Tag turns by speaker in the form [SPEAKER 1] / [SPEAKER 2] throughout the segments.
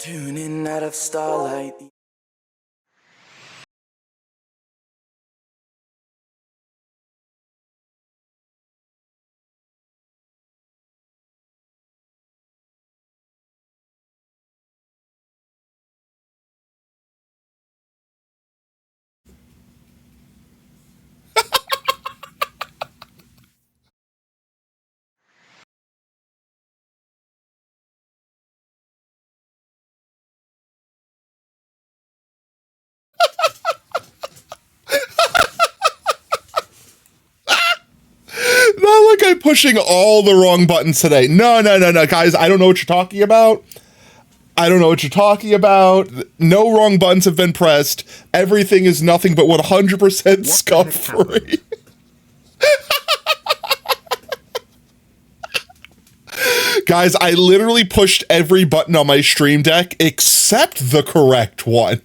[SPEAKER 1] Tuning out of starlight.
[SPEAKER 2] Not like I'm pushing all the wrong buttons today. No, guys, I don't know what you're talking about. No wrong buttons have been pressed. Everything is nothing but 100% scuff free. Guys, I literally pushed every button on my Stream Deck except the correct one.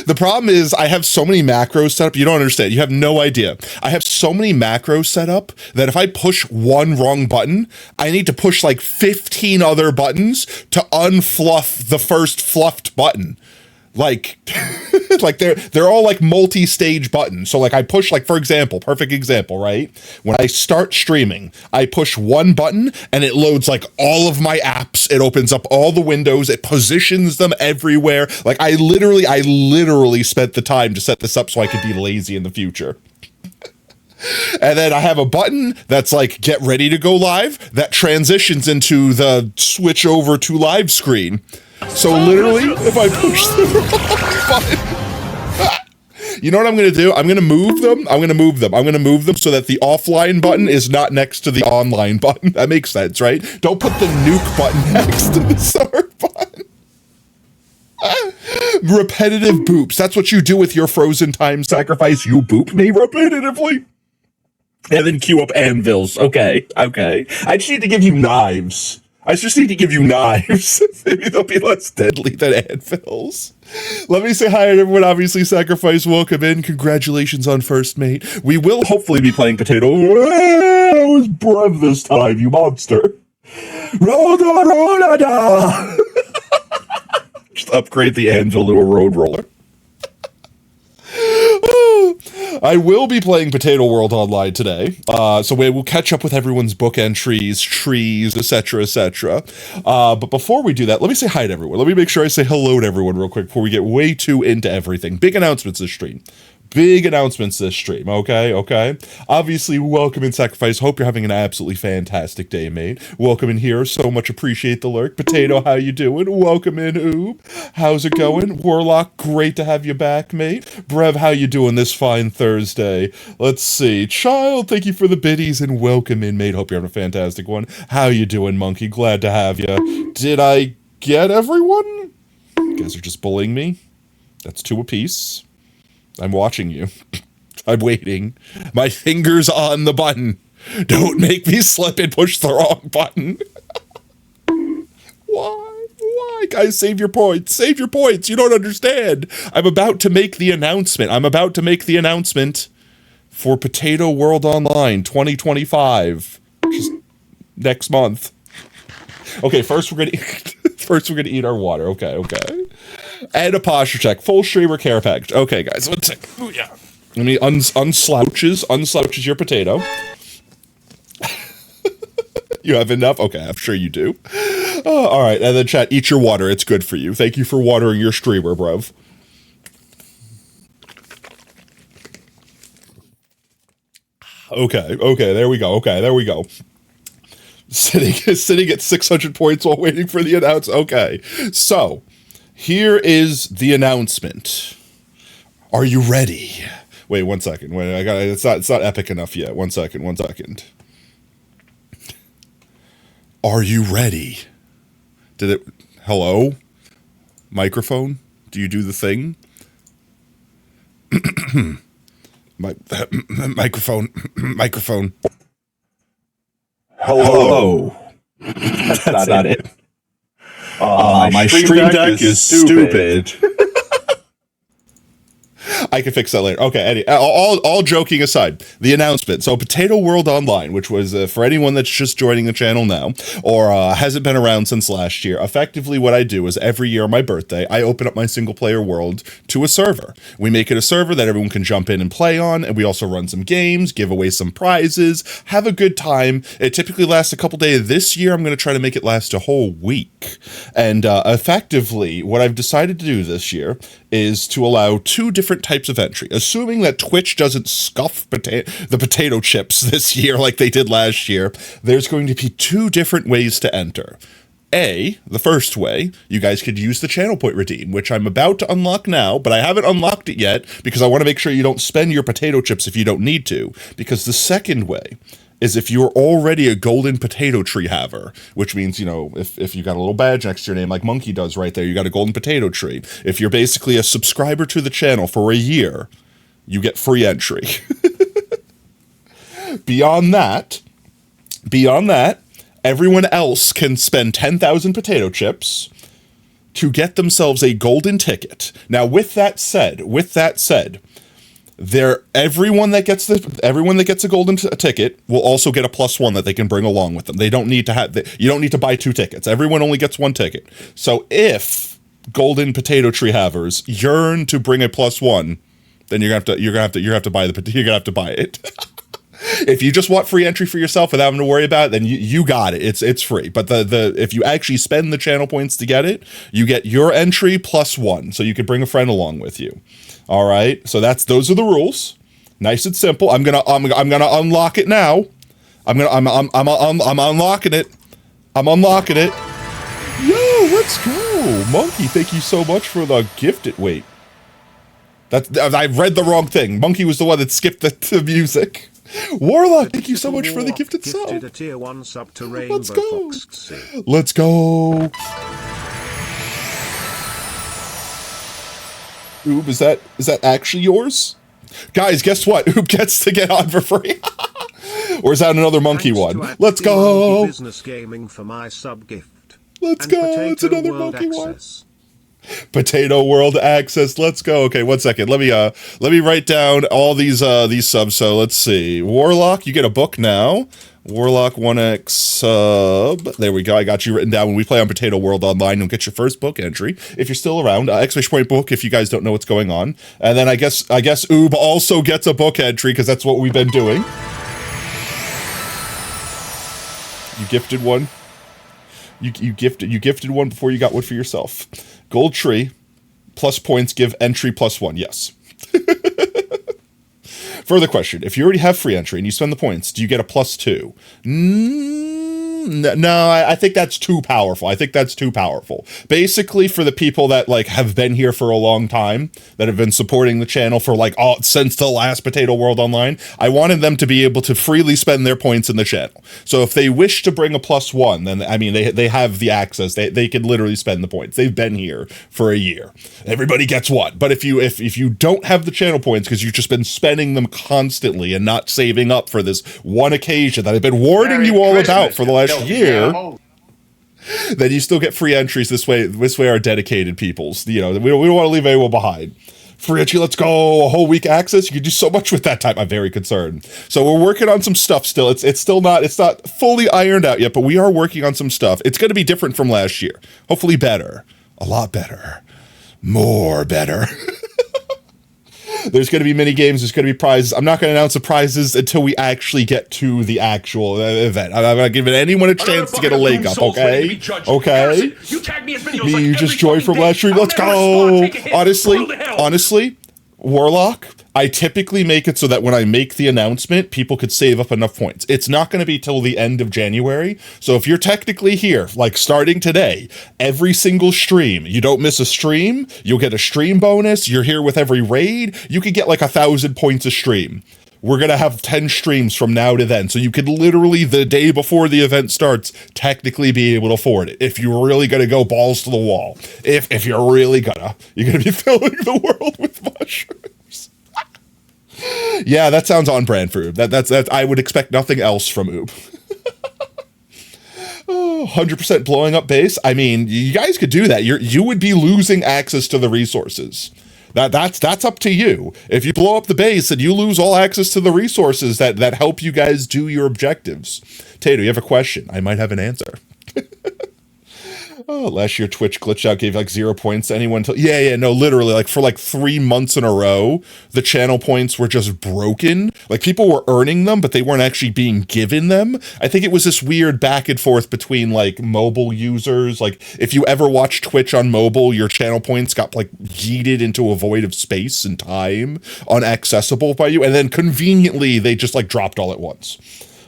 [SPEAKER 2] The problem is I have so many macros set up. You don't understand. You have no idea. I have so many macros set up that if I push one wrong button, I need to push like 15 other buttons to unfluff the first fluffed button. Like, like they're all like multi-stage buttons. So like I push, like, for example, perfect example, right? When I start streaming, I push one button and it loads like all of my apps. It opens up all the windows. It positions them everywhere. Like I literally spent the time to set this up so I could be lazy in the future. And then I have a button that's like, get ready to go live, that transitions into the switch over to live screen. So literally, if I push the wrong button, you know what I'm going to do? I'm going to move them so that the offline button is not next to the online button. That makes sense, right? Don't put the nuke button next to the start button. Repetitive boops. That's what you do with your frozen time sacrifice. You boop me repetitively. And then queue up anvils. Okay. I just need to give you knives. Maybe they'll be less deadly than anvils. Let me say hi to everyone. Obviously, Sacrifice, welcome in. Congratulations on first, mate. We will hopefully be playing Potato. It was Brev this time, you monster. Just upgrade the anvil to a road roller. I will be playing Potato World Online today, so we will catch up with everyone's book entries, trees, etc. But before we do that, let me say hi to everyone. Let me make sure I say hello to everyone real quick before we get way too into everything. Big announcements this stream. Okay? Obviously, welcome in Sacrifice. Hope you're having an absolutely fantastic day, mate. Welcome in here. So much appreciate the lurk. Potato, how you doing? Welcome in, Oob. How's it going? Warlock, great to have you back, mate. Brev, how you doing this fine Thursday? Let's see. Child, thank you for the biddies, and welcome in, mate. Hope you're having a fantastic one. How you doing, Monkey? Glad to have you. Did I get everyone? You guys are just bullying me. That's two apiece. I'm watching you. I'm waiting. My finger's on the button. Don't make me slip and push the wrong button. Why? Guys, save your points. You don't understand. I'm about to make the announcement for Potato World Online 2025. Just next month. Okay, first we're gonna eat our water. Okay. And a posture check. Full streamer care package. Okay, guys, one sec. Ooh, yeah. Let me unslouches your potato. You have enough? Okay, I'm sure you do. All right, and then chat, eat your water. It's good for you. Thank you for watering your streamer, bruv. Okay, there we go. Sitting at 600 points while waiting for the announcement. Okay, so here is the announcement. Are you ready? Wait, 1 second. Wait, it's not epic enough yet. 1 second. Are you ready? Hello? Microphone? Do you do the thing? Microphone. Hello.
[SPEAKER 3] That's not it. My stream deck is stupid.
[SPEAKER 2] I can fix that later. Okay, all joking aside, the announcement. So Potato World Online, which was for anyone that's just joining the channel now or hasn't been around since last year, effectively what I do is every year on my birthday, I open up my single player world to a server. We make it a server that everyone can jump in and play on, and we also run some games, give away some prizes, have a good time. It typically lasts a couple days. This year, I'm going to try to make it last a whole week. And effectively, what I've decided to do this year is to allow two different types of entry, assuming that Twitch doesn't scuff the potato chips this year like they did last year. There's going to be two different ways to enter. The first way, you guys could use the channel point redeem, which I'm about to unlock now, but I haven't unlocked it yet because I want to make sure you don't spend your potato chips if you don't need to. Because the second way is if you're already a golden potato tree haver, which means, you know, if you got a little badge next to your name like Monkey does right there, you got a golden potato tree. If you're basically a subscriber to the channel for a year, you get free entry. Beyond that, everyone else can spend 10,000 potato chips to get themselves a golden ticket. Now, with that said, everyone that gets a golden ticket will also get a +1 that they can bring along with them. They don't need to you don't need to buy 2 tickets. Everyone only gets 1 ticket. So if golden potato tree havers yearn to bring a +1, then you're gonna have to buy it. If you just want free entry for yourself without having to worry about it, then you got it. It's free. But if you actually spend the channel points to get it, you get your entry +1, so you could bring a friend along with you. All right, so those are the rules. Nice and simple. I'm gonna unlock it now. I'm unlocking it. I'm unlocking it. Yo, let's go, Monkey. Thank you so much for the gifted. Wait, I read the wrong thing. Monkey was the one that skipped the music. Warlock, thank you so much for the gifted sub.
[SPEAKER 4] A tier 1 sub to Rainbow
[SPEAKER 2] Let's go.
[SPEAKER 4] Fox.
[SPEAKER 2] Let's go. Oob, is that actually yours? Guys, guess what? Oob gets to get on for free. Or is that another Monkey one? Let's go.
[SPEAKER 4] Business Gaming for my sub gift.
[SPEAKER 2] Let's go. It's another Monkey one.
[SPEAKER 5] Potato World Access. Let's go. Okay, 1 second. Let me write down all these subs. So let's see. Warlock, you get a book now. Warlock 1x sub. There we go. I got you written down. When we play on Potato World Online, you'll get your first book entry if you're still around. Exclamation point book if you guys don't know what's going on. And then I guess Oob also gets a book entry because that's what we've been doing. You gifted one. You gifted one before you got one for yourself. Gold tree plus points give entry +1. Yes. Further question. If you already have free entry and you spend the points, do you get a +2? No, I think that's too powerful. Basically, for the people that have been here for a long time, that have been supporting the channel for since the last Potato World Online, I wanted them to be able to freely spend their points in the channel. So if they wish to bring a +1, then I mean they have the access. They can literally spend the points. They've been here for a year. Everybody gets one. But if you don't have the channel points because you've just been spending them constantly and not saving up for this one occasion that I've been warning you all about for the last year, then you still get free entries this way. This way, our dedicated peoples. We don't want to leave anyone behind. Free entry, let's go. A whole week access. You can do so much with that time. I'm very concerned. So we're working on some stuff still. It's not fully ironed out yet, but we are working on some stuff. It's going to be different from last year. Hopefully better. A lot better. More better. There's going to be mini games. There's going to be prizes. I'm not going to announce the prizes until we actually get to the actual event. I'm not giving anyone a chance to get a leg up, okay? Okay? You just joined from last stream. Let's go! Honestly, Warlock, I typically make it so that when I make the announcement, people could save up enough points. It's not going to be till the end of January. So if you're technically here, starting today, every single stream, you don't miss a stream, you'll get a stream bonus. You're here with every raid. You could get 1,000 points a stream. We're going to have 10 streams from now to then. So you could literally, the day before the event starts, technically be able to afford it. If you're really going to go balls to the wall. If you're really you're going to be filling the world with mushrooms. Yeah, that sounds on brand for Oob. That's I would expect nothing else from Oob. 100% blowing up base. I mean, you guys could do that. You would be losing access to the resources. That's up to you. If you blow up the base, then you lose all access to the resources that help you guys do your objectives. Tato, you have a question? I might have an answer. Oh, last year Twitch glitched out, gave like 0 points to anyone. No, literally, like for like 3 months in a row, the channel points were just broken. Like people were earning them, but they weren't actually being given them. I think it was this weird back and forth between like mobile users. Like if you ever watch Twitch on mobile, your channel points got like yeeted into a void of space and time, unaccessible by you. And then conveniently, they just like dropped all at once.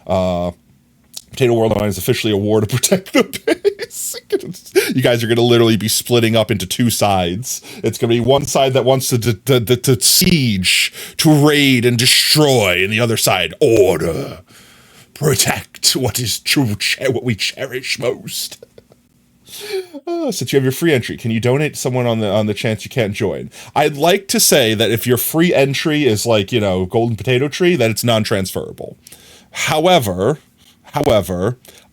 [SPEAKER 5] Potato World Online is officially a war to protect the base. You guys are going to literally be splitting up into 2 sides. It's going to be one side that wants to siege, to raid and destroy, and the other side, order, protect what is true, what we cherish most. Since you have your free entry, can you donate to someone on the chance you can't join? I'd like to say that if your free entry is like, Golden Potato Tree, that it's non-transferable. However,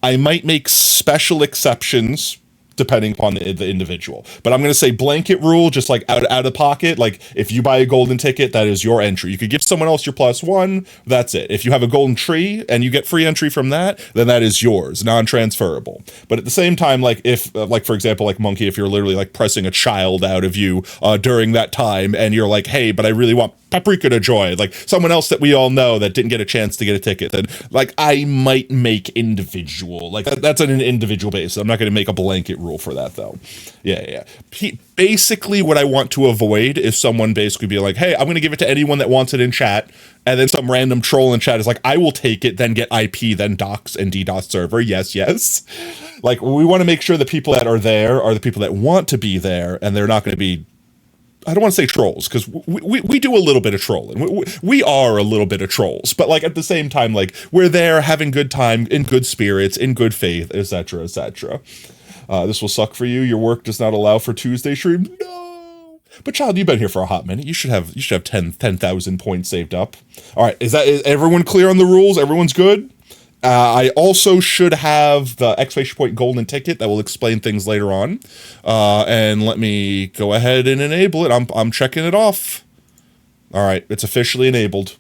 [SPEAKER 5] I might make special exceptions depending upon the individual. But I'm going to say blanket rule, just like out of pocket. Like if you buy a golden ticket, that is your entry. You could give someone else your +1. That's it. If you have a golden tree and you get free entry from that, then that is yours, non-transferable. But at the same time, like if, like for example, like Monkey, if you're literally like pressing a child out of you during that time and you're like, hey, but I really want Paprika to join, like someone else that we all know that didn't get a chance to get a ticket, then like I might make individual, like that's on an individual basis. I'm not going to make a blanket rule for that though. Yeah. Basically what I want to avoid is someone basically be like, hey, I'm going to give it to anyone that wants it in chat, and then some random troll in chat is like, I will take it, then get IP, then docs and DDoS server. Yes. Like we want to make sure the people that are there are the people that want to be there, and they're not going to be, I don't want to say trolls, because we do a little bit of trolling. We are a little bit of trolls, but like at the same time, like we're there having good time, in good spirits, in good faith, etc., etc. This will suck for you. Your work does not allow for Tuesday stream. No, but child, you've been here for a hot minute. You should have 10,000 points saved up. All right, is everyone clear on the rules? Everyone's good. I also should have the exclamation point golden ticket that will explain things later on. And let me go ahead and enable it. I'm checking it off. All right, it's officially enabled.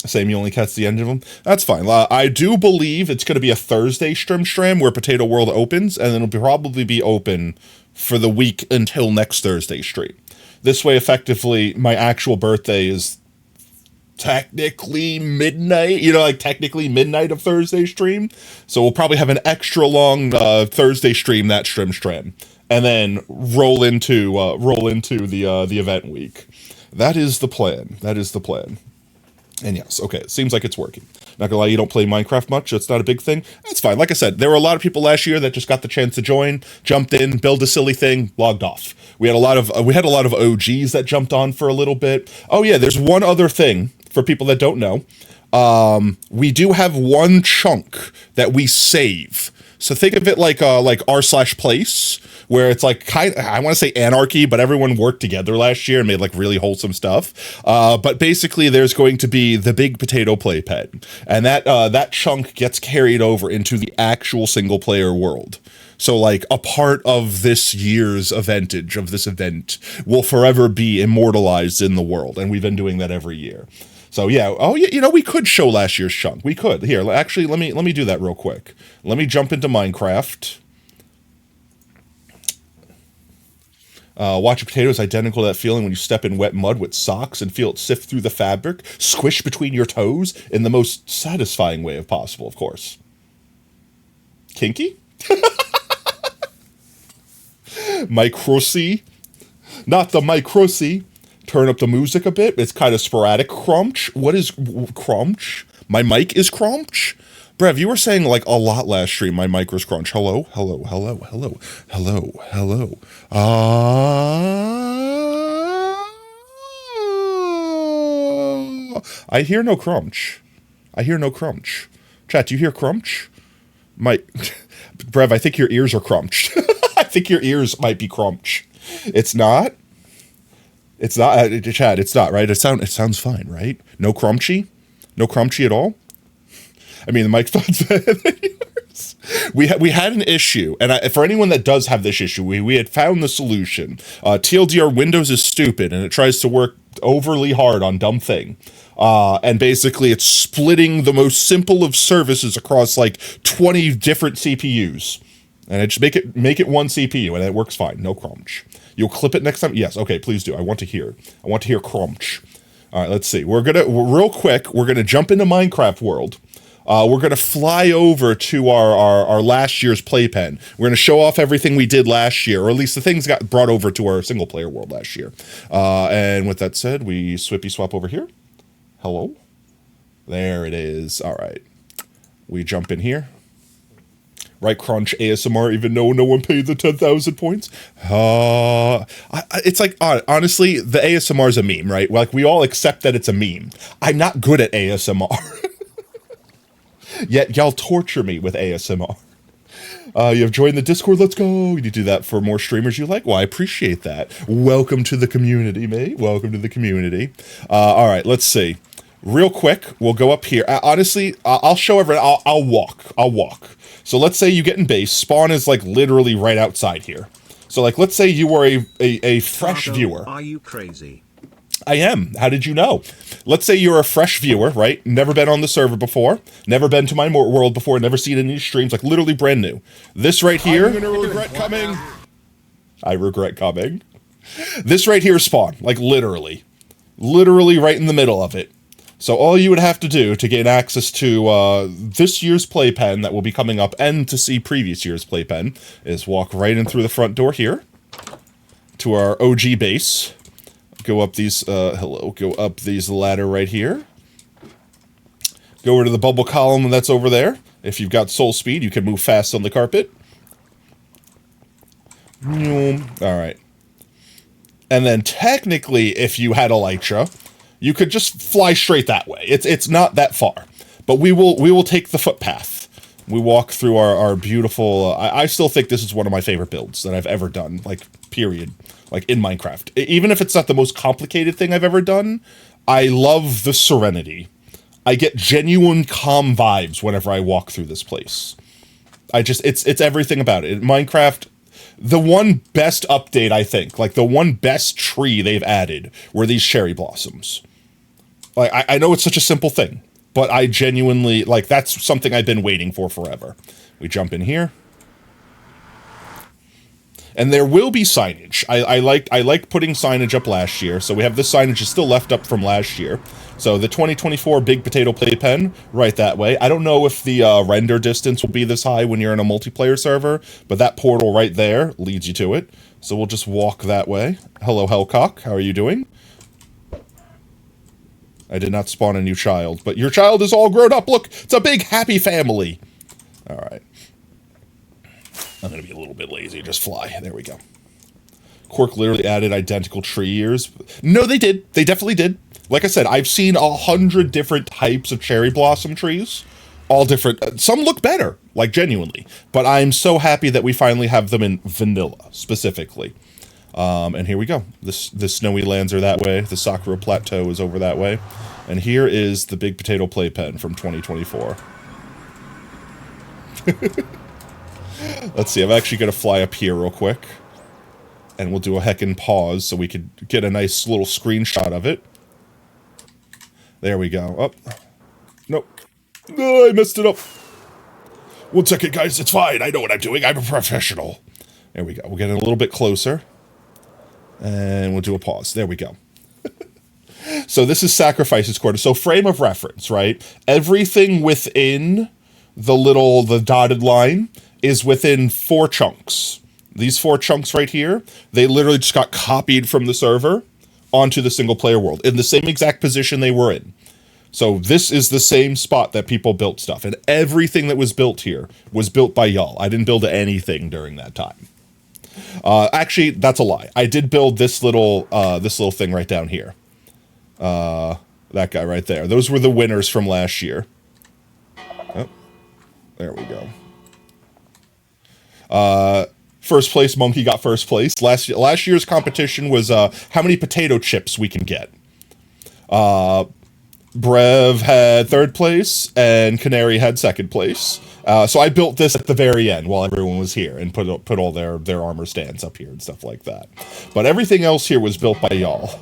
[SPEAKER 5] Same, you only catch the end of them. That's fine. I do believe it's going to be a Thursday stream where Potato World opens, and then it'll probably be open for the week until next Thursday stream. This way, effectively, my actual birthday is technically midnight, technically midnight of Thursday stream. So we'll probably have an extra long Thursday stream, that stream, and then roll into the event week. That is the plan. And yes, okay, it seems like it's working. Not gonna lie, you don't play Minecraft much, so it's not a big thing. That's fine. Like I said, there were a lot of people last year that just got the chance to join, jumped in, build a silly thing, logged off. We had a lot of OGs that jumped on for a little bit. Oh yeah, there's one other thing for people that don't know. We do have one chunk that we save. So think of it like r/place, where it's like I want to say anarchy, but everyone worked together last year and made like really wholesome stuff. But basically, there's going to be the big potato playpen, and that chunk gets carried over into the actual single player world. So like a part of this year's event will forever be immortalized in the world, and we've been doing that every year. So yeah, we could show last year's chunk. We could. Here, actually, let me do that real quick. Let me jump into Minecraft. Watch a potato is identical to that feeling when you step in wet mud with socks and feel it sift through the fabric, squish between your toes in the most satisfying way possible, of course. Kinky? Microcy? Not the microcy. Turn up the music a bit. It's kind of sporadic. Crunch. What is crunch? My mic is crunch? Brev, you were saying like a lot last stream. My mic was crunch. Hello. I hear no crunch. Chat, do you hear crunch? Brev, I think your ears are crunched. I think your ears might be crunch. It's not. Chad, it's not, right? It sounds fine, right? No crunchy at all. I mean, the microphone's better than yours. we had an issue, and for anyone that does have this issue, we had found the solution. TLDR, Windows is stupid, and it tries to work overly hard on dumb thing. And basically, it's splitting the most simple of services across like 20 different CPUs, and it just make it one CPU, and it works fine, no crunch. You'll clip it next time. Yes, okay, please do. I want to hear crunch. All right, let's see. We're real quick. We're gonna jump into Minecraft world. We're going to fly over to our last year's playpen. We're going to show off everything we did last year, or at least the things got brought over to our single-player world last year. And with that said, we swippy swap over here. Hello. There it is. All right. We jump in here. Right, crunch ASMR, even though no one paid the 10,000 points. It's like, honestly, the ASMR is a meme, right? Like, we all accept that it's a meme. I'm not good at ASMR. Yet y'all torture me with ASMR. You have joined the Discord. Let's go. You do that for more streamers you like. Well, I appreciate that. Welcome to the community, mate. Welcome to the community. All right, let's see. Real quick, we'll go up here. Honestly, I'll show everyone. I'll walk. So let's say you get in base. Spawn is like literally right outside here. So like, let's say you were a fresh viewer.
[SPEAKER 4] Are you crazy?
[SPEAKER 5] I am. How did you know? Let's say you're a fresh viewer, right? Never been on the server before, never been to my world before, never seen any streams, like literally brand new. This right here, I'm gonna regret coming. I regret coming. This right here is Spawn, like literally right in the middle of it. So all you would have to do to gain access to this year's playpen that will be coming up and to see previous year's playpen is walk right in through the front door here to our OG base. Go up these, go up these ladder right here. Go over to the bubble column that's over there. If you've got soul speed, you can move fast on the carpet. All right. And then technically, if you had Elytra, you could just fly straight that way. It's not that far, but we will take the footpath. We walk through our beautiful, I still think this is one of my favorite builds that I've ever done, like, period. Like, in Minecraft. Even if it's not the most complicated thing I've ever done, I love the serenity. I get genuine calm vibes whenever I walk through this place. It's everything about it. Minecraft, the one best update, I think, like, the one best tree they've added were these cherry blossoms. Like, I know it's such a simple thing, but I genuinely, like, that's something I've been waiting for forever. We jump in here. And there will be signage. I like putting signage up last year, so we have this signage is still left up from last year. So the 2024 Big Potato Playpen, right that way. I don't know if the render distance will be this high when you're in a multiplayer server, but that portal right there leads you to it. So we'll just walk that way. Hello, Hellcock. How are you doing? I did not spawn a new child, but your child is all grown up. Look, it's a big happy family. All right. I'm going to be a little bit lazy. Just fly. There we go. Quark literally added identical tree years. No, they did. They definitely did. Like I said, I've seen 100 different types of cherry blossom trees. All different. Some look better, like genuinely. But I'm so happy that we finally have them in vanilla, specifically. And here we go. The snowy lands are that way. The Sakura Plateau is over that way. And here is the Big Potato Playpen from 2024. Let's see, I'm actually going to fly up here real quick. And we'll do a heckin' pause so we could get a nice little screenshot of it. There we go. Oh. Nope. Oh, I messed it up. 1 second, guys. It's fine. I know what I'm doing. I'm a professional. There we go. We'll get a little bit closer. And we'll do a pause. There we go. So this is Sacrifices Quarter. So frame of reference, right? Everything within the dotted line is within 4 chunks. These 4 chunks right here, they literally just got copied from the server onto the single player world in the same exact position they were in. So this is the same spot that people built stuff, and everything that was built here was built by y'all. I didn't build anything during that time. Actually, that's a lie. I did build this little thing right down here. That guy right there. Those were the winners from last year. Oh, there we go. First place monkey got first place. Last year's competition was how many potato chips we can get. Brev had third place, and Canary had second place. So I built this at the very end while everyone was here and put all their armor stands up here and stuff like that. But everything else here was built by y'all.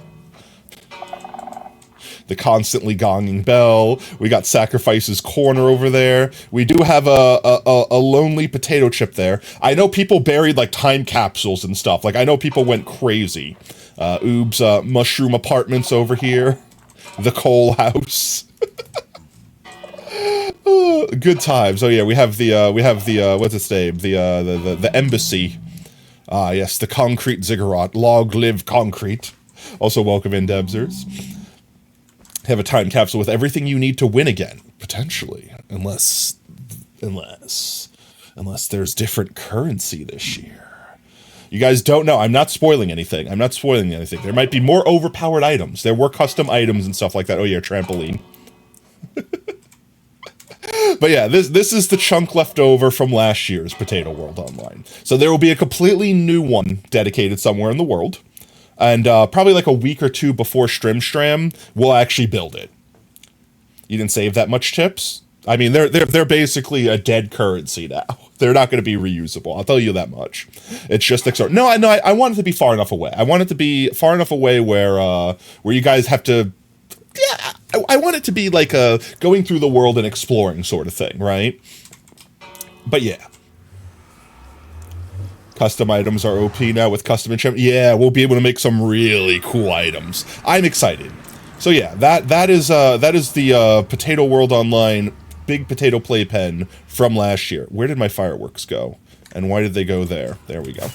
[SPEAKER 5] The constantly gonging bell. We got Sacrifice's corner over there. We do have a lonely potato chip there. I know people buried like time capsules and stuff. Like I know people went crazy. Oob's mushroom apartments over here. The coal house. Good times. Oh yeah, we have the what's its name? The embassy. Ah yes, the concrete ziggurat. Long live concrete. Also welcome in Debsers. Have a time capsule with everything you need to win again, potentially, unless there's different currency this year. You guys don't know. I'm not spoiling anything. There might be more overpowered items. There were custom items and stuff like that. Oh yeah, trampoline. But yeah, this is the chunk left over from last year's Potato World Online. So there will be a completely new one dedicated somewhere in the world. And probably like a week or two before Stram, we'll actually build it. You didn't save that much chips? I mean, they're basically a dead currency now. They're not going to be reusable. I'll tell you that much. It's just like no. I want it to be far enough away. I want it to be far enough away where you guys have to. Yeah, I want it to be like a going through the world and exploring sort of thing, right? But yeah. Custom items are OP now with custom enchantment. Yeah, we'll be able to make some really cool items. I'm excited. So yeah, that is the Potato World Online Big Potato Playpen from last year. Where did my fireworks go? And why did they go there? There we go.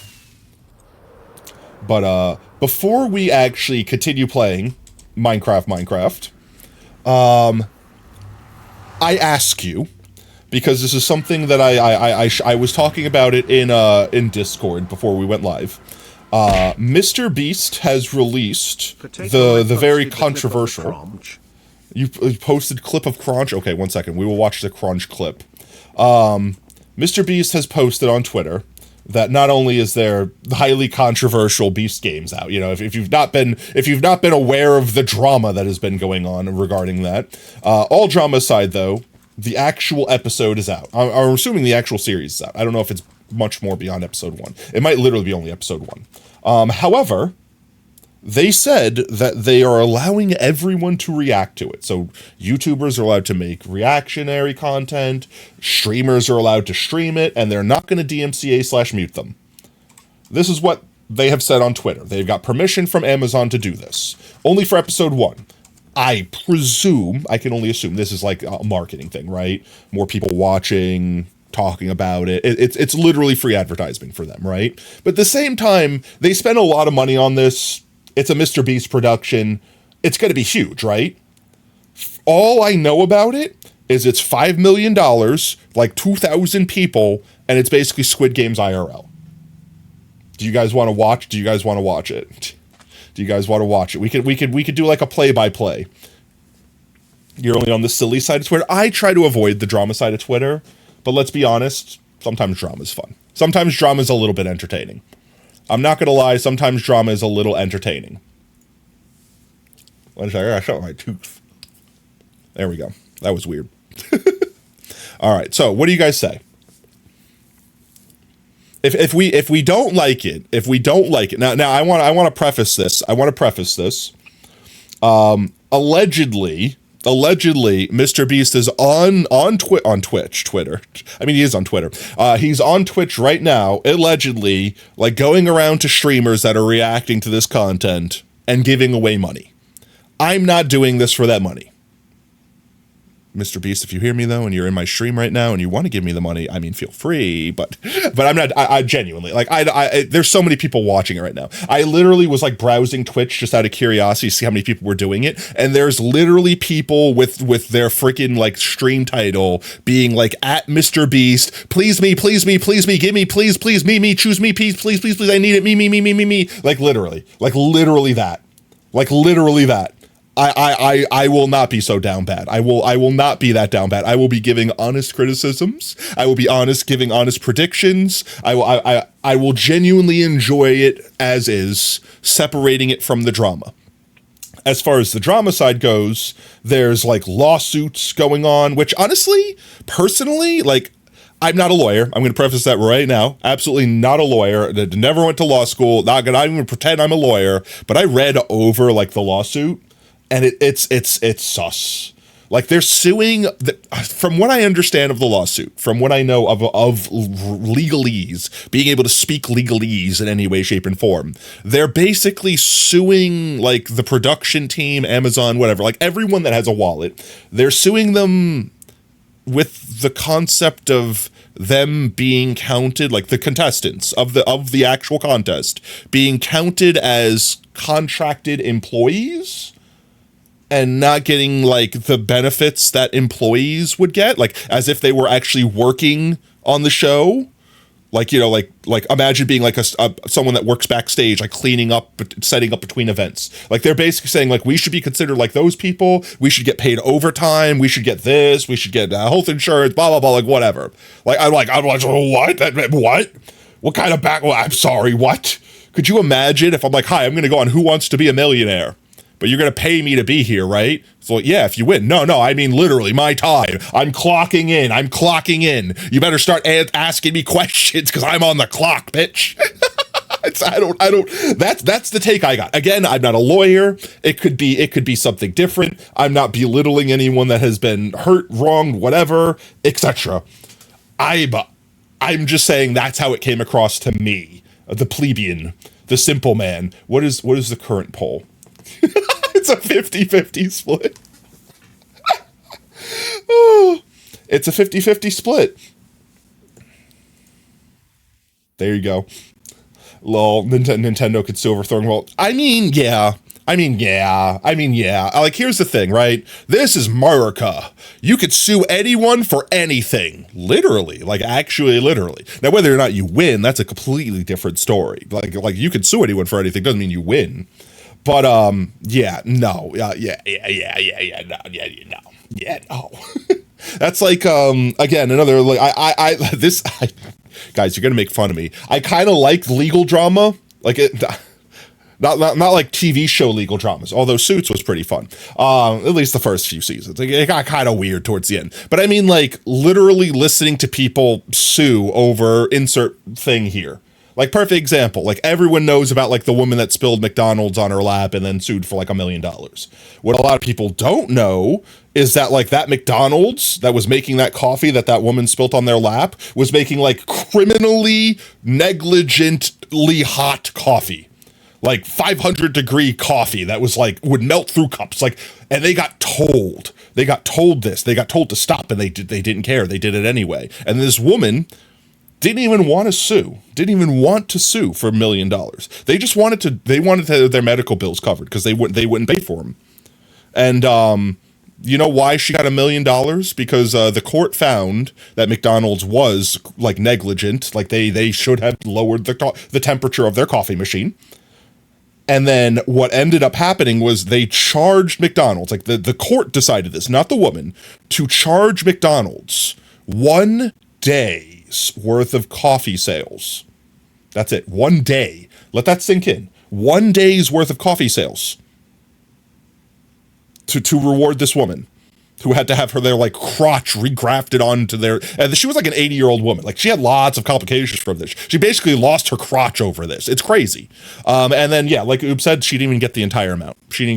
[SPEAKER 5] But before we actually continue playing Minecraft, I ask you, because this is something that I was talking about it in Discord before we went live. Mr. Beast has released the very controversial. You posted clip of Crunch. Okay, 1 second. We will watch the Crunch clip. Mr. Beast has posted on Twitter that not only is there highly controversial Beast games out, you know, if you've not been aware of the drama that has been going on regarding that, all drama aside though, the actual episode is out. I'm assuming the actual series is out. I don't know if it's much more beyond episode 1. It might literally be only episode 1. However, they said that they are allowing everyone to react to it. So YouTubers are allowed to make reactionary content, streamers are allowed to stream it, and they're not going to DMCA/mute them. This is what they have said on Twitter. They've got permission from Amazon to do this. Only for episode 1. I presume, I can only assume, this is like a marketing thing, right? More people watching, talking about it. It's literally free advertising for them, right? But at the same time, they spend a lot of money on this. It's a Mr. Beast production. It's going to be huge, right? All I know about it is it's $5 million, like 2,000 people, and it's basically Squid Games IRL. Do you guys want to watch? Do you guys want to watch it? Do you guys want to watch it? We could do like a play-by-play. You're only on the silly side of Twitter. I try to avoid the drama side of Twitter, but let's be honest, sometimes drama is fun. Sometimes drama is a little bit entertaining. I'm not going to lie, sometimes drama is a little entertaining. I gotta show my tooth. There we go. That was weird. All right, so what do you guys say? If we don't like it, now I want to preface this. Allegedly, Mr. Beast is on Twitter. I mean, he is on Twitter. He's on Twitch right now, allegedly, like going around to streamers that are reacting to this content and giving away money. I'm not doing this for that money. Mr. Beast, if you hear me though, and you're in my stream right now, and you want to give me the money, I mean, feel free. But I'm not. I genuinely like. There's so many people watching it right now. I literally was like browsing Twitch just out of curiosity to see how many people were doing it, and there's literally people with their freaking like stream title being like at Mr. Beast, please me, give me, please me, choose me, please, I need it, me. Like literally that. I will not be so down bad. I will not be that down bad. I will be giving honest criticisms. I will be giving honest predictions. I will genuinely enjoy it as is, separating it from the drama. as far as the drama side goes, there's like lawsuits going on, which honestly, personally, like, I'm not a lawyer. I'm going to preface that right now. Absolutely not a lawyer. Never went to law school. Not going to even pretend I'm a lawyer. But I read over like the lawsuit, and it's sus. Like they're suing. From what I understand of the lawsuit, from what I know of legalese, being able to speak legalese in any way, shape, and form, they're basically suing like the production team, Amazon, whatever, like everyone that has a wallet. They're suing them with the concept of them being counted, like the contestants of the actual contest being counted as contracted employees and not getting like the benefits that employees would get, like as if they were actually working on the show. Like, you know, like imagine being like someone that works backstage, like cleaning up, setting up between events. Like they're basically saying like, we should be considered like those people. We should get paid overtime. We should get this. We should get health insurance, blah, blah, blah, like whatever. Like, I'm like, oh, what? What? What kind of back? Well, I'm sorry. What? Could you imagine if I'm like, hi, I'm going to go on Who Wants to Be a Millionaire? But you're going to pay me to be here, right? So yeah, if you win. No, I mean literally my time. I'm clocking in. You better start asking me questions because I'm on the clock, bitch. That's the take I got. Again, I'm not a lawyer. It could be something different. I'm not belittling anyone that has been hurt, wronged, whatever, etc. I'm just saying that's how it came across to me, the plebeian, the simple man. What is the current poll? It's a 50-50 split. Oh, it's a 50-50 split. There you go. Lol, Nintendo could sue overthrowing world. I mean, yeah. Like, here's the thing, right? This is America. You could sue anyone for anything. Literally. Like, actually, literally. Now, whether or not you win, that's a completely different story. Like you could sue anyone for anything. Doesn't mean you win. But, no. No. That's like, again, another, like, guys, you're gonna make fun of me. I kind of like legal drama. Like, it, not like TV show legal dramas, although Suits was pretty fun. At least the first few seasons. Like, it got kind of weird towards the end. But I mean, like, literally listening to people sue over insert thing here. Like, perfect example, like everyone knows about like the woman that spilled McDonald's on her lap and then sued for like $1 million. What a lot of people don't know is that like that McDonald's that was making that coffee that woman spilt on their lap was making like criminally negligently hot coffee. Like 500-degree coffee that was like would melt through cups. Like, and they got told this. They got told to stop, and they didn't care. They did it anyway. And this woman didn't even want to sue for $1 million. They just wanted their medical bills covered because they wouldn't pay for them. And you know why she got $1 million? Because the court found that McDonald's was like negligent, like they should have lowered the temperature of their coffee machine. And then what ended up happening was they charged McDonald's, like the court decided this, not the woman, to charge McDonald's 1 day worth of coffee sales. That's it. 1 day. Let that sink in. 1 day's worth of coffee sales to reward this woman who had to have their like crotch regrafted onto their, and she was like an 80-year-old woman. Like, she had lots of complications from this. She basically lost her crotch over this. It's crazy. And then, yeah, like Oob said, she didn't even get the entire amount. She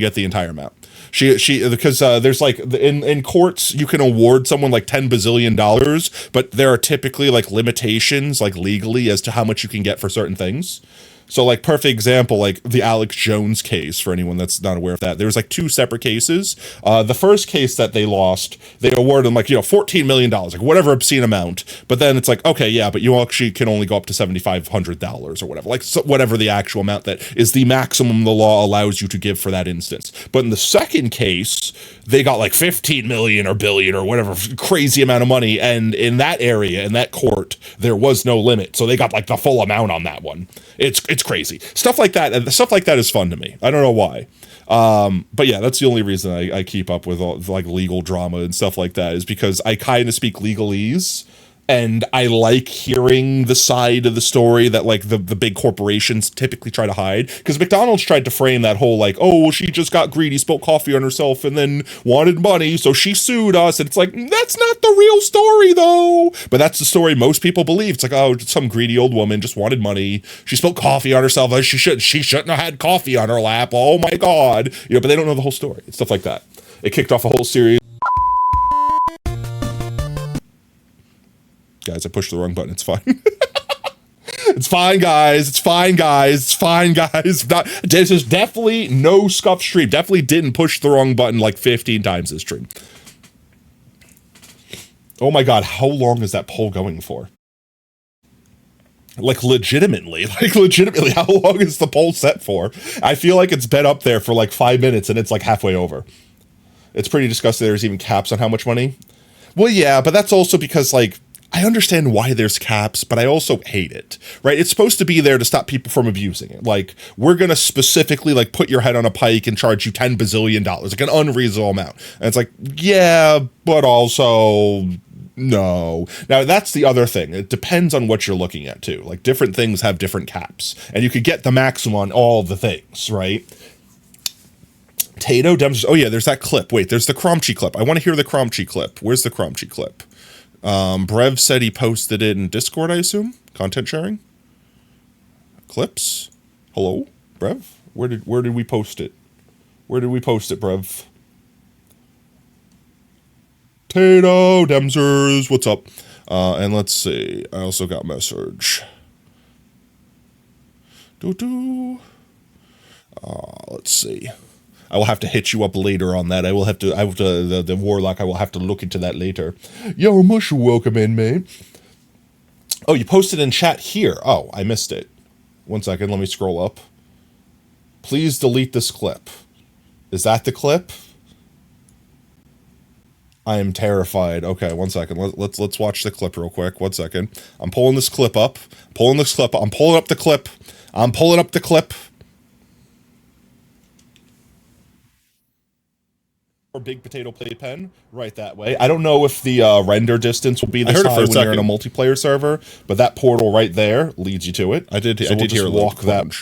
[SPEAKER 5] because there's like in courts you can award someone like $10 bazillion, but there are typically like limitations like legally as to how much you can get for certain things. So like perfect example, like the Alex Jones case, for anyone that's not aware of that. There was like 2 separate cases. The first case that they lost, they awarded them like, $14 million, like whatever obscene amount. But then it's like, okay, yeah, but you actually can only go up to $7,500 or whatever, like whatever the actual amount that is the maximum the law allows you to give for that instance. But in the second case, they got like 15 million or billion or whatever crazy amount of money. And in that area, in that court, there was no limit. So they got like the full amount on that one. It's crazy. Stuff like that. Stuff like that is fun to me. I don't know why. But yeah, that's the only reason I keep up with all, like legal drama and stuff like that, is because I kind of speak legalese, And I like hearing the side of the story that like the big corporations typically try to hide. Because McDonald's tried to frame that whole like, oh, well, she just got greedy, spilled coffee on herself, and then wanted money, so she sued us. And it's like, that's not the real story, though. But that's the story most people believe. It's like, oh, some greedy old woman just wanted money. She spilled coffee on herself. She shouldn't have had coffee on her lap. Oh my God. You know, but they don't know the whole story. It's stuff like that. It kicked off a whole series. Guys, I pushed the wrong button. It's fine. It's fine, guys. It's fine, guys. It's fine, guys. This is definitely no scuff stream. Definitely didn't push the wrong button like 15 times this stream. Oh my God, how long is that poll going for? Like legitimately, how long is the poll set for? I feel like it's been up there for like 5 minutes and it's like halfway over. It's pretty disgusting. There's even caps on how much money. Well, yeah, but that's also because like, I understand why there's caps, but I also hate it, right? It's supposed to be there to stop people from abusing it. Like, we're going to specifically, like, put your head on a pike and charge you $10 bazillion, like an unreasonable amount. And it's like, yeah, but also, no. Now, that's the other thing. It depends on what you're looking at, too. Like, different things have different caps. And you could get the maximum on all the things, right? Tato demonstrates. Oh, yeah, there's that clip. Wait, there's the Cromchi clip. I want to hear the Cromchi clip. Where's the Cromchi clip? Brev said he posted it in Discord, I assume. Content sharing. Clips. Hello, Brev. Where did we post it? Where did we post it, Brev? Tato Demzers, what's up? And let's see. I also got message. Let's see. I will have to hit you up later on that. The Warlock, I will have to look into that later. Yo, Mush, welcome in, mate. Oh, you posted in chat here. Oh, I missed it. 1 second, let me scroll up. Please delete this clip. Is that the clip? I am terrified. Okay, 1 second. Let's watch the clip real quick. 1 second. I'm pulling this clip up. I'm pulling up the clip. I'm pulling up the clip. Or big potato playpen right that way. I don't know if the render distance will be this high when you're in a multiplayer server, but that portal right there leads you to it. I did hear a walk that.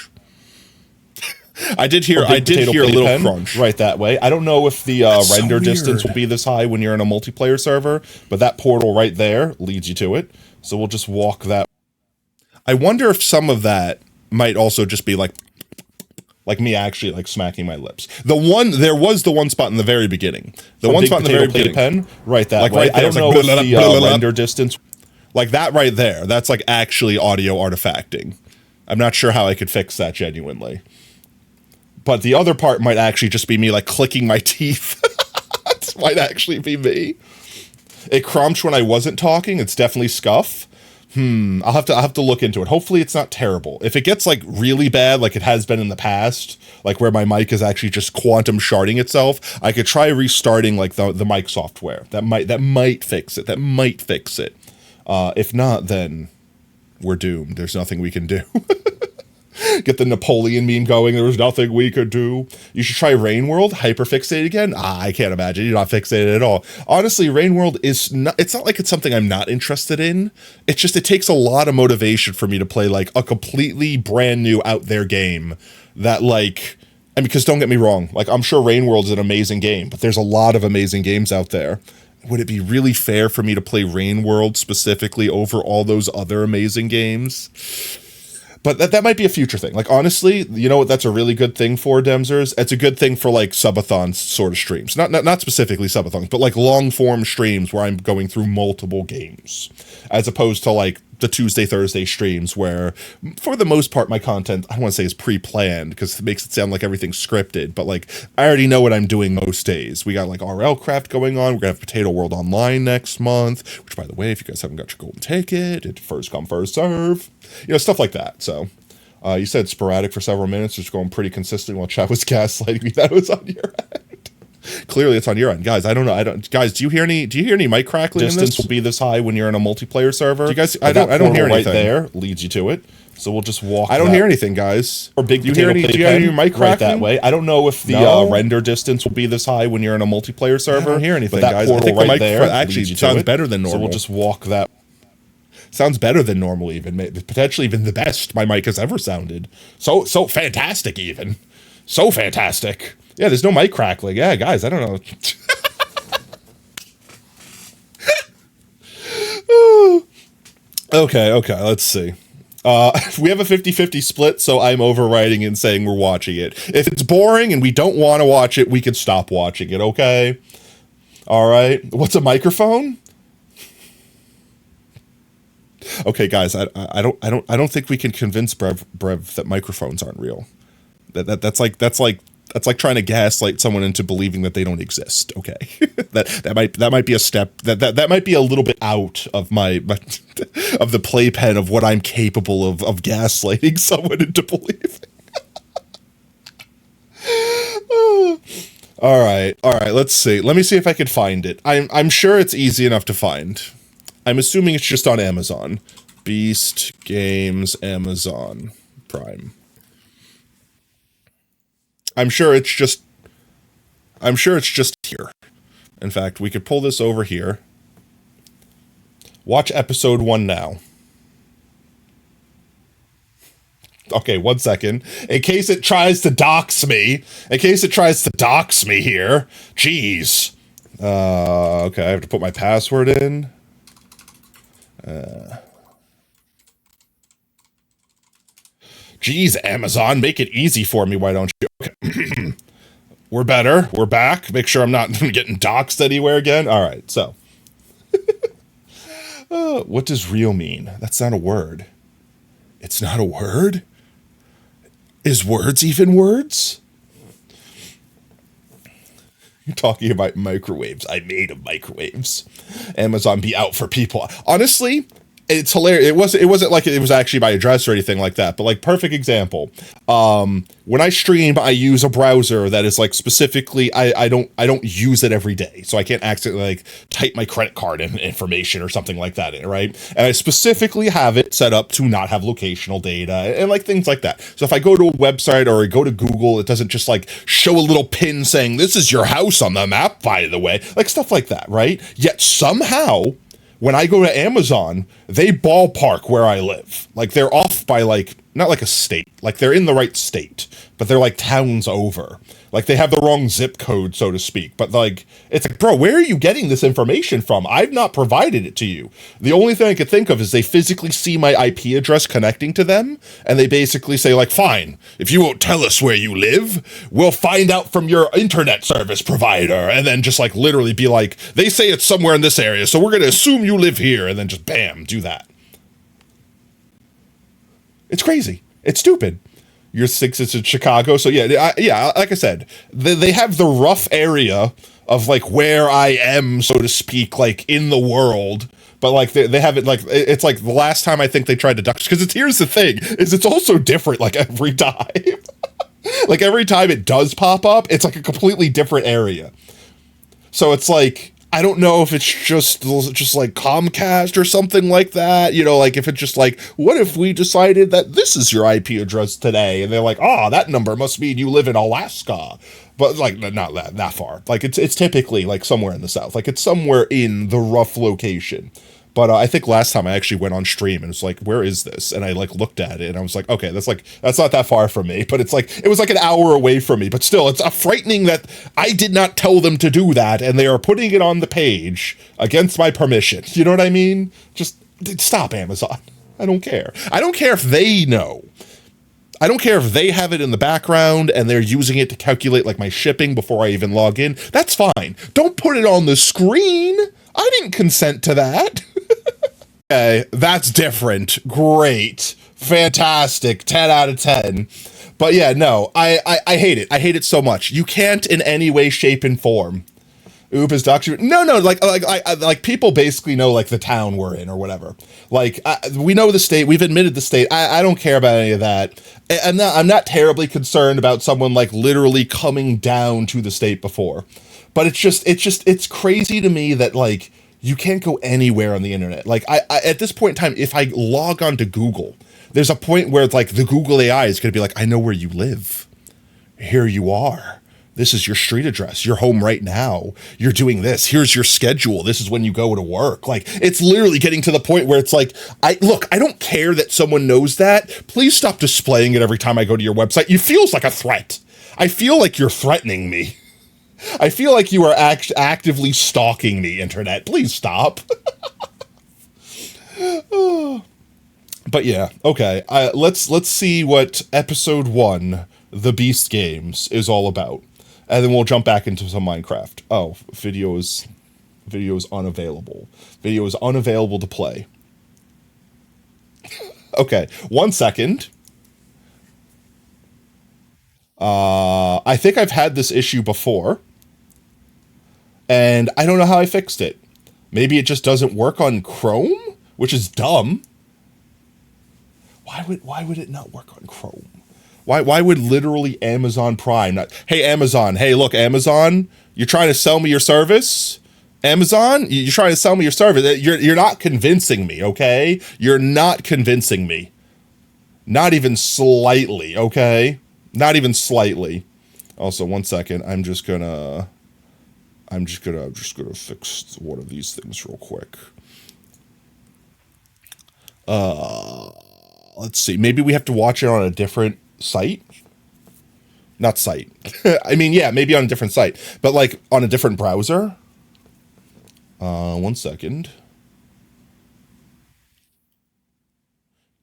[SPEAKER 5] I did hear a little crunch right that way. I don't know if the render distance will be this high when you're in a multiplayer server, but that portal right there leads you to it. So we'll just walk that. I wonder if some of that might also just be like me actually like smacking my lips. There was the one spot in the very beginning. The one spot in the very beginning. Pen, right that way. Right there, I don't know if the render distance, like that right there, that's like actually audio artifacting. I'm not sure how I could fix that genuinely. But the other part might actually just be me like clicking my teeth. That might actually be me. It crunched when I wasn't talking. It's definitely scuff. I'll have to look into it. Hopefully it's not terrible. If it gets like really bad, like it has been in the past, like where my mic is actually just quantum sharding itself, I could try restarting like the mic software. That might fix it. If not, then we're doomed. There's nothing we can do. Get the Napoleon meme going. There was nothing we could do. You should try Rain World. Hyperfixate again? I can't imagine. You're not fixated at all. Honestly, Rain World is not, it's not like it's something I'm not interested in. It's just, it takes a lot of motivation for me to play like a completely brand new out there game that like, and because don't get me wrong, like I'm sure Rain World is an amazing game, but there's a lot of amazing games out there. Would it be really fair for me to play Rain World specifically over all those other amazing games? But that might be a future thing. Like, honestly, you know what that's a really good thing for, Demzers? It's a good thing for, like, subathon sort of streams. Not specifically subathons, but, like, long-form streams where I'm going through multiple games. As opposed to, like, the Tuesday, Thursday streams where, for the most part, my content, I don't want to say is pre-planned, because it makes it sound like everything's scripted, but, like, I already know what I'm doing most days. We got, like, RL Craft going on. We're going to have Potato World Online next month, which, by the way, if you guys haven't got your golden ticket, it's first come, first serve. You know, stuff like that. So, you said sporadic for several minutes, just going pretty consistent while chat was gaslighting me. That was on your end. Clearly, it's on your end, guys. I don't know. Guys, do you hear any mic crackling? Distance will be this high when you're in a multiplayer server. Do you guys? I don't hear anything. Right there leads you to it. So we'll just walk. I don't hear anything, guys. Or big. Do you hear any mic crackling? Right that way. I don't know if the render distance will be this high when you're in a multiplayer server. I don't hear anything, guys. I think the mic there actually sounds better than normal. So we'll just walk that. Sounds better than normal even. Potentially even the best my mic has ever sounded. So fantastic even. So fantastic. Yeah, there's no mic crackling. Yeah, guys, I don't know. Okay, let's see. We have a 50-50 split, so I'm overriding and saying we're watching it. If it's boring and we don't want to watch it, we can stop watching it, okay? All right. What's a microphone? Okay, guys, I don't think we can convince Brev that microphones aren't real. That's like trying to gaslight someone into believing that they don't exist. Okay, that might be a step that might be a little bit out of my of the playpen of what I'm capable of gaslighting someone into believing. All right. Let's see. Let me see if I can find it. I'm sure it's easy enough to find. I'm assuming it's just on Amazon. Beast Games Amazon Prime. I'm sure it's just here. In fact, we could pull this over here. Watch episode 1 now. Okay, 1 second. In case it tries to dox me. Here. Jeez. Okay, I have to put my password in. Geez, Amazon, make it easy for me, why don't you? Okay. We're better. We're back. Make sure I'm not getting doxxed anywhere again. All right, so. What does real mean? That's not a word. It's not a word? Is words even words? You're talking about microwaves. I made of microwaves. Amazon be out for people. Honestly, it's hilarious. It wasn't like it was actually my address or anything like that, but like perfect example. When I stream, I use a browser that is like specifically I don't use it every day, so I can't accidentally like type my credit card information or something like that in it, right? And I specifically have it set up to not have locational data and like things like that. So if I go to a website or I go to Google, it doesn't just like show a little pin saying this is your house on the map, by the way, like stuff like that, right? Yet somehow, when I go to Amazon, they ballpark where I live. Like they're off by like, not like a state, like they're in the right state, but they're like towns over. Like they have the wrong zip code, so to speak. But like, it's like, bro, where are you getting this information from? I've not provided it to you. The only thing I could think of is they physically see my IP address connecting to them, and they basically say like, fine, if you won't tell us where you live, we'll find out from your internet service provider. And then just like literally be like, they say it's somewhere in this area, so we're going to assume you live here, and then just bam, do that. It's crazy. It's stupid. Your 6 is in Chicago, so yeah, like I said, they have the rough area of like where I am, so to speak, like in the world, but like they have it like it's like the last time I think they tried to duck, because here's the thing is it's also different like every time. Like every time it does pop up, it's like a completely different area. So it's like, I don't know if it's just like Comcast or something like that, you know, like if it's just like, what if we decided that this is your IP address today? And they're like, oh, that number must mean you live in Alaska. But like, not that far. Like it's typically like somewhere in the South, like it's somewhere in the rough location. But I think last time I actually went on stream and it's like, where is this? And I like looked at it and I was like, okay, that's not that far from me, but it's like, it was like an hour away from me, but still it's frightening that I did not tell them to do that. And they are putting it on the page against my permission. You know what I mean? Just stop, Amazon. I don't care. I don't care if they know. I don't care if they have it in the background and they're using it to calculate like my shipping before I even log in. That's fine. Don't put it on the screen. I didn't consent to that. Okay, that's different. Great. Fantastic. 10 out of 10. But yeah, no, I hate it. I hate it so much. You can't in any way, shape, and form. Oop is document. No, like people basically know like the town we're in or whatever. Like we know the state. We've admitted the state. I don't care about any of that. I'm not terribly concerned about someone like literally coming down to the state before. But it's crazy to me that like you can't go anywhere on the internet. Like I at this point in time, if I log on to Google, there's a point where it's like the Google AI is going to be like, I know where you live. Here you are.
[SPEAKER 2] This is your street address. You're home right now. You're doing this. Here's your schedule. This is when you go to work. Like, it's literally getting to the point where it's like, I don't care that someone knows that. Please stop displaying it every time I go to your website. It feels like a threat. I feel like you're threatening me. I feel like you are actively stalking me, internet. Please stop. But yeah, okay. Let's see what episode 1, The Beast Games, is all about. And then we'll jump back into some Minecraft. Oh, video is unavailable. Video is unavailable to play. Okay, 1 second. I think I've had this issue before. And I don't know how I fixed it. Maybe it just doesn't work on Chrome, which is dumb. Why would it not work on Chrome? Why would literally Amazon Prime not? Hey, Amazon. Hey, look, Amazon, you're trying to sell me your service? Amazon, you're trying to sell me your service. You're not convincing me, okay? You're not convincing me. Not even slightly, okay? Not even slightly. Also, 1 second. I'm just gonna fix one of these things real quick. Let's see. Maybe we have to watch it on a different site. Not site. I mean, yeah, maybe on a different site, but like on a different browser. 1 second.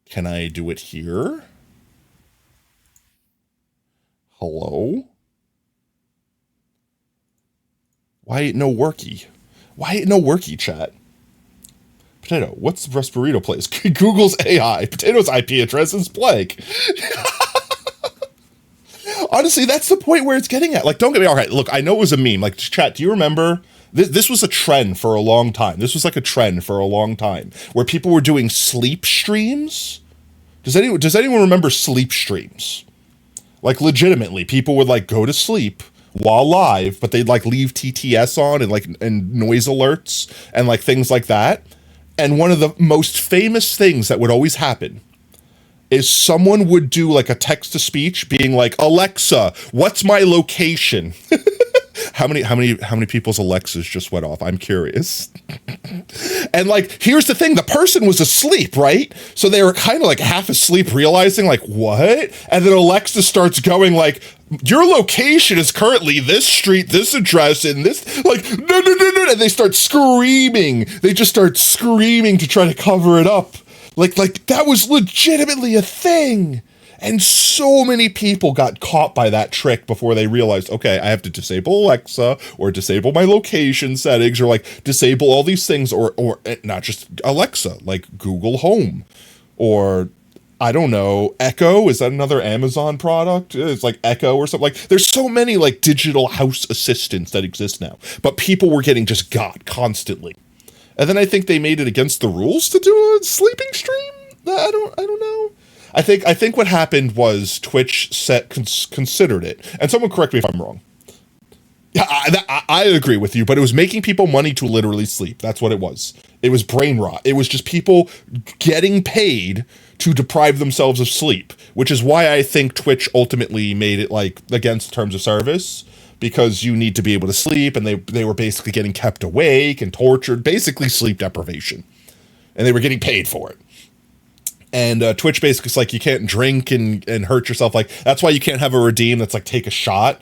[SPEAKER 2] Can I do it here? Hello? Why ain't no worky? Why ain't no worky, chat? Potato, what's the Burrito place? Google's AI. Potato's IP address is blank. Honestly, that's the point where it's getting at. Like, don't get me all right. Look, I know it was a meme. Like, chat, do you remember? This was a trend for a long time. This was like a trend for a long time where people were doing sleep streams. Does anyone remember sleep streams? Like, legitimately, people would like go to sleep while live, but they'd like leave TTS on and noise alerts and like things like that. And one of the most famous things that would always happen is someone would do like a text to speech being like, Alexa, what's my location? How many people's Alexas just went off? I'm curious. And like, here's the thing, the person was asleep, right? So they were kind of like half asleep, realizing like, what? And then Alexa starts going like, your location is currently this street, this address, and this, like, no, and they start screaming. They just start screaming to try to cover it up. Like that was legitimately a thing. And so many people got caught by that trick before they realized, okay, I have to disable Alexa or disable my location settings or like disable all these things or not just Alexa, like Google Home or I don't know, Echo. Is that another Amazon product? It's like Echo or something. Like there's so many like digital house assistants that exist now, but people were getting just got constantly. And then I think they made it against the rules to do a sleeping stream. I don't know. I think what happened was Twitch considered it, and someone correct me if I'm wrong. Yeah, I agree with you, but it was making people money to literally sleep. That's what it was. It was brain rot. It was just people getting paid to deprive themselves of sleep, which is why I think Twitch ultimately made it like against terms of service, because you need to be able to sleep, and they were basically getting kept awake and tortured, basically sleep deprivation, and they were getting paid for it. And Twitch basically is like, you can't drink and hurt yourself. Like, that's why you can't have a redeem that's like, take a shot.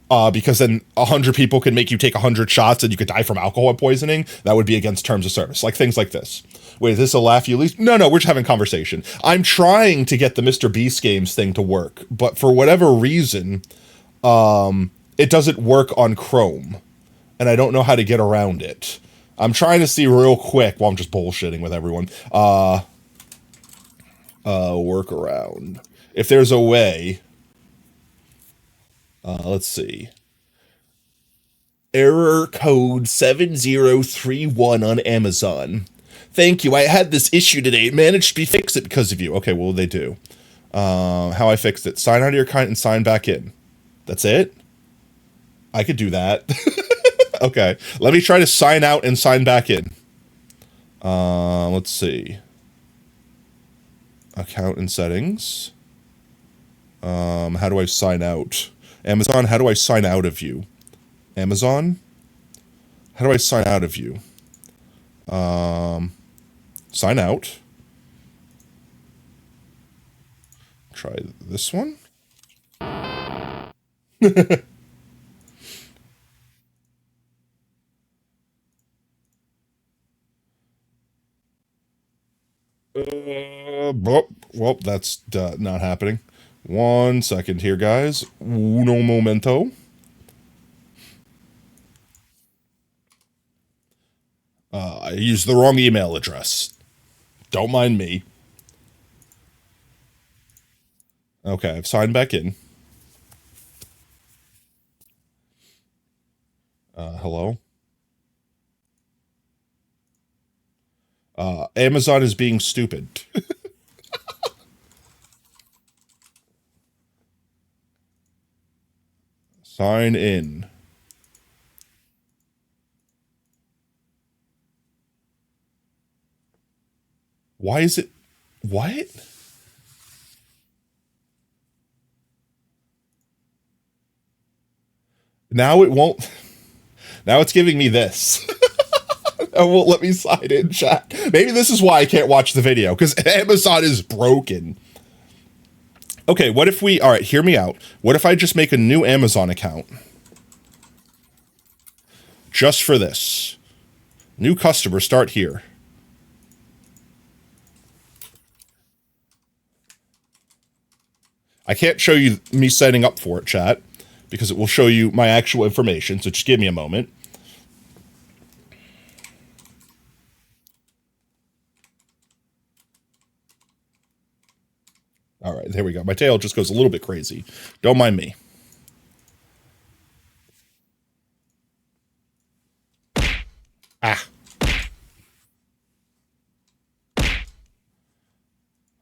[SPEAKER 2] Because then 100 people can make you take 100 shots and you could die from alcohol poisoning. That would be against terms of service. Like, things like this. Wait, is this a laugh you least? No, we're just having conversation. I'm trying to get the Mr. Beast Games thing to work. But for whatever reason, it doesn't work on Chrome. And I don't know how to get around it. I'm trying to see real quick while I'm just bullshitting with everyone. Workaround. If there's a way, let's see. Error code 7031 on Amazon. Thank you. I had this issue today. It managed to be fixed it because of you. Okay, what will they do? How I fixed it. Sign out of your account and sign back in. That's it? I could do that. Okay. Let me try to sign out and sign back in. Let's see. Account and settings. How do I sign out?
[SPEAKER 5] Amazon, how do I sign out of you? Amazon, how do I sign out of you? Sign out. Try this one. Well, that's not happening. 1 second here, guys. Uno momento. I used the wrong email address. Don't mind me. Okay, I've signed back in. Hello? Amazon is being stupid. Sign in. Why is it... What? Now it won't... Now it's giving me this. It won't let me sign in, chat. Maybe this is why I can't watch the video, because Amazon is broken. Okay, what if we... All right, hear me out. What if I just make a new Amazon account? Just for this. New customer, start here. I can't show you me setting up for it, chat, because it will show you my actual information, so just give me a moment. All right, there we go. My tail just goes a little bit crazy. Don't mind me. Ah.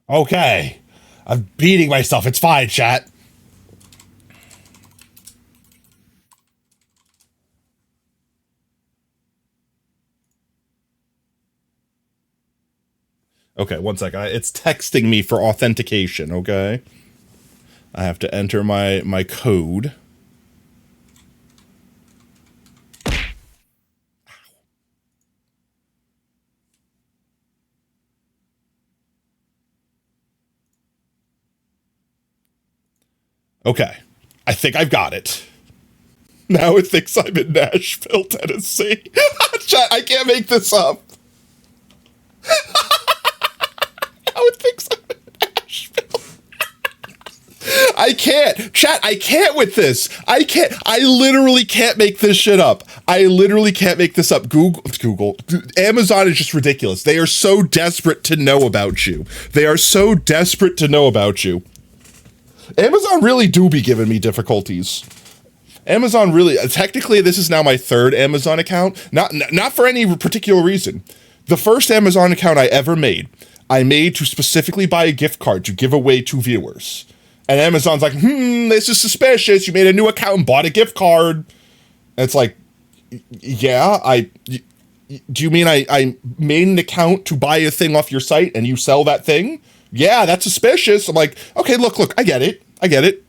[SPEAKER 5] Okay. I'm beating myself. It's fine, chat. Okay, 1 second. It's texting me for authentication, okay? I have to enter my code. Okay. I think I've got it. Now it thinks I'm in Nashville, Tennessee. Chat, I can't make this up. Now it thinks I'm in Nashville. I can't. Chat, I can't with this. I can't. I literally can't make this shit up. I literally can't make this up. Google. Amazon is just ridiculous. They are so desperate to know about you. They are so desperate to know about you. Amazon really do be giving me difficulties. Amazon really, technically this is now my third Amazon account, not for any particular reason. The first Amazon account I ever made, I made to specifically buy a gift card to give away to viewers. And Amazon's like, this is suspicious. You made a new account and bought a gift card. And it's like, yeah, do you mean I made an account to buy a thing off your site and you sell that thing? Yeah, that's suspicious. I'm like, okay, look, I get it.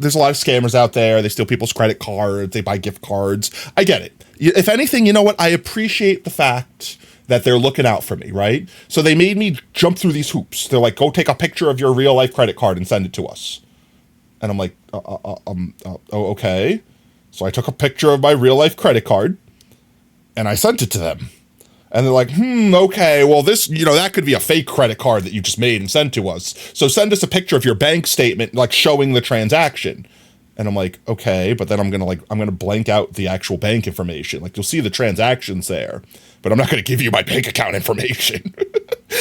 [SPEAKER 5] There's a lot of scammers out there. They steal people's credit cards. They buy gift cards. I get it. If anything, you know what? I appreciate the fact that they're looking out for me, right? So they made me jump through these hoops. They're like, go take a picture of your real life credit card and send it to us. And I'm like, okay. So I took a picture of my real life credit card and I sent it to them. And they're like, okay, well, this, that could be a fake credit card that you just made and sent to us. So send us a picture of your bank statement, like showing the transaction. And I'm like, okay, but then I'm going to blank out the actual bank information. Like, you'll see the transactions there, but I'm not going to give you my bank account information.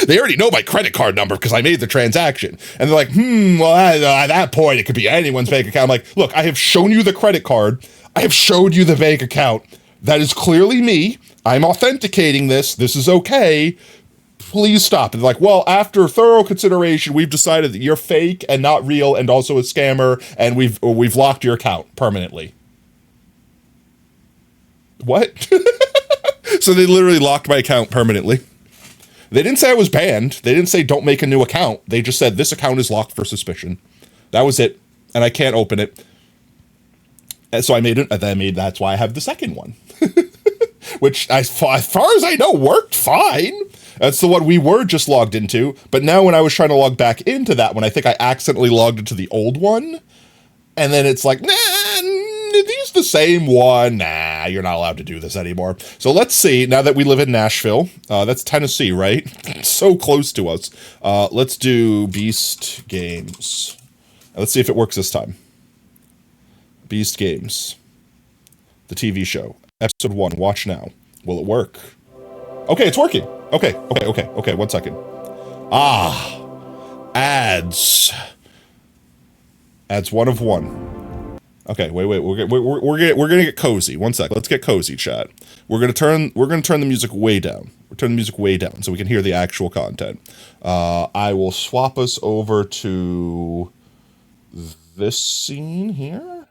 [SPEAKER 5] They already know my credit card number because I made the transaction. And they're like, well, at that point, it could be anyone's bank account. I'm like, look, I have shown you the credit card. I have showed you the bank account. That is clearly me. I'm authenticating this. This is okay. Please stop. And they're like, well, after thorough consideration, we've decided that you're fake and not real and also a scammer, and we've locked your account permanently. What? So they literally locked my account permanently. They didn't say I was banned. They didn't say don't make a new account. They just said this account is locked for suspicion. That was it. And I can't open it. And so that's why I have the second one, which as far as I know worked fine. That's the one we were just logged into. But now when I was trying to log back into that one, I think I accidentally logged into the old one. And then it's like, nah, these the same one. Nah, you're not allowed to do this anymore. So let's see, now that we live in Nashville, that's Tennessee, right? So close to us. Let's do Beast Games. Let's see if it works this time. Beast Games. The TV show. Episode 1, watch now. Will it work? Okay, it's working. Okay, 1 second. Ads. Ads 1 of 1. Okay, wait. We're gonna get cozy. 1 sec. Let's get cozy, chat. We're gonna turn the music way down. We're turning the music way down so we can hear the actual content. I will swap us over to this scene here.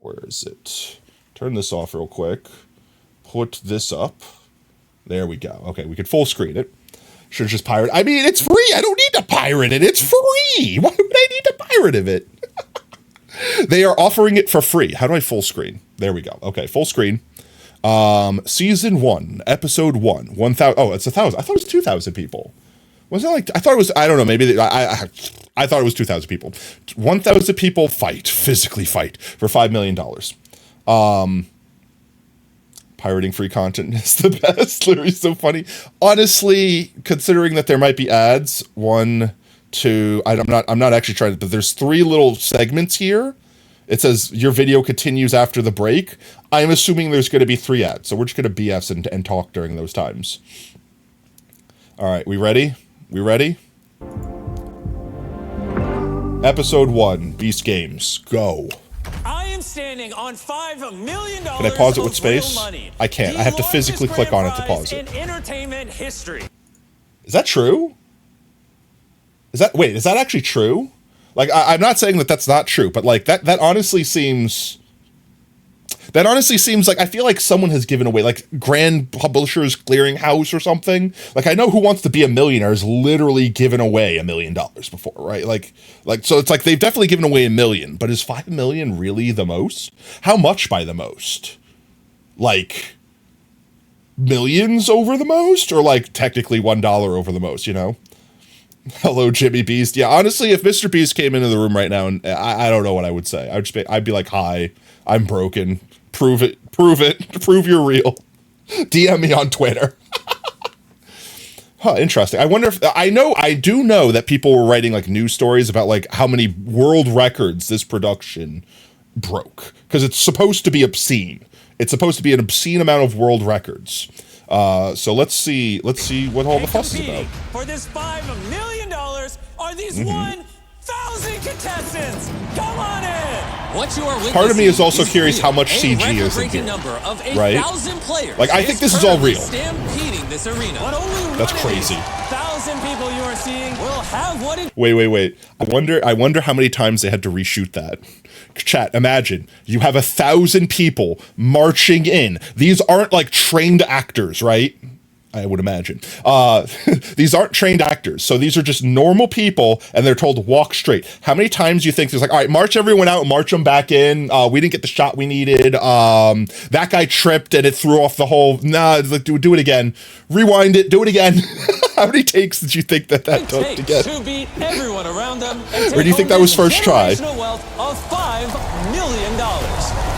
[SPEAKER 5] Where is it? Turn this off real quick. Put this up. There we go. Okay, we could full screen it. Should just pirate. I mean, it's free. I don't need to pirate it. It's free. Why would I need to pirate it? They are offering it for free. How do I full screen? There we go. Okay, full screen. Season 1, episode 1, 1,000. Oh, it's 1,000. I thought it was 2,000 people. Was it like? I thought it was. I don't know. Maybe I thought it was 2,000 people. 1,000 people physically fight for $5 million. Pirating free content is the best. Literally so funny. Honestly, considering that there might be ads, 1, 2. I'm not actually trying to. But there's 3 little segments here. It says your video continues after the break. I'm assuming there's going to be 3 ads, so we're just going to BS and talk during those times. All right, we ready? We ready? Episode 1, Beast Games, go.
[SPEAKER 6] I am standing on $5 million.
[SPEAKER 5] Can I pause it with space?
[SPEAKER 6] Money.
[SPEAKER 5] I can't. I have to physically click on it to pause it.
[SPEAKER 6] In entertainment history.
[SPEAKER 5] Is that true? Is that actually true? Like, I'm not saying that that's not true, but like that honestly seems like, I feel like someone has given away, like Grand Publishers Clearinghouse or something. Like, I know Who Wants to Be a Millionaire has literally given away $1 million before, right? Like, so it's like they've definitely given away $1 million, but is 5 million really the most? How much by the most? Like, millions over the most? Or like technically $1 over the most, you know? Hello, Jimmy Beast. Yeah, honestly, if Mr. Beast came into the room right now, and I don't know what I would say. I'd be like, hi, I'm broken. Prove it. Prove you're real. DM me on Twitter. Huh, interesting. I wonder if, I do know that people were writing like news stories about like how many world records this production broke. Because it's supposed to be obscene. It's supposed to be an obscene amount of world records. So let's see what all the fuss is about.
[SPEAKER 6] For this $5 million are these 1,000 contestants. Come on in. What you are witnessing.
[SPEAKER 5] Part of me is also curious how much CG is in here. Right?
[SPEAKER 6] Like,
[SPEAKER 5] I think this is all real.
[SPEAKER 6] Stampeding this arena.
[SPEAKER 5] That's crazy.
[SPEAKER 6] 1,000 people you are seeing will have what it.
[SPEAKER 5] Wait. I wonder how many times they had to reshoot that. Chat, imagine you have 1,000 people marching in. These aren't like trained actors, right? I would imagine. These aren't trained actors. So these are just normal people, and they're told to walk straight. How many times do you think there's like, all right, march everyone out, march them back in. We didn't get the shot we needed. That guy tripped and it threw off the whole, do it again. Rewind it, do it again. How many takes did you think that took to get?
[SPEAKER 6] To beat everyone around them.
[SPEAKER 5] Or do you think that was first try?
[SPEAKER 6] Wealth of $5 million.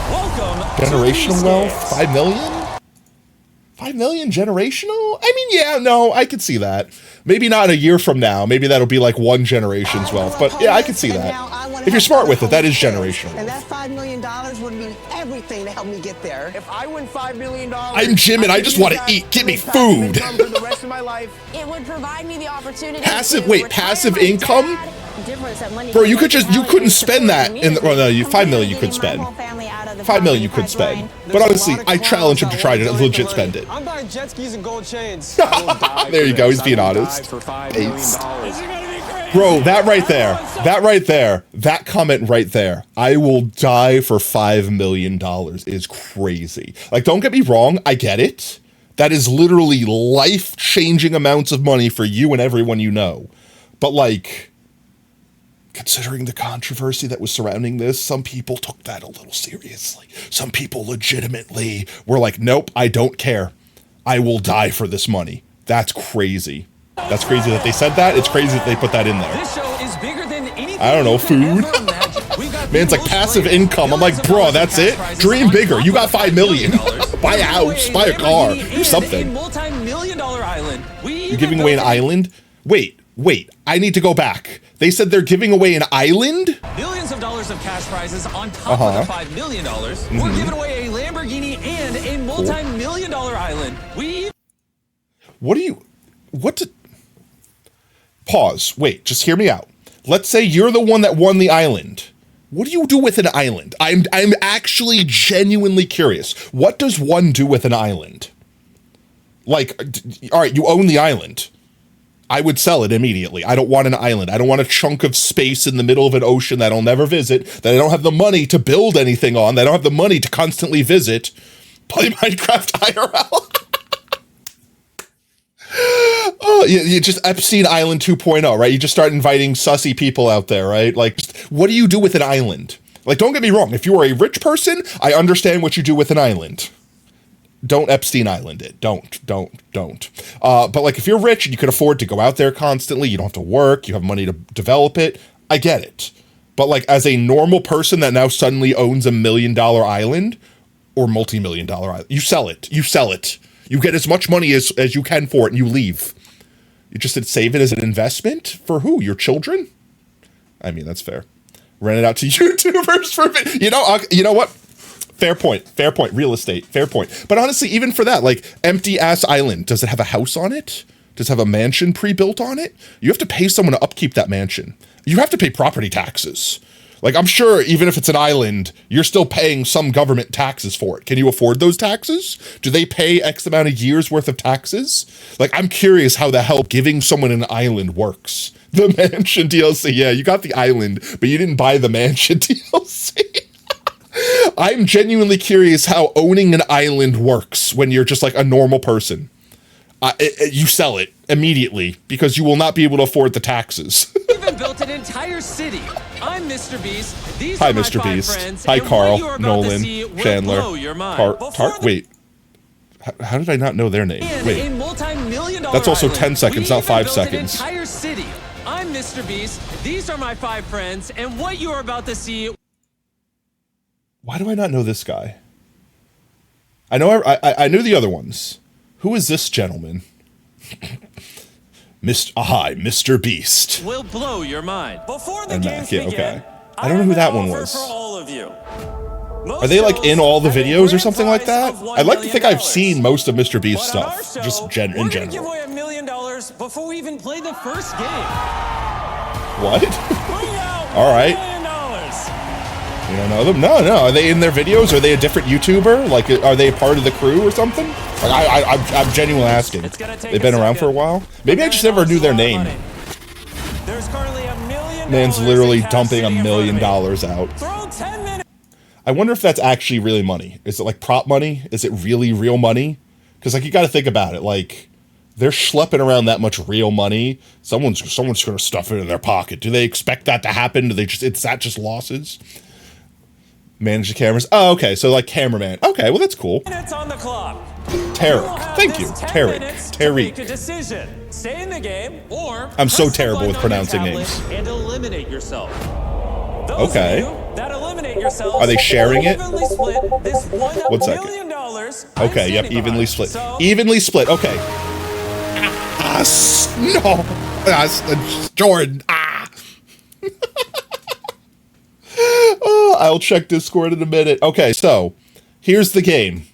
[SPEAKER 6] Welcome
[SPEAKER 5] generational
[SPEAKER 6] to
[SPEAKER 5] wealth? 5 million? 5 million generational? I mean, yeah, no, I could see that. Maybe not a year from now. Maybe that'll be like one generation's wealth. But yeah, I could see that. If you're smart with it, that is generational.
[SPEAKER 7] And that $5 million would mean everything to help me get there. If I win $5 million,
[SPEAKER 5] I'm Jim and I just want to eat. Give me food.
[SPEAKER 7] For the rest of my life.
[SPEAKER 8] It would provide me the opportunity.
[SPEAKER 5] Passive income? Bro, you couldn't spend that in the, well, no, 5 million you could spend. 5 million you could spend. But honestly, I challenge him to try to legit spend it.
[SPEAKER 9] I'm buying jet skis and gold chains.
[SPEAKER 5] There you go, he's being honest. Bro, that right there, that comment right there, I will die for $5 million is crazy. Like, don't get me wrong, I get it. That is literally life-changing amounts of money for you and everyone you know. But like,
[SPEAKER 2] considering the controversy that was surrounding this, some people took that a little seriously. Some people legitimately were like, nope, I don't care. I will die for this money. That's crazy. That's crazy that they said that. It's crazy that they put that in there.
[SPEAKER 6] This show is bigger than anything
[SPEAKER 2] I don't know,
[SPEAKER 6] you could
[SPEAKER 2] food.
[SPEAKER 6] ever imagine. We've got
[SPEAKER 2] Man's
[SPEAKER 6] the
[SPEAKER 2] like
[SPEAKER 6] most
[SPEAKER 2] passive
[SPEAKER 6] players,
[SPEAKER 2] income. I'm like,
[SPEAKER 6] millions of
[SPEAKER 2] bro,
[SPEAKER 6] dollars
[SPEAKER 2] that's
[SPEAKER 6] in
[SPEAKER 2] it.
[SPEAKER 6] cash prizes
[SPEAKER 2] Dream
[SPEAKER 6] on
[SPEAKER 2] bigger.
[SPEAKER 6] top
[SPEAKER 2] You got
[SPEAKER 6] of
[SPEAKER 2] $5 million.
[SPEAKER 6] $5
[SPEAKER 2] Buy a house, buy a car,
[SPEAKER 6] Lamborghini
[SPEAKER 2] do something.
[SPEAKER 6] and a multi-million-dollar island.
[SPEAKER 2] You're giving away an island? Wait. I need to go back. They said they're giving away an island?
[SPEAKER 6] Billions of dollars of cash prizes on top of the $5 million. We're giving away a Lamborghini and a multi-million-dollar island.
[SPEAKER 2] Pause. Wait, just hear me out. Let's say you're the one that won the island. What do you do with an island? I'm actually genuinely curious. What does one do with an island? Like, all right, you own the island. I would sell it immediately. I don't want an island. I don't want a chunk of space in the middle of an ocean that I'll never visit, that I don't have the money to build anything on, that I don't have the money to constantly visit. Play Minecraft IRL. Oh, you just Epstein Island 2.0, right? You just start inviting sussy people out there, right? Like, what do you do with an island? Like, don't get me wrong. If you are a rich person, I understand what you do with an island. Don't Epstein Island it. Don't. But like, if you're rich and you can afford to go out there constantly, you don't have to work, you have money to develop it, I get it. But like, as a normal person that now suddenly owns $1 million island or multi-million-dollar island, you sell it. You get as much money as you can for it and you leave. You just save it as an investment for who? Your children? I mean, that's fair. Rent it out to YouTubers for you know what? Fair point. Real estate. Fair point. But honestly, even for that, like, empty ass island, does it have a house on it? Does it have a mansion pre-built on it? You have to pay someone to upkeep that mansion. You have to pay property taxes. Like, I'm sure even if it's an island, you're still paying some government taxes for it. Can you afford those taxes? Do they pay X amount of years worth of taxes? Like, I'm curious how the hell giving someone an island works. The mansion DLC. Yeah, you got the island, but you didn't buy the mansion DLC. I'm genuinely curious how owning an island works when you're just like a normal person. You sell it immediately because you will not be able to afford the taxes.
[SPEAKER 6] Even built an entire city. I'm Mr. Beast. These
[SPEAKER 2] Hi,
[SPEAKER 6] are my
[SPEAKER 2] Mr.
[SPEAKER 6] 5
[SPEAKER 2] Beast.
[SPEAKER 6] friends,
[SPEAKER 2] Hi,
[SPEAKER 6] and what
[SPEAKER 2] Carl,
[SPEAKER 6] you are about to
[SPEAKER 2] Nolan,
[SPEAKER 6] see will
[SPEAKER 2] Chandler,
[SPEAKER 6] blow your mind.
[SPEAKER 2] Wait, how did I not know their name?
[SPEAKER 6] A
[SPEAKER 2] Wait,
[SPEAKER 6] multi-million-dollar
[SPEAKER 2] that's also
[SPEAKER 6] island.
[SPEAKER 2] 10 seconds,
[SPEAKER 6] We
[SPEAKER 2] not
[SPEAKER 6] even
[SPEAKER 2] 5
[SPEAKER 6] built
[SPEAKER 2] seconds.
[SPEAKER 6] An entire city. I'm Mr. Beast. These are my 5 friends, and what you are about to see.
[SPEAKER 2] Why do I not know this guy? I know I knew the other ones. Who is this gentleman? Mr. Beast.
[SPEAKER 6] Will blow your mind. Before the
[SPEAKER 2] And
[SPEAKER 6] games
[SPEAKER 2] Mac, yeah,
[SPEAKER 6] begin,
[SPEAKER 2] okay. I don't know who that one
[SPEAKER 6] have an
[SPEAKER 2] was.
[SPEAKER 6] offer for all of you.
[SPEAKER 2] Are they like in all the videos or something like that?
[SPEAKER 6] $1
[SPEAKER 2] I'd like to think
[SPEAKER 6] million.
[SPEAKER 2] I've seen most of Mr. Beast's
[SPEAKER 6] But on our
[SPEAKER 2] stuff,
[SPEAKER 6] show,
[SPEAKER 2] just in
[SPEAKER 6] we're gonna give
[SPEAKER 2] general.
[SPEAKER 6] away $1 million before we even play the first game.
[SPEAKER 2] What?
[SPEAKER 6] Bring out
[SPEAKER 2] All right.
[SPEAKER 6] $1 million.
[SPEAKER 2] You don't know them? No. Are they in their videos? Are they a different YouTuber? Like, are they a part of the crew or something? Like, I'm genuinely asking. They've been around for a while? Maybe I just never knew their name.
[SPEAKER 6] There's currently $1 million.
[SPEAKER 2] Man's literally
[SPEAKER 6] in cash
[SPEAKER 2] dumping
[SPEAKER 6] sitting
[SPEAKER 2] $1
[SPEAKER 6] in
[SPEAKER 2] million
[SPEAKER 6] front of me.
[SPEAKER 2] out.
[SPEAKER 6] Throw 10 minutes.
[SPEAKER 2] I wonder if that's actually really money. Is it like prop money? Is it really real money? Because like, you got to think about it. Like, they're schlepping around that much real money. Someone's going to stuff it in their pocket. Do they expect that to happen? Do they is that just losses? Manage the cameras. Oh, okay. So like cameraman. Okay, well that's cool.
[SPEAKER 6] Minutes on the clock.
[SPEAKER 2] Tarek. Thank you.
[SPEAKER 6] To make a
[SPEAKER 2] Tariq.
[SPEAKER 6] decision. Stay in the game or
[SPEAKER 2] I'm so
[SPEAKER 6] press the
[SPEAKER 2] terrible with
[SPEAKER 6] button on your
[SPEAKER 2] pronouncing
[SPEAKER 6] tablet
[SPEAKER 2] names.
[SPEAKER 6] and eliminate yourself. Those
[SPEAKER 2] Okay.
[SPEAKER 6] of you that eliminate yourselves
[SPEAKER 2] Are they sharing it?
[SPEAKER 6] evenly split this $1
[SPEAKER 2] 1 second.
[SPEAKER 6] million I'm
[SPEAKER 2] Okay, yep,
[SPEAKER 6] standing
[SPEAKER 2] evenly
[SPEAKER 6] behind.
[SPEAKER 2] split.
[SPEAKER 6] So,
[SPEAKER 2] Evenly split, okay. No. Jordan. Oh, I'll check Discord in a minute. Okay, so here's the game.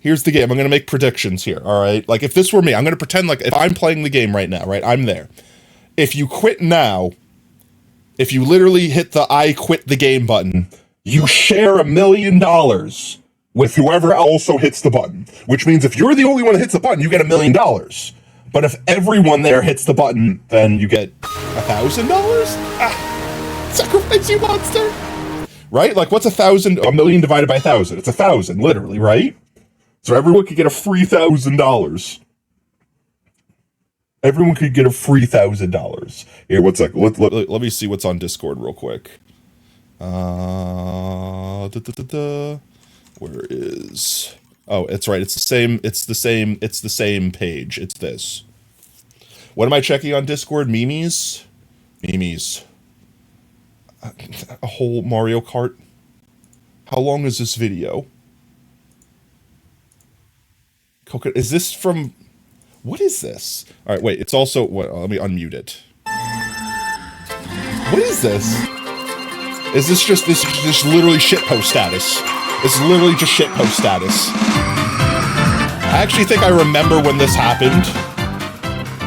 [SPEAKER 2] I'm going to make predictions here, all right? Like, if this were me, I'm going to pretend like if I'm playing the game right now, right? I'm there. If you quit now, if you literally hit the I quit the game button, you share $1 million with whoever also hits the button, which means if you're the only one that hits the button, you get $1 million. But if everyone there hits the button, then you get $1,000. Sacrifice, you monster. Right? Like, what's 1,000? $1 million divided by 1,000. It's 1,000, literally, right? So everyone could get a free $1,000.
[SPEAKER 5] Everyone could get a free $1,000. Here, one sec. Let me see what's on Discord real quick. Where is? Oh, it's right. It's the same. It's the same page. It's this. What am I checking on Discord? Memes. A whole Mario Kart. How long is this video? Is this from? What is this? All right, wait. It's also. What? Let me unmute it. What is this? Is this just this literally shitpost status? It's literally just shitpost status. I actually think I remember when this happened.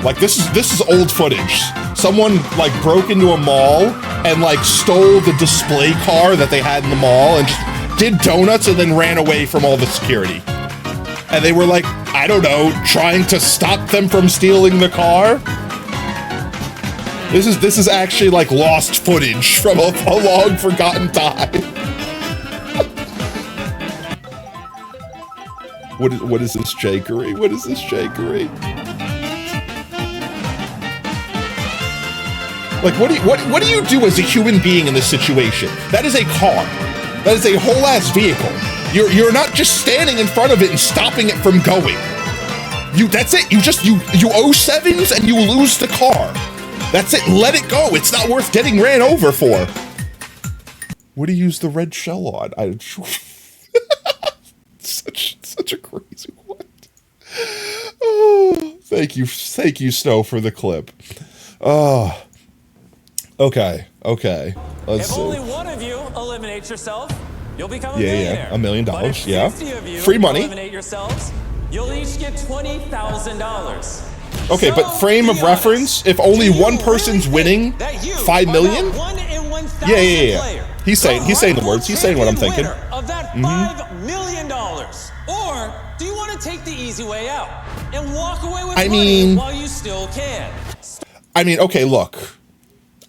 [SPEAKER 5] Like this is old footage. Someone like broke into a mall and like stole the display car that they had in the mall and just did donuts and then ran away from all the security. And they were like, I don't know, trying to stop them from stealing the car. This is actually like lost footage from a long forgotten time. What is this jakery? What is this jakery? Like what do you do as a human being in this situation? That is a car. That is a whole ass vehicle. You're not just standing in front of it and stopping it from going. That's it. You owe sevens and you lose the car. That's it. Let it go. It's not worth getting ran over for. What do you use the red shell on? Such a crazy one. Oh, thank you, Snow, for the clip. Oh, okay. Let's see.
[SPEAKER 6] If only one of you eliminates yourself, you'll become a millionaire.
[SPEAKER 5] $1 million.
[SPEAKER 6] But if 60 of you
[SPEAKER 5] free money.
[SPEAKER 6] Eliminate yourselves, you'll each get $20,000.
[SPEAKER 5] Okay, but frame of reference, if only one person's winning 5 million? Yeah. He's saying the words. He's saying what I'm thinking.
[SPEAKER 6] Of that $5 million. Or do you want to take the easy way out and walk away with money while you still can?
[SPEAKER 5] Okay, look.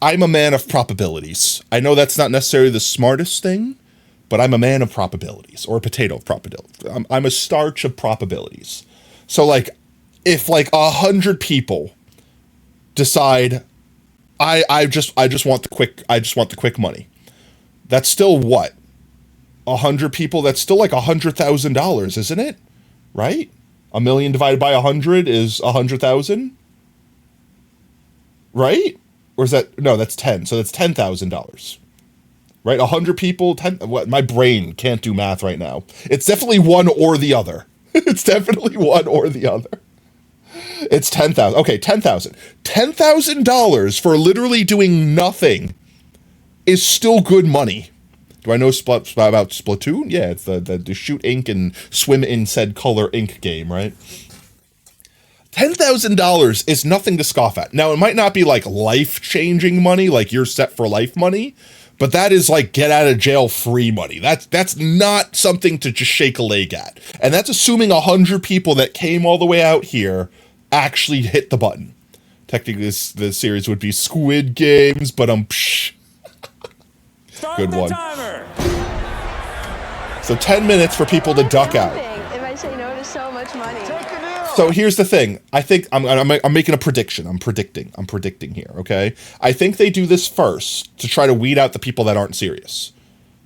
[SPEAKER 5] I'm a man of probabilities. I know that's not necessarily the smartest thing, but I'm a man of probabilities, or a potato of probabilities. I'm a starch of probabilities. So like, if like 100 people decide, I just want the quick money, that's still what? 100 people, that's still like $100,000, isn't it? Right? 1 million divided by 100 is 100,000? Right? Or is that, no, that's 10. So that's $10,000. Right? 100 people, 10, what? My brain can't do math right now. It's definitely one or the other. It's definitely one or the other. It's 10,000. Okay, 10,000. $10,000 for literally doing nothing is still good money. Do I know about Splatoon? Yeah, it's the shoot ink and swim in said color ink game, right? $10,000 is nothing to scoff at. Now, it might not be like life-changing money, like you're set for life money, but that is like get out of jail free money. That's not something to just shake a leg at. And that's assuming 100 people that came all the way out here actually hit the button. Technically, the series would be Squid Games, but good one. So 10 minutes for people to duck out.
[SPEAKER 8] If I say no to so much money.
[SPEAKER 5] So here's the thing. I think I'm making a prediction. I'm predicting here, okay? I think they do this first to try to weed out the people that aren't serious,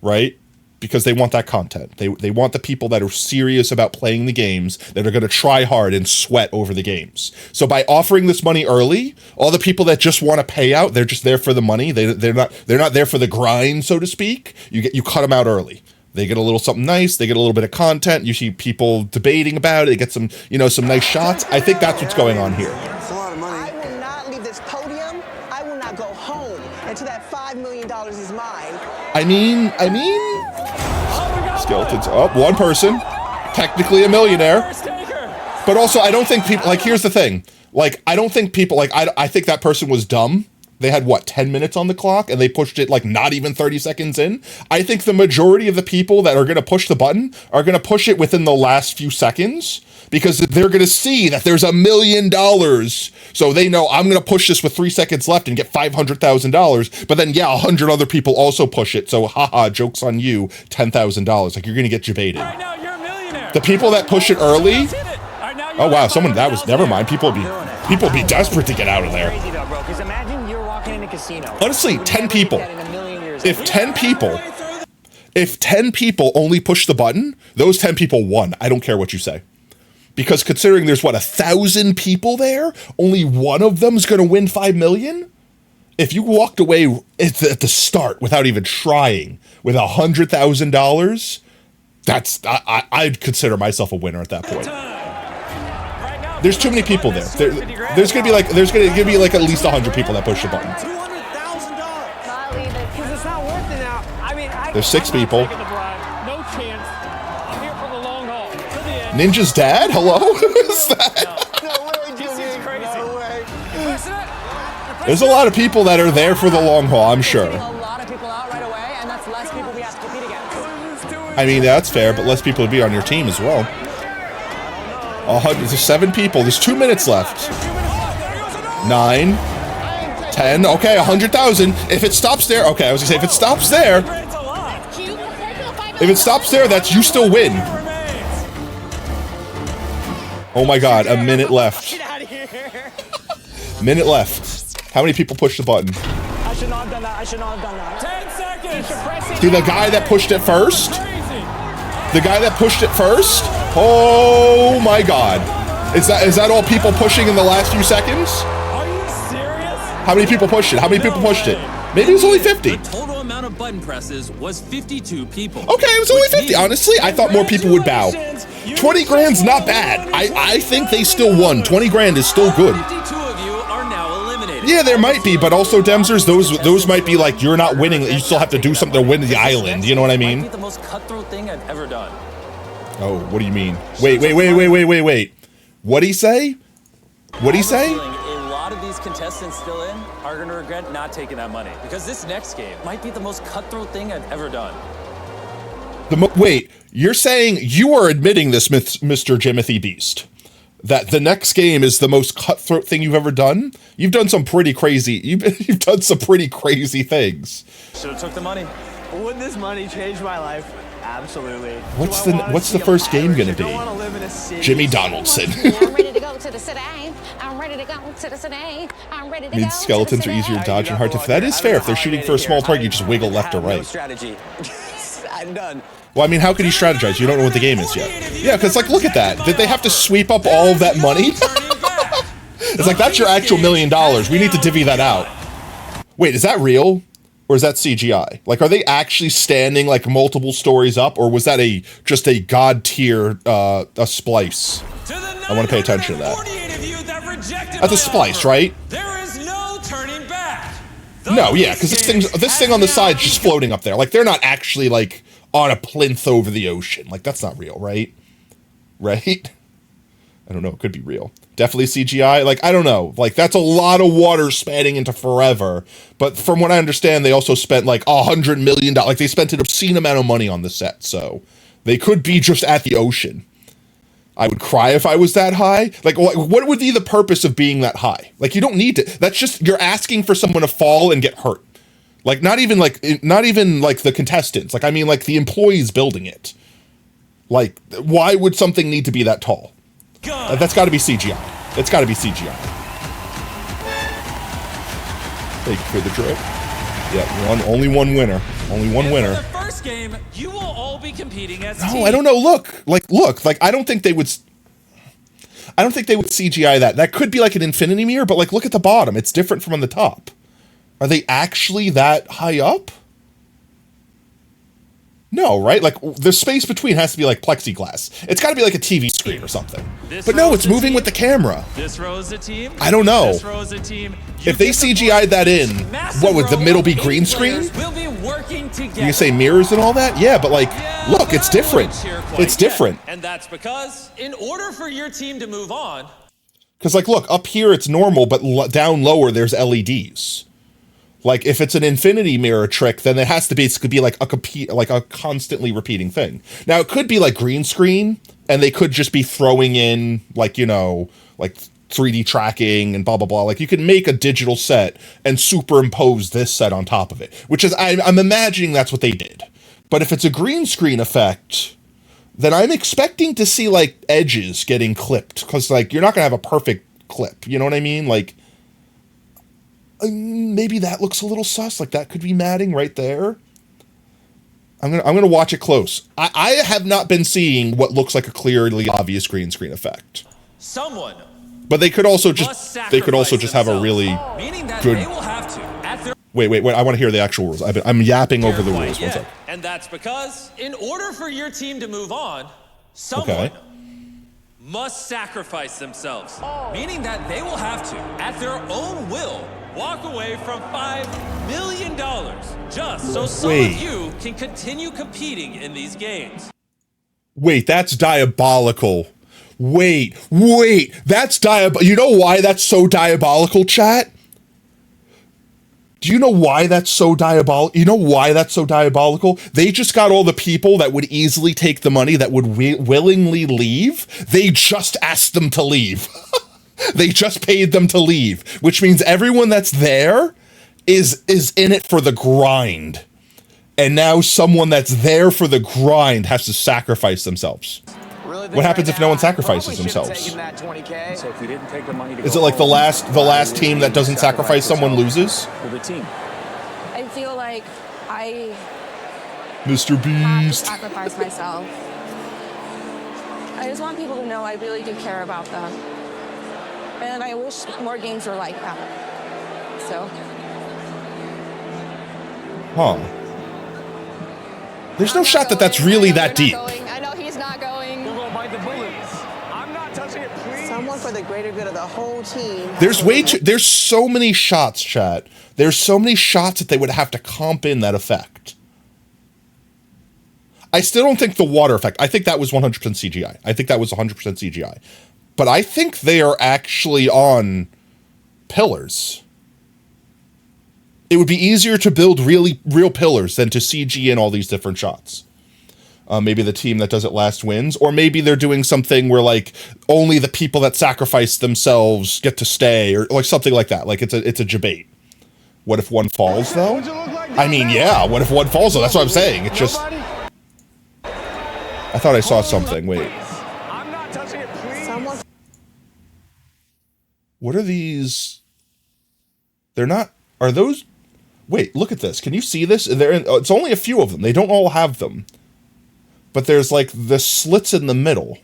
[SPEAKER 5] right? Because they want that content. They want the people that are serious about playing the games, that are going to try hard and sweat over the games. So by offering this money early, all the people that just want to pay out, they're just there for the money. They're not there for the grind, so to speak. You cut them out early. They get a little something nice. They get a little bit of content. You see people debating about it. They get some nice shots. I think that's what's going on here.
[SPEAKER 7] It's a lot of money. I will not leave this podium. I will not go home until that $5 million is mine.
[SPEAKER 5] I mean, skeletons. Oh, one person, technically a millionaire. But also, I don't think people, like, here's the thing. Like, I don't think people, like, I think that person was dumb. They had, 10 minutes on the clock, and they pushed it, like, not even 30 seconds in. I think the majority of the people that are going to push the button are going to push it within the last few seconds, because they're going to see that there's $1 million. So they know, I'm going to push this with 3 seconds left and get $500,000. But then, 100 other people also push it. So, haha, joke's on you, $10,000. Like, you're going to get jebaited.
[SPEAKER 6] Right now, you're a millionaire.
[SPEAKER 5] The people that push it early
[SPEAKER 2] Oh wow, someone that was never mind. People would be desperate to get out of there.
[SPEAKER 10] Crazy though, bro, because imagine you're walking in a casino.
[SPEAKER 2] Honestly, 10 people.
[SPEAKER 10] In a million years.
[SPEAKER 2] If 10 people only push the button, those 10 people won. I don't care what you say. Because considering there's what, 1,000 people there, only one of them's going to win 5 million? If you walked away at the start without even trying with $100,000, I'd consider myself a winner at that point. There's too many people there. There's gonna be like at least 100 people that push the button.
[SPEAKER 10] $200,000. Because it's not worth it now. I mean,
[SPEAKER 2] There's 6 people.
[SPEAKER 10] No chance. I'm here for the long haul.
[SPEAKER 2] Ninja's dad? Hello? Who's that?
[SPEAKER 10] No way, Jimmy. Crazy. No way.
[SPEAKER 2] There's a lot of people that are there for the long haul, I'm sure.
[SPEAKER 10] A lot of people out right away, and that's less people we have to compete against.
[SPEAKER 2] I mean, that's fair, but less people would be on your team as well. There's 7 people. There's 2 minutes left. 9, 10. Okay, 100,000. If it stops there, okay, I was gonna say if it stops there, that's you still win. Oh my God, a minute left.
[SPEAKER 10] Get out of here.
[SPEAKER 2] Minute left. How many people pushed the button?
[SPEAKER 10] I should not have done that. I should not have done that.
[SPEAKER 6] 10 seconds.
[SPEAKER 2] See the guy that pushed it first? The guy that pushed it first? Oh my God. Is that all people pushing in the last few seconds?
[SPEAKER 6] Are you serious?
[SPEAKER 2] How many people pushed it? How many people pushed it? Maybe it was only 50.
[SPEAKER 11] The total amount of button presses was 52 people.
[SPEAKER 2] Okay, it was only 50. Honestly, I thought more people would bow. 20 grand's not bad. I think they still won. 20 grand is still good.
[SPEAKER 11] 52 of you are now eliminated.
[SPEAKER 2] Yeah, there might be, but also Demzers, those might be like you're not winning. You still have to do something to win the island. You know what I mean?
[SPEAKER 11] Might be the most cutthroat thing I've ever done.
[SPEAKER 2] Oh, what do you mean? Wait. What'd he say? What'd he say?
[SPEAKER 11] A lot of these contestants still in are going to regret not taking that money because this next game might be the most cutthroat thing I've ever done.
[SPEAKER 2] Wait, you're saying you are admitting this, Mr. Jimothy Beast, that the next game is the most cutthroat thing you've ever done? You've done some pretty crazy. You've done some pretty crazy things.
[SPEAKER 11] Should have took the money.
[SPEAKER 9] Would this money change my life? Absolutely.
[SPEAKER 2] What's the first game gonna be? Jimmy Donaldson.
[SPEAKER 8] I'm ready to go to the city. I'm ready to go to the city. I'm ready to go.
[SPEAKER 2] Means skeletons are easier to dodge and hard to. That is fair. If they're shooting for a small target, you just wiggle left or right.
[SPEAKER 9] Strategy. I'm done.
[SPEAKER 2] Well, I mean, how could you strategize? You don't know what the game is yet. Yeah, because like, look at that. Did they have to sweep up all of that money? It's like that's your actual $1 million. We need to divvy that out. Wait, is that real? Or is that CGI? Like, are they actually standing like multiple stories up, or was that just a god tier a splice? I want to pay attention to that. That's a splice, right?
[SPEAKER 6] There is no turning back.
[SPEAKER 2] No, yeah, because this thing on the side is just floating up there. Like they're not actually like on a plinth over the ocean. Like that's not real, right? Right? I don't know. It could be real. Definitely CGI. Like, I don't know. Like, that's a lot of water spanning into forever. But from what I understand, they also spent like $100 million. Like, they spent an obscene amount of money on the set. So they could be just at the ocean. I would cry if I was that high. Like, what would be the purpose of being that high? Like, you don't need to. That's just, you're asking for someone to fall and get hurt. Like, not even like the contestants. Like, I mean, like the employees building it. Like, why would something need to be that tall? That's got to be CGI. It's got to be CGI. Thank you for the drip. Yeah, only one winner. Only one winner.
[SPEAKER 6] For the first game, you will all be competing as
[SPEAKER 2] No, I don't know. Look. I don't think they would CGI that. That could be like an infinity mirror, but like, look at the bottom. It's different from on the top. Are they actually that high up? No, right? Like, the space between has to be like plexiglass. It's got to be like a TV screen or something. But no, it's moving with the camera.
[SPEAKER 6] This row is a team.
[SPEAKER 2] I don't know.
[SPEAKER 6] This row is a team.
[SPEAKER 2] If they CGI'd that in, what would the middle be green screen?
[SPEAKER 6] We'll be working together.
[SPEAKER 2] You say mirrors and all that? Yeah, but like, look, it's different. It's different.
[SPEAKER 6] And that's because in order for your team to move on.
[SPEAKER 2] Because like, look, up here it's normal, but down lower there's LEDs. Like, if it's an infinity mirror trick, then it has to basically be like a constantly repeating thing. Now, it could be like green screen, and they could just be throwing in like, you know, like 3D tracking and blah, blah, blah. Like, you can make a digital set and superimpose this set on top of it, which is, I'm imagining that's what they did. But if it's a green screen effect, then I'm expecting to see like edges getting clipped, because like you're not gonna have a perfect clip. You know what I mean? Like maybe that looks a little sus. Like that could be matting right there. I'm gonna watch it close. I have not been seeing what looks like a clearly obvious green screen effect.
[SPEAKER 11] Someone.
[SPEAKER 2] But they could also just have a really good.
[SPEAKER 11] They will have to at their
[SPEAKER 2] Wait! I want to hear the actual rules. I'm yapping over the rules. One second.
[SPEAKER 11] And that's because in order for your team to move on, someone must sacrifice themselves. Meaning that they will have to, at their own will, walk away from $5 million just so some of you can continue competing in these games.
[SPEAKER 2] Wait, that's diabolical. Wait, that's diabolical. You know why that's so diabolical, chat? Do you know why that's so diabolical? You know why that's so diabolical? They just got all the people that would easily take the money, that would willingly leave. They just asked them to leave. They just paid them to leave, which means everyone that's there is in it for the grind. And now someone that's there for the grind has to sacrifice themselves. What happens if no one sacrifices themselves?
[SPEAKER 9] So if we didn't take the money to
[SPEAKER 2] Is it like the last team that doesn't sacrifice someone loses?
[SPEAKER 9] the team?
[SPEAKER 12] I feel like I
[SPEAKER 2] Mr.
[SPEAKER 12] have to
[SPEAKER 2] Beast.
[SPEAKER 12] sacrifice myself. I just want people to know I really do care about them. And I wish more games were like that. So.
[SPEAKER 2] Huh. There's no shot that that's really that deep.
[SPEAKER 12] I know he's not going.
[SPEAKER 9] We're gonna bite the bullets. I'm not touching it, please.
[SPEAKER 7] Someone for the greater good of the whole team.
[SPEAKER 2] There's so many shots, chat. There's so many shots that they would have to comp in that effect. I still don't think the water effect, I think that was 100% CGI. I think that was 100% CGI. But I think they are actually on pillars. It would be easier to build real pillars than to CG in all these different shots. Maybe the team that does it last wins, or maybe they're doing something where like only the people that sacrifice themselves get to stay, or like something like that. Like it's a debate. What if one falls though? I mean, yeah. What if one falls though? That's what I'm saying. It's just. I thought I saw something. Wait.
[SPEAKER 9] I'm not touching it, please.
[SPEAKER 2] What are these? They're not. Are those? Wait, look at this. Can you see this? It's only a few of them. They don't all have them. But there's like the slits in the middle.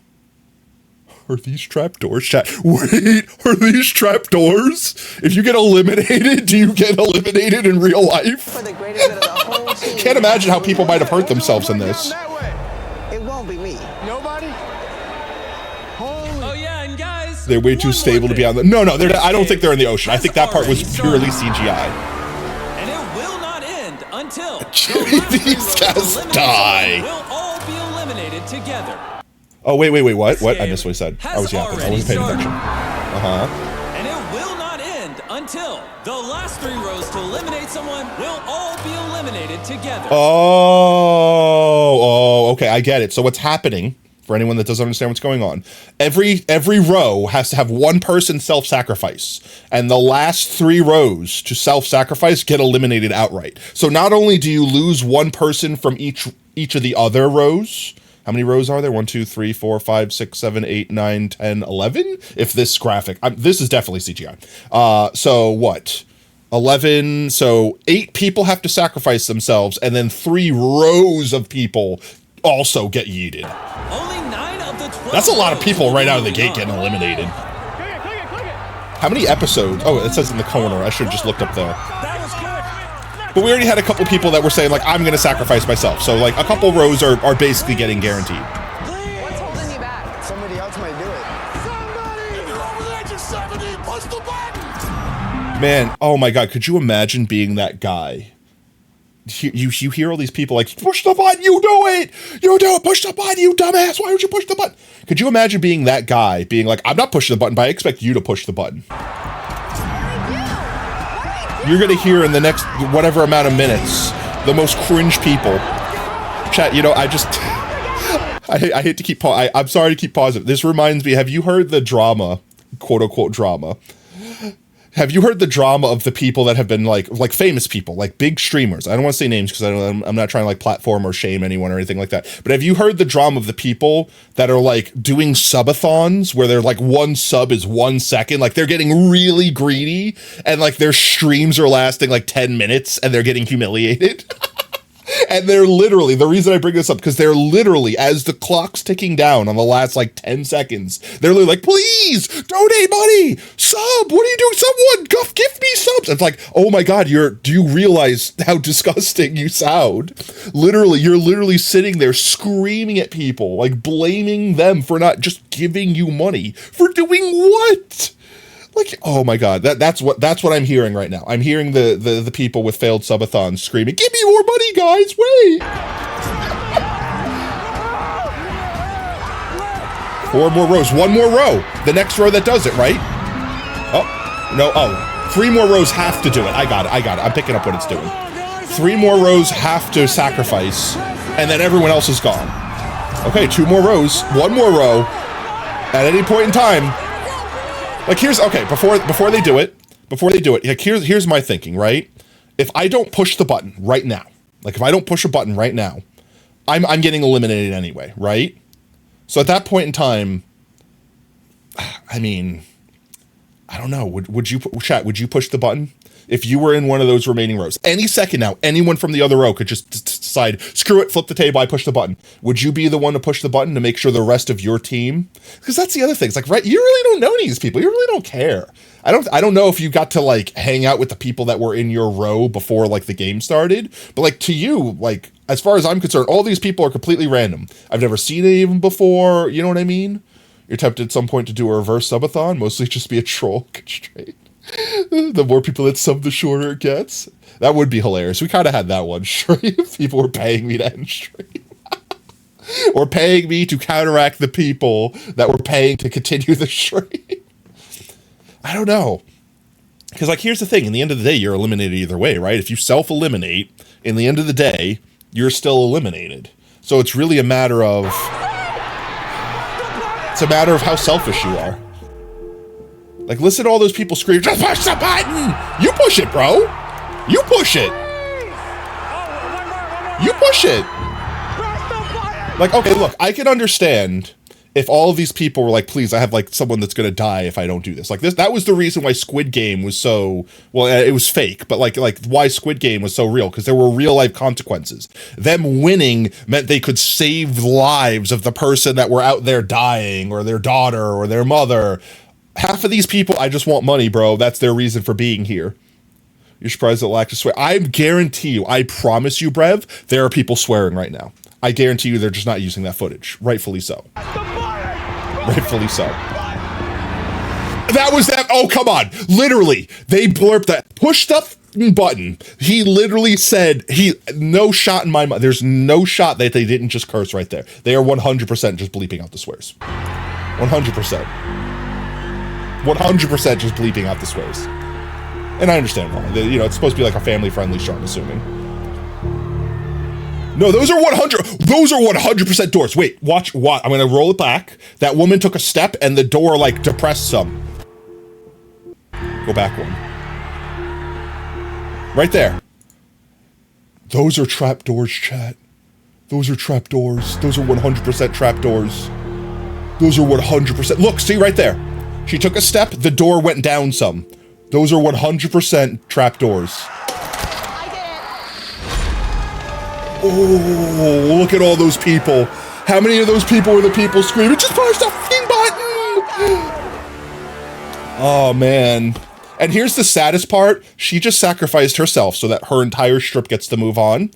[SPEAKER 2] Are these trapdoors, chat? Wait, are these trapdoors? If you get eliminated, do you get eliminated in real life?
[SPEAKER 7] For the greater good of the whole team.
[SPEAKER 2] Can't imagine how people might have hurt themselves in this.
[SPEAKER 7] It won't be me.
[SPEAKER 9] Nobody?
[SPEAKER 11] Oh yeah, and guys,
[SPEAKER 2] They're way too stable to be on the. No, they're. I don't think they're in the ocean. I think that part was purely CGI.
[SPEAKER 11] And it will not end until
[SPEAKER 2] These guys die.
[SPEAKER 11] will all be eliminated together.
[SPEAKER 2] Oh wait, what? What? I missed what he said. I was yapping. I wasn't paying attention.
[SPEAKER 11] And it will not end until the last 3 rows to eliminate someone will all be eliminated together.
[SPEAKER 2] Oh, okay, I get it. So what's happening, for anyone that doesn't understand what's going on, every row has to have one person self-sacrifice, and the last 3 rows to self-sacrifice get eliminated outright. So not only do you lose one person from each of the other rows. How many rows are there? 1, 2, 3, 4, 5, 6, 7, 8, 9, 10, 11? If this graphic, this is definitely CGI. So what? 11, so 8 people have to sacrifice themselves, and then 3 rows of people also get yeeted.
[SPEAKER 11] Only 9 of the 12.
[SPEAKER 2] That's a lot of people right out of the gate getting eliminated. How many episodes? Oh, it says in the corner. I should have just looked up there. But we already had a couple people that were saying, like, I'm going to sacrifice myself. So, like, a couple rows are basically getting guaranteed.
[SPEAKER 12] What's holding you back?
[SPEAKER 9] Somebody else might do it.
[SPEAKER 2] Man, oh my God, could you imagine being that guy? You hear all these people like, push the button, you do it! You do it, push the button, you dumbass, why would you push the button? Could you imagine being that guy, being like, I'm not pushing the button, but I expect you to push the button. You're gonna hear in the next whatever amount of minutes, the most cringe people. Chat, you know, I hate to keep, I'm sorry to keep pausing. This reminds me, have you heard the drama, quote unquote drama? Have you heard the drama of the people that have been like famous people, like big streamers? I don't want to say names because I'm not trying to like platform or shame anyone or anything like that. But have you heard the drama of the people that are like doing subathons where they're like one sub is 1 second, like they're getting really greedy and like their streams are lasting like 10 minutes and they're getting humiliated? And they're literally, the reason I bring this up, because they're literally, as the clock's ticking down on the last like 10 seconds, they're literally like, please, donate money, sub, what are you doing? Someone, give me subs. It's like, oh my God, do you realize how disgusting you sound? Literally, you're literally sitting there screaming at people, like blaming them for not just giving you money. For doing what? Like, oh my God, that's what I'm hearing right now. I'm hearing the people with failed subathons screaming, give me more money, guys, wait. 4 more rows, 1 more row. The next row that does it, right? Oh, no, 3 more rows have to do it. I got it. I'm picking up what it's doing. 3 more rows have to sacrifice, and then everyone else is gone. Okay, 2 more rows, 1 more row. At any point in time, like before they do it, like here's my thinking, right? If I don't push the button right now, like if I don't push a button right now, I'm getting eliminated anyway, right? So at that point in time, I mean, I don't know. Would you push the button? If you were in one of those remaining rows, any second now, anyone from the other row could just decide, screw it, flip the table, I push the button. Would you be the one to push the button to make sure the rest of your team? Because that's the other thing. It's like, right, you really don't know any of these people. You really don't care. I don't know if you got to like hang out with the people that were in your row before like the game started, but like to you, like as far as I'm concerned, all these people are completely random. I've never seen any of them before. You know what I mean? You're tempted at some point to do a reverse subathon, mostly just be a troll constraint. The more people that sub, the shorter it gets. That would be hilarious. We kind of had that one stream. People were paying me to end stream. Or paying me to counteract the people that were paying to continue the stream. I don't know. Because, like, here's the thing. In the end of the day, you're eliminated either way, right? If you self-eliminate, in the end of the day, you're still eliminated. So it's really a matter of... It's a matter of how selfish you are. Like, listen to all those people scream, just push the button! You push it, bro! You push it! You push it! Like, okay, look, I can understand if all of these people were like, please, I have, like, someone that's gonna die if I don't do this. Like, that was the reason why Squid Game was so, well, it was fake, but, like why Squid Game was so real, because there were real-life consequences. Them winning meant they could save the lives of the person that were out there dying, or their daughter, or their mother. Half of these people, I just want money, bro. That's their reason for being here. You're surprised at lack of swear. I guarantee you, I promise you, Brev, there are people swearing right now. I guarantee you they're just not using that footage. Rightfully so. Rightfully so. That was that. Oh, come on. Literally, they blurped that. Push the button. He literally said, no shot in my mind. There's no shot that they didn't just curse right there. They are 100% just bleeping out the swears. 100%. 100% just bleeping out the swears. And I understand why. You know, it's supposed to be like a family-friendly show, I'm assuming. No, those are 100% doors. Wait, watch. I'm going to roll it back. That woman took a step and the door, like, depressed some. Go back one. Right there. Those are trap doors, chat. Those are trap doors. Those are 100% trap doors. Those are 100%. Look, see right there. She took a step, the door went down some. Those are 100% trapdoors. Oh, look at all those people. How many of those people were the people screaming, just push the f***ing button? Oh, man. And here's the saddest part. She just sacrificed herself so that her entire strip gets to move on.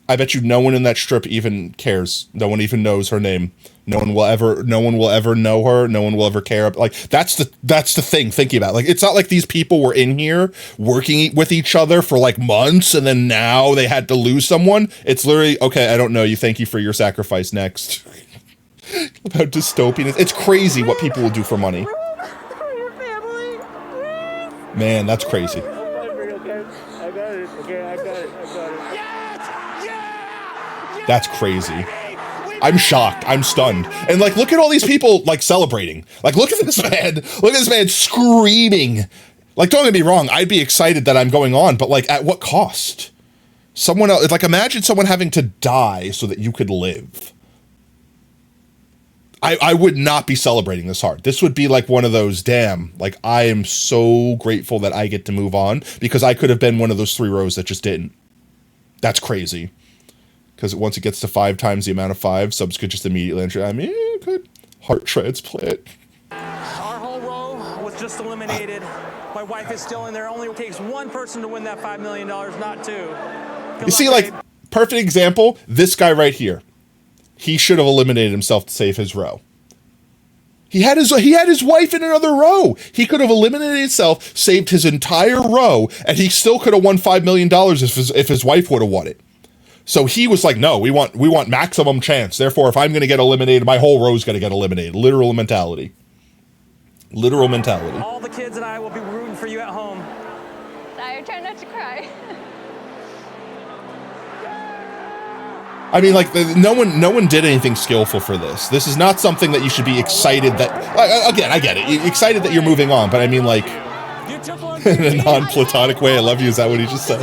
[SPEAKER 2] I bet you no one in that strip even cares. No one even knows her name. No one will ever know her. No one will ever care. Like, that's the thing, thinking about it. Like, it's not like these people were in here working with each other for like months and then now they had to lose someone. It's literally, okay, I don't know you. Thank you for your sacrifice. Next. About dystopian. It's crazy what people will do for money. Man, that's crazy. That's crazy. I'm shocked. I'm stunned. And like, look at all these people like celebrating. Like, look at this man. Look at this man screaming. Like, don't get me wrong, I'd be excited that I'm going on, but like, at what cost? Someone else, like, imagine someone having to die so that you could live. I would not be celebrating this hard. This would be like one of those, damn, like, I am so grateful that I get to move on, because I could have been one of those 3 rows that just didn't. That's crazy. Because once it gets to 5 times the amount of 5, subs could just immediately enter. I mean, good. Heart transplant.
[SPEAKER 9] Our whole row was just eliminated. My wife is still in there. Only takes one person to win that $5 million, not 2.
[SPEAKER 2] You see, like, perfect example, this guy right here. He should have eliminated himself to save his row. He had his wife in another row. He could have eliminated himself, saved his entire row, and he still could have won $5 million if his wife would have won it. So he was like, no, we want maximum chance. Therefore, if I'm going to get eliminated, my whole row's going to get eliminated. Literal mentality. Literal mentality.
[SPEAKER 9] All the kids and I will be rooting for you at home.
[SPEAKER 12] I try not to cry.
[SPEAKER 2] I mean, like, no one did anything skillful for this. This is not something that you should be excited that, again, I get it. You're excited that you're moving on, but I mean, like, in a non-platonic way, I love you, is that what he just said?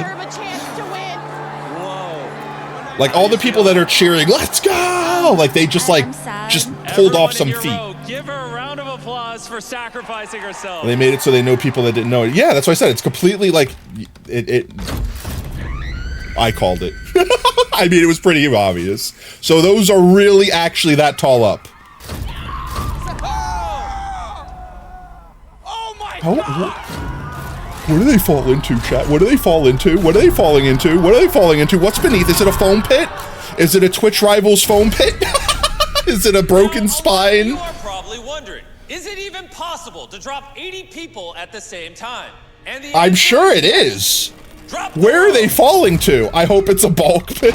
[SPEAKER 2] Like, all the people that are cheering, let's go! Like, they just, like, just pulled off some feet.
[SPEAKER 11] Give her a round of applause for sacrificing herself.
[SPEAKER 2] They made it so they know people that didn't know it. Yeah, that's what I said. It's completely, like, I called it. I mean, it was pretty obvious. So those are really actually that tall up.
[SPEAKER 11] Oh my God!
[SPEAKER 2] What do they fall into, chat? What do they fall into? What are they falling into? What are they falling into? What's beneath? Is it a foam pit? Is it a Twitch Rivals foam pit? Is it a broken spine?
[SPEAKER 11] You are probably wondering, is it even possible to drop 80 people at the same time? And
[SPEAKER 2] I'm sure it is. Where are they falling to? I hope it's a bulk pit.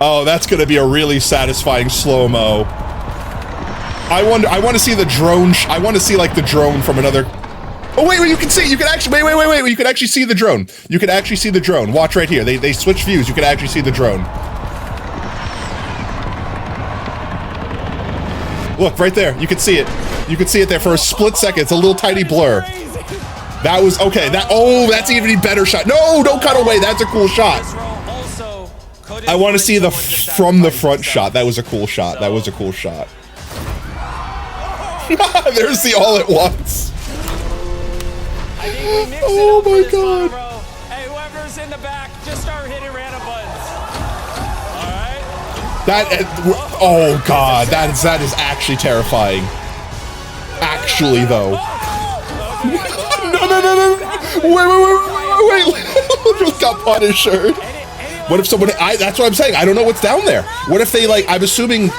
[SPEAKER 2] Oh, that's gonna be a really satisfying slow-mo. I want to see the drone. I want to see like the drone from another. Oh wait, you can see. You can actually wait. You can actually see the drone. You can actually see the drone. Watch right here. They switch views. You can actually see the drone. Look right there. You can see it. You can see it there for a split second. It's a little tiny blur. That was okay. That's even a better shot. No, don't cut away. That's a cool shot. I want to see the from the front shot. That was a cool shot. That was a cool shot. There's the all at once. Oh my God.
[SPEAKER 11] Hey, whoever's in the back, just start hitting random buttons. All right.
[SPEAKER 2] Oh God, that is actually terrifying. Actually, though. No. Wait. Just got Punisher. What if someone, that's what I'm saying. I don't know what's down there. What if they like, I'm assuming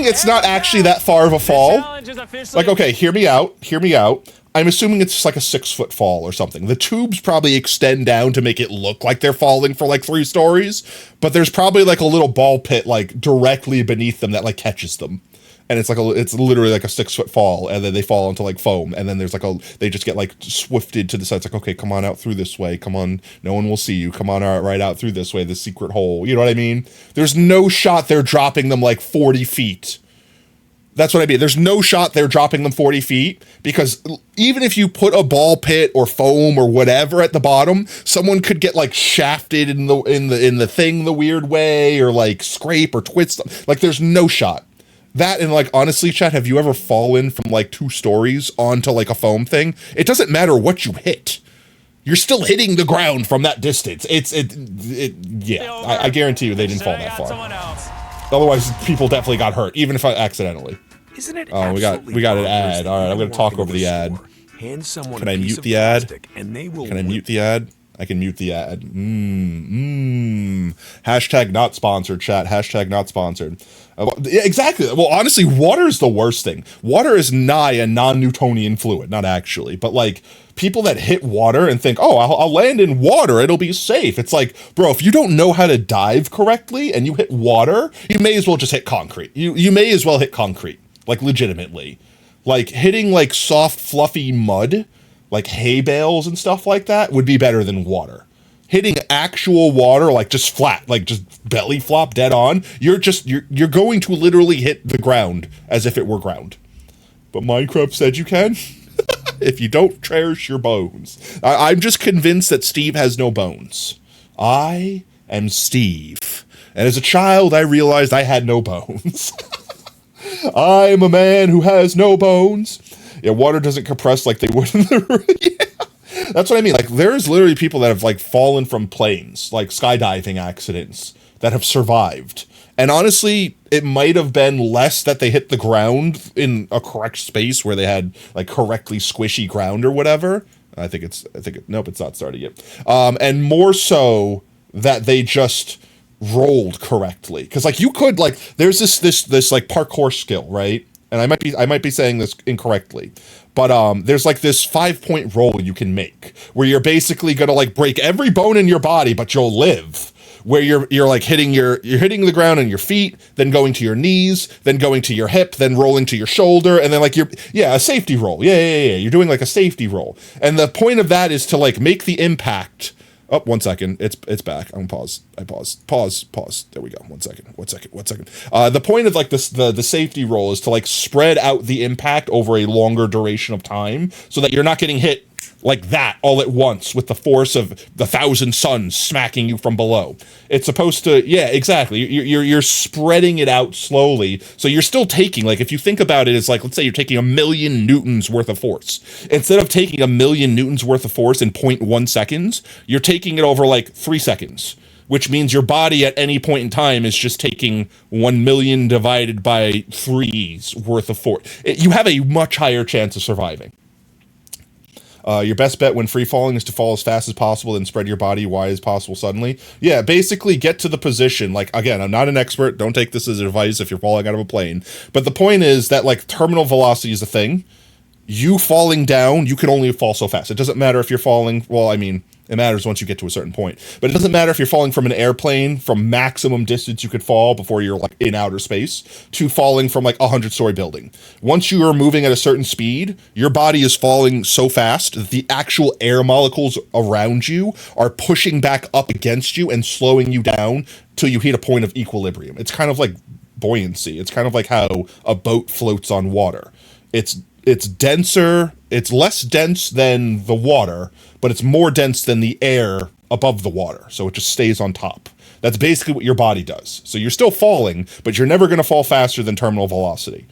[SPEAKER 2] it's not actually that far of a fall. Like, okay, hear me out. I'm assuming it's just like a 6-foot fall or something. The tubes probably extend down to make it look like they're falling for like 3 stories, but there's probably like a little ball pit like directly beneath them that like catches them. And it's literally like a 6-foot fall, and then they fall into like foam, and then there's like they just get like swifted to the side. It's like, okay, come on out through this way. Come on, no one will see you. Come on right out through this way, the secret hole. You know what I mean? There's no shot they're dropping them like 40 feet. That's what I mean. There's no shot they're dropping them 40 feet, because even if you put a ball pit or foam or whatever at the bottom, someone could get like shafted in the thing the weird way, or like scrape or twist. Like, there's no shot. That, and like, honestly, chat, have you ever fallen from like 2 stories onto like a foam thing? It doesn't matter what you hit. You're still hitting the ground from that distance. Yeah, I guarantee you they didn't fall that far. Otherwise, people definitely got hurt, even if accidentally.
[SPEAKER 13] Isn't it?
[SPEAKER 2] Oh, we got an ad. All right, I'm gonna talk over the ad. Can I mute the ad? Can I mute the ad? I can mute the ad. Hashtag not sponsored, chat. Hashtag not sponsored. Yeah, exactly. Well, honestly, water is the worst thing. Water is nigh a non-Newtonian fluid. Not actually, but like, people that hit water and think, oh, I'll land in water, it'll be safe. It's like, bro, if you don't know how to dive correctly and you hit water, you may as well just hit concrete. You may as well hit concrete, like, legitimately. Like, hitting like soft, fluffy mud, like hay bales and stuff like that, would be better than water. hitting actual water, like just flat, like just belly flop dead on, you're going to literally hit the ground as if it were ground. But Minecraft said you can. If you don't cherish your bones. I'm just convinced that Steve has no bones. I am Steve. And as a child, I realized I had no bones. I'm a man who has no bones. Yeah, water doesn't compress like they would in the... Yeah. That's what I mean. Like, there's literally people that have, like, fallen from planes, like skydiving accidents, that have survived. And honestly, it might have been less that they hit the ground in a correct space where they had, like, correctly squishy ground or whatever. Nope, it's not started yet. And more so that they just rolled correctly. Because, like, you could, like, there's this like parkour skill, right? And I might be saying this incorrectly, but there's like this 5-point roll you can make where you're basically gonna like break every bone in your body, but you'll live. Where you're like hitting the ground on your feet, then going to your knees, then going to your hip, then rolling to your shoulder, and then like a safety roll. Yeah. You're doing like a safety roll, and the point of that is to like make the impact. Oh, 1 second. It's back. I'm gonna pause. Pause. There we go. 1 second. The point of like this, the safety roll is to like spread out the impact over a longer duration of time so that you're not getting hit like that all at once with the force of the 1,000 suns smacking you from below. It's supposed to, yeah, exactly. You're spreading it out slowly. So you're still taking, like, if you think about it, it's like, let's say you're taking 1,000,000 newtons worth of force. Instead of taking 1,000,000 newtons worth of force in 0.1 seconds, you're taking it over like 3 seconds, which means your body at any point in time is just taking 1,000,000 divided by 3's worth of force. You have a much higher chance of surviving. Your best bet when free falling is to fall as fast as possible and spread your body wide as possible suddenly. Yeah, basically get to the position. Like, again, I'm not an expert. Don't take this as advice if you're falling out of a plane. But the point is that, like, terminal velocity is a thing. You falling down, you can only fall so fast. It doesn't matter if you're falling, well, I mean, it matters once you get to a certain point. But it doesn't matter if you're falling from an airplane, from maximum distance you could fall before you're like in outer space, to falling from like a 100-story building. Once you are moving at a certain speed, your body is falling so fast that the actual air molecules around you are pushing back up against you and slowing you down till you hit a point of equilibrium. It's kind of like buoyancy. It's kind of like how a boat floats on water. It's denser, it's less dense than the water, but it's more dense than the air above the water, so it just stays on top. That's basically what your body does. So you're still falling, but you're never going to fall faster than terminal velocity.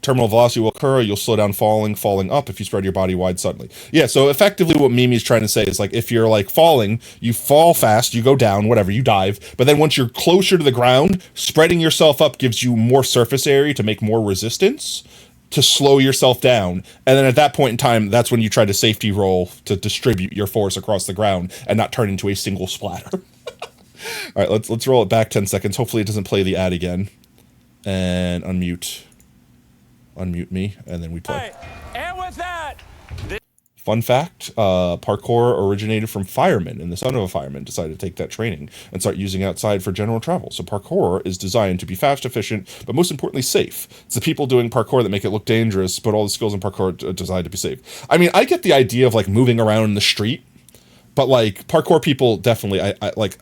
[SPEAKER 2] Terminal velocity will occur, you'll slow down falling up if you spread your body wide suddenly. Yeah, so effectively what Mimi's trying to say is, like, if you're, like, falling, you fall fast, you go down, whatever, you dive, but then once you're closer to the ground, spreading yourself up gives you more surface area to make more resistance, to slow yourself down, and then at that point in time, that's when you try to safety roll to distribute your force across the ground and not turn into a single splatter. All right, let's roll it back 10 seconds. Hopefully it doesn't play the ad again. And unmute me, and then we play.
[SPEAKER 9] Right. And with that,
[SPEAKER 2] Fun fact, parkour originated from firemen, and the son of a fireman decided to take that training and start using it outside for general travel. So parkour is designed to be fast, efficient, but most importantly, safe. It's the people doing parkour that make it look dangerous, but all the skills in parkour are designed to be safe. I mean, I get the idea of, like, moving around in the street, but, like, parkour people definitely,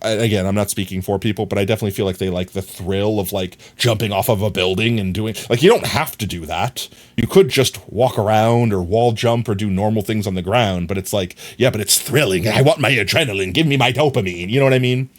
[SPEAKER 2] again, I'm not speaking for people, but I definitely feel like they like the thrill of, like, jumping off of a building and doing, like, you don't have to do that. You could just walk around or wall jump or do normal things on the ground, but it's like, yeah, but it's thrilling. I want my adrenaline. Give me my dopamine. You know what I mean?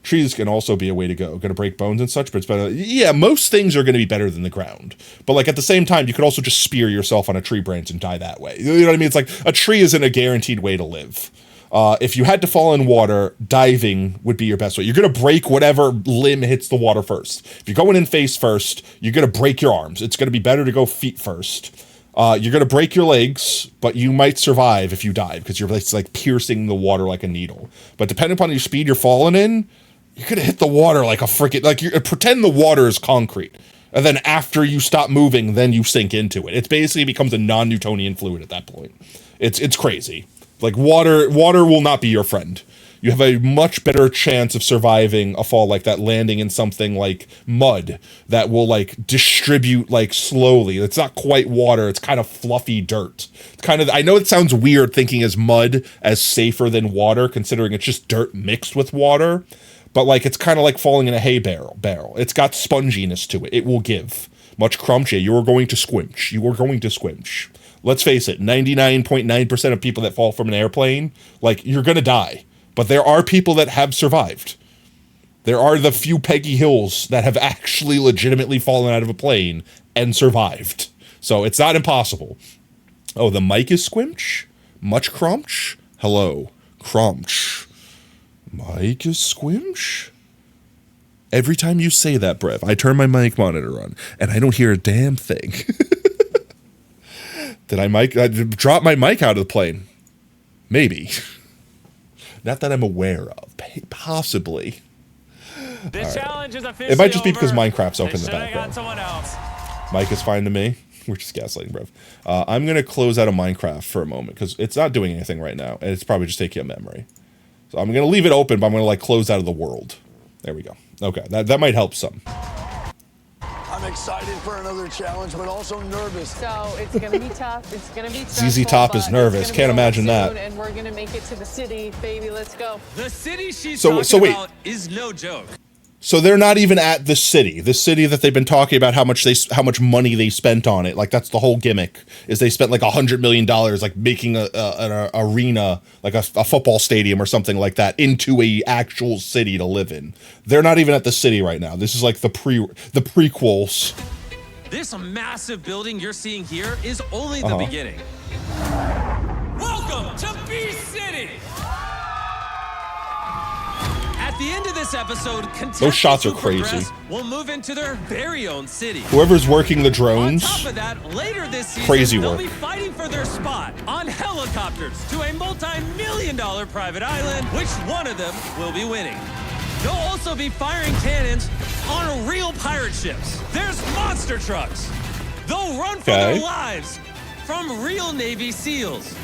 [SPEAKER 2] Trees can also be a way to go. Going to break bones and such, but it's better. Yeah, most things are going to be better than the ground. But, like, at the same time, you could also just spear yourself on a tree branch and die that way. You know what I mean? It's like a tree isn't a guaranteed way to live. If you had to fall in water, diving would be your best way. You're going to break whatever limb hits the water first. If you're going in face first, you're going to break your arms. It's going to be better to go feet first. You're going to break your legs, but you might survive if you dive because you're like piercing the water like a needle. But depending upon your speed you're falling in, you're going to hit the water like a freaking, like, pretend the water is concrete. And then after you stop moving, then you sink into it. It basically becomes a non-Newtonian fluid at that point. It's crazy. Like, water will not be your friend.
[SPEAKER 5] You have a much better chance of surviving a fall like that, landing in something like mud that will like distribute like slowly. It's not quite water, it's kind of fluffy dirt. It's kind of, I know it sounds weird thinking as mud as safer than water, considering it's just dirt mixed with water, but like it's kind of like falling in a hay barrel. It's got sponginess to it. It will give. Much crunch, you are going to squinch. You are going to squinch. Let's face it, 99.9% of people that fall from an airplane, like, you're going to die. But there are people that have survived. There are the few Peggy Hills that have actually legitimately fallen out of a plane and survived. So it's not impossible. Oh, the mic is squinch? Much crunch? Hello. Crunch. Mic is squinch? Every time you say that, Brev, I turn my mic monitor on, and I don't hear a damn thing. Did I drop my mic out of the plane? Maybe. Not that I'm aware of. Possibly.
[SPEAKER 6] This challenge is officially
[SPEAKER 5] It might just be
[SPEAKER 6] over.
[SPEAKER 5] because Minecraft's open in the
[SPEAKER 6] They should've got
[SPEAKER 5] background.
[SPEAKER 6] someone else.
[SPEAKER 5] Mic is fine to me. We're just gaslighting, Brev. I'm going to close out of Minecraft for a moment, because it's not doing anything right now, and it's probably just taking up memory. So I'm going to leave it open, but I'm going to, like, close out of the world. There we go. Okay, that might help some.
[SPEAKER 13] I'm excited for another challenge, but also nervous.
[SPEAKER 14] So it's going to be tough. It's going to be
[SPEAKER 5] ZZ Top is nervous. Can't imagine that.
[SPEAKER 14] And we're going to make it to the city, baby. Let's go.
[SPEAKER 11] The city she's
[SPEAKER 5] So
[SPEAKER 11] talking
[SPEAKER 5] wait.
[SPEAKER 11] about is no joke.
[SPEAKER 5] So they're not even at the city that they've been talking about how much money they spent on it. Like, that's the whole gimmick, is they spent like $100 million like making an arena, like a football stadium or something like that, into a actual city to live in. They're not even at the city right now. This is like the prequels.
[SPEAKER 11] This massive building you're seeing here is only the beginning. Welcome to Beast City! At the end of this episode,
[SPEAKER 5] Those shots are
[SPEAKER 11] contestants who
[SPEAKER 5] crazy.
[SPEAKER 11] progress will move into their very own city.
[SPEAKER 5] Whoever's working the drones,
[SPEAKER 11] On top of that, later this season,
[SPEAKER 5] crazy
[SPEAKER 11] they'll
[SPEAKER 5] work.
[SPEAKER 11] be fighting for their spot on helicopters to a multi-million-dollar private island, which one of them will be winning. They'll also be firing cannons on real pirate ships. There's monster trucks. They'll run for their lives from real Navy SEALs.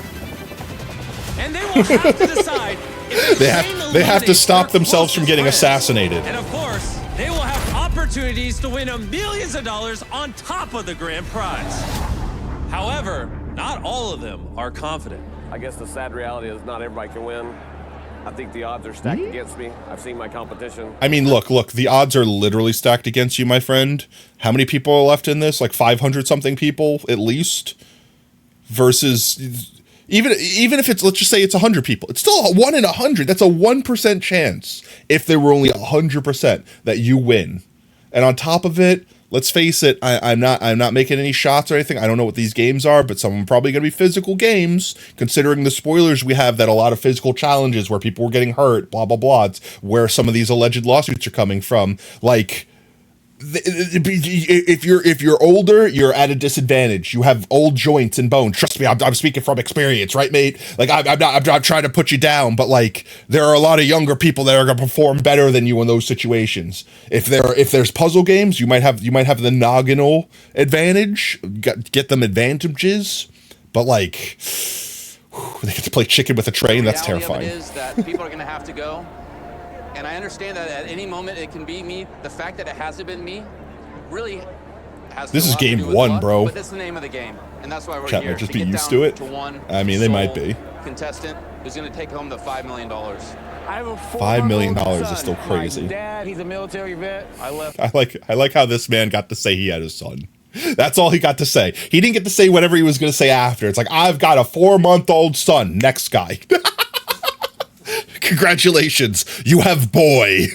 [SPEAKER 11] And they will have to decide if
[SPEAKER 5] they have to stop themselves from getting assassinated.
[SPEAKER 11] And of course, they will have opportunities to win millions of dollars on top of the grand prize. However, not all of them are confident.
[SPEAKER 15] I guess the sad reality is not everybody can win. I think the odds are stacked against me. I've seen my competition.
[SPEAKER 5] I mean, look, the odds are literally stacked against you, my friend. How many people are left in this? Like 500 something people at least, versus even if it's, let's just say it's 100 people, it's still 1 in 100. That's a 1% chance if there were only 100% that you win. And on top of it, let's face it, I'm not making any shots or anything. I don't know what these games are, but some of them are probably going to be physical games, considering the spoilers we have that a lot of physical challenges where people were getting hurt, blah, blah, blah. It's where some of these alleged lawsuits are coming from. Like, if you're older, you're at a disadvantage. You have old joints and bones. Trust me, I'm speaking from experience, right, mate? Like, I'm not trying to put you down, but like, there are a lot of younger people that are going to perform better than you in those situations. If there's puzzle games, you might have the nogginal advantage, get them advantages, but like, they get to play chicken with a train. That's terrifying.
[SPEAKER 16] The reality of it is that people are going to have to go. And I understand that at any moment it can be me. The fact that it hasn't been me really has
[SPEAKER 5] This
[SPEAKER 16] a
[SPEAKER 5] is
[SPEAKER 16] lot to
[SPEAKER 5] game
[SPEAKER 16] do with
[SPEAKER 5] one,
[SPEAKER 16] luck,
[SPEAKER 5] bro.
[SPEAKER 16] But that's the name of the game, and that's why we're
[SPEAKER 5] Chat
[SPEAKER 16] here.
[SPEAKER 5] might just
[SPEAKER 16] to
[SPEAKER 5] be
[SPEAKER 16] get
[SPEAKER 5] used
[SPEAKER 16] down
[SPEAKER 5] to it.
[SPEAKER 16] To one
[SPEAKER 5] I mean, they might be.
[SPEAKER 16] Contestant who's going to take home the $5 million.
[SPEAKER 13] I have a
[SPEAKER 5] $5 million is still crazy.
[SPEAKER 13] My dad, he's a military vet. I left.
[SPEAKER 5] I like how this man got to say he had a son. That's all he got to say. He didn't get to say whatever he was going to say after. It's like, I've got a 4-month-old son. Next guy. Congratulations. You have boy.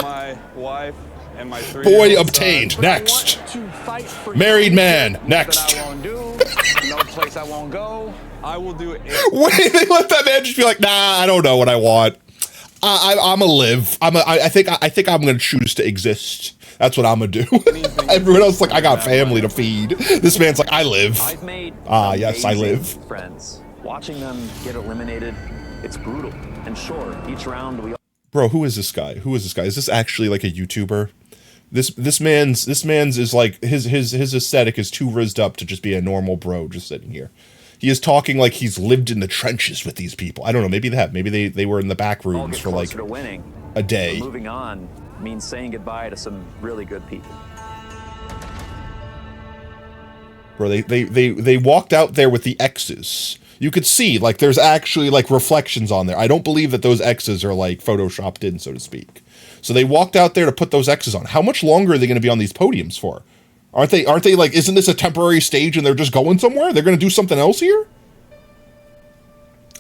[SPEAKER 17] My wife and my 3
[SPEAKER 5] Boy obtained. Next. Married man. Next.
[SPEAKER 13] No place I won't go.
[SPEAKER 17] I will do it.
[SPEAKER 5] Wait, they let that man just be like, nah, I don't know what I want. I'm a live. I think I'm gonna choose to exist. That's what I'm gonna do. Everyone else is like, I got family to feed. This man's like, I live. Yes, I live.
[SPEAKER 18] Friends, watching them get eliminated, it's brutal. And sure, each round we.
[SPEAKER 5] Bro, who is this guy? Is this actually like a YouTuber? This man's is like his aesthetic is too rizzed up to just be a normal bro just sitting here. he is talking like he's lived in the trenches with these people. I don't know. Maybe they have. Maybe they were in the back rooms for like
[SPEAKER 18] to winning.
[SPEAKER 5] a day.
[SPEAKER 18] But moving on means saying goodbye to some really good people.
[SPEAKER 5] Bro, they walked out there with the X's. You could see, like, there's actually, like, reflections on there. I don't believe that those X's are, like, photoshopped in, so to speak. So they walked out there to put those X's on. How much longer are they going to be on these podiums for? Aren't they, like, isn't this a temporary stage and they're just going somewhere? They're going to do something else here?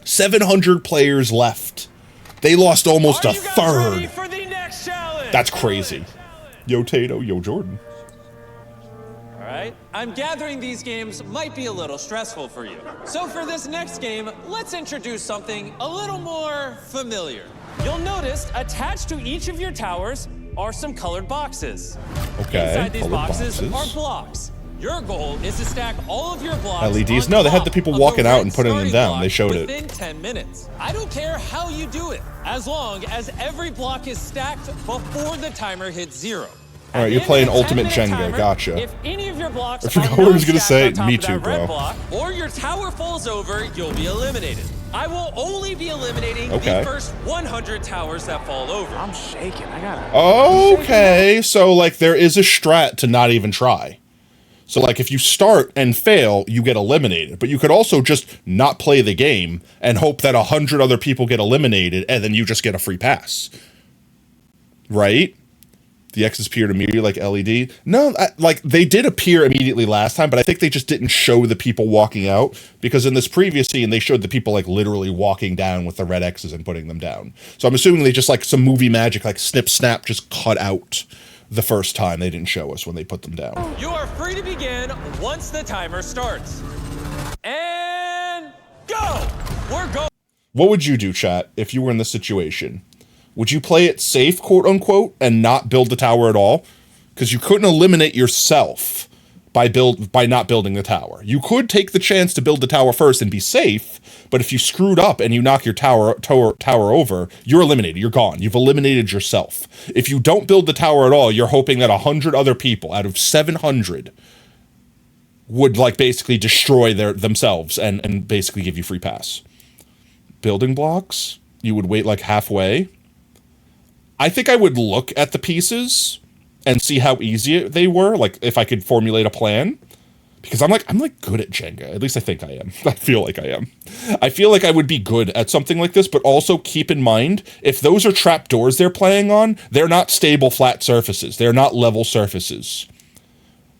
[SPEAKER 5] 700 players left. They lost almost a third. That's crazy. Yo, Tato, yo, Jordan.
[SPEAKER 11] Alright, I'm gathering these games might be a little stressful for you. So for this next game, let's introduce something a little more familiar. You'll notice attached to each of your towers are some colored boxes.
[SPEAKER 5] Okay,
[SPEAKER 11] inside these
[SPEAKER 5] colored
[SPEAKER 11] boxes
[SPEAKER 5] boxes.
[SPEAKER 11] are blocks. Your goal is to stack all of your blocks
[SPEAKER 5] LEDs?
[SPEAKER 11] on
[SPEAKER 5] No, they had the
[SPEAKER 11] top
[SPEAKER 5] people
[SPEAKER 11] of
[SPEAKER 5] walking out
[SPEAKER 11] red
[SPEAKER 5] and putting them
[SPEAKER 11] starting
[SPEAKER 5] down.
[SPEAKER 11] block
[SPEAKER 5] They showed it.
[SPEAKER 11] within 10 minutes. I don't care how you do it, as long as every block is stacked before the timer hits 0.
[SPEAKER 5] All right, you're playing Ultimate Jenga. Gotcha.
[SPEAKER 11] If any of your blocks
[SPEAKER 5] I forgot
[SPEAKER 11] are
[SPEAKER 5] what I
[SPEAKER 11] not
[SPEAKER 5] was gonna say.
[SPEAKER 11] stacked on top
[SPEAKER 5] Me
[SPEAKER 11] of that
[SPEAKER 5] too,
[SPEAKER 11] red
[SPEAKER 5] bro.
[SPEAKER 11] block, or your tower falls over, you'll be eliminated. I will only be eliminating
[SPEAKER 5] Okay.
[SPEAKER 11] the first 100 towers that fall over. I'm
[SPEAKER 18] shaking. I got
[SPEAKER 5] Okay, so, like, there is a strat to not even try. So, like, if you start and fail, you get eliminated. But you could also just not play the game and hope that 100 other people get eliminated, and then you just get a free pass. Right? The X's appeared immediately like LED. No, like, they did appear immediately last time, but I think they just didn't show the people walking out, because in this previous scene, they showed the people, like, literally walking down with the red X's and putting them down. So I'm assuming they just, like, some movie magic, like, snip, snap, just cut out the first time. They didn't show us when they put them down.
[SPEAKER 11] You are free to begin once the timer starts. And go! We're going.
[SPEAKER 5] What would you do, chat, if you were in this situation? Would you play it safe, quote unquote, and not build the tower at all? Because you couldn't eliminate yourself by not building the tower. You could take the chance to build the tower first and be safe, but if you screwed up and you knock your tower over, you're eliminated. You're gone. You've eliminated yourself. If you don't build the tower at all, you're hoping that 100 other people out of 700 would, like, basically destroy themselves and basically give you free pass. Building blocks, you would wait like halfway. I think I would look at the pieces and see how easy they were, like if I could formulate a plan. Because I'm like good at Jenga. At least I think I am. I feel like I am. I feel like I would be good at something like this, but also keep in mind, if those are trap doors they're playing on, they're not stable flat surfaces. They're not level surfaces.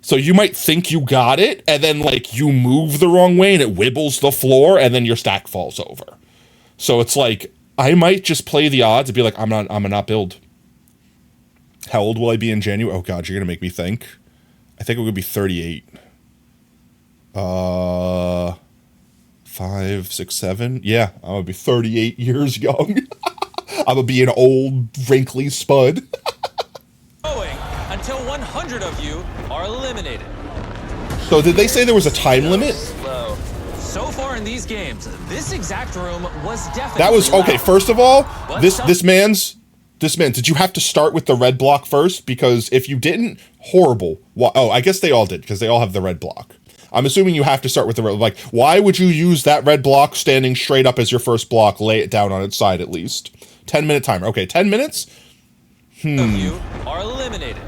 [SPEAKER 5] So you might think you got it, and then, like, you move the wrong way and it wibbles the floor, and then your stack falls over. So it's like, I might just play the odds and be like, I'm gonna not build. How old will I be in January? Oh god, you're gonna make me think. I think it would be 38. 5, 6, 7. Yeah, I'm gonna be 38 years young. I'm gonna be an old, wrinkly spud.
[SPEAKER 11] Going until 100 of you are eliminated.
[SPEAKER 5] So did they say there was a time limit?
[SPEAKER 11] So far in these games, this exact room was definitely
[SPEAKER 5] That was okay.
[SPEAKER 11] loud.
[SPEAKER 5] First of all,
[SPEAKER 11] But
[SPEAKER 5] this man's. Did you have to start with the red block first? Because if you didn't, horrible. Oh, I guess they all did, because they all have the red block. I'm assuming you have to start with the red. Like, why would you use that red block standing straight up as your first block? Lay it down on its side at least. 10-minute timer. Okay, 10 minutes.
[SPEAKER 11] Of you are eliminated.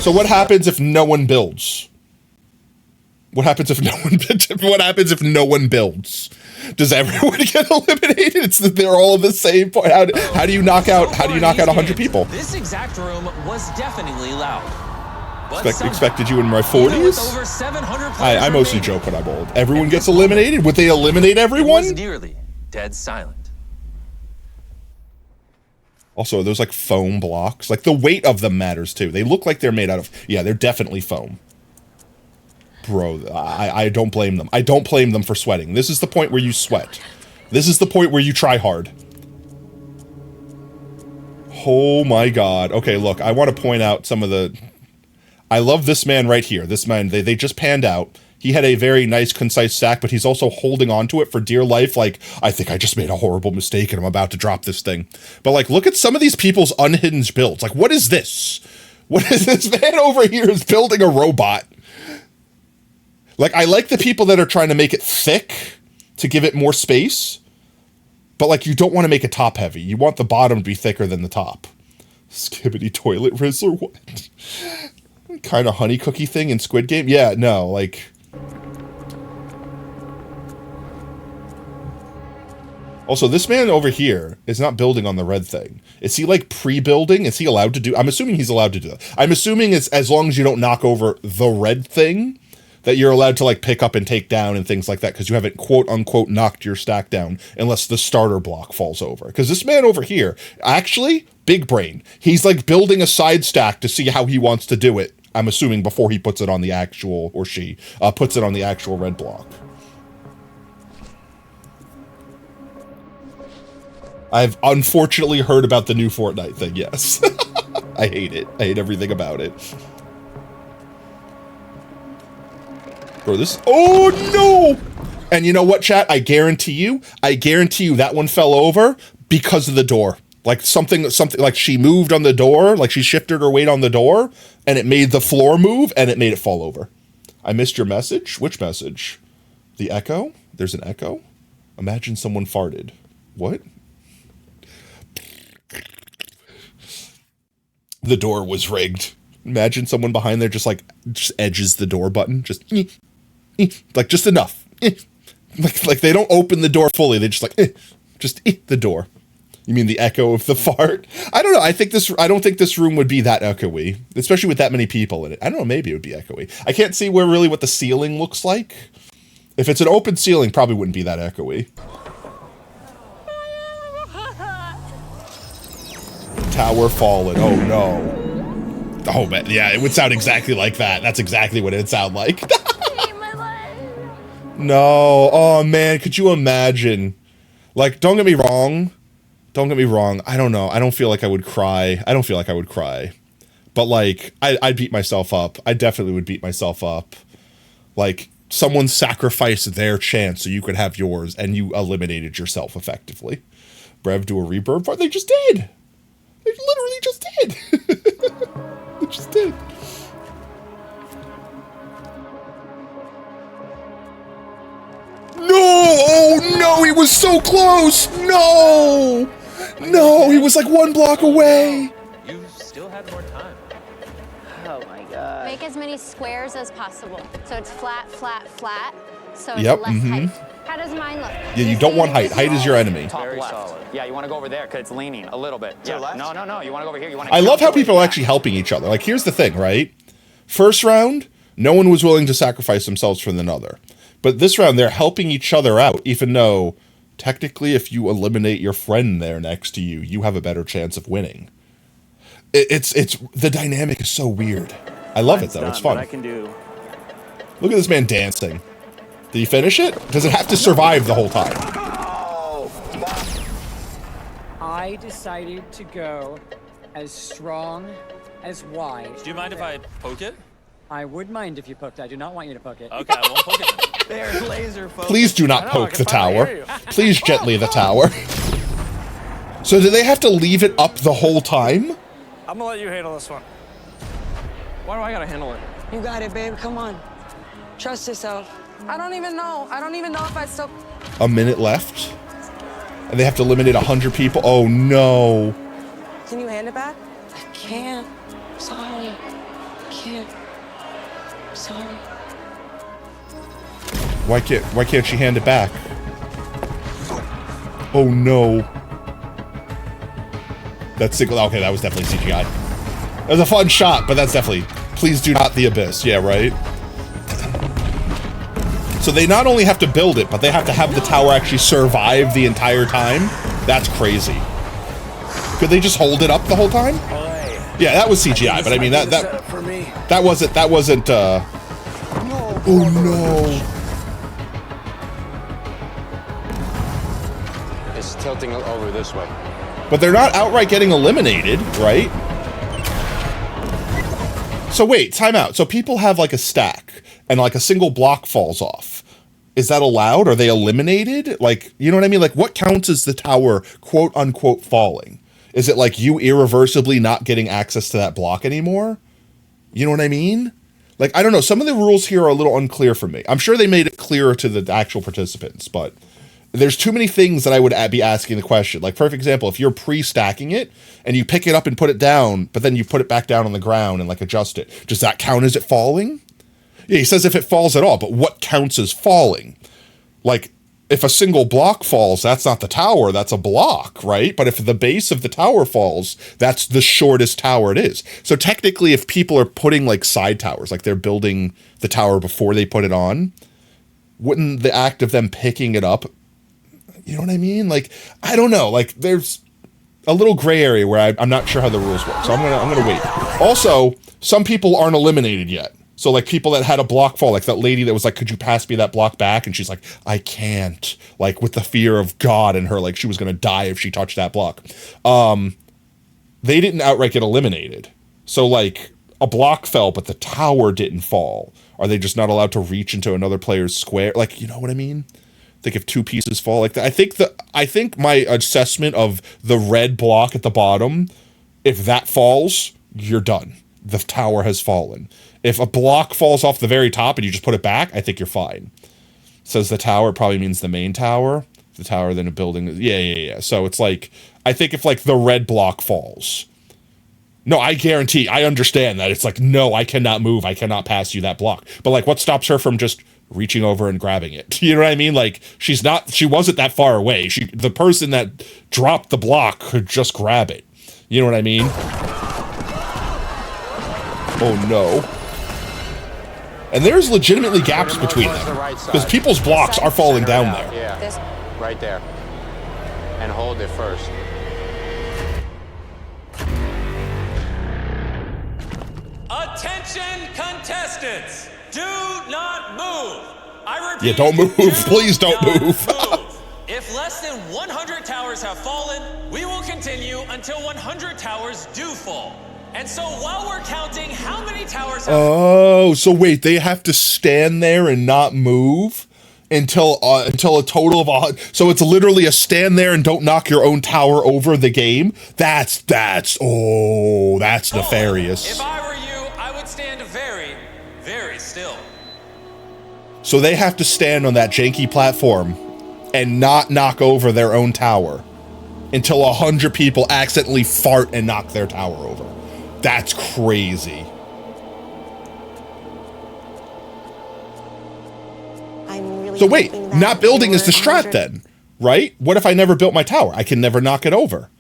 [SPEAKER 5] So what happens if no one builds? What happens if no one builds? Does everyone get eliminated? It's that they're all the same point. How do you knock out 100 people?
[SPEAKER 11] This exact room was definitely loud. But
[SPEAKER 5] Expected you in my
[SPEAKER 11] even with
[SPEAKER 5] 40s?
[SPEAKER 11] over 700 players
[SPEAKER 5] I mostly
[SPEAKER 11] remaining,
[SPEAKER 5] joke when I'm old. Everyone gets eliminated? Would they eliminate
[SPEAKER 11] it
[SPEAKER 5] everyone?
[SPEAKER 11] was nearly dead silent.
[SPEAKER 5] Also, those like foam blocks, like the weight of them matters too. They look like they're made out of, yeah, they're definitely foam. Bro, I don't blame them. I don't blame them for sweating. This is the point where you sweat. This is the point where you try hard. Oh my god. Okay, look, I want to point out some of the... I love this man right here. This man, they just panned out. He had a very nice, concise stack, but he's also holding on to it for dear life. Like, I think I just made a horrible mistake and I'm about to drop this thing. But, like, look at some of these people's unhinged builds. Like, what is this? What is this man over here is building a robot? Like, I like the people that are trying to make it thick to give it more space, but like, you don't want to make it top heavy. You want the bottom to be thicker than the top. Skibbity toilet rizzler, what? Kind of honey cookie thing in Squid Game? Yeah, no, like... Also, this man over here is not building on the red thing. Is he, like, pre-building? Is he allowed to do... I'm assuming he's allowed to do that. I'm assuming it's as long as you don't knock over the red thing, that you're allowed to, like, pick up and take down and things like that, because you haven't, quote-unquote, knocked your stack down, unless the starter block falls over. Because this man over here, actually, big brain. He's, like, building a side stack to see how he wants to do it. I'm assuming before he puts it on the actual... Or she puts it on the actual red block. I've unfortunately heard about the new Fortnite thing, yes. I hate it. I hate everything about it. Bro, this... Oh, no! And you know what, chat? I guarantee you that one fell over because of the door. Like, something, like she moved on the door, like she shifted her weight on the door, and it made the floor move, and it made it fall over. I missed your message? Which message? The echo? There's an echo? Imagine someone farted. What? The door was rigged. Imagine someone behind there just edges the door button. Just, like, just enough. Like they don't open the door fully. They just the door. You mean the echo of the fart? I don't know. I don't think this room would be that echoey, especially with that many people in it. I don't know. Maybe it would be echoey. I can't see what the ceiling looks like. If it's an open ceiling, probably wouldn't be that echoey. Tower fallen. Oh no. Oh man, yeah, it would sound exactly like that. That's exactly what it'd sound like. No. Oh man, could you imagine? Like, don't get me wrong. I don't know. I don't feel like I would cry. But like, I'd beat myself up. I definitely would beat myself up. Like, someone sacrificed their chance so you could have yours, and you eliminated yourself effectively. Brev, do a rebirth part? They just did. They literally just did. They just did. No! Oh no, he was so close! No! No, he was like one block away.
[SPEAKER 11] You still had more time.
[SPEAKER 8] Oh my God. Make as many squares as possible. So it's flat, flat, flat. So it's
[SPEAKER 5] Yep,
[SPEAKER 8] less height. How does mine look?
[SPEAKER 5] Yeah, you don't want height. Height is your enemy.
[SPEAKER 19] Top left. Yeah, you want to go over there because it's leaning a little bit. Yeah. No. You want to go over here. You want to.
[SPEAKER 5] I love how people are actually helping each other. Like, here's the thing, right? First round, no one was willing to sacrifice themselves for another. But this round, they're helping each other out, even though technically if you eliminate your friend there next to you, you have a better chance of winning. It's the dynamic is so weird. I love it though. It's fun.
[SPEAKER 18] I can do.
[SPEAKER 5] Look at this man dancing. Did he finish it? Does it have to survive the whole time?
[SPEAKER 20] I decided to go as strong as wide.
[SPEAKER 11] Do you mind if I poke it?
[SPEAKER 20] I would mind if you poked. I do not want you to poke it.
[SPEAKER 11] Okay, I won't poke it.
[SPEAKER 18] There's laser focus.
[SPEAKER 5] Please do not poke the tower. Please gently the tower. So do they have to leave it up the whole time?
[SPEAKER 9] I'm gonna let you handle this one. Why do I gotta handle it?
[SPEAKER 7] You got it, babe. Come on. Trust yourself.
[SPEAKER 12] I don't even know. I don't even know if I still...
[SPEAKER 5] A minute left. And they have to eliminate 100 people. Oh no.
[SPEAKER 12] Can you hand it back?
[SPEAKER 7] I can't. Sorry. I can't. Sorry.
[SPEAKER 5] Why can't she hand it back? Oh no. That's single. Okay, that was definitely CGI. That was a fun shot, but that's definitely. Please do not the abyss. Yeah, right. So they not only have to build it, but they have to have the tower actually survive the entire time. That's crazy. Could they just hold it up the whole time? Yeah, that was CGI, but I mean that wasn't. Oh no.
[SPEAKER 21] It's tilting over this way.
[SPEAKER 5] But they're not outright getting eliminated, right? So wait, time out. So people have like a stack and like a single block falls off. Is that allowed? Are they eliminated? Like, you know what I mean? Like, what counts as the tower, quote unquote, falling? Is it like you irreversibly not getting access to that block anymore? You know what I mean? Like, I don't know. Some of the rules here are a little unclear for me. I'm sure they made it clearer to the actual participants, but there's too many things that I would be asking the question. Like, perfect example, if you're pre-stacking it and you pick it up and put it down, but then you put it back down on the ground and like adjust it, does that count as it falling? Yeah, he says if it falls at all, but what counts as falling? Like, if a single block falls, that's not the tower, that's a block, right? But if the base of the tower falls, that's the shortest tower it is. So technically, if people are putting like side towers, like they're building the tower before they put it on, wouldn't the act of them picking it up, you know what I mean? Like, I don't know, like there's a little gray area where I'm not sure how the rules work. So I'm gonna wait. Also, some people aren't eliminated yet. So like people that had a block fall, like that lady that was like, could you pass me that block back? And she's like, I can't, like with the fear of God in her, like she was going to die if she touched that block. They didn't outright get eliminated. So like a block fell, but the tower didn't fall. Are they just not allowed to reach into another player's square? Like, you know what I mean? I think if two pieces fall like that, I think my assessment of the red block at the bottom, if that falls, you're done. The tower has fallen. If a block falls off the very top and you just put it back, I think you're fine. Says the tower probably means the main tower. The tower, then a building. Yeah. So it's like, I think if like the red block falls. No, I guarantee, I understand that. It's like, no, I cannot move. I cannot pass you that block. But like, what stops her from just reaching over and grabbing it? You know what I mean? Like, she wasn't that far away. The person that dropped the block could just grab it. You know what I mean? Oh no. And there's legitimately gaps between them. Because people's blocks are falling down there.
[SPEAKER 21] Yeah, right there. And hold it first.
[SPEAKER 11] Attention contestants, do not move. I repeat,
[SPEAKER 5] yeah, don't move. Please don't move.
[SPEAKER 11] If less than 100 towers have fallen, we will continue until 100 towers do fall. And so while we're counting how many towers have
[SPEAKER 5] Oh, so wait, they have to stand there and not move until a total of 100. So it's literally a stand there and don't knock your own tower over the game. That's nefarious.
[SPEAKER 11] If I were you, I would stand very, very still.
[SPEAKER 5] So they have to stand on that janky platform and not knock over their own tower until 100 people accidentally fart and knock their tower over. That's crazy.
[SPEAKER 7] I'm really
[SPEAKER 5] so wait,
[SPEAKER 7] hoping that
[SPEAKER 5] not building is the
[SPEAKER 7] there were
[SPEAKER 5] strat then, right? What if I never built my tower? I can never knock it over.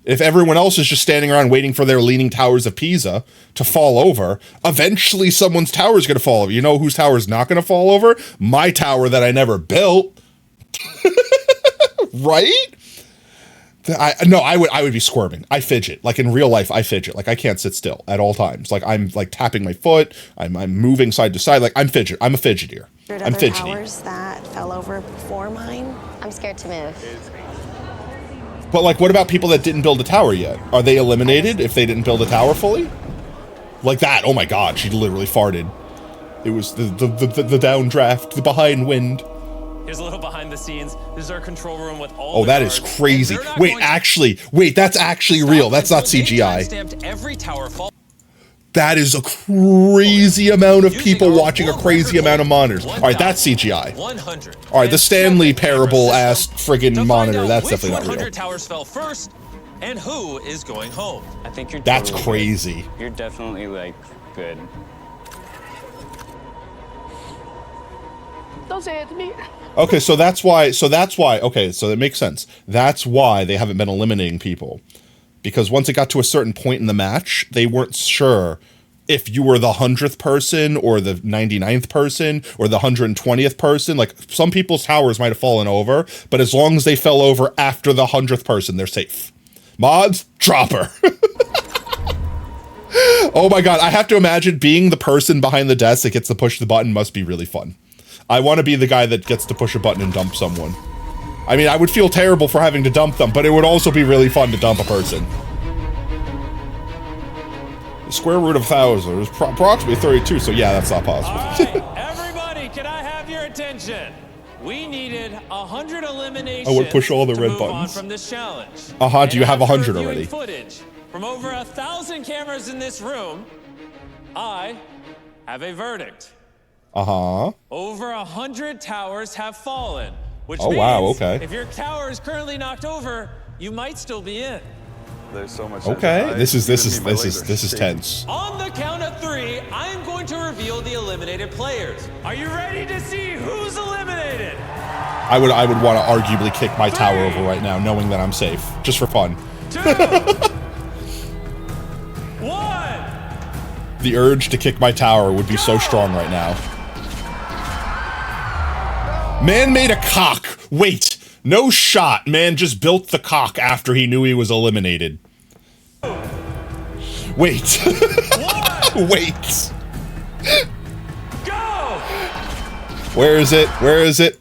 [SPEAKER 5] If everyone else is just standing around waiting for their leaning towers of Pisa to fall over, eventually someone's tower is going to fall over. You know whose tower is not going to fall over? My tower that I never built. Right? I would be squirming. I fidget. Like in real life, I fidget. Like I can't sit still at all times. Like I'm like tapping my foot. I'm moving side to side. Like I'm a fidgetier. I'm fidgety.
[SPEAKER 7] Towers that fell over before mine.
[SPEAKER 8] I'm scared to move.
[SPEAKER 5] But like, what about people that didn't build a tower yet? Are they eliminated if they didn't build a tower fully? Like that. Oh my God, she literally farted. It was the downdraft, the behind wind.
[SPEAKER 11] Here's a little behind the scenes. This is our control room with all
[SPEAKER 5] Oh, that is crazy. Wait, that's actually real. That's not CGI.
[SPEAKER 11] Every tower fall.
[SPEAKER 5] That is a crazy amount of people watching a crazy amount of monitors. All right, that's CGI.
[SPEAKER 11] 100.
[SPEAKER 5] All right, the Stanley Parable ass friggin' monitor. That's definitely not real.
[SPEAKER 11] 100 towers fell first, and who is going home?
[SPEAKER 21] I think you're.
[SPEAKER 5] That's
[SPEAKER 21] totally
[SPEAKER 5] crazy.
[SPEAKER 21] Good. You're definitely like good.
[SPEAKER 7] Don't say it to me.
[SPEAKER 5] Okay, so that's why, okay, so that makes sense. That's why they haven't been eliminating people. Because once it got to a certain point in the match, they weren't sure if you were the 100th person or the 99th person or the 120th person. Like, some people's towers might have fallen over, but as long as they fell over after the 100th person, they're safe. Mods, drop her. Oh my God, I have to imagine being the person behind the desk that gets to push the button must be really fun. I want to be the guy that gets to push a button and dump someone. I mean, I would feel terrible for having to dump them, but it would also be really fun to dump a person. The square root of 1,000 is approximately 32, so yeah, that's not possible.
[SPEAKER 11] All right, everybody, can I have your attention? We needed 100 eliminations.
[SPEAKER 5] I would push all the red buttons.
[SPEAKER 11] From this challenge.
[SPEAKER 5] Do you have 100 already?
[SPEAKER 11] Footage from over 1,000 cameras in this room, I have a verdict.
[SPEAKER 5] Uh-huh.
[SPEAKER 11] Over 100 towers have fallen, which
[SPEAKER 5] Oh,
[SPEAKER 11] means
[SPEAKER 5] wow, okay.
[SPEAKER 11] if your tower is currently knocked over, you might still be in.
[SPEAKER 17] There's so much.
[SPEAKER 5] Okay, this is tense.
[SPEAKER 11] On the count of 3, I'm going to reveal the eliminated players. Are you ready to see who's eliminated?
[SPEAKER 5] I would want to arguably kick my tower over right now, knowing that I'm safe, just for fun.
[SPEAKER 11] 2, 1.
[SPEAKER 5] The urge to kick my tower would be so strong right now. Man made a cock. Wait, no shot. Man just built the cock after he knew he was eliminated. Wait. Wait.
[SPEAKER 11] Go.
[SPEAKER 5] Where is it? Where is it?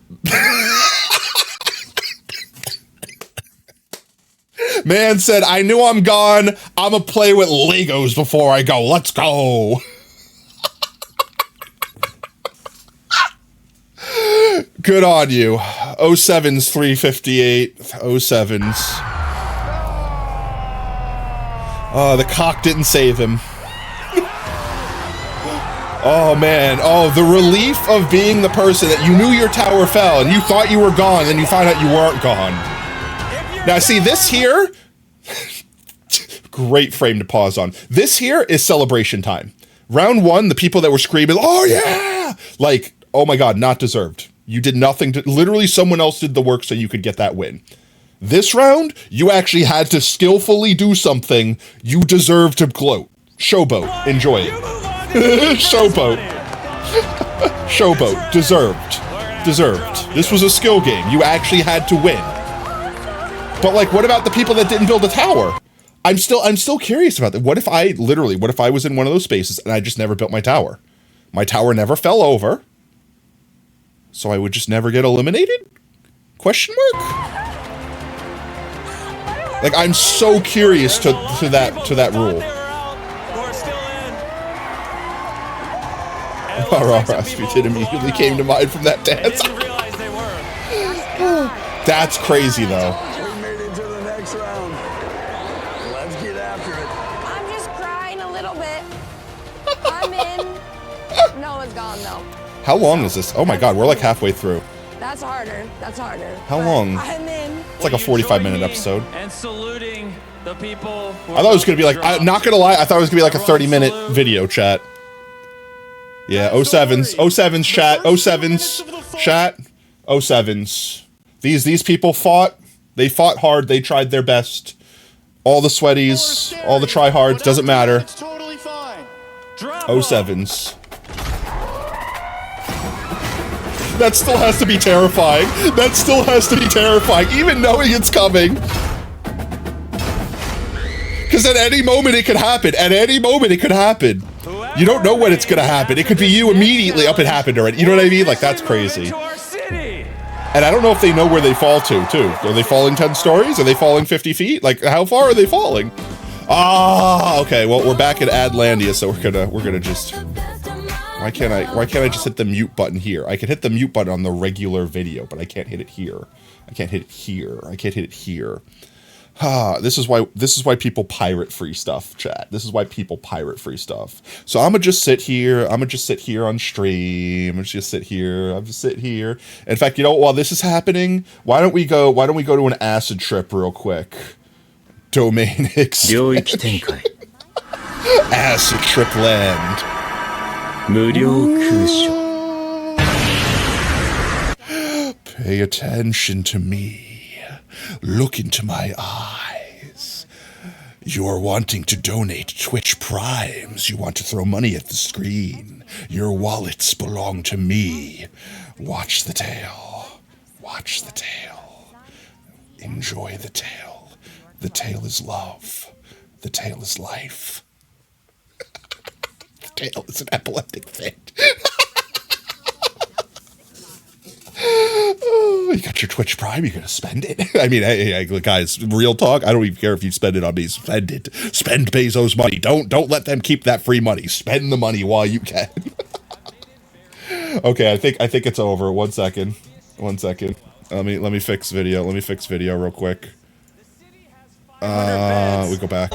[SPEAKER 5] Man said, I knew I'm gone. I'ma play with Legos before I go. Let's go. Good on you. 07's 358. 07's. The cock didn't save him. Oh, man. Oh, the relief of being the person that you knew your tower fell and you thought you were gone, and you find out you weren't gone. Now, see, this here... Great frame to pause on. This here is celebration time. Round 1, the people that were screaming, oh, yeah! Like, oh, my God, not deserved. You did nothing to... Literally, someone else did the work so you could get that win. This round, you actually had to skillfully do something. You deserve to gloat. Showboat. Enjoy it. Showboat. Showboat. Deserved. Deserved. This was a skill game. You actually had to win. But, like, what about the people that didn't build a tower? I'm still curious about that. What if I was in one of those spaces and I just never built my tower? My tower never fell over. So I would just never get eliminated? Question mark? Like, I'm so curious to that rule. Rasputin immediately came to mind from that dance. That's crazy, though.
[SPEAKER 13] We made it to the next round. Let's get after it.
[SPEAKER 12] I'm just crying a little bit. I'm in. No, it's gone though.
[SPEAKER 5] How long is this? Oh my God, we're like halfway through.
[SPEAKER 12] That's harder. That's harder.
[SPEAKER 5] How long?
[SPEAKER 12] I'm in.
[SPEAKER 5] It's like a 45-minute episode.
[SPEAKER 11] And saluting the people who
[SPEAKER 5] I thought it was gonna be like, I'm not gonna lie, I thought it was gonna be like a 30-minute video chat. Yeah, 07's chat, 07's chat, 07's. These people fought. They fought hard. They tried their best. All the sweaties, all the tryhards, doesn't matter. 07's. That still has to be terrifying. That still has to be terrifying, even knowing it's coming. Because at any moment it could happen. At any moment it could happen. You don't know when it's gonna happen. It could be you immediately. Up, it happened already. You know what I mean? Like, that's crazy. And I don't know if they know where they fall to, too. Are they falling 10 stories? Are they falling 50 feet? Like, how far are they falling? Ah, okay. Well, we're back at Adlandia, so we're gonna just. Why can't I just hit the mute button here? I can hit the mute button on the regular video, but I can't hit it here. I can't hit it here. I can't hit it here. This is why people pirate free stuff, chat. This is why people pirate free stuff. So I'm gonna just sit here. I'm gonna just sit here on stream. I'm just sit here. I'm just sit here. In fact, you know, while this is happening, why don't we go to an acid trip real quick? Domain expansion. Acid trip land. Pay attention to me. Look into my eyes. You're wanting to donate Twitch Primes. You want to throw money at the screen. Your wallets belong to me. Watch the tail. Watch the tail. Enjoy the tail. The tail is love. The tail is life. The tail is an epileptic fit. Oh, you got your Twitch Prime, you're gonna spend it. I mean, hey, guys, real talk, I don't even care if you spend it on me. Spend it. Spend Bezos' money. Don't let them keep that free money. Spend the money while you can. Okay, I think it's over. 1 second. 1 second. Let me fix video. Let me fix video real quick. We go back.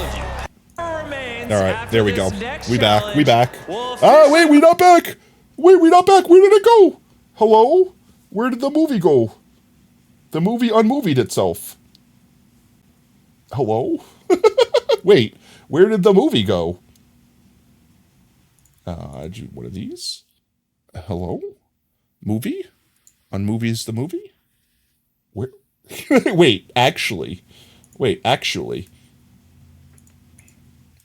[SPEAKER 2] All right, there we go. We back. We back. Ah, wait, we not back. Wait, we not back. Where did it go? Hello? Where did the movie go? The movie unmovied itself. Hello? Wait, where did the movie go? What are these? Hello? Movie? Unmovies the movie? Where? Wait, actually.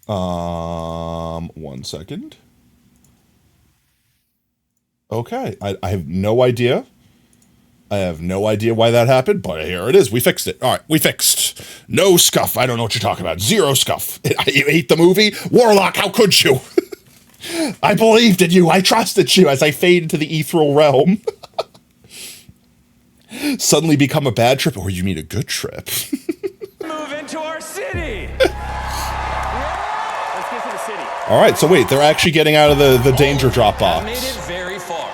[SPEAKER 2] One second. Okay, I have no idea. I have no idea why that happened, but here it is. We fixed it. All right, we fixed. No scuff. I don't know what you're talking about. Zero scuff. You hate the movie? Warlock, how could you? I believed in you. I trusted you as I fade into the ethereal realm. Suddenly become a bad trip, or you mean a good trip.
[SPEAKER 9] Move into our city.
[SPEAKER 19] Let's get to the city.
[SPEAKER 2] All right, so wait, they're actually getting out of the danger drop box.
[SPEAKER 11] Made it very far.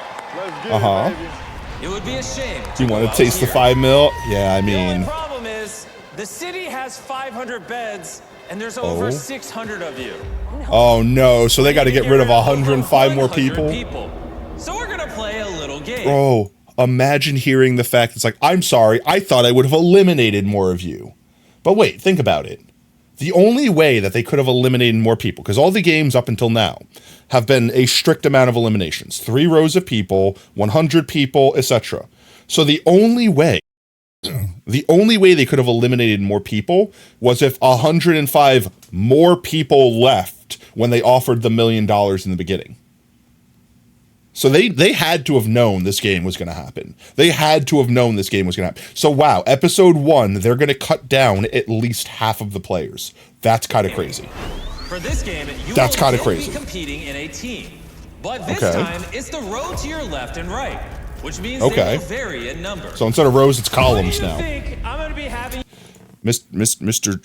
[SPEAKER 11] It would be a shame.
[SPEAKER 2] You want to taste the 5 mil? Yeah, I mean.
[SPEAKER 9] The problem is, the city has 500 beds, and there's over 600 of you.
[SPEAKER 2] Oh no, so they got to get rid of 105 more people?
[SPEAKER 11] So we're going to play a little game.
[SPEAKER 2] Bro, imagine hearing the fact it's like, I'm sorry, I thought I would have eliminated more of you. But wait, think about it. The only way that they could have eliminated more people, because all the games up until now have been a strict amount of eliminations. 3 rows of people, 100 people, etc. So the only way they could have eliminated more people was if 105 more people left when they offered the $1 million in the beginning. So they had to have known this game was going to happen. They had to have known this game was going to happen. So wow, episode 1, they're going to cut down at least half of the players. That's kind of crazy.
[SPEAKER 11] For this game, you
[SPEAKER 2] That's kind of
[SPEAKER 11] will
[SPEAKER 2] crazy.
[SPEAKER 11] be competing in a team. But this time, it's the row to your left and right, which means they will vary in number.
[SPEAKER 2] So instead of rows, it's columns now.
[SPEAKER 9] I'm going to be having
[SPEAKER 2] Mr.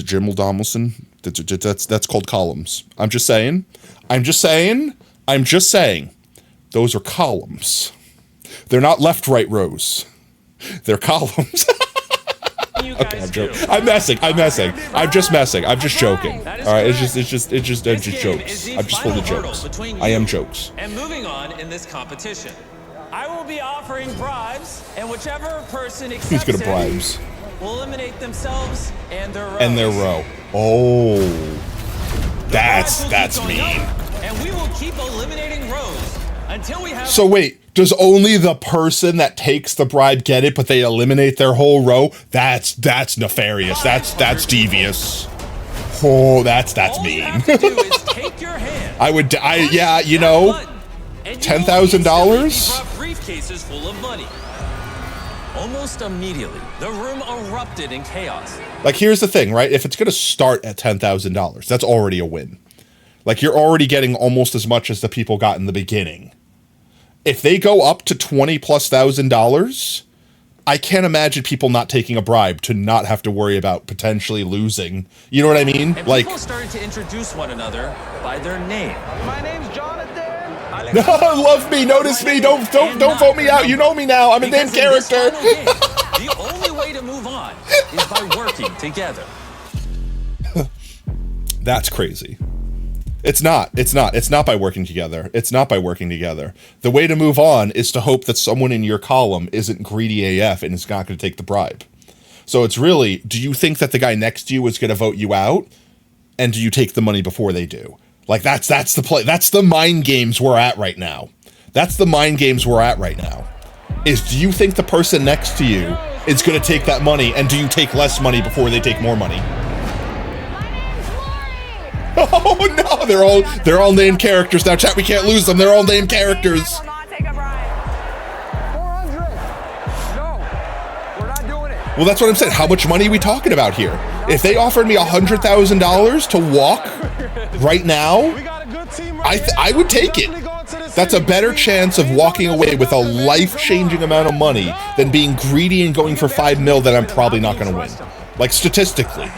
[SPEAKER 2] Jimmel Donaldson. That's called columns. I'm just saying. Those are columns. They're not left-right rows. They're columns. Okay, I'm joking. I'm messing. I'm just messing. I'm just joking. All right, it's just jokes. I'm just full of jokes. I am jokes.
[SPEAKER 11] And moving on in this competition.
[SPEAKER 9] I will be offering bribes, and whichever person accepts
[SPEAKER 2] Who's gonna bribes?
[SPEAKER 9] will eliminate themselves and their row.
[SPEAKER 2] And their row. Oh, that's mean.
[SPEAKER 11] And we will keep eliminating rows until we have.
[SPEAKER 2] So wait, does only the person that takes the bribe get it, but they eliminate their whole row? That's nefarious. That's devious. Oh, that's mean. Yeah, you know, $10,000.
[SPEAKER 11] Briefcases full of money. Almost immediately, the room erupted in chaos.
[SPEAKER 2] Like, here's the thing, right? If it's gonna start at $10,000, that's already a win. Like, you're already getting almost as much as the people got in the beginning. If they go up to $20,000+, I can't imagine people not taking a bribe to not have to worry about potentially losing. You know what I mean?
[SPEAKER 11] And
[SPEAKER 2] like,
[SPEAKER 11] people started to introduce one another by their name.
[SPEAKER 13] My name's Jonathan.
[SPEAKER 2] Love me, notice me, don't vote me out. You know me now. I'm a named character.
[SPEAKER 11] The only way to move on is by working together.
[SPEAKER 2] That's crazy. It's not by working together. The way to move on is to hope that someone in your column isn't greedy AF and is not going to take the bribe. So it's really, do you think that the guy next to you is going to vote you out? And do you take the money before they do? Like, that's the play. That's the mind games we're at right now. Is, do you think the person next to you is going to take that money, and do you take less money before they take more money? Oh no, they're all named characters now, chat. We can't lose them. They're all named characters. Well, that's what I'm saying. How much money are we talking about here? If they offered me $100,000 to walk right now, I would take it. That's a better chance of walking away with a life-changing amount of money than being greedy and going for 5 mil that I'm probably not going to win. Like, statistically.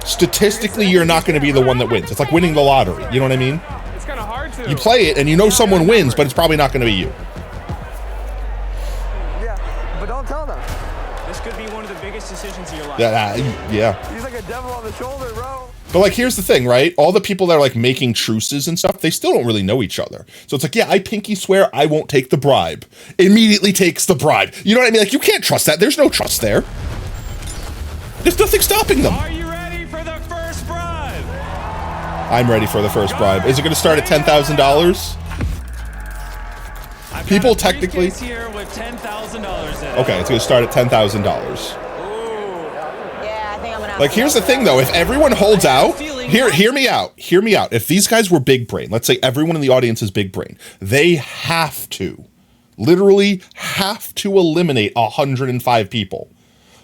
[SPEAKER 2] Statistically, you're not going to be the one that wins. It's like winning the lottery. You know what I mean?
[SPEAKER 10] It's kind of hard to.
[SPEAKER 2] You play it and you know someone wins, but it's probably not going to be you.
[SPEAKER 13] Yeah, but don't tell them.
[SPEAKER 10] This could be one of the biggest decisions of your life.
[SPEAKER 2] Yeah.
[SPEAKER 13] He's like a devil on the shoulder, bro.
[SPEAKER 5] But like, here's the thing, right? All the people that are like making truces and stuff, they still don't really know each other. So it's like, yeah, I pinky swear I won't take the bribe. Immediately takes the bribe. You know what I mean? Like, you can't trust that. There's no trust there. There's nothing stopping them.
[SPEAKER 6] Are you ready for the first bribe?
[SPEAKER 5] I'm ready for the first bribe. Is it going to start at $10,000? People technically
[SPEAKER 6] here with $10,000 in it.
[SPEAKER 5] Okay, it's going to start at $10,000.
[SPEAKER 7] Yeah, I think I'm gonna.
[SPEAKER 5] Like, here's the thing, though. If everyone holds out, hear me out. Hear me out. If these guys were big brain, let's say everyone in the audience is big brain, they have to, literally have to eliminate 105 people.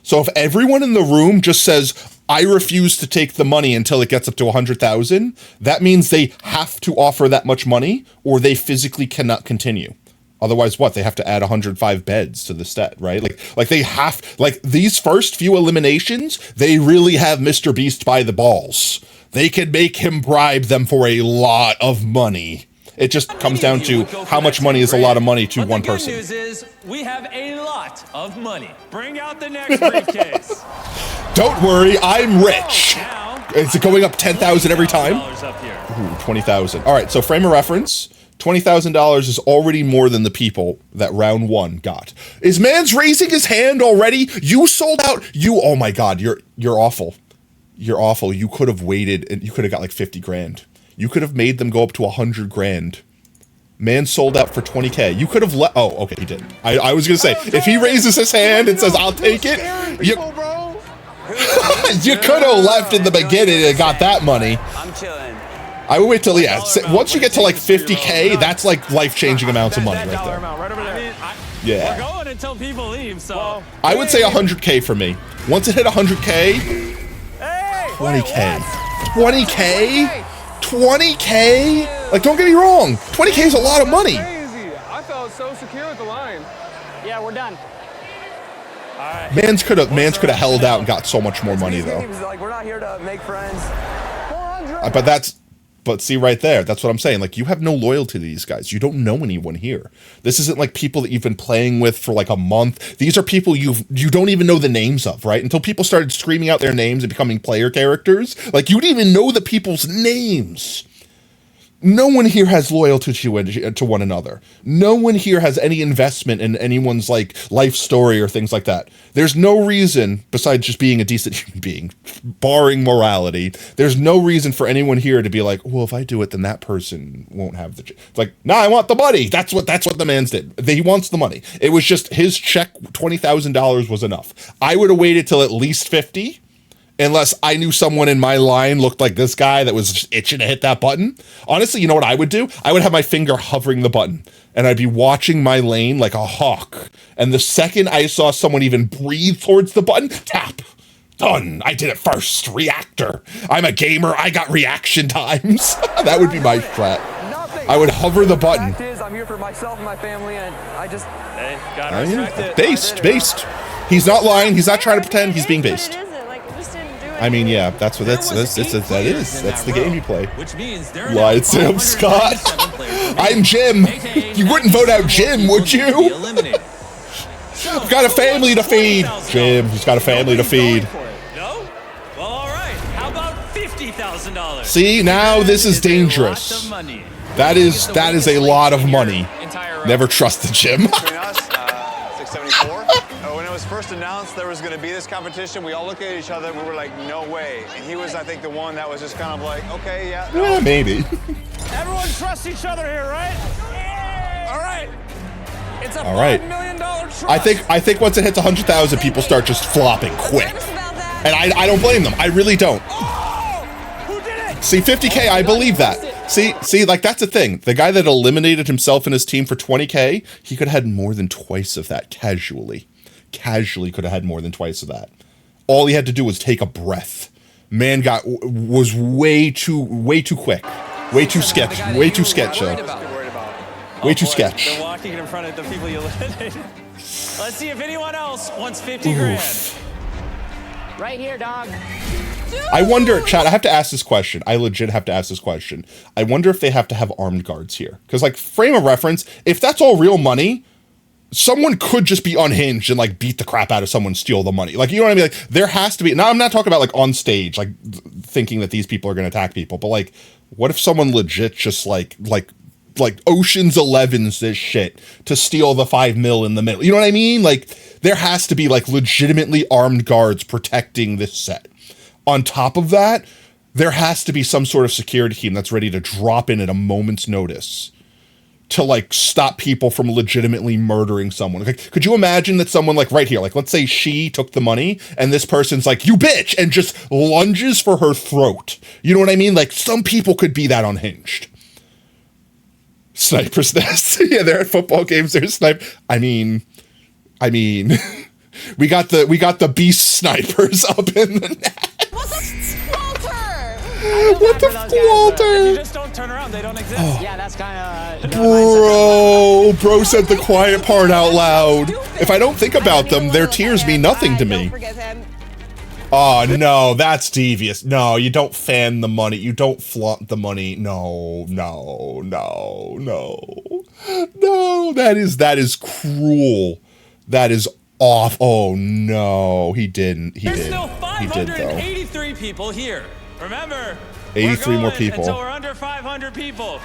[SPEAKER 5] So if everyone in the room just says, I refuse to take the money until it gets up to 100,000, that means they have to offer that much money or they physically cannot continue. Otherwise, what? They have to add 105 beds to the stat, right? Like they have, like, these first few eliminations, they really have Mr. Beast by the balls. They could make him bribe them for a lot of money. It just comes down to how much money is a lot of money to one person.
[SPEAKER 6] The good news is we have a lot of money. Bring out the next briefcase.
[SPEAKER 5] Don't worry, I'm rich. Is it going up 10,000 every time? Ooh, 20,000. All right, so frame of reference. $20,000 is already more than the people that round one got. Is Mans raising his hand already? You sold out. Oh my God, you're awful. You're awful. You could have waited and you could have got like 50 grand. You could have made them go up to 100 grand. Man sold out for 20K. You could have let. Oh, okay, he didn't. I was gonna say, if he raises his hand and says, "I'll take it," you could have left in the beginning and got that money.
[SPEAKER 1] I'm chilling.
[SPEAKER 5] I would wait till, yeah, once you get to like 50K, that's like life-changing amounts of money right there. Yeah.
[SPEAKER 6] We're going until people leave, so.
[SPEAKER 5] I would say 100K for me. Once it hit 100K, 20K. 20K? 20K? Like, don't get me wrong. 20K is a lot of money.
[SPEAKER 17] I felt so secure at the line.
[SPEAKER 20] Yeah, we're done.
[SPEAKER 5] Mans could have held out and got so much more money though.
[SPEAKER 1] Like, we're not here to make friends.
[SPEAKER 5] But see right there, that's what I'm saying. Like, you have no loyalty to these guys. You don't know anyone here. This isn't like people that you've been playing with for like a month. These are people you don't even know the names of, right? Until people started screaming out their names and becoming player characters. Like, you didn't even know the people's names. No one here has loyalty to one another. No one here has any investment in anyone's like life story or things like that. There's no reason, besides just being a decent human being, barring morality, there's no reason for anyone here to be like, well, if I do it, then that person won't have the. It's like, nah, I want the money. That's what the man's did. He wants the money. It was just his check. $20,000 was enough. I would have waited till at least 50. Unless I knew someone in my line looked like this guy that was just itching to hit that button. Honestly, you know what I would do? I would have my finger hovering the button, and I'd be watching my lane like a hawk. And the second I saw someone even breathe towards the button, tap. Done. I did it first. Reactor. I'm a gamer. I got reaction times. That would be my strat. I would hover the button.
[SPEAKER 1] The fact is, I'm here for myself and my family, and I just...
[SPEAKER 6] Hey, gotta respect it.
[SPEAKER 5] Based. He's not lying. He's not trying to pretend. He's being based. I mean, yeah, that's what that's the game you play.
[SPEAKER 6] Which means
[SPEAKER 5] lied Sam Scott. I'm Jim. You wouldn't vote out Jim, would you? I've got a family to feed. Jim, he's got a family to feed.
[SPEAKER 6] No? Well, all right. How about $50,000?
[SPEAKER 5] See, now this is dangerous. That is a lot of money. Never trusted Jim.
[SPEAKER 17] Between us, 674. When it was first announced there was going to be this competition, we all looked at each other and we were like, no way. And he was, I think, the one that was just kind of like, okay, yeah. No.
[SPEAKER 5] Yeah, maybe.
[SPEAKER 9] Everyone trusts each other here, right? All right. It's a $5 million trust.
[SPEAKER 5] I think once it hits 100,000, people start just flopping quick. And I don't blame them. I really don't.
[SPEAKER 9] Who did it?
[SPEAKER 5] See, 50K, I believe that. See, like, that's the thing. The guy that eliminated himself and his team for 20K, he could have had more than twice of that casually. Casually could have had more than twice of that. All he had to do was take a breath. Man was way too quick. Way too sketch. Way too sketch. Way too sketch.
[SPEAKER 6] They're walking in front of the people you eliminated. Let's see if anyone else wants 50 grand.
[SPEAKER 20] Right here, dog.
[SPEAKER 5] I wonder, chat, I have to ask this question. I legit have to ask this question. I wonder if they have to have armed guards here. Because, like, frame of reference, if that's all real money,
[SPEAKER 2] someone could just be unhinged and like beat the crap out of someone, steal the money. Like, you know what I mean? Like, there has to be, now I'm not talking about like on stage, like thinking that these people are going to attack people, but like, what if someone legit just like Ocean's 11's this shit to steal the 5 mil in the middle? You know what I mean? Like, there has to be like legitimately armed guards protecting this set. On top of that, there has to be some sort of security team that's ready to drop in at a moment's notice to like stop people from legitimately murdering someone. Like, could you imagine that someone like right here, like let's say she took the money and this person's like, you bitch, and just lunges for her throat. You know what I mean? Like, some people could be that unhinged. Sniper's nest. Yeah, they're at football games. They're snipe. I mean, we got the beast snipers up in the net. What the Walter?
[SPEAKER 9] You just don't turn around, they don't exist.
[SPEAKER 2] Oh.
[SPEAKER 20] Yeah, that's kind of.
[SPEAKER 2] Bro said the quiet part out loud. If I don't think about them, their tears mean nothing to me. Oh no, that's devious. No, you don't fan the money. You don't flaunt the money. No. That is cruel. That is off. Oh no, he didn't. He
[SPEAKER 11] There's
[SPEAKER 2] did.
[SPEAKER 11] still
[SPEAKER 2] He did though.
[SPEAKER 11] 583 people here. Remember,
[SPEAKER 2] 83 more people.
[SPEAKER 11] until we're under 500 people.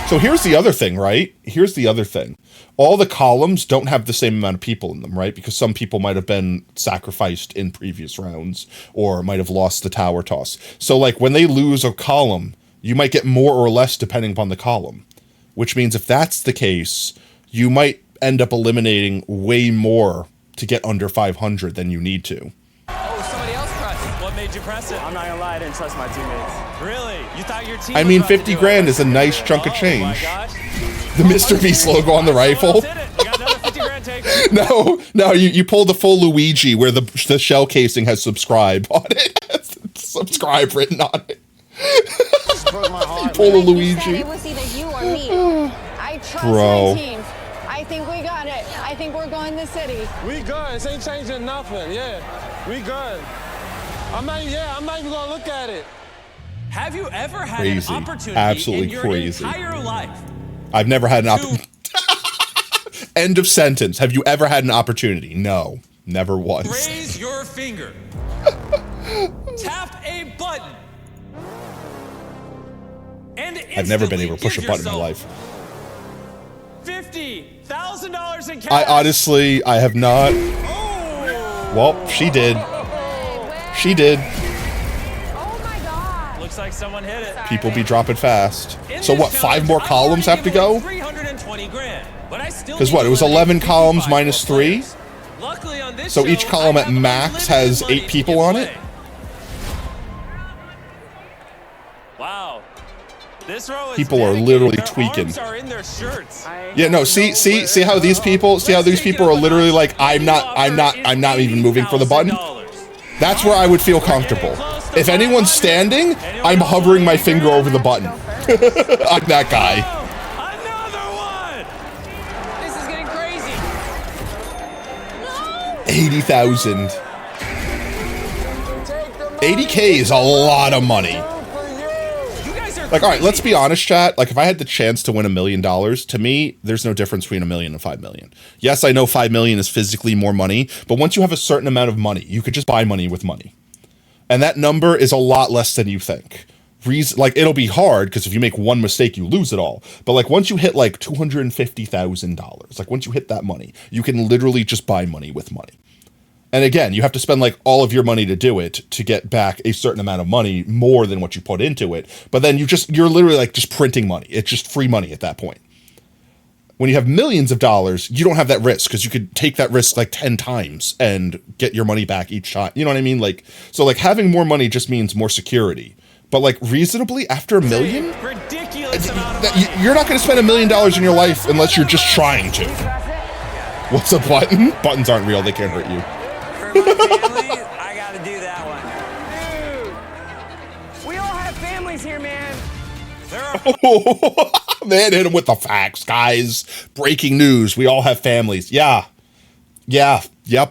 [SPEAKER 2] So here's the other thing, right? Here's the other thing. All the columns don't have the same amount of people in them, right? Because some people might have been sacrificed in previous rounds or might have lost the tower toss. So like when they lose a column, you might get more or less depending upon the column, which means if that's the case, you might end up eliminating way more to get under 500 than you need to.
[SPEAKER 11] Oh, somebody else pressed it. What made you press it?
[SPEAKER 20] I'm not gonna lie, I didn't trust my teammates.
[SPEAKER 11] Really? You thought your team
[SPEAKER 2] I mean, 50 grand is a nice chunk of change. The Mr. Beast logo on the rifle. No, you pull the full Luigi where the shell casing has subscribe on it. Subscribe written on it. You pull a Luigi.
[SPEAKER 8] It was either you or me. I trust
[SPEAKER 2] Bro.
[SPEAKER 8] my team. I think we got it. I think we're going to the city.
[SPEAKER 3] We good. This ain't changing nothing. Yeah, we good. I'm not even gonna look at it.
[SPEAKER 11] Have you ever had
[SPEAKER 2] Crazy.
[SPEAKER 11] an opportunity
[SPEAKER 2] Absolutely
[SPEAKER 11] in your
[SPEAKER 2] crazy.
[SPEAKER 11] entire life?
[SPEAKER 2] I've never had an opportunity. End of sentence. Have you ever had an opportunity? No, never once.
[SPEAKER 11] Raise your finger. Tap a button. And
[SPEAKER 2] I've never been able to push a button in my life.
[SPEAKER 11] $50,000 in cash.
[SPEAKER 2] I have not. Well, she did. She did.
[SPEAKER 11] Looks like someone hit it.
[SPEAKER 2] People be dropping fast. So what, 5 more columns have to go?
[SPEAKER 11] 320 grand. But I still
[SPEAKER 2] Because what, it was 11 columns minus 3?
[SPEAKER 11] Luckily on this
[SPEAKER 2] So each
[SPEAKER 11] show,
[SPEAKER 2] column
[SPEAKER 11] I
[SPEAKER 2] at
[SPEAKER 11] have
[SPEAKER 2] max
[SPEAKER 11] unlimited
[SPEAKER 2] has
[SPEAKER 11] money
[SPEAKER 2] 8
[SPEAKER 11] to
[SPEAKER 2] people
[SPEAKER 11] give
[SPEAKER 2] on
[SPEAKER 11] away.
[SPEAKER 2] it?
[SPEAKER 11] Wow. This row is
[SPEAKER 2] People are
[SPEAKER 11] dedicated.
[SPEAKER 2] literally
[SPEAKER 11] Their
[SPEAKER 2] tweaking.
[SPEAKER 11] arms are in their shirts.
[SPEAKER 2] Yeah, no, see how these people are literally like, I'm not even moving for the button. That's where I would feel comfortable. If anyone's standing, I'm hovering my finger over the button. I'm that guy.
[SPEAKER 11] Another one. This is getting crazy.
[SPEAKER 2] 80,000. 80K is a lot of money. Like, all right, let's be honest, chat. Like, if I had the chance to win $1 million, to me, there's no difference between $1 million and 5 million. Yes, I know 5 million is physically more money, but once you have a certain amount of money, you could just buy money with money. And that number is a lot less than you think. Like, it'll be hard, because if you make one mistake, you lose it all. But, like, once you hit, like, $250,000, like, once you hit that money, you can literally just buy money with money. And again, you have to spend like all of your money to do it to get back a certain amount of money more than what you put into it. But then you're literally like just printing money. It's just free money at that point. When you have millions of dollars, you don't have that risk because you could take that risk like 10 times and get your money back each time. You know what I mean? Like, so like having more money just means more security. But like reasonably after $1 million, you're not going to spend $1 million in your life unless you're just trying to. What's a button? Buttons aren't real. They can't hurt you.
[SPEAKER 20] For my family, I gotta do that one. Dude, we all have families here, man.
[SPEAKER 2] Man, hit him with the facts, guys. Breaking news. We all have families. Yeah. Yep. They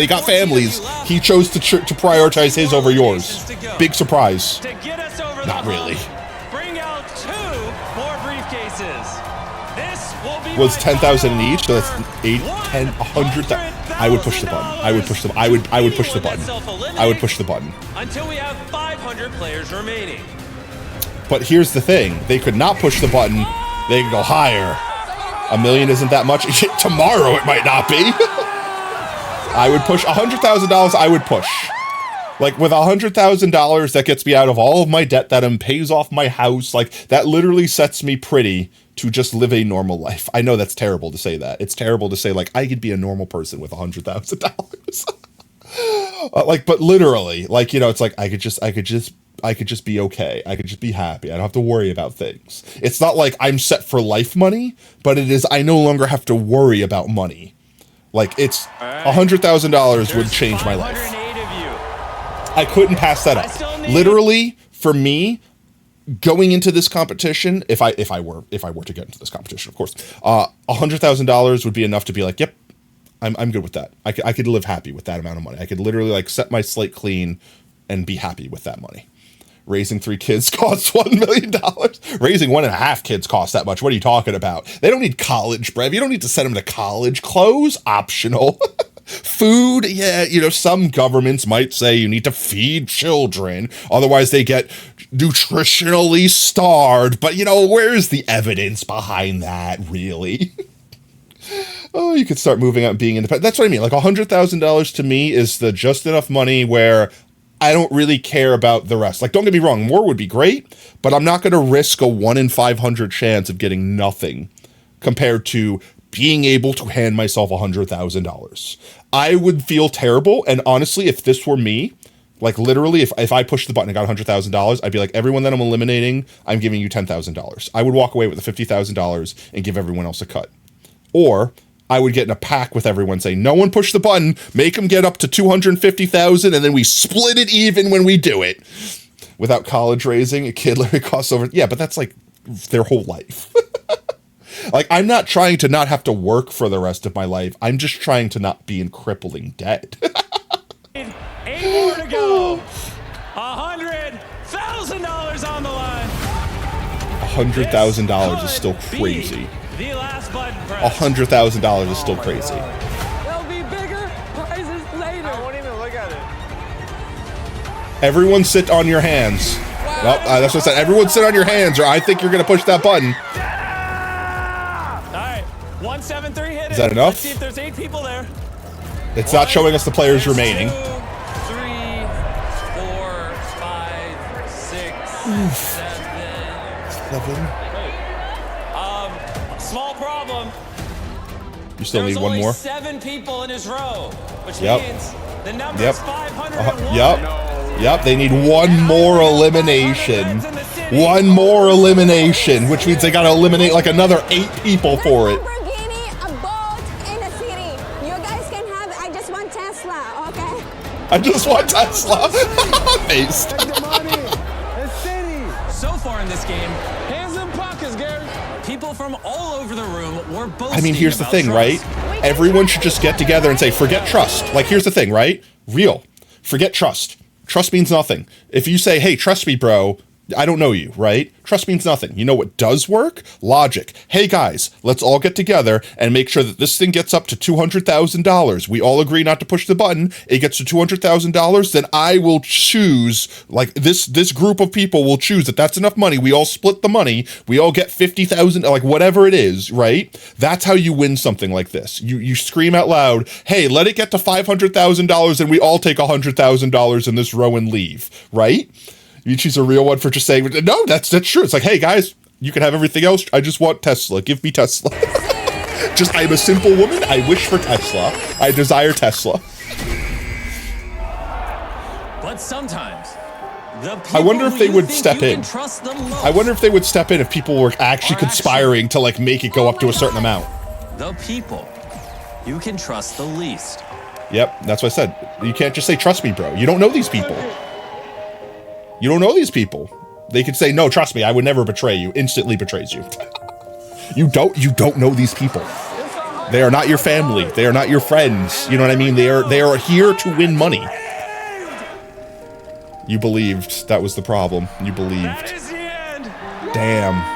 [SPEAKER 2] got families. He chose to prioritize his over yours. Big surprise. Not really.
[SPEAKER 11] Bring out 2 more briefcases. This
[SPEAKER 5] was 10,000 each, so that's 8, 10, 100. I would push the button. I would push the. I would push the button. I would push the button.
[SPEAKER 11] Until we have 500 players remaining.
[SPEAKER 5] But here's the thing: they could not push the button. They could go higher. $1 million isn't that much. Tomorrow it might not be. I would push $100,000. I would push. Like with $100,000, that gets me out of all of my debt. That pays off my house. Like that literally sets me pretty to just live a normal life. I know that's terrible to say that. It's terrible to say like I could be a normal person with $100,000. Like, but literally, like, you know, it's like I could just be okay. I could just be happy. I don't have to worry about things. It's not like I'm set for life money, but it is I no longer have to worry about money. Like it's $100,000 would change my life. I couldn't pass that up. Literally, for me, going into this competition, if I were to get into this competition, of course, $100,000 would be enough to be like, yep, I'm good with that. I could live happy with that amount of money. I could literally like set my slate clean and be happy with that money. Raising 3 kids costs $1 million. Raising 1.5 kids costs that much. What are you talking about? They don't need college, Brev. You don't need to send them to college. Clothes, optional. Food, yeah, you know, some governments might say you need to feed children. Otherwise, they get nutritionally starved. But, you know, where's the evidence behind that, really? Oh, you could start moving out and being independent. That's what I mean. Like $100,000 to me is the just enough money where I don't really care about the rest. Like, don't get me wrong, more would be great, but I'm not going to risk a 1 in 500 chance of getting nothing compared to being able to hand myself $100,000. I would feel terrible, and honestly, if this were me, like literally, if I pushed the button and got $100,000, I'd be like, everyone that I'm eliminating, I'm giving you $10,000. I would walk away with the $50,000 and give everyone else a cut. Or I would get in a pack with everyone saying, no one push the button, make them get up to 250,000, and then we split it even when we do it. Without college raising, a kid literally costs over, yeah, but that's like their whole life. Like, I'm not trying to not have to work for the rest of my life. I'm just trying to not be in crippling debt.
[SPEAKER 6] 8 more to go. $100,000 on the line.
[SPEAKER 5] $100,000 is still crazy.
[SPEAKER 6] The last button press.
[SPEAKER 5] $100,000 is still crazy.
[SPEAKER 6] There'll be bigger prizes later. I won't even look at it.
[SPEAKER 5] Everyone sit on your hands. Well, that's what I said. Everyone sit on your hands, or I think you're going to push that button.
[SPEAKER 6] All right, 173 hit it.
[SPEAKER 5] Is that enough?
[SPEAKER 6] Let's see if there's 8 people there.
[SPEAKER 5] It's not showing us the players remaining.
[SPEAKER 11] 2, 3, 4, 5, 6, 7.
[SPEAKER 6] Small problem.
[SPEAKER 5] You still
[SPEAKER 6] There's
[SPEAKER 5] need one more?
[SPEAKER 6] 7 people in his row, which
[SPEAKER 5] Yep.
[SPEAKER 6] means the number is 501.
[SPEAKER 5] Yep, they need one more elimination. One more elimination, which means they gotta eliminate like another 8 people for it.
[SPEAKER 8] A boat in a city. You guys can have I just want Tesla, okay?
[SPEAKER 5] I just want Tesla. Based.
[SPEAKER 6] So far in this game, hands in pockets, Gary. People from all over the room were boasting.
[SPEAKER 5] I mean, here's the
[SPEAKER 6] about
[SPEAKER 5] thing,
[SPEAKER 6] trust.
[SPEAKER 5] right? Everyone should just get together and say, forget trust. Like, here's the thing, right? Real. Forget trust. Trust means nothing. If you say, hey, trust me, bro, I don't know you, right? Trust means nothing. You know what does work? Logic. Hey, guys, let's all get together and make sure that this thing gets up to $200,000. We all agree not to push the button. It gets to $200,000, then I will choose, like, this group of people will choose that that's enough money. We all split the money. We all get $50,000, like, whatever it is, right? That's how you win something like this. You scream out loud, hey, let it get to $500,000 and we all take $100,000 in this row and leave, right? You choose a real one for just saying, no, that's true. It's like, hey, guys, you can have everything else. I just want Tesla. Give me Tesla. I'm a simple woman. I wish for Tesla. I desire Tesla.
[SPEAKER 6] But sometimes, the
[SPEAKER 5] I wonder if they would step in.
[SPEAKER 6] Trust the most
[SPEAKER 5] I wonder if they would step in if people were actually conspiring to, like, make it go up to a certain amount.
[SPEAKER 6] the people you can trust the least.
[SPEAKER 5] Yep, that's what I said. You can't just say, trust me, bro. You don't know these people. You don't know these people. They could say, no, trust me, I would never betray you. Instantly betrays you. You don't know these people. They are not your family. They are not your friends. You know what I mean? They are here to win money. You believed. That was the problem. You believed.
[SPEAKER 6] That is the end.
[SPEAKER 5] Damn.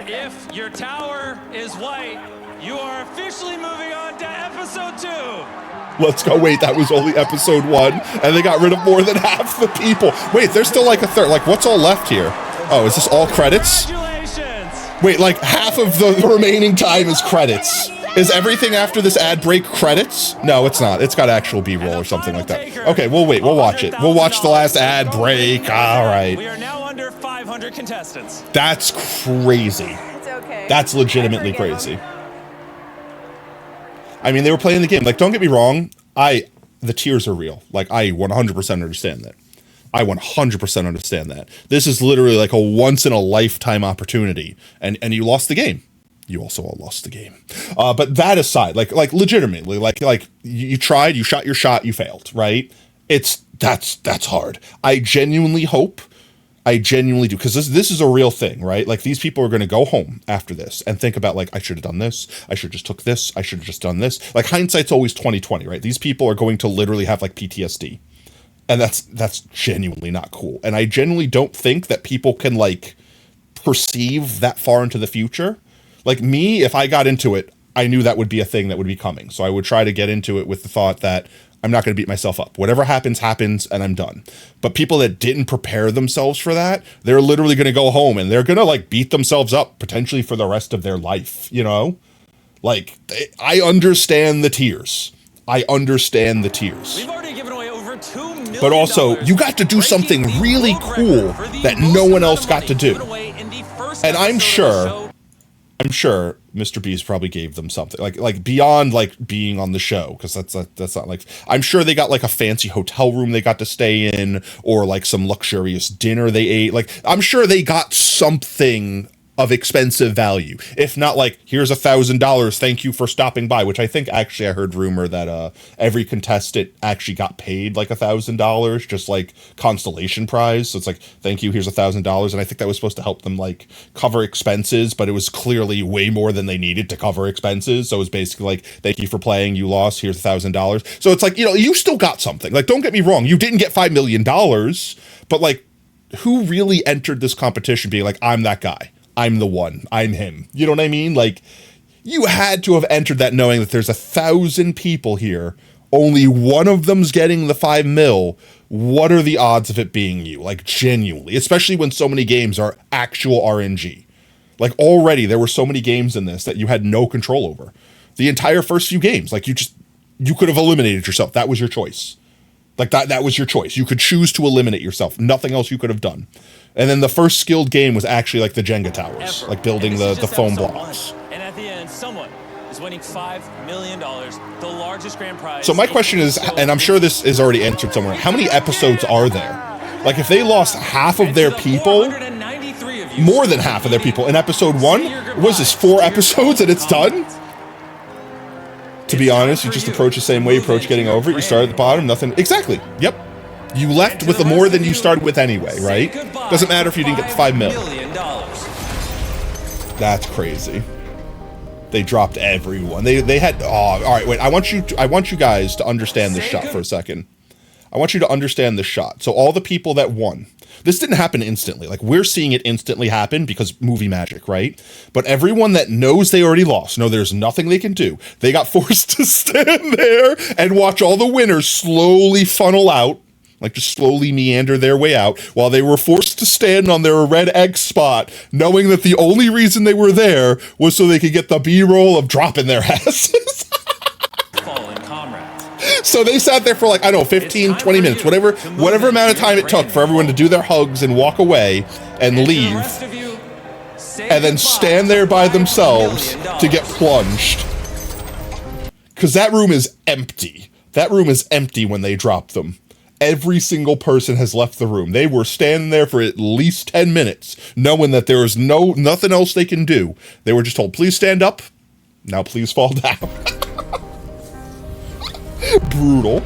[SPEAKER 6] If your tower
[SPEAKER 11] is white. You are officially moving on to episode 2.
[SPEAKER 2] Let's go. Wait, that was only episode 1, and they got rid of more than half the people. Wait, there's still like a third. Like, what's all left here? Oh, is this all credits? Wait, like half of the remaining time is credits. Is everything after this ad break credits? No, it's not. It's got actual B-roll or something like that. Okay, we'll wait. We'll watch it. We'll watch the last ad break. All right.
[SPEAKER 11] We are now under 500 contestants.
[SPEAKER 2] That's crazy.
[SPEAKER 12] It's okay.
[SPEAKER 2] That's legitimately crazy. I mean, they were playing the game. Like, don't get me wrong. The tears are real. Like, I 100% understand that. I 100% understand that. This is literally like a once-in-a-lifetime opportunity, and you lost the game. You also all lost the game. But that aside, like legitimately, like you tried, you shot your shot, you failed, right? That's hard. I genuinely do, because this is a real thing, right? Like, these people are going to go home after this and think about, like, I should have done this. I should have just took this. I should have just done this. Like, hindsight's always 20/20, right? These people are going to literally have like PTSD. And that's genuinely not cool. And I genuinely don't think that people can like perceive that far into the future. Like me, if I got into it, I knew that would be a thing that would be coming. So I would try to get into it with the thought that I'm not going to beat myself up. Whatever happens, happens, and I'm done. But people that didn't prepare themselves for that, they're literally going to go home and they're going to like beat themselves up potentially for the rest of their life, you know? Like, I understand the tears. I understand the tears.
[SPEAKER 11] We've already given away over $2 million.
[SPEAKER 2] But also, you got to do something really cool that no one else got to do. And I'm sure Mr. Beast probably gave them something like beyond like being on the show, because that's not like, I'm sure they got like a fancy hotel room they got to stay in, or like some luxurious dinner they ate. Like, I'm sure they got something of expensive value, if not like, here's $1,000, thank you for stopping by, which I think actually I heard rumor that every contestant actually got paid like $1,000, just like consolation prize. So it's like, thank you, here's $1,000, and I think that was supposed to help them like cover expenses, but it was clearly way more than they needed to cover expenses. So it was basically like, thank you for playing, you lost, here's $1,000. So it's like, you know, you still got something. Like, don't get me wrong, you didn't get $5 million, but like, who really entered this competition being like, I'm that guy, I'm the one, I'm him? You know what I mean? Like, you had to have entered that knowing that there's 1,000 people here, only one of them's getting the 5 mil. What are the odds of it being you? Like, genuinely, especially when so many games are actual RNG. Like, already there were so many games in this that you had no control over. The entire first few games, like, you could have eliminated yourself. That was your choice. Like, that was your choice. You could choose to eliminate yourself. Nothing else you could have done. And then the first skilled game was actually like the Jenga towers, like building the foam blocks.
[SPEAKER 11] And at the end, someone is winning $5 million, the largest grand prize.
[SPEAKER 2] So my question is, and I'm sure this is already answered somewhere, how many episodes are there? Like, if they lost half of their people, more than half of their people in episode 1, was this 4 episodes and it's done? To be honest, you just approach the same way you approach getting over it. You start at the bottom, nothing. Exactly. Yep. You left with more than you started with anyway, right? Doesn't matter if you didn't get the $5 million. That's crazy. They dropped everyone. They had. Oh, all right. Wait. I want you guys to understand this shot for a second. I want you to understand this shot. So all the people that won. This didn't happen instantly. Like, we're seeing it instantly happen because movie magic, right? But everyone that knows they already lost, no, there's nothing they can do. They got forced to stand there and watch all the winners slowly funnel out, like just slowly meander their way out, while they were forced to stand on their red X spot, knowing that the only reason they were there was so they could get the B-roll of dropping their asses. So they sat there for like, I don't know, 15, 20 minutes, whatever amount of time it took for everyone to do their hugs and walk away and leave, and then stand there by themselves to get plunged. Because that room is empty. That room is empty when they drop them. Every single person has left the room. They were standing there for at least 10 minutes, knowing that there was nothing else they can do. They were just told, please stand up. Now please fall down. Brutal.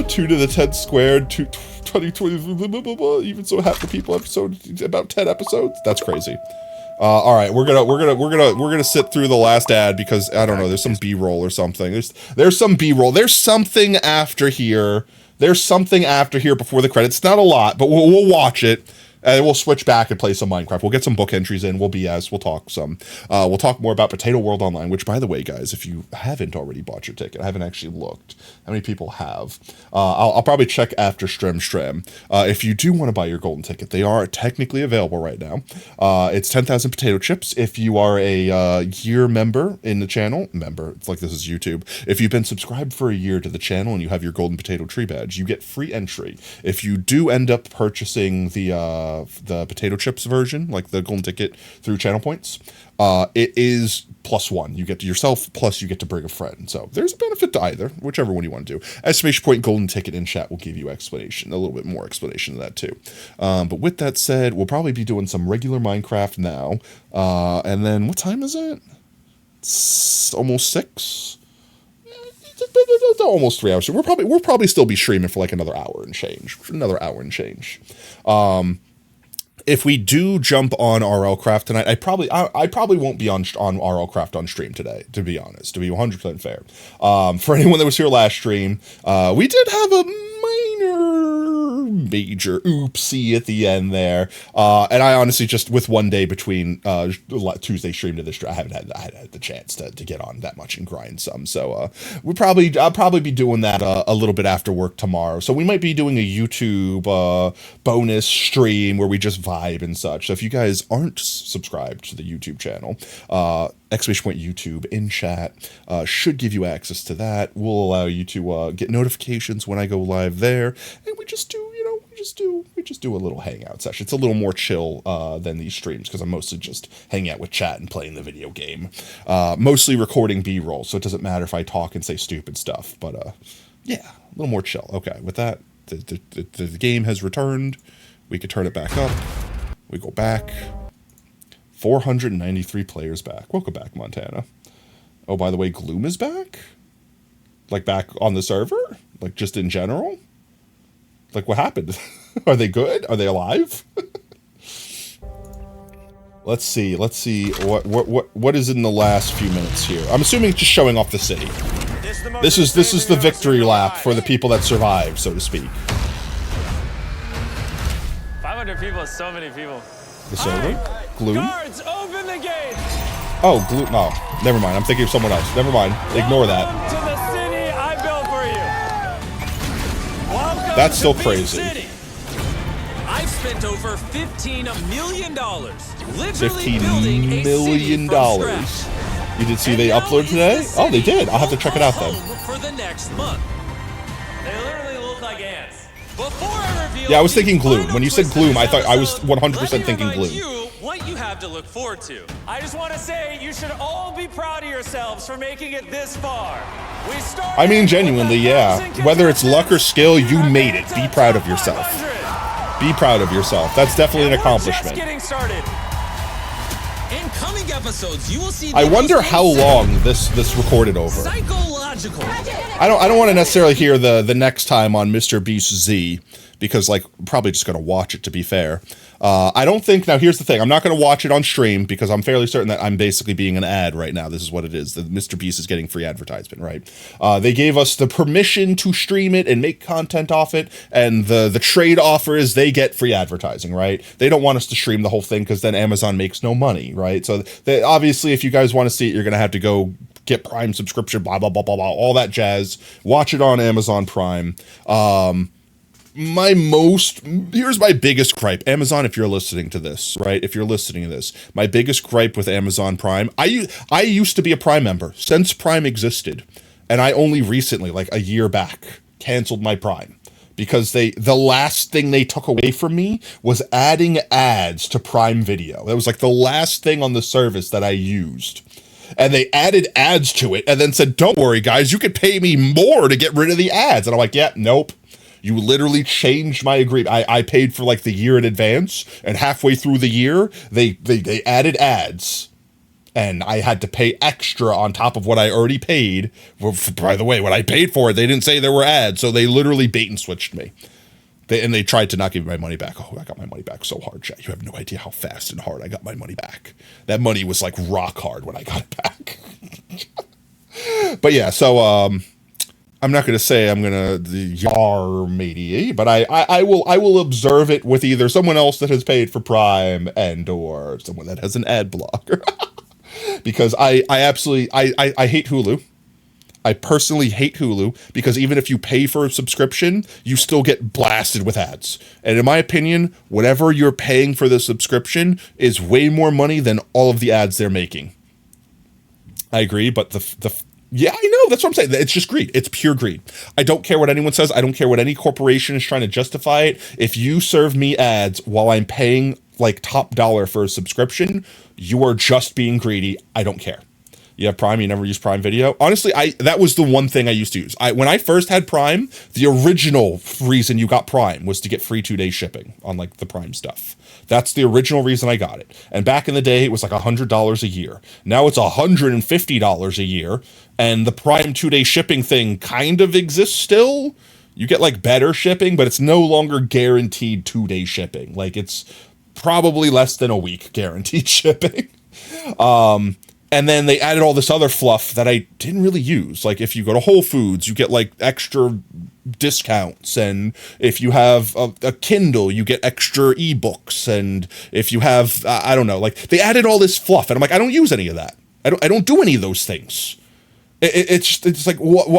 [SPEAKER 2] 2 to the 10 squared, 20, even so half the people episode, about 10 episodes. That's crazy. All right, we're gonna sit through the last ad because I don't know, there's some B-roll or something. There's some B-roll. There's something after here. There's something after here before the credits. Not a lot, but we'll watch it. And we'll switch back and play some Minecraft. We'll get some book entries in. We'll BS. We'll talk some. We'll talk more about Potato World Online, which, by the way, guys, if you haven't already bought your ticket, I haven't actually looked how many people have. I'll probably check after stream. If you do want to buy your golden ticket, they are technically available right now. It's 10,000 potato chips. If you are a year member in the channel, it's like this is YouTube. If you've been subscribed for a year to the channel and you have your golden potato tree badge, you get free entry. If you do end up purchasing the potato chips version, like the golden ticket through channel points, it is +1. You get to yourself, plus you get to bring a friend. So there's a benefit to either, whichever one you want to do. Exclamation point golden ticket in chat will give you explanation, a little bit more explanation of that too. But with that said, we'll probably be doing some regular Minecraft now. And then what time is it? It's almost 6. Almost 3 hours. We'll probably still be streaming for like another hour and change. If we do jump on RLcraft tonight, I probably won't be on RLcraft on stream today, to be honest, to be 100% fair. For anyone that was here last stream, we did have a major oopsie at the end there, and I honestly just, with one day between Tuesday stream to this, I haven't had the chance to get on that much and grind some. So I'll probably be doing that a little bit after work tomorrow. So we might be doing a YouTube bonus stream where we just vibe and such. So if you guys aren't subscribed to the YouTube channel, exclamation point YouTube in chat should give you access to that. We'll allow you to get notifications when I go live there, and we just do a little hangout session. It's a little more chill than these streams because I'm mostly just hanging out with chat and playing the video game, mostly recording B-roll, so it doesn't matter if I talk and say stupid stuff. But yeah, a little more chill. Okay, with that, the game has returned. We could turn it back up. We go back. 493 players back. Welcome back, Montana. Oh, by the way, Gloom is back? Like, back on the server? Like, just in general? Like, what happened? Are they good? Are they alive? Let's see what is in the last few minutes here. I'm assuming it's just showing off the city. This is the victory lap for the people that survived, so to speak.
[SPEAKER 9] 500 people is so many people.
[SPEAKER 2] The server? Gloom?
[SPEAKER 9] Guards, open the gate!
[SPEAKER 2] Oh, Gloom. Oh, never mind. I'm thinking of someone else. Never mind. Ignore that.
[SPEAKER 9] Welcome to the city I built for you. Welcome
[SPEAKER 2] That's still
[SPEAKER 9] to
[SPEAKER 2] crazy.
[SPEAKER 9] City.
[SPEAKER 11] I've spent over $15 million literally
[SPEAKER 2] $15
[SPEAKER 11] building a city
[SPEAKER 2] million.
[SPEAKER 11] from scratch.
[SPEAKER 2] You did see they uploaded today? Oh, they did. I'll have to check it out then.
[SPEAKER 11] For the next month.
[SPEAKER 9] They literally look like ants.
[SPEAKER 11] Before I reveal
[SPEAKER 2] Yeah, I was thinking Gloom. When you said Gloom, I thought I was 100% thinking Gloom.
[SPEAKER 11] what you have to look forward to.
[SPEAKER 9] I just want to say you should all be proud of yourselves for making it this far. We started
[SPEAKER 2] I mean, genuinely, yeah. Whether it's luck or skill, you made it. Be proud of yourself. Be proud of yourself. That's definitely an accomplishment.
[SPEAKER 9] Just getting started.
[SPEAKER 11] In coming episodes, you will see.
[SPEAKER 2] I wonder how long this recorded over.
[SPEAKER 11] Psychological.
[SPEAKER 2] I don't want to necessarily hear the next time on Mr. Beast Z, because like probably just gonna watch it, to be fair. I don't think, now here's the thing, I'm not gonna watch it on stream because I'm fairly certain that I'm basically being an ad right now. This is what it is. The Mr. Beast is getting free advertisement, right? They gave us the permission to stream it and make content off it, and the trade offer is they get free advertising, right? They don't want us to stream the whole thing because then Amazon makes no money, right? So they, obviously, if you guys want to see it, you're gonna have to go get Prime subscription, blah blah blah blah blah, all that jazz. Watch it on Amazon Prime. Here's my biggest gripe. Amazon, if you're listening to this, right? If you're listening to this, my biggest gripe with Amazon Prime, I used to be a Prime member since Prime existed, and I only recently, like a year back, canceled my Prime because the last thing they took away from me was adding ads to Prime Video. That was like the last thing on the service that I used. And they added ads to it and then said, don't worry, guys, you could pay me more to get rid of the ads. And I'm like, yeah, nope. You literally changed my agreement. I paid for like the year in advance, and halfway through the year, they added ads. And I had to pay extra on top of what I already paid. Well, by the way, when I paid for it, they didn't say there were ads, so they literally bait and switched me. They tried to not give me my money back. Oh, I got my money back so hard, chat. You have no idea how fast and hard I got my money back. That money was like rock hard when I got it back. But yeah, so I'm not going to say I'm going to yar matey, but I will observe it with either someone else that has paid for Prime and or someone that has an ad blocker. Because I absolutely I hate Hulu. I personally hate Hulu because even if you pay for a subscription, you still get blasted with ads. And in my opinion, whatever you're paying for the subscription is way more money than all of the ads they're making. I agree, but yeah, I know. That's what I'm saying. It's just greed. It's pure greed. I don't care what anyone says. I don't care what any corporation is trying to justify it. If you serve me ads while I'm paying like top dollar for a subscription, you are just being greedy. I don't care. You have Prime, you never use Prime Video. Honestly, that was the one thing I used to use. When I first had Prime, the original reason you got Prime was to get free 2-day shipping on like the Prime stuff. That's the original reason I got it. And back in the day, it was like $100 a year. Now it's $150 a year. And the Prime 2-day shipping thing kind of exists still. You get like better shipping, but it's no longer guaranteed 2-day shipping. Like it's probably less than a week guaranteed shipping. And then they added all this other fluff that I didn't really use. Like if you go to Whole Foods, you get like extra discounts. And if you have a Kindle, you get extra ebooks. And if you have, I don't know, like they added all this fluff. And I'm like, I don't use any of that. I don't do any of those things. It's like,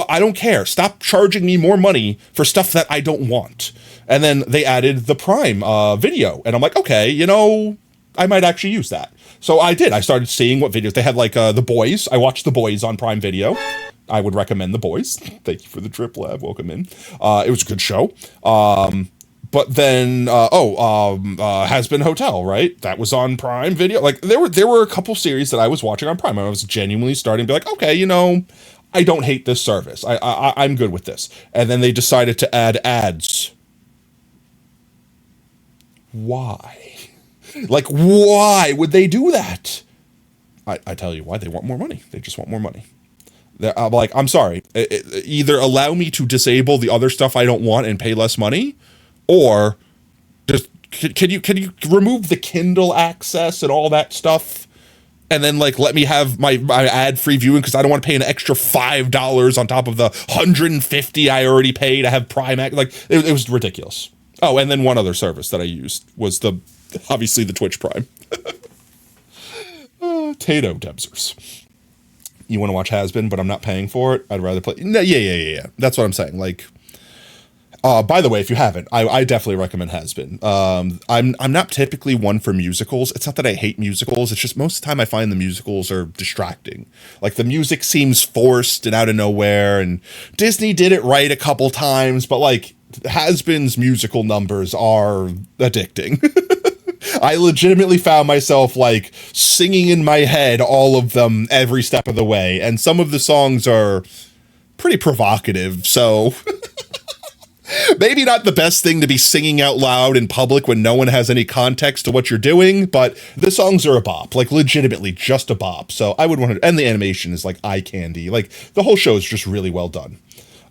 [SPEAKER 2] I don't care. Stop charging me more money for stuff that I don't want. And then they added the Prime Video. And I'm like, okay, you know, I might actually use that. So I did. I started seeing what videos they had, like The Boys. I watched The Boys on Prime Video. I would recommend The Boys. Thank you for the drip lab. Welcome in. It was a good show. But then, Has Been Hotel, right? That was on Prime Video. Like there were a couple series that I was watching on Prime. I was genuinely starting to be like, okay, you know, I don't hate this service. I'm good with this. And then they decided to add ads. Why? Like, why would they do that? I tell you why. They want more money. They just want more money. I'm like, I'm sorry. Either allow me to disable the other stuff I don't want and pay less money, or just can you remove the Kindle access and all that stuff, and then like let me have my ad-free viewing because I don't want to pay an extra $5 on top of the $150 I already pay to have Prime. Like it was ridiculous. Oh, and then one other service that I used was obviously the Twitch Prime. Tato Debsers. You want to watch Has Been, but I'm not paying for it. I'd rather play. No, yeah. That's what I'm saying. Like, by the way, if you haven't, I definitely recommend Has Been. I'm not typically one for musicals. It's not that I hate musicals. It's just most of the time I find the musicals are distracting. Like the music seems forced and out of nowhere. And Disney did it right a couple times, but like Has Been's musical numbers are addicting. I legitimately found myself like singing in my head all of them every step of the way. And some of the songs are pretty provocative. So maybe not the best thing to be singing out loud in public when no one has any context to what you're doing, but the songs are a bop, like legitimately just a bop. So I would want to, and the animation is like eye candy. Like the whole show is just really well done.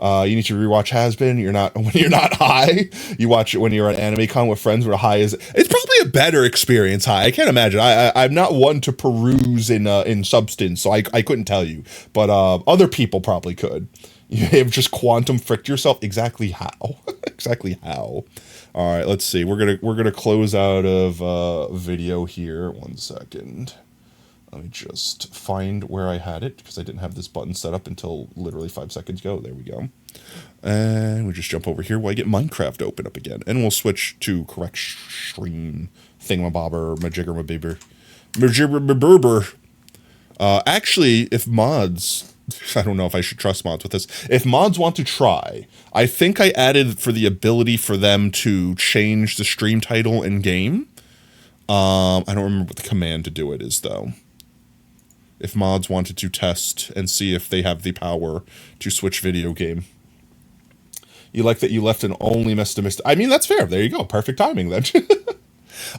[SPEAKER 2] You need to rewatch Has Been. When you're not high, you watch it when you're at AnimeCon with friends where high is. It's probably a better experience high. I can't imagine. I'm not one to peruse in substance, so I couldn't tell you. But other people probably could. You have just quantum fricked yourself. Exactly how? Exactly how? All right, let's see. We're gonna close out of video here. 1 second. Let me just find where I had it, because I didn't have this button set up until literally 5 seconds ago. There we go. And we just jump over here while I get Minecraft open up again. And we'll switch to correct stream thingamabobber, majigger actually, if mods, I don't know if I should trust mods with this. If mods want to try, I think I added for the ability for them to change the stream title in game. I don't remember what the command to do it is, though. If mods wanted to test and see if they have the power to switch video game. You like that you left an only Mr. I mean, that's fair. There you go. Perfect timing, then.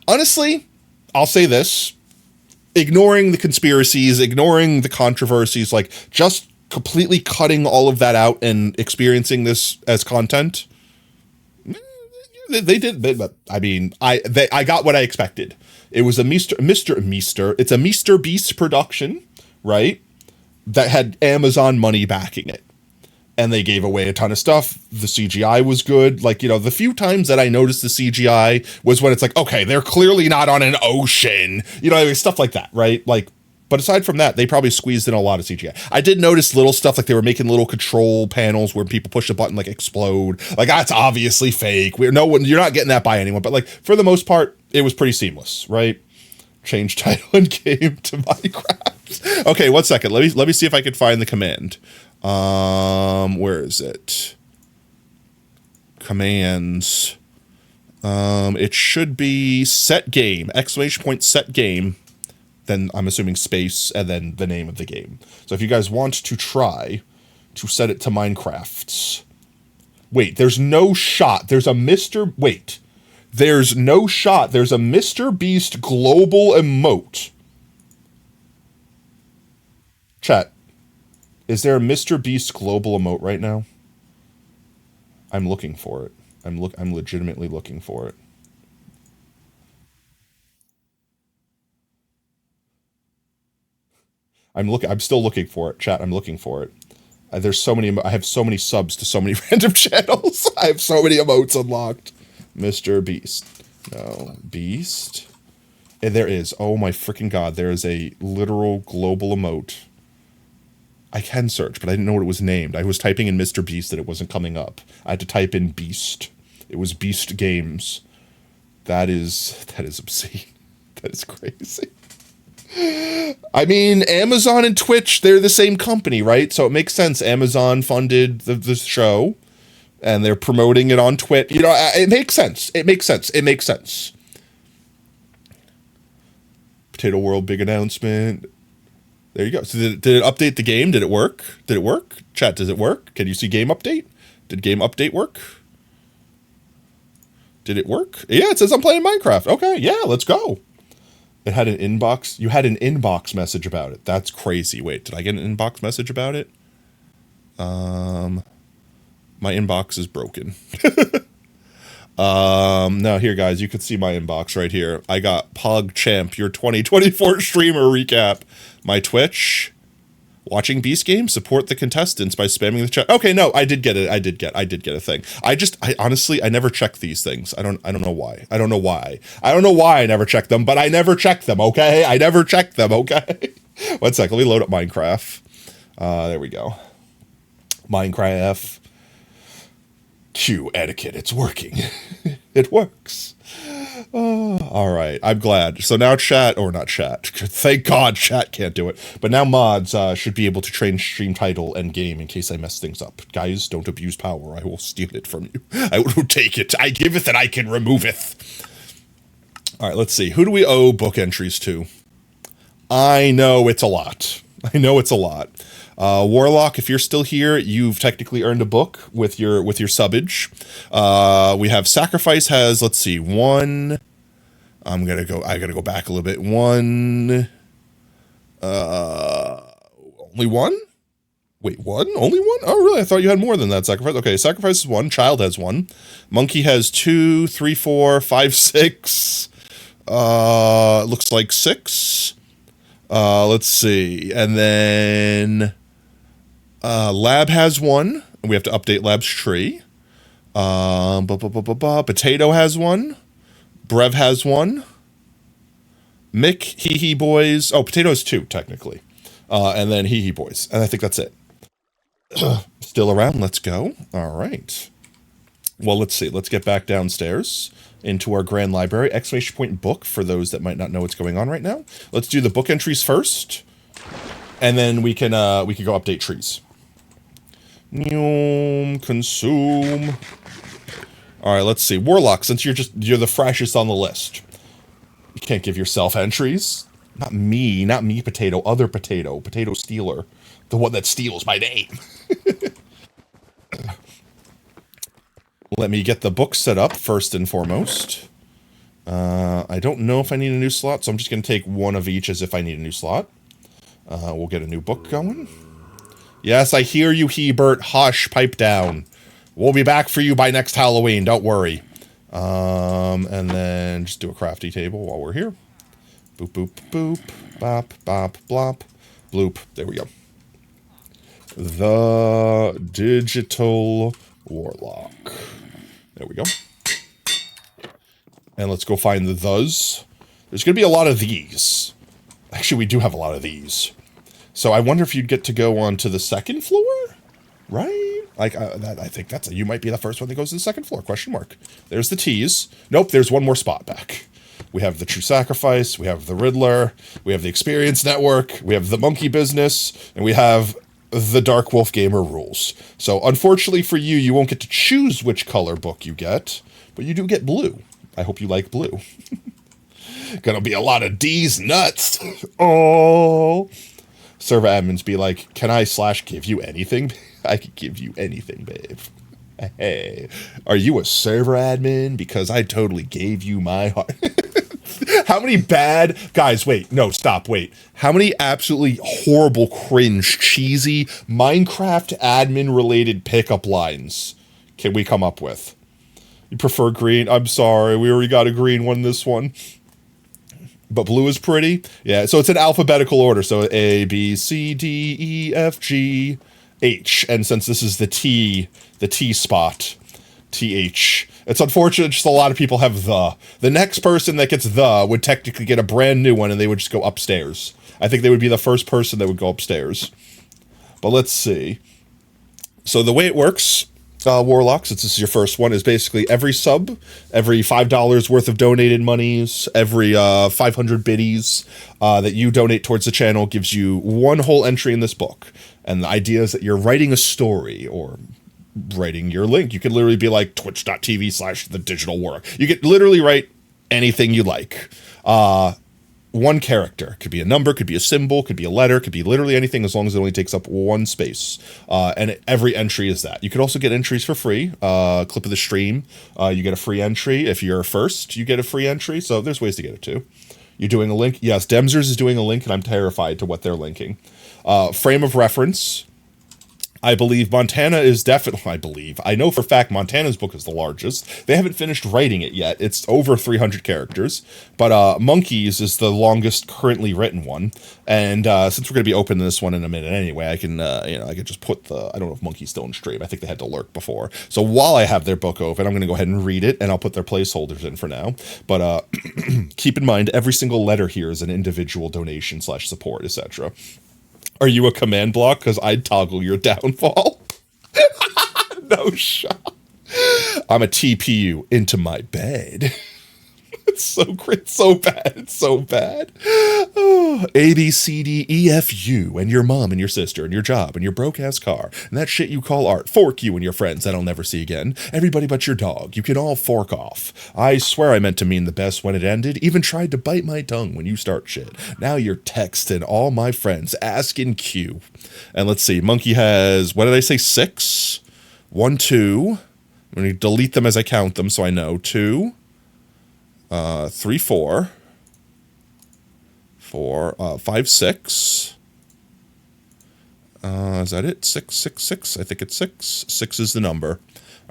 [SPEAKER 2] Honestly, I'll say this. Ignoring the conspiracies, ignoring the controversies, like, just completely cutting all of that out and experiencing this as content. They did, but I mean, I got what I expected. It was a it's a Mr. Beast production, right? That had Amazon money backing it. and they gave away a ton of stuff. The CGI was good. Like, you know, the few times that I noticed the CGI was when it's like, okay, they're clearly not on an ocean, you know, I mean, stuff like that, right? Like, but aside from that, they probably squeezed in a lot of CGI. I did notice little stuff, like they were making little control panels where people push the button, like explode. Like, that's obviously fake. You're not getting that by anyone. But like, for the most part, it was pretty seamless, right? Change title and game to Minecraft. Okay, 1 second. Let me see if I can find the command. Where is it? Commands. It should be set game, ! Set game. Then I'm assuming space and then the name of the game. So if you guys want to try to set it to Minecraft. Wait, there's no shot. There's a Mr. Wait. There's no shot. There's a Mr. Beast global emote. Chat. Is there a Mr. Beast global emote right now? I'm looking for it. I'm legitimately looking for it. I'm still looking for it, chat. I'm looking for it. There's so many. I have so many subs to so many random channels. I have so many emotes unlocked. Mr. Beast. No, Beast. And there is. Oh my freaking god! There is a literal global emote. I can search, but I didn't know what it was named. I was typing in Mr. Beast and it wasn't coming up. I had to type in Beast. It was Beast Games. That is obscene. That is crazy. I mean, Amazon and Twitch, they're the same company, right? So it makes sense. Amazon funded the show, and they're promoting it on Twitch. You know, it makes sense. It makes sense. It makes sense. Potato World big announcement. There you go. So did it update the game? Did it work? Did it work? Chat, does it work? Can you see game update? Did game update work? Did it work? Yeah, it says I'm playing Minecraft. Okay, yeah, let's go. It had an inbox. You had an inbox message about it. That's crazy. Wait, did I get an inbox message about it? My inbox is broken. No, here, guys, you can see my inbox right here. I got PogChamp, your 2024 streamer recap. My Twitch, watching Beast Games, support the contestants by spamming the chat. Okay, no, I did get it. I did get a thing. I honestly, I never check these things. I don't know why. I don't know why I never check them, but I never check them, okay? I never check them, okay? 1 sec, let me load up Minecraft. There we go. Minecraft. Q etiquette, it's working. It works. All right, I'm glad. So now chat, or not chat, thank God chat can't do it, but now mods should be able to change stream title and game in case I mess things up. Guys, don't abuse power. I will steal it from you. I will take it. I giveth and I can removeth. All right, let's see. Who do we owe book entries to? I know it's a lot. Warlock, if you're still here, you've technically earned a book with your subbage. We have Sacrifice has, let's see, one. I gotta go back a little bit. One. Only one? Wait, one? Only one? Oh, really? I thought you had more than that. Sacrifice. Okay, Sacrifice is one. Child has one. Monkey has 2, 3, 4, 5, 6. Looks like 6. Let's see. And then Lab has one. We have to update Lab's tree. Potato has one. Brev has one. Mick, Hee Hee Boys. Oh, Potato has 2, technically. And then Hee Hee Boys. And I think that's it. Still around. Let's go. All right. Well, let's see. Let's get back downstairs into our grand library. Exclamation point book for those that might not know what's going on right now. Let's do the book entries first. And then we can go update trees. Consume. All right, let's see. Warlock, since you're the freshest on the list, you can't give yourself entries. Not me, Potato. Other Potato Stealer, the one that steals my name. Let me get the book set up first and foremost. I don't know if I need a new slot, so I'm just going to take one of each as if I need a new slot. We'll get a new book going. Yes, I hear you, Hebert. Hush, pipe down. We'll be back for you by next Halloween, don't worry. And then just do a crafty table while we're here. Boop, boop, boop. Bop, bop, blop. Bloop. There we go. The Digital Warlock. There we go. And let's go find the thes. There's going to be a lot of these. Actually, we do have a lot of these. So I wonder if you'd get to go on to the second floor? Right? Like, I think you might be the first one that goes to the second floor, question mark. There's the T's. Nope, there's one more spot back. We have the True Sacrifice, we have the Riddler, we have the Experience Network, we have the Monkey Business, and we have the Dark Wolf Gamer Rules. So unfortunately for you, you won't get to choose which color book you get, but you do get blue. I hope you like blue. Gonna be a lot of D's nuts. Oh. Server admins be like, can I / give you anything? I could give you anything, babe. Hey, are you a server admin? Because I totally gave you my heart. How many bad... Guys, wait. No, stop, wait. How many absolutely horrible, cringe, cheesy, Minecraft admin-related pickup lines can we come up with? You prefer green? I'm sorry, we already got a green one this one. But blue is pretty? Yeah, so it's in alphabetical order. So A, B, C, D, E, F, G, H. And since this is the T spot, TH. It's unfortunate just a lot of people have the. The next person that gets the would technically get a brand new one and they would just go upstairs. I think they would be the first person that would go upstairs. But let's see. So the way it works... Warlock, since this is your first one, is basically every sub, every $5 worth of donated monies, every 500 biddies that you donate towards the channel gives you one whole entry in this book. And the idea is that you're writing a story or writing your link. You could literally be like twitch.tv/thedigitalwarlock. You could literally write anything you like. One character. Could be a number, could be a symbol, could be a letter, could be literally anything as long as it only takes up one space. And every entry is that. You could also get entries for free. Clip of the stream, you get a free entry. If you're first, you get a free entry. So there's ways to get it too. You're doing a link. Yes, Demzers is doing a link, and I'm terrified to what they're linking. Frame of reference. I believe Montana is definitely, I know for a fact Montana's book is the largest. They haven't finished writing it yet. It's over 300 characters. But Monkeys is the longest currently written one. And since we're going to be opening this one in a minute anyway, I can, I can just put I don't know if Monkey's still in stream. I think they had to lurk before. So while I have their book open, I'm going to go ahead and read it, and I'll put their placeholders in for now. But keep in mind, every single letter here is an individual donation / support, etc. Are you a command block? Because I'd toggle your downfall. No shot. I'm a TPU into my bed. It's so great, so bad, it's so bad. Oh, A, B, C, D, E, F, U, and your mom and your sister and your job and your broke-ass car and that shit you call art. Fork you and your friends that I'll never see again. Everybody but your dog. You can all fork off. I swear I meant to mean the best when it ended. Even tried to bite my tongue when you start shit. Now you're texting all my friends, asking Q. And let's see, Monkey has, what did I say, 6? 1, 2. I'm going to delete them as I count them so I know. 2. 3, 4, 5, 6. Is that it? 6, 6, 6. I think it's 6. 6 is the number.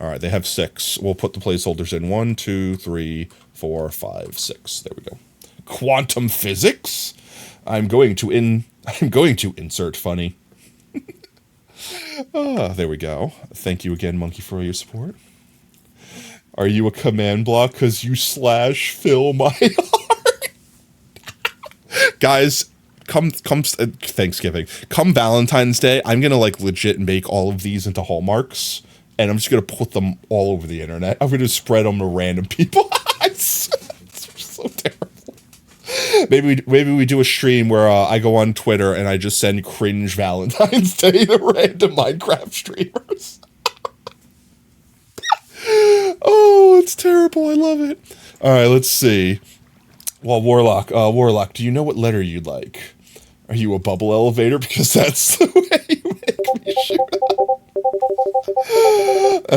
[SPEAKER 2] All right, they have 6. We'll put the placeholders in. 1, 2, 3, 4, 5, 6. There we go. Quantum physics. I'm going to insert funny. There we go. Thank you again, Monkey, for your support. Are you a command block because you /fill my heart? Guys, come Thanksgiving. Come Valentine's Day, I'm going to legit make all of these into Hallmarks, and I'm just going to put them all over the internet. I'm going to spread them to random people. It's so terrible. Maybe we do a stream where I go on Twitter and I just send cringe Valentine's Day to random Minecraft streamers. Oh, it's terrible. I love it. All right, let's see. Well, Warlock, do you know what letter you'd like? Are you a bubble elevator? Because that's the way you make me shoot.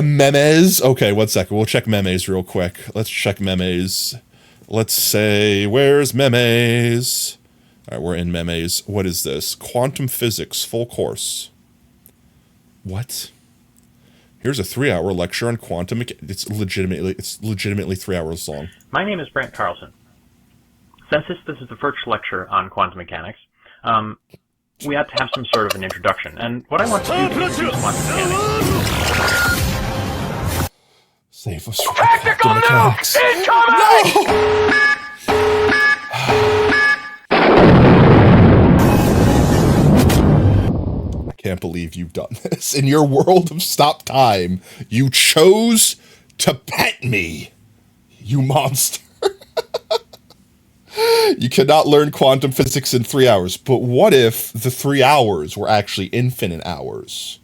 [SPEAKER 2] Memes. Okay, 1 second. We'll check memes real quick. Let's check memes. Let's say, where's memes? All right, we're in memes. What is this? Quantum physics, full course. What? Here's a 3-hour lecture on quantum mechanics. It's legitimately 3 hours long.
[SPEAKER 4] My name is Brent Carlson. Since this is the first lecture on quantum mechanics, we had to have some sort of an introduction. And what I want to do is introduce quantum mechanics.
[SPEAKER 2] Save us from quantum mechanics. I can't believe you've done this. In your world of stop time, you chose to pet me, you monster. You cannot learn quantum physics in 3 hours, but what if the 3 hours were actually infinite hours?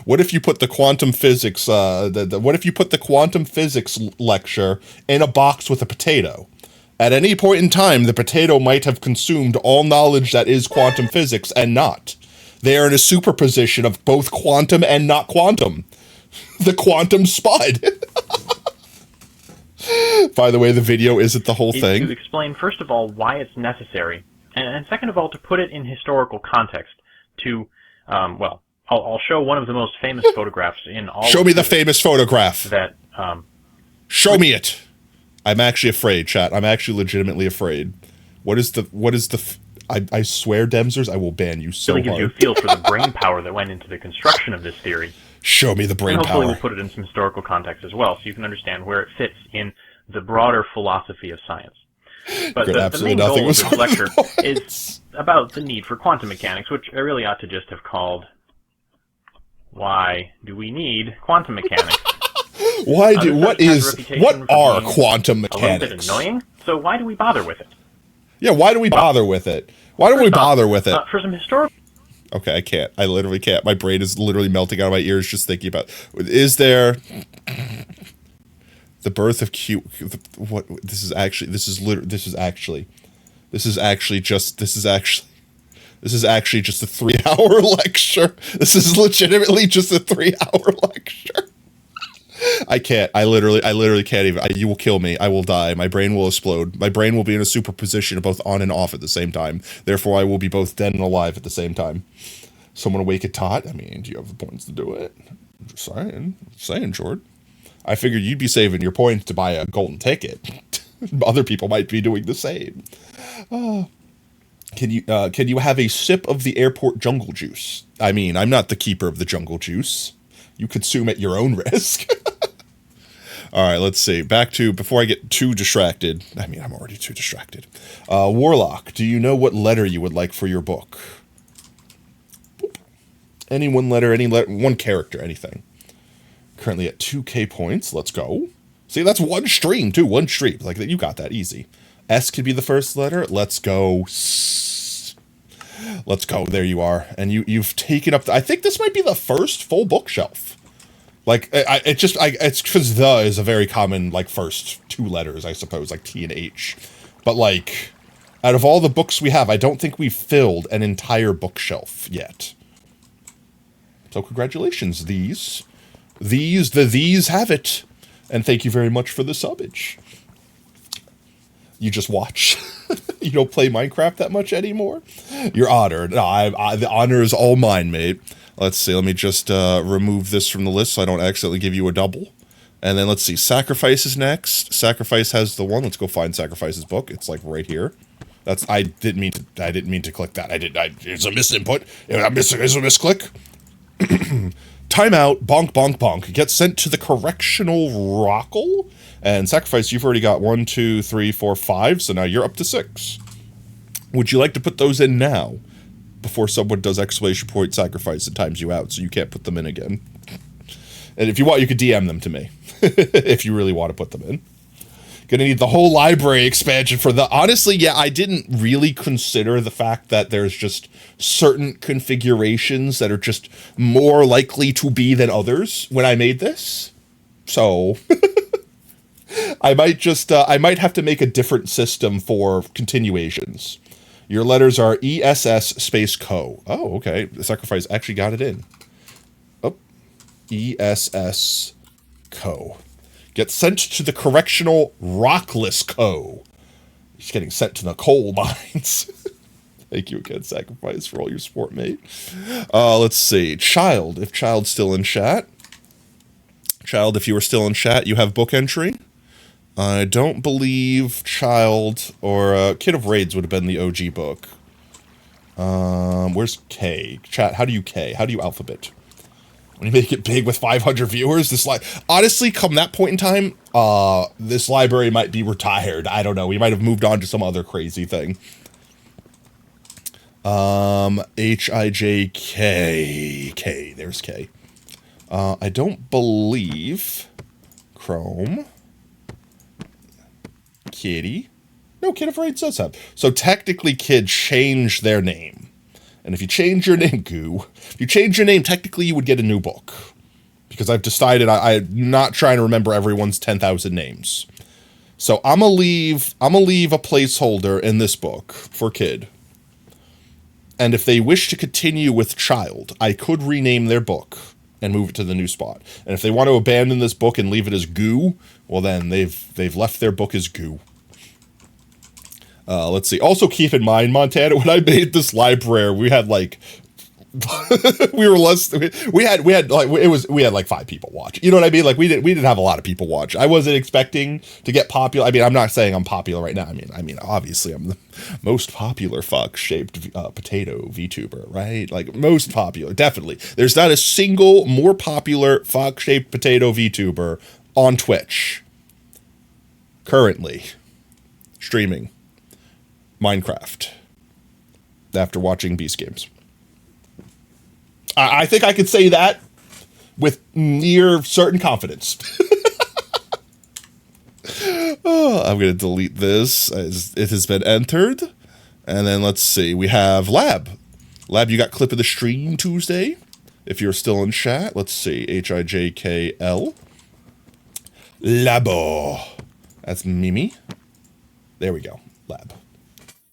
[SPEAKER 2] What if you put the quantum physics, what if you put the quantum physics lecture in a box with a potato? At any point in time, the potato might have consumed all knowledge that is quantum physics and not. They are in a superposition of both quantum and not quantum. The quantum spud. By the way, the video isn't the whole thing.
[SPEAKER 4] To explain, first of all, why it's necessary, and second of all, to put it in historical context. To, well, I'll show one of the most famous photographs in all.
[SPEAKER 2] Show me the famous photograph.
[SPEAKER 4] That.
[SPEAKER 2] Show me it. I'm actually afraid, chat. I'm actually legitimately afraid. What is the? I swear, Demsers, I will ban you so
[SPEAKER 4] hard. It really gives you a feel for the brain power that went into the construction of this theory.
[SPEAKER 2] Show me the brain
[SPEAKER 4] and hopefully
[SPEAKER 2] power.
[SPEAKER 4] We'll put it in some historical context as well, so you can understand where it fits in the broader philosophy of science. But the main goal of this lecture is about the need for quantum mechanics, which I really ought to just have called, "Why do we need quantum mechanics?"
[SPEAKER 2] What are quantum mechanics?
[SPEAKER 4] A little bit annoying, so why do we bother with it?
[SPEAKER 2] Yeah, why do we bother with it? Why don't we bother with it?
[SPEAKER 4] For some historical...
[SPEAKER 2] Okay, I can't. I literally can't. My brain is literally melting out of my ears just thinking about... Is there... The birth of Q... What? This is actually just a 3-hour lecture. This is legitimately just a 3-hour lecture. I can't. I literally can't even. You will kill me. I will die. My brain will explode. My brain will be in a superposition of both on and off at the same time. Therefore, I will be both dead and alive at the same time. Someone awake at tot? I mean, do you have the points to do it? I'm just saying, Jordan. I figured you'd be saving your points to buy a golden ticket. Other people might be doing the same. Can you have a sip of the airport jungle juice? I mean, I'm not the keeper of the jungle juice. You consume at your own risk. All right, let's see. Back to, before I get too distracted. I mean, I'm already too distracted. Warlock, do you know what letter you would like for your book? Boop. Any one letter, one character, anything. Currently at 2K points. Let's go. See, that's one stream, too. One stream. Like, you got that easy. S could be the first letter. Let's go. Let's go. There you are. And you've taken up... I think this might be the first full bookshelf. Like, it's because the is a very common, like, first 2 letters, I suppose, like T and H. But, like, out of all the books we have, I don't think we've filled an entire bookshelf yet. So congratulations, these have it. And thank you very much for the subbage. You just watch. You don't play Minecraft that much anymore? You're honored. No, the honor is all mine, mate. Let's see, let me just remove this from the list so I don't accidentally give you a double. And then let's see, Sacrifice is next. Sacrifice has the one. Let's go find Sacrifice's book. It's like right here. I didn't mean to click that. It's a misinput. It's a misclick. Timeout, bonk, bonk, bonk. Get sent to the correctional rockle. And Sacrifice, you've already got 1, 2, 3, 4, 5. So now you're up to 6. Would you like to put those in now? Before someone does exclamation point Sacrifice and times you out, so you can't put them in again. And if you want, you could DM them to me. If you really want to put them in. Gonna need the whole library expansion for the... Honestly, yeah, I didn't really consider the fact that there's just certain configurations that are just more likely to be than others when I made this. So... I might have to make a different system for continuations. Your letters are ESS space co. Oh, okay. The Sacrifice actually got it in. Oh. ESS co. Get sent to the correctional rockless co. He's getting sent to the coal mines. Thank you again, Sacrifice, for all your support, mate. Let's see. Child, if Child's still in chat. Child, if you were still in chat, you have book entry. I don't believe Child or Kid of Raids would have been the OG book. Where's K? Chat, how do you K? How do you alphabet? When you make it big with 500 viewers, this honestly, come that point in time, this library might be retired. I don't know. We might have moved on to some other crazy thing. H-I-J-K. K. There's K. I don't believe Chrome. Kitty. No, Kid of Raids does have. So technically, Kid changed their name. And if you change your name, if you change your name, technically you would get a new book. Because I've decided I'm not trying to remember everyone's 10,000 names. So I'm gonna leave a placeholder in this book for Kid. And if they wish to continue with Child, I could rename their book and move it to the new spot. And if they want to abandon this book and leave it as Goo, well then they've left their book as Goo. Let's see. Also keep in mind, Montana, when I made this library, we had like we had like 5 people watch. You know what I mean? Like we didn't have a lot of people watch. I wasn't expecting to get popular. I mean, I'm not saying I'm popular right now. I mean, obviously I'm the most popular fuck-shaped potato VTuber, right? Like most popular, definitely. There's not a single more popular fuck-shaped potato VTuber on Twitch currently streaming Minecraft after watching Beast Games. I think I could say that with near certain confidence. Oh, I'm going to delete this as it has been entered. And then let's see. We have Lab. Lab, you got clip of the stream Tuesday. If you're still in chat, let's see. H-I-J-K-L. Labo. That's Mimi. There we go. Lab.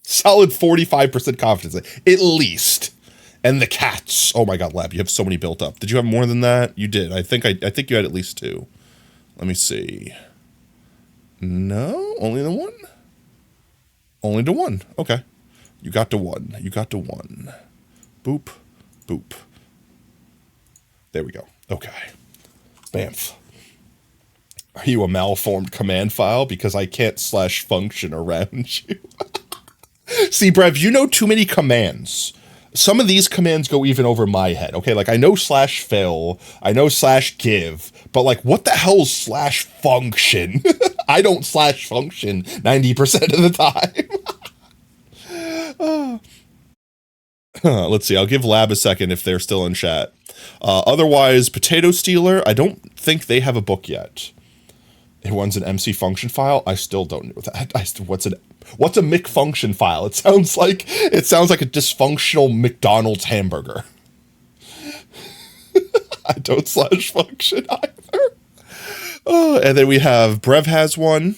[SPEAKER 2] Solid 45% confidence, at least. And the cats. Oh my god, Lab, you have so many built up. Did you have more than that? You did. I think you had at least 2. Let me see. No, only the 1? Only the 1. Okay. You got the 1. You got the 1. Boop. Boop. There we go. Okay. Bamf. Are you a malformed command file? Because I can't /function around you. See, Brev, you know too many commands. Some of these commands go even over my head. Okay, like I know /fill, I know /give, but like what the hell is /function? I don't /function 90% of the time. Let's see, I'll give Lab a second if they're still in chat. Otherwise, Potato Stealer, I don't think they have a book yet. It runs an MC function file. I still don't know that. What's a Mick function file? It sounds like a dysfunctional McDonald's hamburger. I don't /function either. And then we have Brev has one.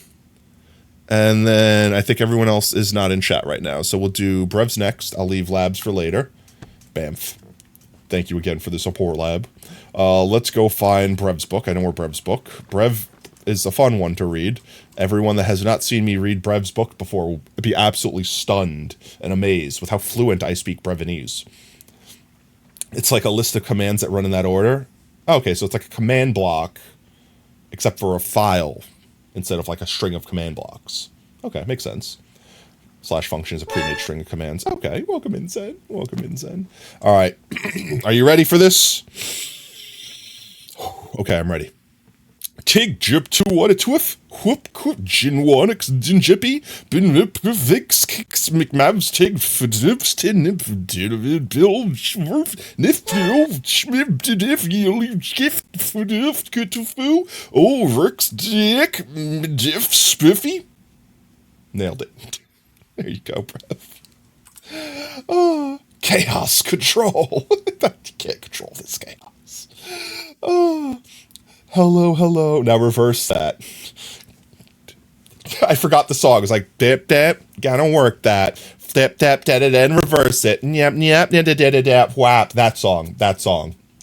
[SPEAKER 2] And then I think everyone else is not in chat right now. So we'll do Brev's next. I'll leave Labs for later. Bamf. Thank you again for the support, Lab. Let's go find Brev's book. I know where Brev's book. Brev is a fun one to read. Everyone that has not seen me read Brev's book before will be absolutely stunned and amazed with how fluent I speak Brevanese. It's like a list of commands that run in that order. Okay, so it's like a command block, except for a file instead of like a string of command blocks. Okay, makes sense. /function is a pre-made string of commands. Okay, welcome in, Zen. Welcome in, Zen. All right, are you ready for this? Okay, I'm ready. Tig jip to what a twiff, whoop quip jin wanix din jippy, bin rip vix kicks mcmabs tig fdips tin nip bill schwurf nif bill schmip dif yili gift fdif kutufu oh rix dick diff spiffy. Nailed it. There you go, Brev. Oh, chaos control. You can't control this chaos. Oh. Hello, hello. Now reverse that. I forgot the song. It was like, dip, dip, gotta work that. Dip, dip, da, da, da, and reverse it. Yep, yep, da, da, da, da, da, whap. That song.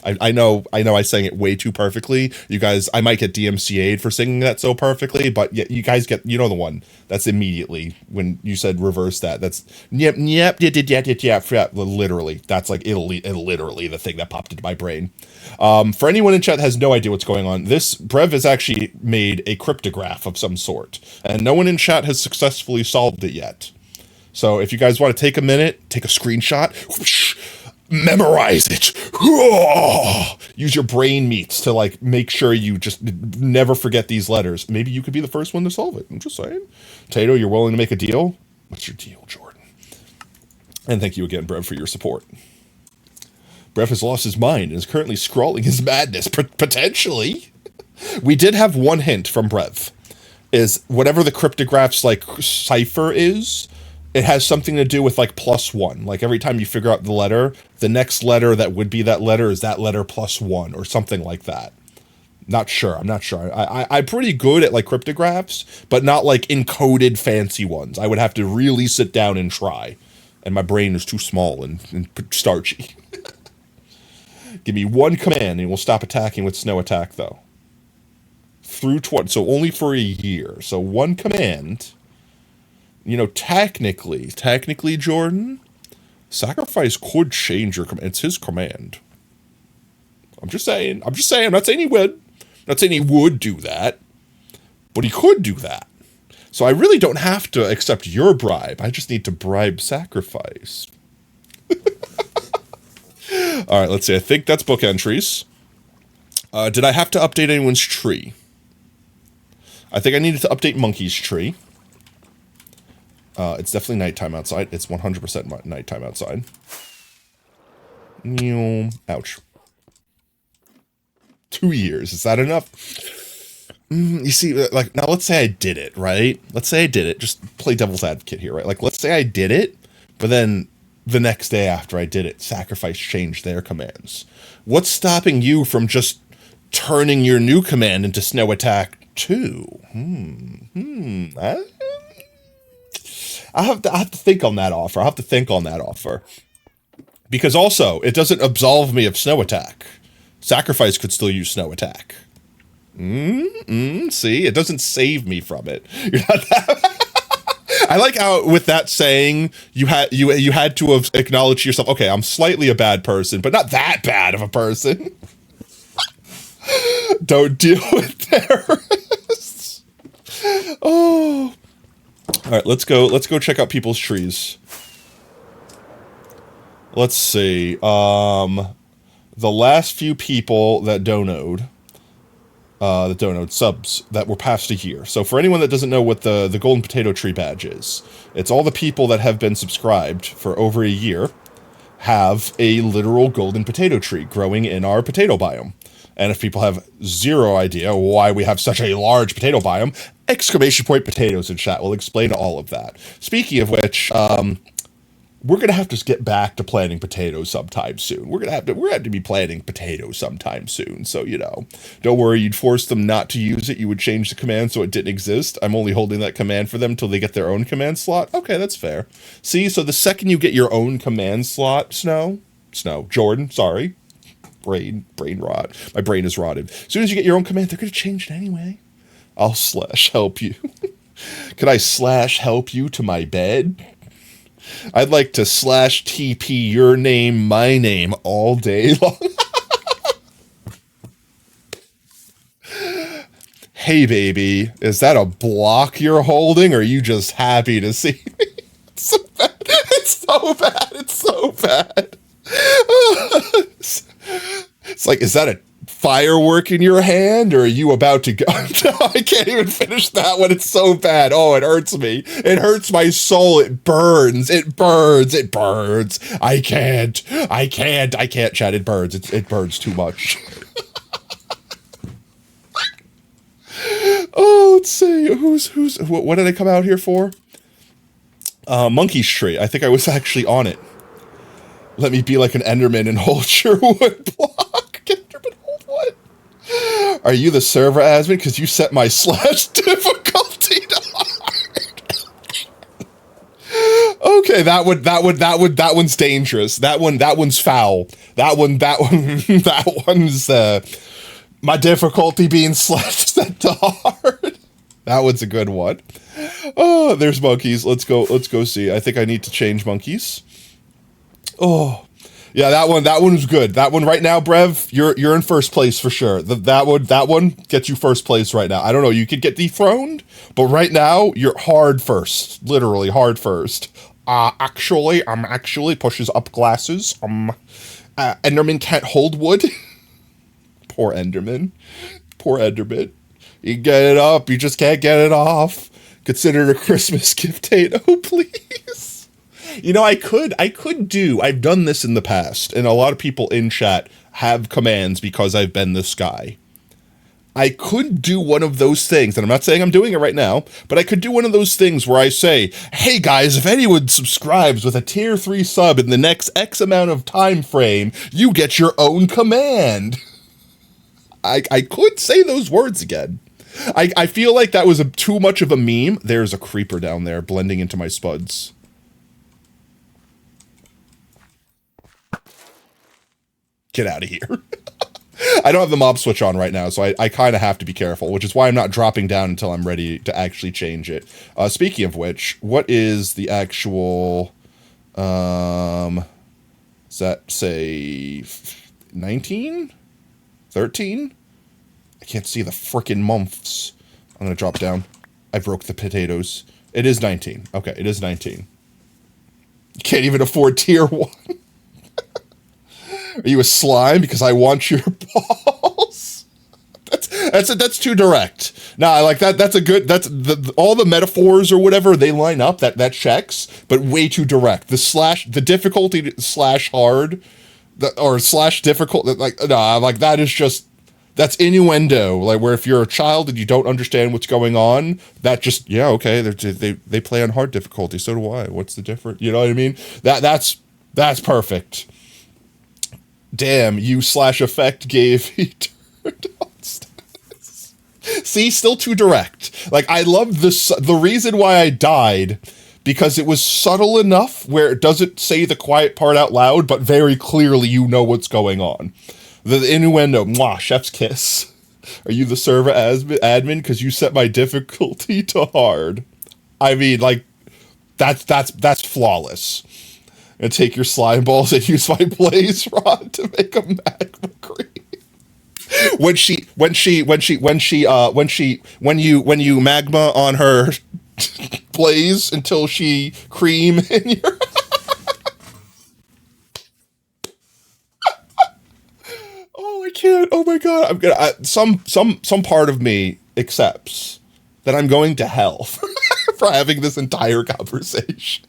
[SPEAKER 2] I know I sang it way too perfectly. You guys, I might get DMCA'd for singing that so perfectly, but you guys get, you know the one. That's immediately when you said reverse that. That's yep, yep, literally. That's like literally the thing that popped into my brain. For anyone in chat that has no idea what's going on, Brev has actually made a cryptograph of some sort, and no one in chat has successfully solved it yet. So if you guys want to take a minute, take a screenshot, whoosh, memorize it. Use your brain meats to like make sure you just never forget these letters. Maybe you could be the first one to solve it. I'm just saying. Tato, you're willing to make a deal? What's your deal, Jordan? And thank you again, Brev, for your support. Brev has lost his mind and is currently scrawling his madness, potentially. We did have one hint from Brev, is whatever the cryptograph's like cipher is, it has something to do with like +1. Like every time you figure out the letter, the next letter that would be that letter is that letter +1 or something like that. Not sure. I'm not sure. I'm pretty good at like cryptographs, but not like encoded fancy ones. I would have to really sit down and try. And my brain is too small and starchy. Give me one command and we'll stop attacking with snow attack though. Through 20, so only for a year. So one command. You know, technically, Jordan, sacrifice could change your command. It's his command. I'm just saying. I'm not saying he would. I'm not saying he would do that. But he could do that. So I really don't have to accept your bribe. I just need to bribe sacrifice. All right, let's see. I think that's book entries. Did I have to update anyone's tree? I think I needed to update Monkey's tree. It's definitely nighttime outside. It's 100% nighttime outside. Ouch. 2 years. Is that enough? You see, like, now let's say I did it, right? Let's say I did it. Just play devil's advocate here, right? Like, let's say I did it, but then the next day after I did it, sacrifice changed their commands. What's stopping you from just turning your new command into snow attack 2? I have to think on that offer. Because also, it doesn't absolve me of snow attack. Sacrifice could still use snow attack. See, it doesn't save me from it. You're not that I like how with that saying you had to have acknowledged yourself. Okay, I'm slightly a bad person, but not that bad of a person. Don't deal with terrorists. Oh. All right, let's go check out people's trees. Let's see. The last few people that donoed subs that were past a year. So for anyone that doesn't know what the golden potato tree badge is, it's all the people that have been subscribed for over a year have a literal golden potato tree growing in our potato biome. And if people have zero idea why we have such a large potato biome, exclamation point potatoes in chat will explain all of that. Speaking of which, we're going to have to get back to planting potatoes sometime soon. We're going to have to be planting potatoes sometime soon. So, you know, don't worry. You'd force them not to use it. You would change the command so it didn't exist. I'm only holding that command for them until they get their own command slot. Okay, that's fair. See, so the second you get your own command slot, Jordan, sorry. Brain rot. My brain is rotted. As soon as you get your own command, they're going to change it anyway. I'll slash help you. Could I slash help you to my bed? I'd like to slash TP your name, my name all day long. Hey, baby, is that a block you're holding, or are you just happy to see me? It's so bad. It's so bad. It's so bad. It's like, is that a firework in your hand, or are you about to go? No, I can't even finish that one. It's so bad. Oh, it hurts me. It hurts my soul. It burns. It burns. It burns. I can't, chat. It burns. It burns too much. Oh, let's see. What did I come out here for? Monkey's tree. I think I was actually on it. Let me be like an Enderman and hold your wood block. Enderman, hold what? Are you the server admin? Because you set my slash difficulty to hard. Okay, that one's dangerous. That one's foul. That one's my difficulty being slashed set to hard. That one's a good one. Oh, there's monkeys. Let's go see. I think I need to change monkeys. Oh, yeah, that one was good. That one right now, Brev, you're in first place for sure. That one gets you first place right now. I don't know, you could get dethroned, but right now you're hard first, literally hard first. Actually pushes up glasses. Enderman can't hold wood. Poor Enderman. Poor Enderman. You get it up, you just can't get it off. Consider it a Christmas gift, oh please. You know, I've done this in the past, and a lot of people in chat have commands because I've been this guy. I could do one of those things, and I'm not saying I'm doing it right now, but I could do one of those things where I say, hey guys, if anyone subscribes with a tier 3 sub in the next X amount of time frame, you get your own command. I could say those words again. I feel like that was too much of a meme. There's a creeper down there blending into my spuds. Get out of here. I don't have the mob switch on right now, so I kind of have to be careful, which is why I'm not dropping down until I'm ready to actually change it. Speaking of which, what is the actual, does that say 19? 13? I can't see the frickin' months. I'm going to drop down. I broke the potatoes. It is 19. Okay, it is 19. You can't even afford tier 1. Are you a slime? Because I want your balls. That's too direct. Nah, I like that. That's a good. That's all the metaphors or whatever they line up. That checks, but way too direct. The difficulty / hard, or / difficult. Like that is just, that's innuendo. Like where if you're a child and you don't understand what's going on, that just, yeah, okay. They play on hard difficulty. So do I. What's the difference? You know what I mean? That's perfect. Damn, you / effect gave he turned on status. See, still too direct. Like, I love this. The reason why I died, because it was subtle enough where it doesn't say the quiet part out loud, but very clearly you know what's going on. The innuendo, mwah, chef's kiss. Are you the server admin? Because you set my difficulty to hard. I mean, like, that's flawless. And take your slime balls and use my blaze rod to make a magma cream. When you magma on her blaze until she cream in your. Oh, I can't. Oh my god. I'm gonna. Some part of me accepts that I'm going to hell for having this entire conversation.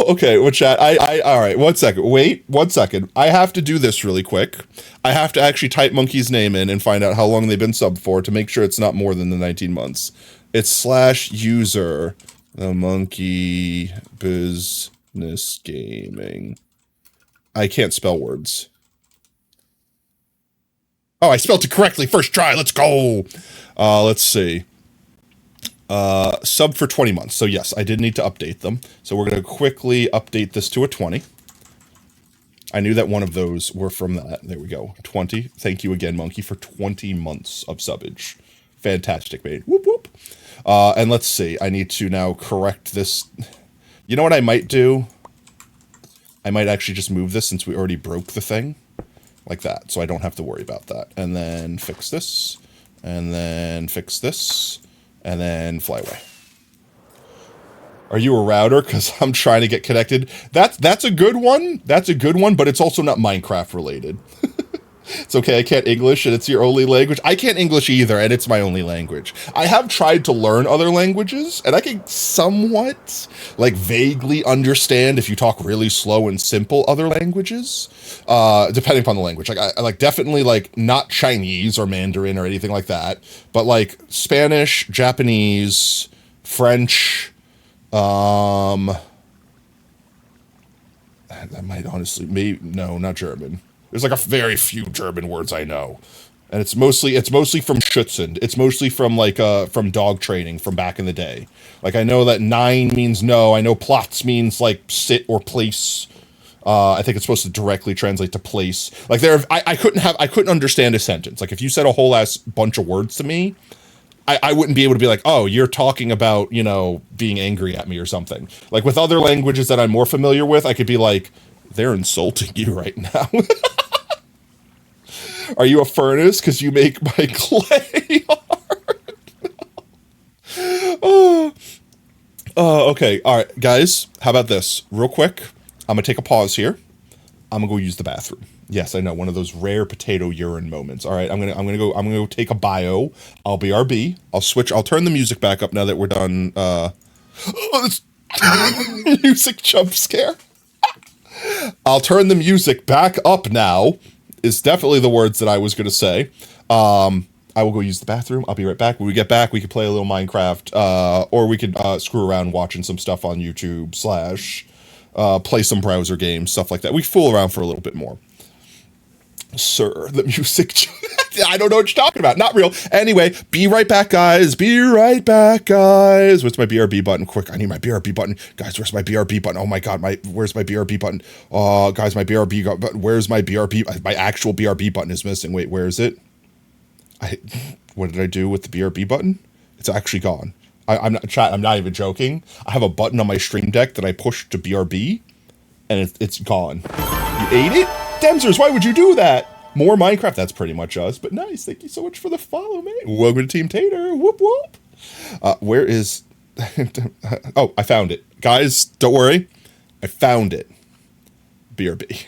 [SPEAKER 2] Okay, well, chat, all right, 1 second, wait, 1 second, I have to do this really quick. I have to actually type Monkey's name in and find out how long they've been subbed for to make sure it's not more than the 19 months. It's /user, the Monkey Business Gaming. I can't spell words. Oh, I spelled it correctly, first try, let's go! Let's see. Sub for 20 months. So yes, I did need to update them. So we're going to quickly update this to a 20. I knew that one of those were from that. There we go. 20. Thank you again, Monkey, for 20 months of subbage. Fantastic, mate. Whoop, whoop. And let's see. I need to now correct this. You know what I might do? I might actually just move this since we already broke the thing. Like that. So I don't have to worry about that. And then fix this. And then fix this. And then fly away. Are you a router? Because I'm trying to get connected. That's a good one. That's a good one, but it's also not Minecraft related. It's okay, I can't English and it's your only language. I can't English either, and it's my only language. I have tried to learn other languages, and I can somewhat, like, vaguely understand if you talk really slow and simple other languages, depending upon the language. Like, I like, definitely, like, not Chinese or Mandarin or anything like that, but, like, Spanish, Japanese, French, that might honestly, maybe, no, not German. There's like a very few German words I know. And it's mostly from Schützen. It's mostly from like, from dog training from back in the day. Like I know that nein means no. I know Platz means like sit or place. I think it's supposed to directly translate to place. Like I couldn't understand a sentence. Like if you said a whole ass bunch of words to me, I wouldn't be able to be like, oh, you're talking about, you know, being angry at me or something. Like with other languages that I'm more familiar with, I could be like, they're insulting you right now. Are you a furnace? Because you make my clay art. Oh. Okay. All right, guys. How about this? Real quick. I'm gonna take a pause here. I'm gonna go use the bathroom. Yes, I know, one of those rare potato urine moments. All right, I'm gonna go take a bio. I'll BRB. I'll turn the music back up now that we're done. This music jump scare. I'll turn the music back up now. Is definitely the words that I was gonna say. I will go use the bathroom. I'll be right back. When we get back, we can play a little Minecraft, or we could screw around watching some stuff on YouTube / play some browser games, stuff like that. We fool around for a little bit more. Sir, the music. I don't know what you're talking about. Not real. Anyway, be right back, guys. Be right back, guys. Where's my BRB button? Quick, I need my BRB button. Guys, where's my BRB button? Oh my god, where's my BRB button? Oh, guys, my BRB button. Where's my BRB? My actual BRB button is missing. Wait, where is it? What did I do with the BRB button? It's actually gone. I'm not, chat, I'm not even joking. I have a button on my stream deck that I pushed to BRB, and it's gone. You ate it? Demsers, why would you do that? More Minecraft, that's pretty much us, but nice. Thank you so much for the follow, man. Welcome to Team Tater. Whoop, whoop. Where is... Oh, I found it. Guys, don't worry. I found it. BRB.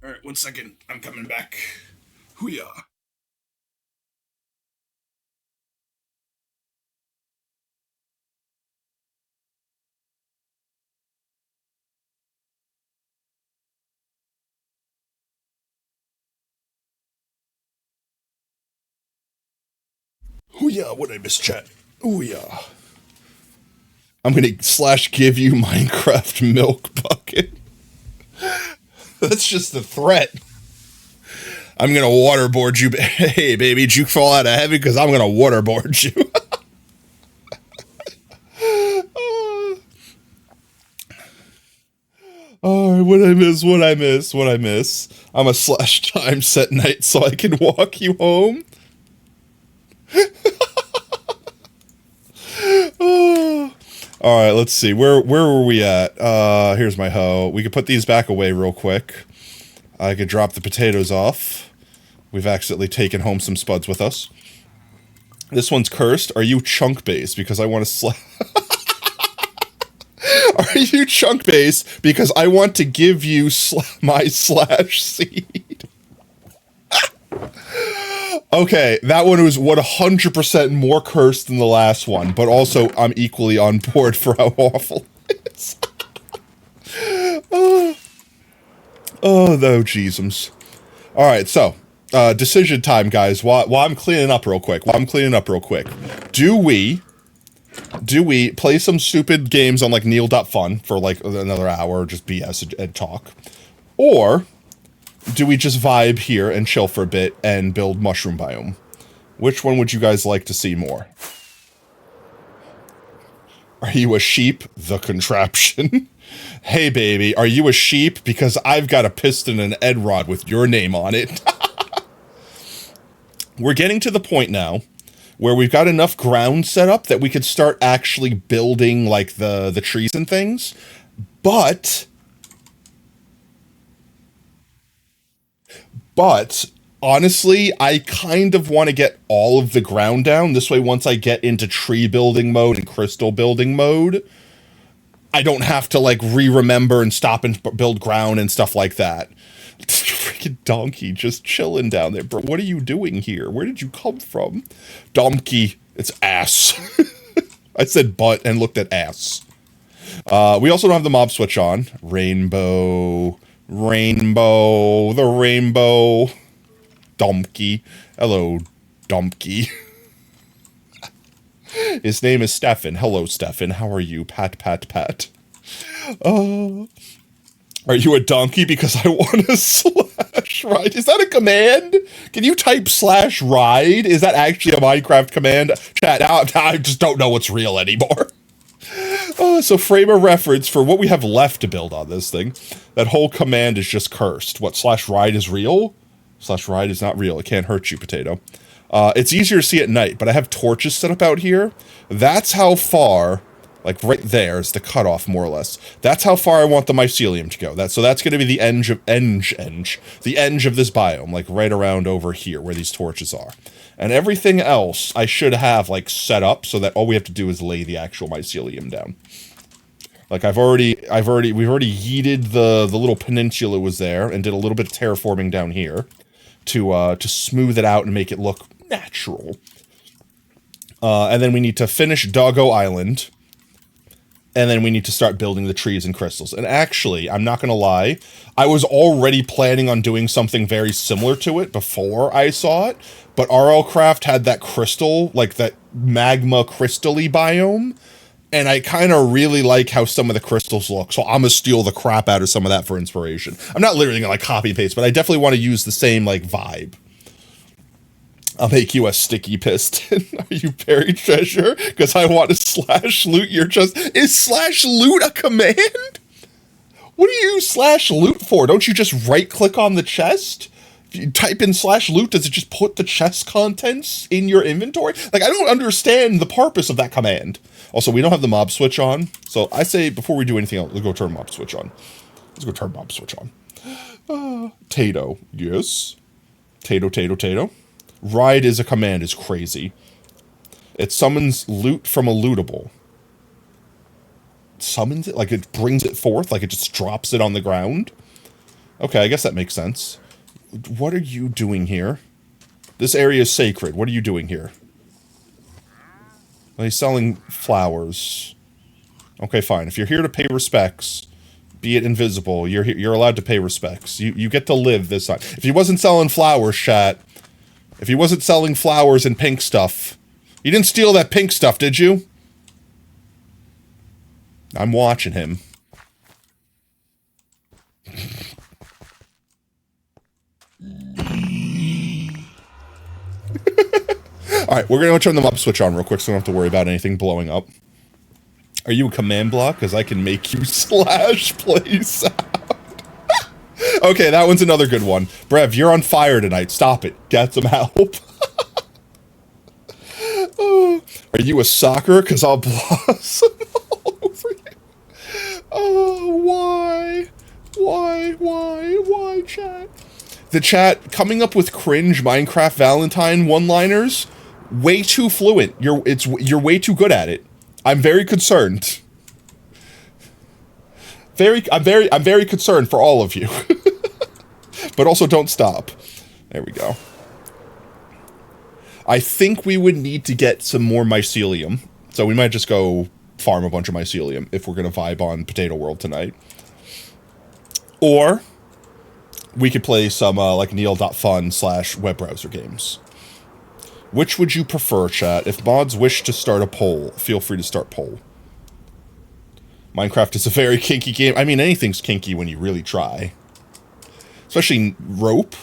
[SPEAKER 2] All right, 1 second. I'm coming back. Hoo-yah. Hoo-yah, what did I miss, chat? Hoo-yah. I'm gonna / give you Minecraft milk bucket. That's just the threat. I'm gonna waterboard you. Hey, baby, did you fall out of heaven? Because I'm gonna waterboard you. All right, What I miss. I'm a slash time set night so I can walk you home. Oh. All right, let's see. Where were we at? Here's my hoe. We could put these back away real quick. I could drop the potatoes off. We've accidentally taken home some spuds with us. This one's cursed. Are you chunk based? Because I want to Are you chunk based? Because I want to give you my slash seed. Okay, that one was 100% more cursed than the last one, but also I'm equally on board for how awful it is. Oh, no, Jesus. All right, so decision time, guys. While I'm cleaning up real quick. Do we play some stupid games on like Neil.fun for like another hour, just BS and talk, or do we just vibe here and chill for a bit and build mushroom biome? Which one would you guys like to see more? Are you a sheep? The contraption. Hey, baby, are you a sheep? Because I've got a piston and Ed rod with your name on it. We're getting to the point now where we've got enough ground set up that we could start actually building like the trees and things. But honestly, I kind of want to get all of the ground down. This way, once I get into tree building mode and crystal building mode, I don't have to like re-remember and stop and build ground and stuff like that. Freaking donkey just chilling down there, bro. What are you doing here? Where did you come from? Donkey. It's ass. I said butt and looked at ass. We also don't have the mob switch on. Rainbow. The rainbow. Donkey. Hello, donkey. His name is Stefan. Hello, Stefan. How are you? Pat. Are you a donkey? Because I want to slash ride. Is that a command? Can you type slash ride? Is that actually a Minecraft command? Chat, now I just don't know what's real anymore. So frame a reference for what we have left to build on this thing. That whole command is just cursed. What, slash ride is real? Slash ride is not real. It can't hurt you, potato. It's easier to see at night, but I have torches set up out here. That's how far, like right there is the cutoff, more or less. That's how far I want the mycelium to go. So that's going to be the end of this biome, like right around over here where these torches are. And everything else I should have like set up so that all we have to do is lay the actual mycelium down. Like we've already yeeted the little peninsula was there and did a little bit of terraforming down here to smooth it out and make it look natural. And then we need to finish Doggo Island. And then we need to start building the trees and crystals. And actually, I'm not going to lie, I was already planning on doing something very similar to it before I saw it. But RL Craft had that crystal, like that magma crystal-y biome. And I kind of really like how some of the crystals look. So I'm going to steal the crap out of some of that for inspiration. I'm not literally going to like copy and paste, but I definitely want to use the same like vibe. I'll make you a sticky piston. Are you buried treasure? Because I want to slash loot your chest. Is slash loot a command? What do you use slash loot for? Don't you just right click on the chest? If you type in slash loot, does it just put the chest contents in your inventory? Like, I don't understand the purpose of that command. Also, we don't have the mob switch on. So I say before we do anything else, let's go turn mob switch on. Tato. Yes. Tato. Ride is a command is crazy. It summons loot from a lootable. Summons it? Like it brings it forth? Like it just drops it on the ground? Okay, I guess that makes sense. What are you doing here? This area is sacred. What are you doing here? Well, he's selling flowers. Okay, fine. If you're here to pay respects, be it invisible, you're allowed to pay respects. You get to live this time. If he wasn't selling flowers, chat... If he wasn't selling flowers and pink stuff, you didn't steal that pink stuff, did you? I'm watching him. Alright, we're going to turn the mob switch on real quick so we don't have to worry about anything blowing up. Are you a command block? Because I can make you slash play sound. Okay, that one's another good one. Brev, you're on fire tonight. Stop it. Get some help. Oh, are you a soccer? Because I'll blossom all over you. Oh, why? Why, chat? The chat coming up with cringe Minecraft Valentine one-liners, way too fluent. You're way too good at it. I'm very concerned. I'm very concerned for all of you. But also don't stop. There we go. I think we would need to get some more mycelium. So we might just go farm a bunch of mycelium if we're going to vibe on Potato World tonight. Or we could play some like Neil.fun/web browser games. Which would you prefer, chat? If mods wish to start a poll, feel free to start poll. Minecraft is a very kinky game. I mean, anything's kinky when you really try. Especially rope.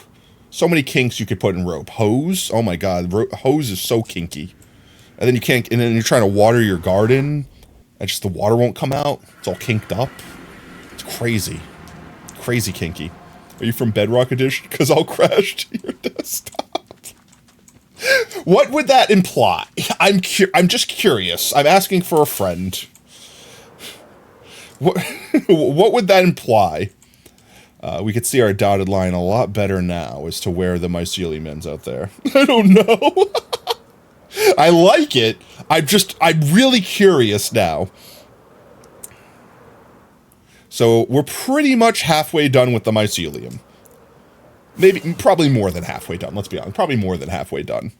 [SPEAKER 2] So many kinks you could put in rope. Hose. Oh my god, hose is so kinky. And then you can't. And then you're trying to water your garden, and just the water won't come out. It's all kinked up. It's crazy, crazy kinky. Are you from Bedrock Edition? Because I'll crash to your desktop. What would that imply? I'm just curious. I'm asking for a friend. What would that imply? We could see our dotted line a lot better now as to where the mycelium ends out there. I don't know. I like it. I'm really curious now. So we're pretty much halfway done with the mycelium. Probably more than halfway done, let's be honest. Probably more than halfway done.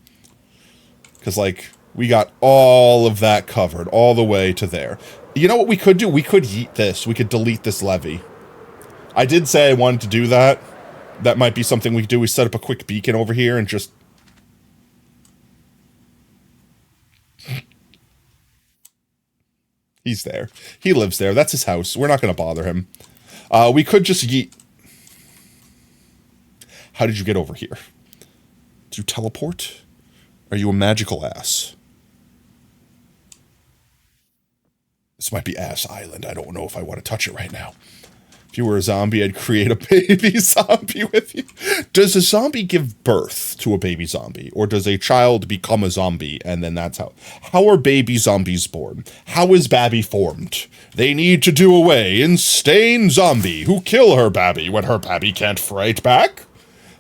[SPEAKER 2] Because, like, we got all of that covered, all the way to there. You know what we could do? We could yeet this. We could delete this levee. I did say I wanted to do that. That might be something we could do. We set up a quick beacon over here and just... He's there. He lives there. That's his house. We're not going to bother him. We could just yeet... How did you get over here? Did you teleport? Are you a magical ass? This might be Ass Island. I don't know if I want to touch it right now. If you were a zombie, I'd create a baby zombie with you. Does a zombie give birth to a baby zombie? Or does a child become a zombie and then that's how? How are baby zombies born? How is Babby formed? They need to do away insane zombie who kill her Babby when her Babby can't fight back.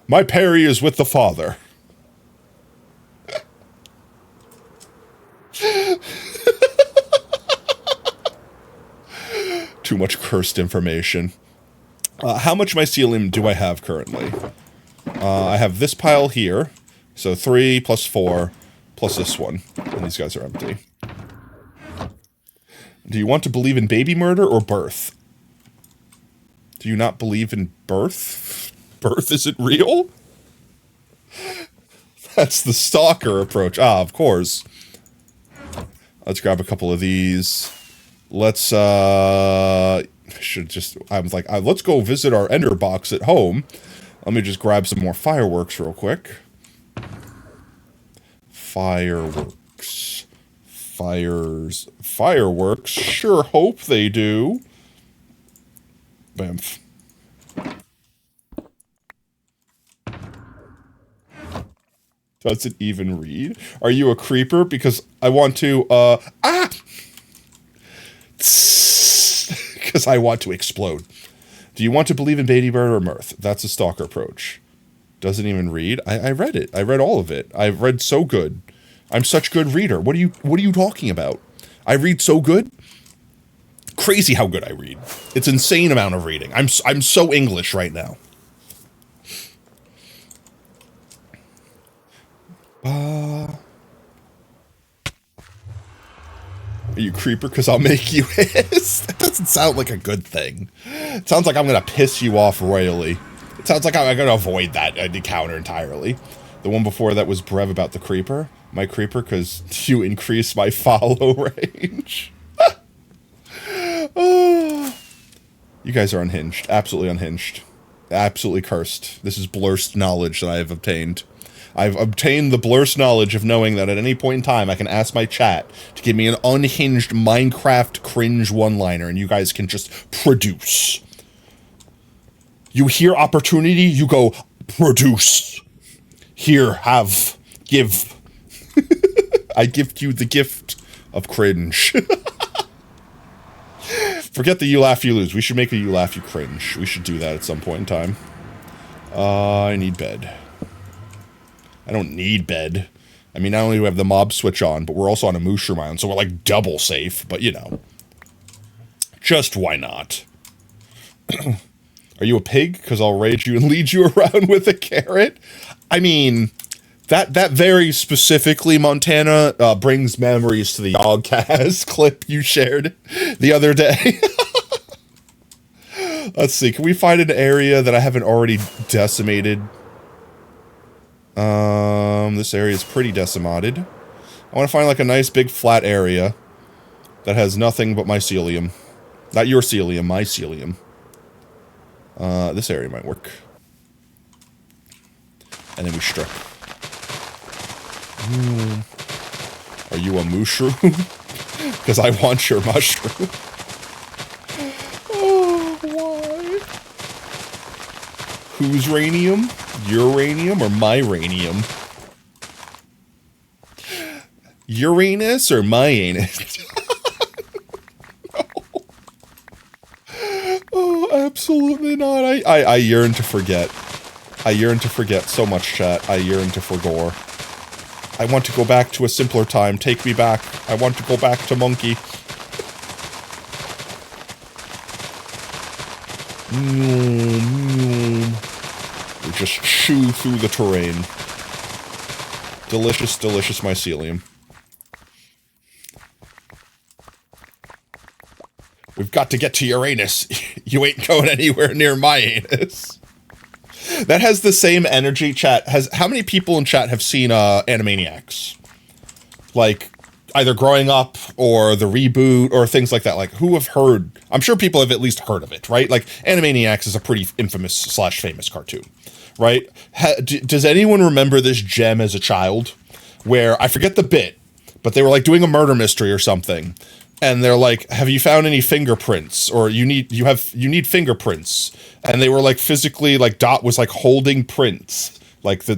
[SPEAKER 2] My parry is with the father. Too much cursed information. How much mycelium do I have currently? I have this pile here. So 3 plus 4 plus this one. And these guys are empty. Do you want to believe in baby murder or birth? Do you not believe in birth? Birth isn't real? That's the stalker approach. Ah, of course. Let's grab a couple of these. Let's, I was like, let's go visit our ender box at home. Let me just grab some more fireworks real quick. Fireworks. Fireworks. Sure hope they do. Bamf. Does it even read? Are you a creeper? Because I want to, because I want to explode. Do you want to believe in baby bird or mirth? That's a stalker approach. Doesn't even read. I read it. I read all of it. I've read so good. I'm such good reader. What are you talking about? I read so good. Crazy how good I read. It's insane amount of reading. I'm so English right now. Are you creeper? Because I'll make you hiss. That doesn't sound like a good thing. It sounds like I'm going to piss you off royally. It sounds like I'm going to avoid that encounter entirely. The one before that was Brev about the creeper. My creeper, because you increase my follow range. Oh. You guys are unhinged. Absolutely unhinged. Absolutely cursed. This is blurst knowledge that I have obtained. I've obtained the blurst knowledge of knowing that at any point in time I can ask my chat to give me an unhinged Minecraft cringe one-liner and you guys can just produce. You hear opportunity, you go, produce. Here, have, give. I gift you the gift of cringe. Forget the you laugh, you lose. We should make a you laugh, you cringe. We should do that at some point in time. I need bed. I don't need bed. I mean, not only do we have the mob switch on, but we're also on a mushroom island, so we're like double safe, but you know. Just why not? Are you a pig? Because I'll raid you and lead you around with a carrot? I mean, that very specifically, Montana, brings memories to the Yogcast clip you shared the other day. Let's see, can we find an area that I haven't already decimated? This area is pretty decimated. I want to find like a nice big flat area that has nothing but mycelium. Not your celium, mycelium. This area might work. And then we strip. Are you a mushroom? Because I want your mushroom. Oh, why? Whose ranium? Uranium or my ranium? Uranus or my anus? Oh, absolutely not. I yearn to forget. I yearn to forget so much, chat. I yearn to forgore. I want to go back to a simpler time. Take me back. I want to go back to monkey. We just chew through the terrain. Delicious, delicious mycelium. We've got to get to Uranus. You ain't going anywhere near my anus. That has the same energy, chat. How many people in chat have seen Animaniacs? Like, either growing up or the reboot or things like that. Like, who have heard? I'm sure people have at least heard of it, right? Like, Animaniacs is a pretty infamous / famous cartoon, right? Does anyone remember this gem as a child? Where, I forget the bit, but they were like doing a murder mystery or something. And they're like, have you found any fingerprints? Or you need fingerprints. And they were like physically, like Dot was like holding prints. Like the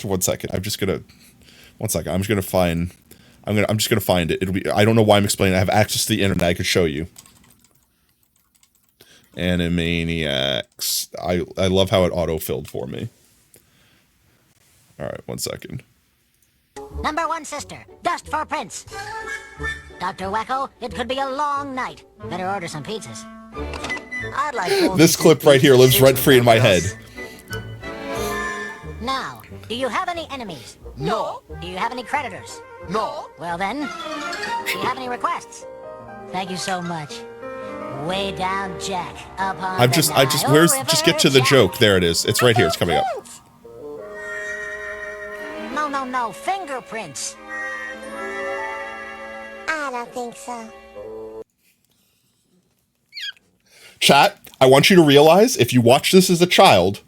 [SPEAKER 2] 1 second. I'm just gonna find it. It'll be, I don't know why I'm explaining. I have access to the internet. I could show you. Animaniacs. I love how it auto-filled for me. Alright, 1 second.
[SPEAKER 14] Number 1 sister, dust for Prince. Dr. Wacko, it could be a long night. Better order some pizzas. I'd like
[SPEAKER 2] this clip right here lives rent-free in my head.
[SPEAKER 14] Now, do you have any enemies? No. Do you have any creditors? No. Well then, do you have any requests? Thank you so much. Way down, Jack.
[SPEAKER 2] Just get to the joke. There it is. It's right here. It's coming up.
[SPEAKER 14] No, fingerprints. I don't think so.
[SPEAKER 2] Chat, I want you to realize, if you watch this as a child,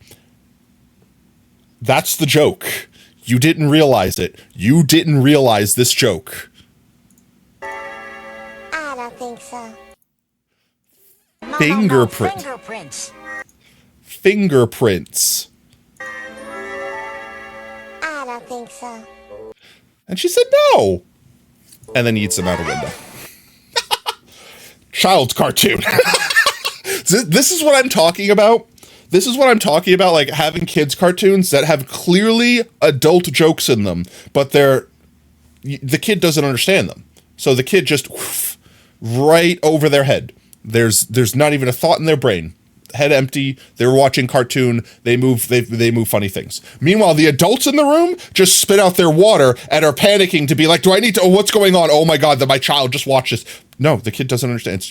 [SPEAKER 2] that's the joke. You didn't realize it. You didn't realize this joke.
[SPEAKER 14] I don't think so.
[SPEAKER 2] Fingerprints. Fingerprints.
[SPEAKER 14] I don't think so.
[SPEAKER 2] And she said no. And then eats them out a window. Child's cartoon. This is what I'm talking about. This is what I'm talking about, like having kids cartoons that have clearly adult jokes in them, but the kid doesn't understand them. So the kid just right over their head. There's not even a thought in their brain. Head empty. They're watching cartoon. They move funny things. Meanwhile, the adults in the room just spit out their water and are panicking to be like, do I need to, what's going on? Oh my God, that my child just watched this. No, the kid doesn't understand.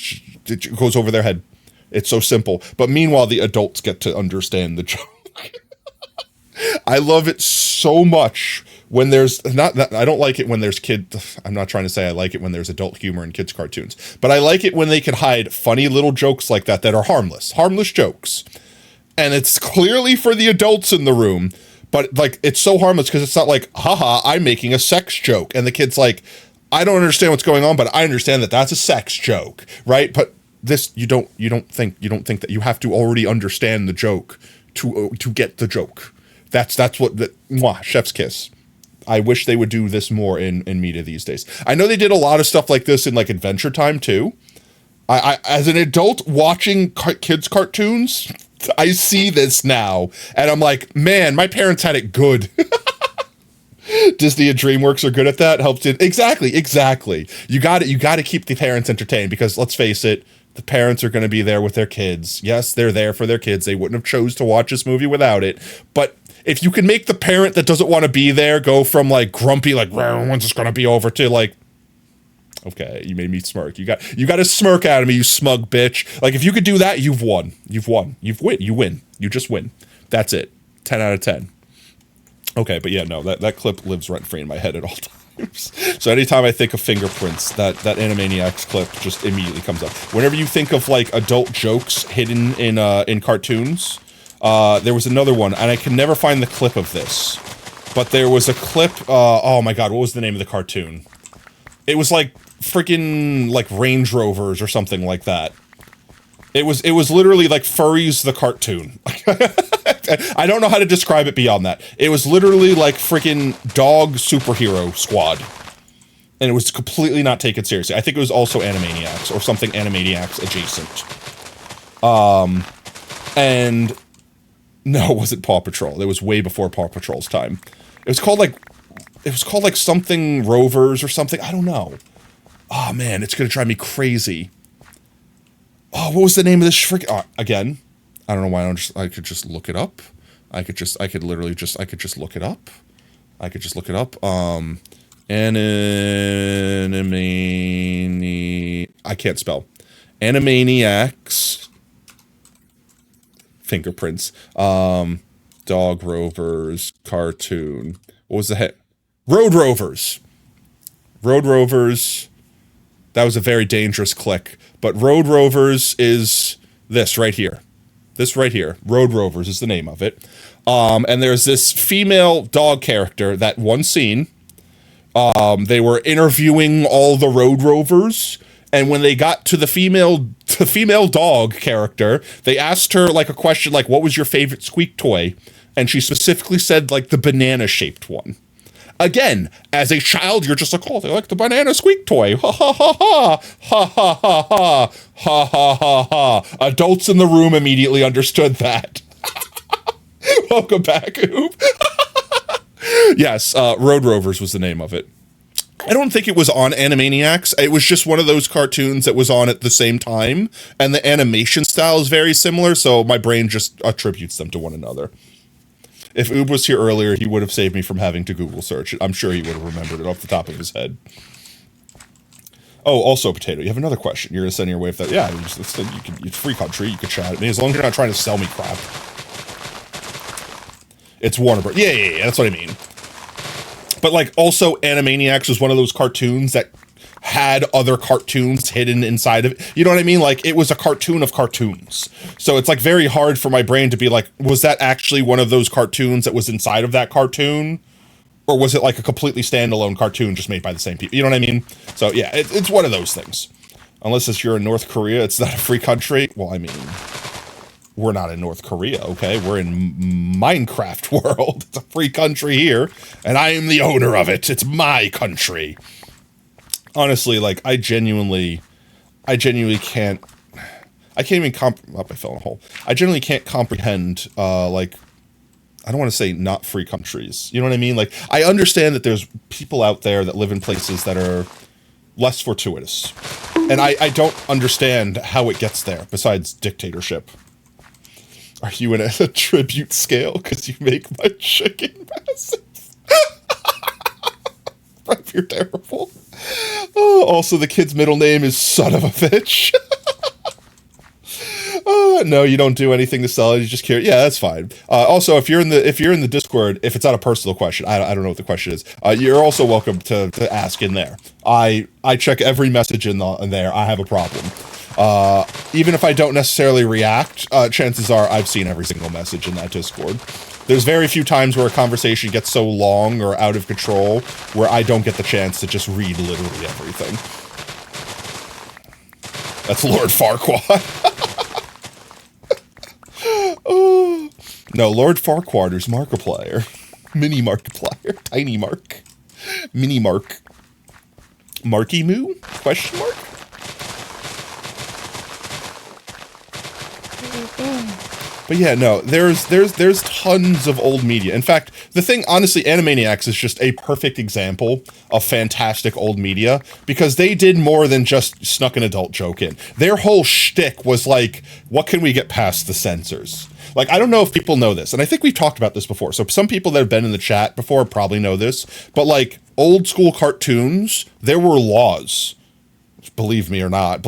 [SPEAKER 2] It goes over their head. It's so simple. But meanwhile, the adults get to understand the joke. I love it so much when there's I don't like it when there's I'm not trying to say I like it when there's adult humor in kids' cartoons, but I like it when they can hide funny little jokes like that are harmless jokes. And it's clearly for the adults in the room, but like it's so harmless because it's not like, haha, I'm making a sex joke. And the kid's like, I don't understand what's going on, but I understand that that's a sex joke, right? But this, you don't think that you have to already understand the joke to get the joke. That's what chef's kiss. I wish they would do this more in media these days. I know they did a lot of stuff like this in like Adventure Time too. I as an adult watching kids cartoons, I see this now and I'm like, man, my parents had it good. Disney and DreamWorks are good at that. Helps it exactly. You got to keep the parents entertained, because let's face it, the parents are going to be there with their kids. Yes, they're there for their kids. They wouldn't have chose to watch this movie without it. But if you can make the parent that doesn't want to be there go from like grumpy, like when's this going to be over, to like, okay, you made me smirk. You got to smirk at me, you smug bitch. Like if you could do that, you've won. You win. You just win. That's it. 10 out of 10. Okay, but yeah, no, that clip lives rent-free in my head at all times. So anytime I think of fingerprints, that Animaniacs clip just immediately comes up. Whenever you think of like adult jokes hidden in cartoons, there was another one, and I can never find the clip of this, but there was a clip, oh my god, what was the name of the cartoon? It was like freaking like Range Rovers or something like that. It was literally like Furries the cartoon. I don't know how to describe it beyond that. It was literally like freaking Dog Superhero Squad. And it was completely not taken seriously. I think it was also Animaniacs or something Animaniacs adjacent. And no, it wasn't Paw Patrol. It was way before Paw Patrol's time. It was called like something Rovers or something. I don't know. Oh man, it's gonna drive me crazy. Oh, what was the name of this again? I don't know why I could just look it up. I could literally just look it up. I can't spell. Animaniacs. Fingerprints. Dog Rovers cartoon. What was the head? Road Rovers. Road Rovers. That was a very dangerous click. But Road Rovers is this right here. This right here. Road Rovers is the name of it. And there's this female dog character, that one scene. They were interviewing all the Road Rovers. And when they got to the female dog character, they asked her like a question like, what was your favorite squeak toy? And she specifically said like the banana-shaped one. Again, as a child, you're just like, oh, they like the banana squeak toy. Ha ha ha ha. Ha ha ha ha. Ha ha ha ha. Adults in the room immediately understood that. Welcome back, Oob. Yes, Road Rovers was the name of it. I don't think it was on Animaniacs. It was just one of those cartoons that was on at the same time. And the animation style is very similar, so my brain just attributes them to one another. If Oob was here earlier, he would have saved me from having to Google search it. I'm sure he would have remembered it off the top of his head. Oh, also, Potato, you have another question. You're going to send your way with that. Yeah, it's free country. You can chat at me as long as you're not trying to sell me crap. It's Warner Bros. Yeah, that's what I mean. But, like, also, Animaniacs was one of those cartoons that had other cartoons hidden inside of it. You know what I mean? Like, it was a cartoon of cartoons. So it's, like, very hard for my brain to be like, was that actually one of those cartoons that was inside of that cartoon? Or was it, like, a completely standalone cartoon just made by the same people? You know what I mean? So, yeah, it's one of those things. Unless you're in North Korea, it's not a free country. Well, I mean, we're not in North Korea, okay? We're in Minecraft world. It's a free country here, and I am the owner of it. It's my country. Honestly, like, I genuinely can't, I can't even I fell in a hole. I genuinely can't comprehend, like, I don't want to say not free countries. You know what I mean? Like, I understand that there's people out there that live in places that are less fortuitous. And I don't understand how it gets there, besides dictatorship. Are you in a tribute scale because you make my chicken massive? You're terrible. Oh, also, the kid's middle name is son of a bitch. No, you don't do anything to sell it. You just care. Yeah, that's fine. Also, if you're in the Discord, if it's not a personal question, I don't know what the question is. You're also welcome to ask in there. I check every message in there. I have a problem. Even if I don't necessarily react, chances are I've seen every single message in that Discord. There's very few times where a conversation gets so long or out of control where I don't get the chance to just read literally everything. That's Lord Farquaad. Oh. No, Lord Farquaad is Markiplier. Mini Markiplier. Tiny Mark. Mini Mark. Marky Moo? Question mark? But yeah, no, there's tons of old media. In fact, the thing, honestly, Animaniacs is just a perfect example of fantastic old media because they did more than just snuck an adult joke in. Their whole shtick was like, what can we get past the censors? Like, I don't know if people know this, and I think we've talked about this before. So some people that have been in the chat before probably know this, but like old school cartoons, there were laws. Believe me or not,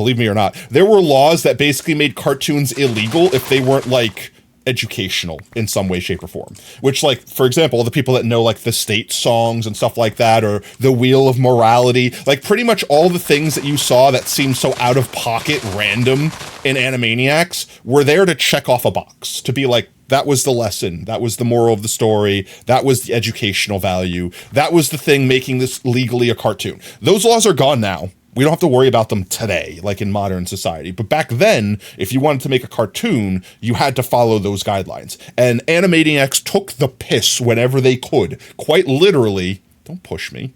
[SPEAKER 2] there were laws that basically made cartoons illegal if they weren't like educational in some way, shape, or form. Which, like, for example, the people that know like the state songs and stuff like that, or the Wheel of Morality, like pretty much all the things that you saw that seemed so out of pocket, random in Animaniacs were there to check off a box, to be like, that was the lesson, that was the moral of the story, that was the educational value, that was the thing making this legally a cartoon. Those laws are gone now. We don't have to worry about them today, like in modern society. But back then, if you wanted to make a cartoon, you had to follow those guidelines. And Animaniacs took the piss whenever they could. Quite literally, don't push me,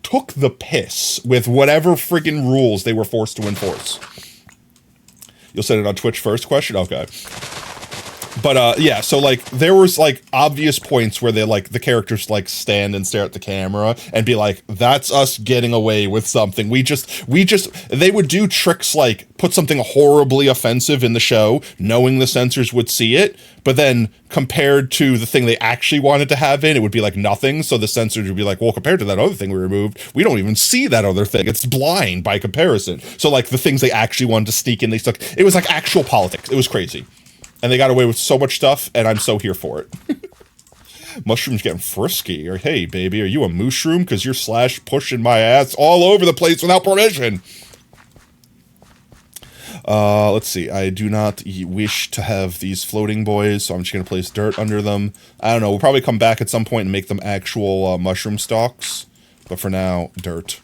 [SPEAKER 2] took the piss with whatever friggin' rules they were forced to enforce. You'll send it on Twitch first? Question? Okay. But yeah, so like there was like obvious points where they like the characters like stand and stare at the camera and be like, that's us getting away with something. We just they would do tricks like put something horribly offensive in the show, knowing the censors would see it, but then compared to the thing they actually wanted to have in, it would be like nothing. So the censors would be like, well, compared to that other thing we removed, we don't even see that other thing. It's blind by comparison. So like the things they actually wanted to sneak in, they stuck. It was like actual politics. It was crazy. And they got away with so much stuff, and I'm so here for it. Mushroom's getting frisky. Or, hey, baby, are you a mushroom? Because you're slash pushing my ass all over the place without permission. Let's see. I do not wish to have these floating boys, so I'm just going to place dirt under them. I don't know. We'll probably come back at some point and make them actual mushroom stalks. But for now, dirt.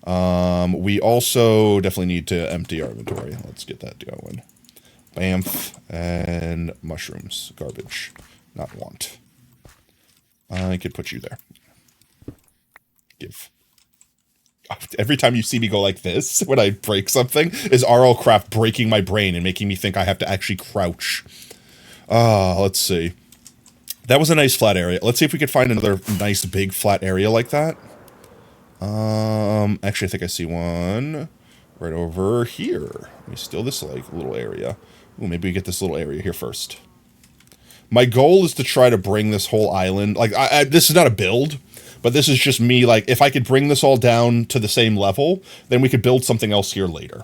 [SPEAKER 2] We also definitely need to empty our inventory. Let's get that going. Bamf, and mushrooms. Garbage. Not want. I could put you there. Give. Every time you see me go like this, when I break something, is RL Craft breaking my brain and making me think I have to actually crouch. Let's see. That was a nice flat area. Let's see if we could find another nice big flat area like that. Actually, I think I see one right over here. Let me steal this like little area. Ooh, maybe we get this little area here first. My goal is to try to bring this whole island, like, this is not a build, but this is just me, like, if I could bring this all down to the same level, then we could build something else here later.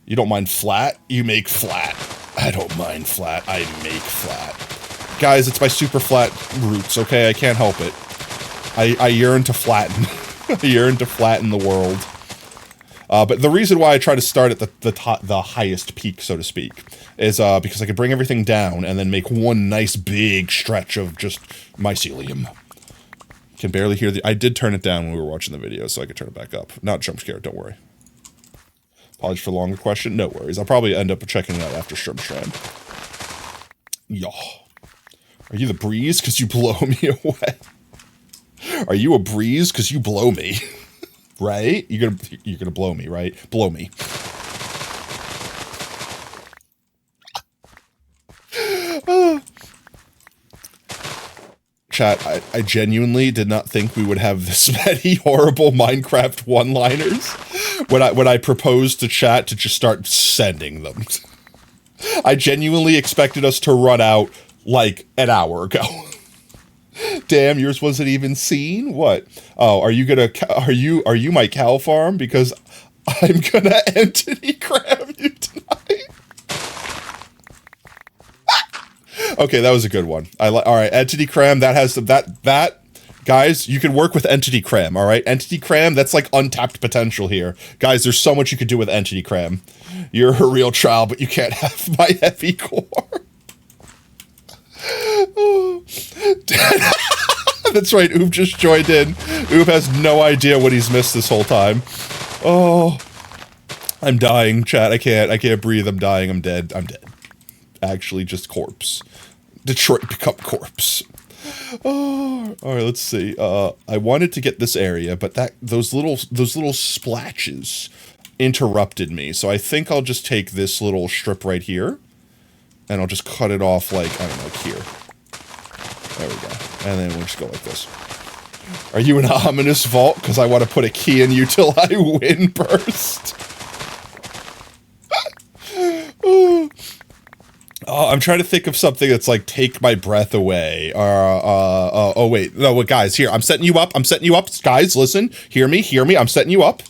[SPEAKER 2] You don't mind flat? You make flat. I don't mind flat. I make flat. Guys, it's my super flat roots, okay? I can't help it. I yearn to flatten. I yearn to flatten the world. But the reason why I try to start at the highest peak, so to speak, is because I could bring everything down and then make one nice big stretch of just mycelium. Can barely hear the... I did turn it down when we were watching the video, so I could turn it back up. Not jump scare, don't worry. Apologies for the longer question. No worries. I'll probably end up checking it out after Stream. Yo. Are you the breeze? Because you blow me away. Are you a breeze? Because you blow me. Right? You're gonna blow me, right? Blow me. Chat, I genuinely did not think we would have this many horrible Minecraft one-liners when I proposed to chat to just start sending them. I genuinely expected us to run out like an hour ago. Damn, yours wasn't even seen? What? Oh, are you my cow farm? Because I'm gonna entity cram you tonight. Okay, that was a good one. Alright, entity cram, that has some, that, guys, you can work with entity cram, alright? Entity cram, that's like untapped potential here. Guys, there's so much you could do with entity cram. You're a real child, but you can't have my heavy core. Oh. That's right, Oob just joined in. Oob has no idea what he's missed this whole time. Oh. I'm dying, chat. I can't breathe. I'm dying. I'm dead. I'm dead. Actually, just corpse. Detroit become corpse. Oh, all right. Let's see. I wanted to get this area, but those little splashes interrupted me. So I think I'll just take this little strip right here, and I'll just cut it off like, I don't know, like here. There we go. And then we'll just go like this. Are you in an ominous vault? Because I want to put a key in you till I win burst. I'm trying to think of something that's like take my breath away. Oh wait, no, guys, here, I'm setting you up. Guys, listen, hear me. I'm setting you up.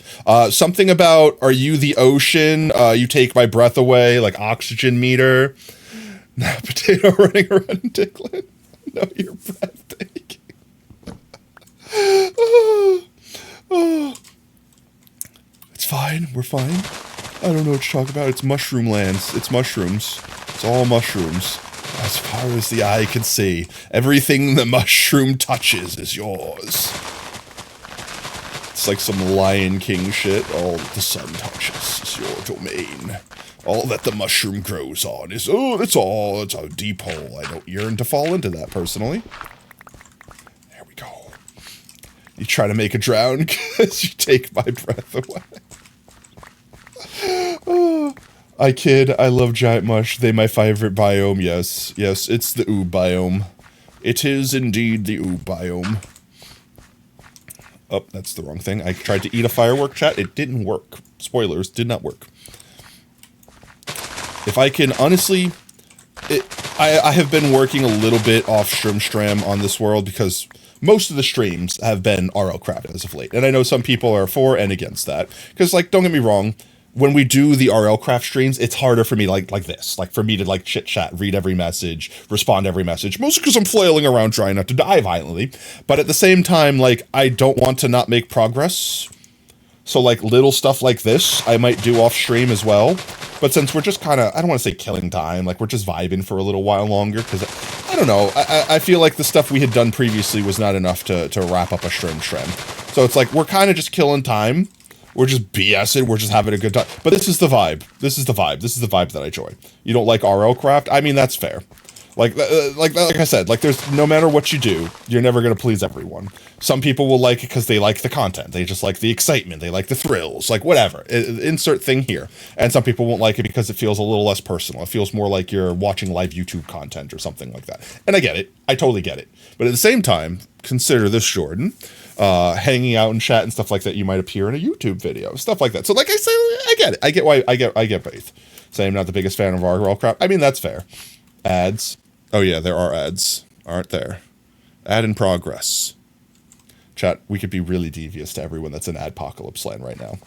[SPEAKER 2] Something about, are you the ocean? You take my breath away, like oxygen meter. Nah, potato running around and tickling. No, you're breathtaking. It's fine, we're fine. I don't know what to talk about. It's mushroom lands. It's mushrooms. It's all mushrooms. As far as the eye can see, everything the mushroom touches is yours. It's like some Lion King shit. All that the sun touches is your domain. All that the mushroom grows on is, it's a deep hole. I don't yearn to fall into that, personally. There we go. You try to make a drown because you take my breath away. I kid, I love giant mush. They my favorite biome, yes. Yes, it's the oob biome. It is indeed the oob biome. Oh, that's the wrong thing. I tried to eat a firework, chat. It didn't work. Spoilers, did not work. If I can, honestly, I have been working a little bit off Stram on this world because most of the streams have been RL crap as of late. And I know some people are for and against that. Because, like, don't get me wrong, when we do the RL craft streams, it's harder for me like this. Like, for me to, like, chit-chat, read every message, respond to every message. Mostly because I'm flailing around trying not to die violently. But at the same time, like, I don't want to not make progress. So, like, little stuff like this, I might do off stream as well. But since we're just kind of, I don't want to say killing time, like, we're just vibing for a little while longer, because, I don't know, I feel like the stuff we had done previously was not enough to wrap up a stream. So it's like, we're kind of just killing time. We're just BSing, we're just having a good time. But this is the vibe. This is the vibe that I enjoy. You don't like RL craft? I mean, that's fair. Like I said, like, there's, no matter what you do, you're never going to please everyone. Some people will like it because they like the content. They just like the excitement. They like the thrills. Like, whatever. Insert thing here. And some people won't like it because it feels a little less personal. It feels more like you're watching live YouTube content or something like that. And I get it. I totally get it. But at the same time, consider this, Jordan. Hanging out and chat and stuff like that, you might appear in a YouTube video. Stuff like that. So, like I say, I get it. I get why, I get both. Say I'm not the biggest fan of RL crap. I mean, that's fair. Ads. Oh yeah, there are ads, aren't there? Ad in progress. Chat, we could be really devious to everyone that's in Adpocalypse land right now.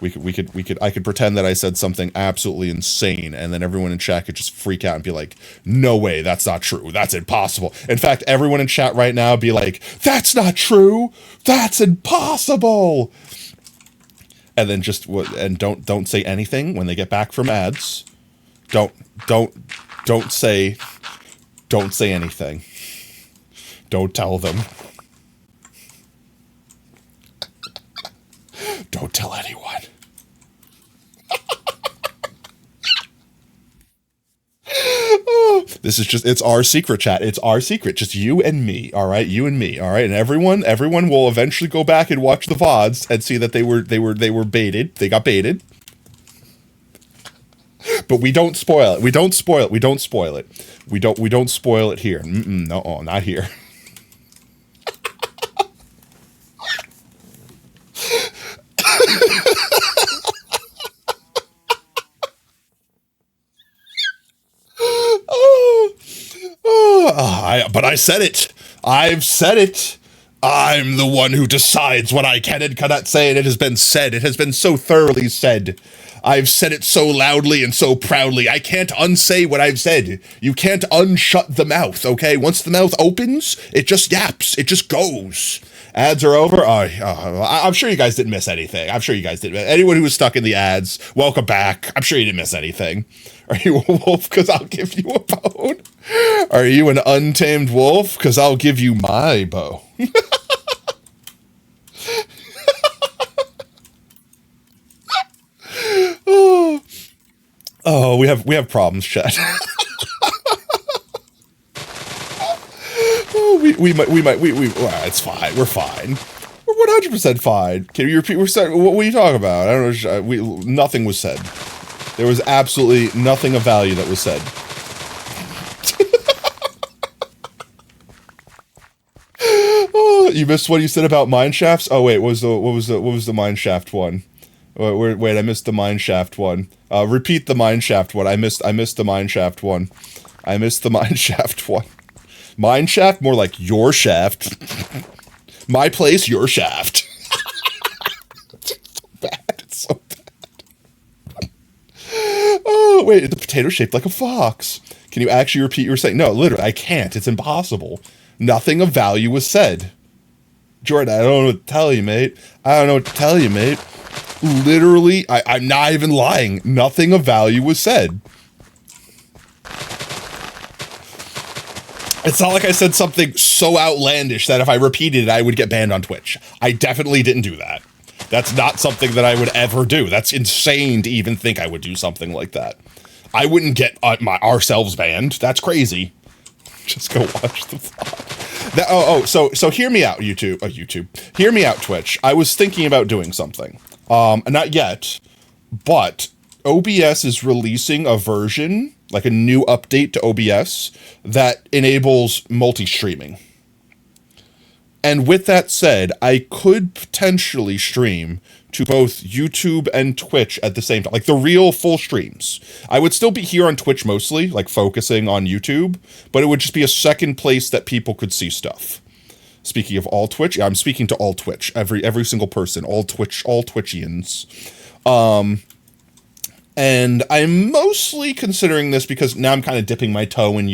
[SPEAKER 2] I could pretend that I said something absolutely insane, and then everyone in chat could just freak out and be like, no way, that's not true, that's impossible. In fact, everyone in chat right now be like, that's not true, that's impossible. And then just, and don't say anything when they get back from ads. Don't say anything. Don't tell them. Don't tell anyone. This is just, it's our secret, chat. It's our secret. Just you and me. All right. You and me. All right. And everyone will eventually go back and watch the VODs and see that they were baited. They got baited. But we don't spoil it. We don't spoil it. We don't spoil it. We don't spoil it here. No, not here. But I said it. I've said it. I'm the one who decides what I can and cannot say, and it has been said. It has been so thoroughly said. I've said it so loudly and so proudly. I can't unsay what I've said. You can't unshut the mouth, okay? Once the mouth opens, it just yaps. It just goes. Ads are over. I'm sure you guys didn't miss anything. I'm sure you guys didn't. Anyone who was stuck in the ads, welcome back. I'm sure you didn't miss anything. Are you a wolf? Because I'll give you a bone. Are you an untamed wolf? Because I'll give you my bow. Oh, we have problems, chat. Oh, well, it's fine. We're fine. We're 100% fine. Can you repeat? What are you talking about? I don't know. Nothing was said. There was absolutely nothing of value that was said. Oh, you missed what you said about mine shafts? Oh wait, what was the mine shaft one? Wait, I missed the mine shaft one. Repeat the mine shaft one. I missed the mine shaft one. I missed the mine shaft one. Mine shaft, more like your shaft. My place, your shaft. It's so bad. It's so bad. Oh wait, the potato shaped like a fox. Can you actually repeat what you were saying? No, literally, I can't. It's impossible. Nothing of value was said. Jordan, I don't know what to tell you, mate. I don't know what to tell you, mate. Literally, I'm not even lying. Nothing of value was said. It's not like I said something so outlandish that if I repeated it, I would get banned on Twitch. I definitely didn't do that. That's not something that I would ever do. That's insane to even think I would do something like that. I wouldn't get ourselves banned. That's crazy. Just go watch the vlog. So hear me out, YouTube. Hear me out, Twitch. I was thinking about doing something. Not yet, but OBS is releasing a version, like a new update to OBS, that enables multi-streaming. And with that said, I could potentially stream to both YouTube and Twitch at the same time, like the real full streams. I would still be here on Twitch mostly, like focusing on YouTube, but it would just be a second place that people could see stuff. Speaking of all Twitch, I'm speaking to all Twitch, every single person, all Twitchians. And I'm mostly considering this because now I'm kind of dipping my toe in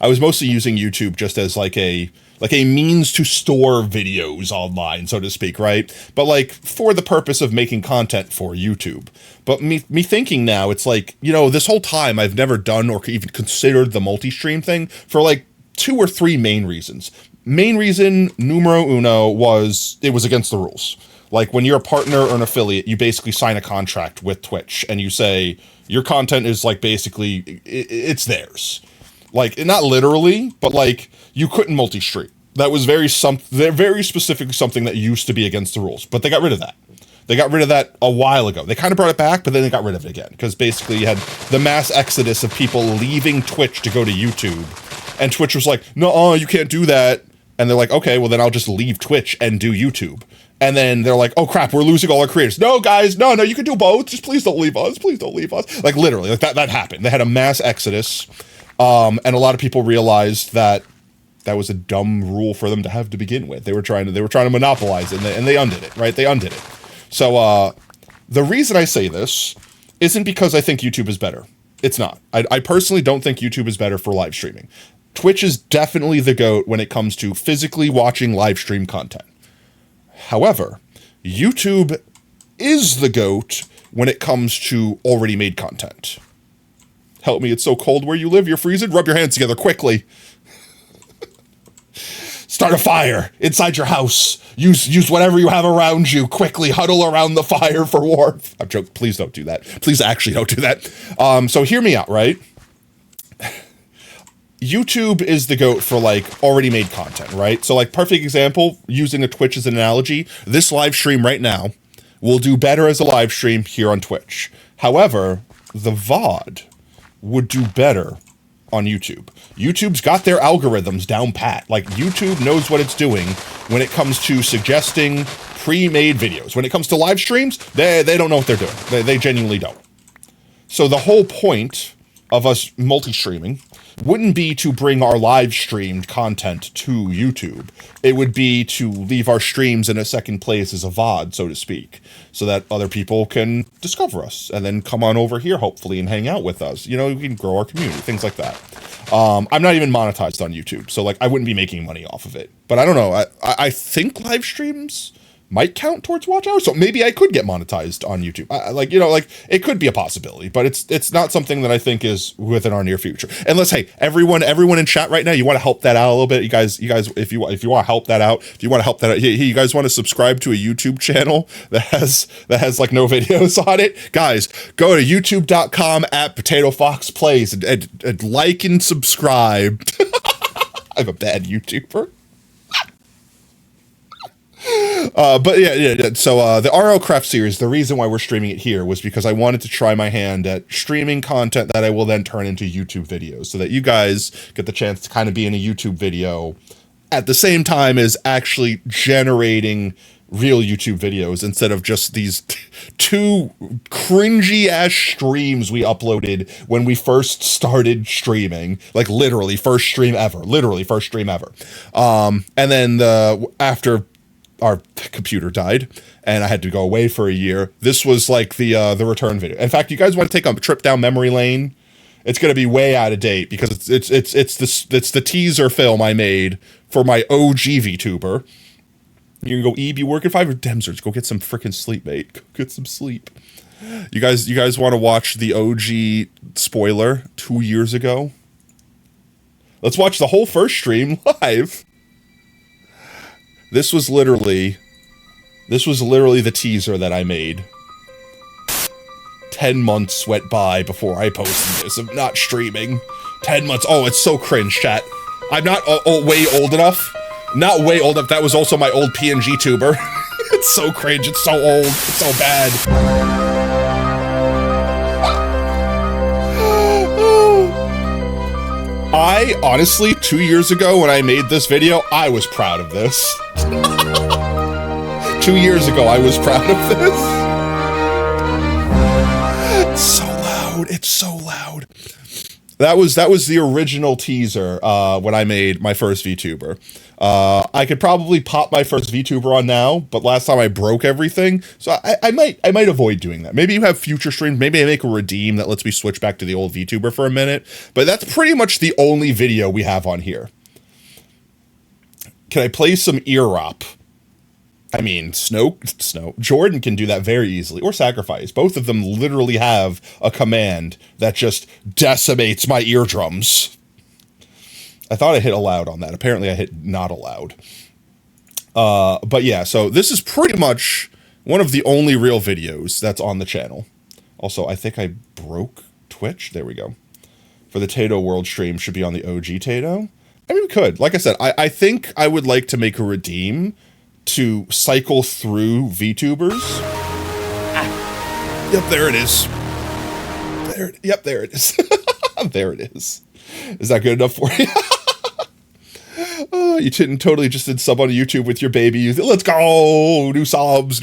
[SPEAKER 2] I was mostly using YouTube just as like a means to store videos online, so to speak, right? But like for the purpose of making content for YouTube. But me thinking now, it's like, you know, this whole time I've never done or even considered the multi-stream thing for like 2 or 3 main reasons. Main reason, numero uno, was it was against the rules. Like when you're a partner or an affiliate, you basically sign a contract with Twitch and you say your content is like basically it's theirs. Like not literally, but like you couldn't multi-stream. That was very specifically something that used to be against the rules, but they got rid of that. They got rid of that a while ago. They kind of brought it back, but then they got rid of it again because basically you had the mass exodus of people leaving Twitch to go to YouTube, and Twitch was like, "No, you can't do that." And they're like, "Okay, well then I'll just leave Twitch and do YouTube." And then they're like, "Oh crap, we're losing all our creators." No, guys, no, you can do both. Just please don't leave us. Please don't leave us. Like literally, like that happened. They had a mass exodus, and a lot of people realized that was a dumb rule for them to have to begin with. They were trying to monopolize it, and they undid it, right? They undid it. So the reason I say this isn't because I think YouTube is better. It's not. I personally don't think YouTube is better for live streaming. Twitch is definitely the GOAT when it comes to physically watching live stream content. However, YouTube is the GOAT when it comes to already made content. Help me, it's so cold where you live, you're freezing. Rub your hands together quickly. Start a fire inside your house. Use whatever you have around you. Quickly huddle around the fire for warmth. I'm joking. Please don't do that. Please actually don't do that. So hear me out, right? YouTube is the GOAT for like already made content, right? So like perfect example, using a Twitch as an analogy, this live stream right now will do better as a live stream here on Twitch. However, the VOD would do better on YouTube. YouTube's got their algorithms down pat. Like YouTube knows what it's doing when it comes to suggesting pre-made videos. When it comes to live streams, they don't know what they're doing. They genuinely don't. So the whole point of us multi-streaming wouldn't be to bring our live streamed content to YouTube. It would be to leave our streams in a second place as a VOD, so to speak, so that other people can discover us and then come on over here, hopefully, and hang out with us. You know, we can grow our community, things like that. I'm not even monetized on YouTube, so like I wouldn't be making money off of it. But I don't know. I think live streams might count towards watch hours. So maybe I could get monetized on YouTube. It could be a possibility, but it's not something that I think is within our near future. Unless, hey, everyone in chat right now, you want to help that out a little bit. You guys, if you want to help that out, you guys want to subscribe to a YouTube channel that has like no videos on it, guys, go to youtube.com/PotatoFoxPlays and like and subscribe. I'm a bad YouTuber. But yeah. So the RL Craft series, the reason why we're streaming it here was because I wanted to try my hand at streaming content that I will then turn into YouTube videos, so that you guys get the chance to kind of be in a YouTube video at the same time as actually generating real YouTube videos, instead of just these two cringy ass streams we uploaded when we first started streaming, like literally first stream ever. And then after our computer died and I had to go away for a year, this was like the return video. In fact, you guys want to take a trip down memory lane? It's going to be way out of date because it's the teaser film I made for my OG VTuber. You can go, you working 5 or Demsers? Go get some freaking sleep, mate. Go get some sleep. You guys want to watch the OG spoiler 2 years ago? Let's watch the whole first stream live. This was literally the teaser that I made. 10 months went by before I posted this. I'm not streaming. 10 months. Oh, it's so cringe, chat. I'm not way old enough. Not way old enough. That was also my old PNG tuber. It's so cringe. It's so old. It's so bad. I, honestly, 2 years ago when I made this video, I was proud of this. 2 years ago, I was proud of this. It's so loud. It's so loud. That was the original teaser when I made my first VTuber. I could probably pop my first VTuber on now, but last time I broke everything, so I might avoid doing that. Maybe you have future streams. Maybe I make a redeem that lets me switch back to the old VTuber for a minute. But that's pretty much the only video we have on here. Can I play some Earop? I mean, Snow. Jordan can do that very easily, or Sacrifice. Both of them literally have a command that just decimates my eardrums. I thought I hit allowed on that. Apparently I hit not allowed. But yeah, so this is pretty much one of the only real videos that's on the channel. Also, I think I broke Twitch. There we go. For the Tato World stream should be on the OG Tato. I mean, we could. Like I said, I think I would like to make a redeem to cycle through VTubers. Yep, there it is. Yep, there it is. There it is. Is that good enough for you? Oh, you totally just did sub on YouTube with your baby. Let's go! New subs.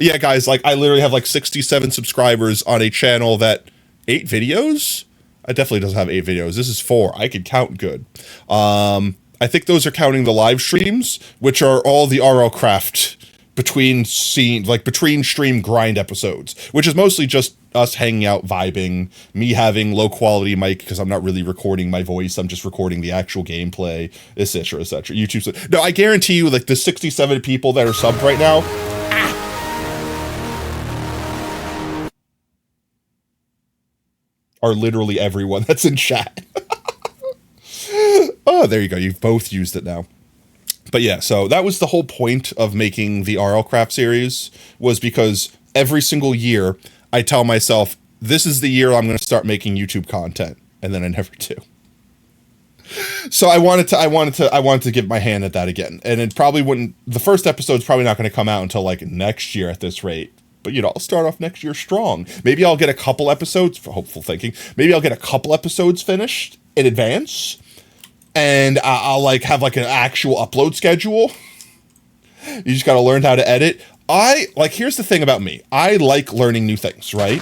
[SPEAKER 2] Yeah, guys, like, I literally have like 67 subscribers on a channel that 8 videos? It definitely doesn't have 8 videos. This is 4. I could count good. I think those are counting the live streams, which are all the RL Craft between stream grind episodes, which is mostly just us hanging out, vibing, me having low quality mic because I'm not really recording my voice, I'm just recording the actual gameplay, etc., etc. YouTube. No, I guarantee you, like, the 67 people that are subbed right now, are literally everyone that's in chat. Oh, there you go. You've both used it now. But yeah, so that was the whole point of making the RL Craft series, was because every single year I tell myself, this is the year I'm going to start making YouTube content, and then I never do. So I wanted to give my hand at that again, and it probably wouldn't. The first episode's probably not going to come out until like next year at this rate. But, you know, I'll start off next year strong. Maybe I'll get a couple episodes, for hopeful thinking. Maybe I'll get a couple episodes finished in advance, and I'll like have like an actual upload schedule. You just got to learn how to edit. Here's the thing about me. I like learning new things, right?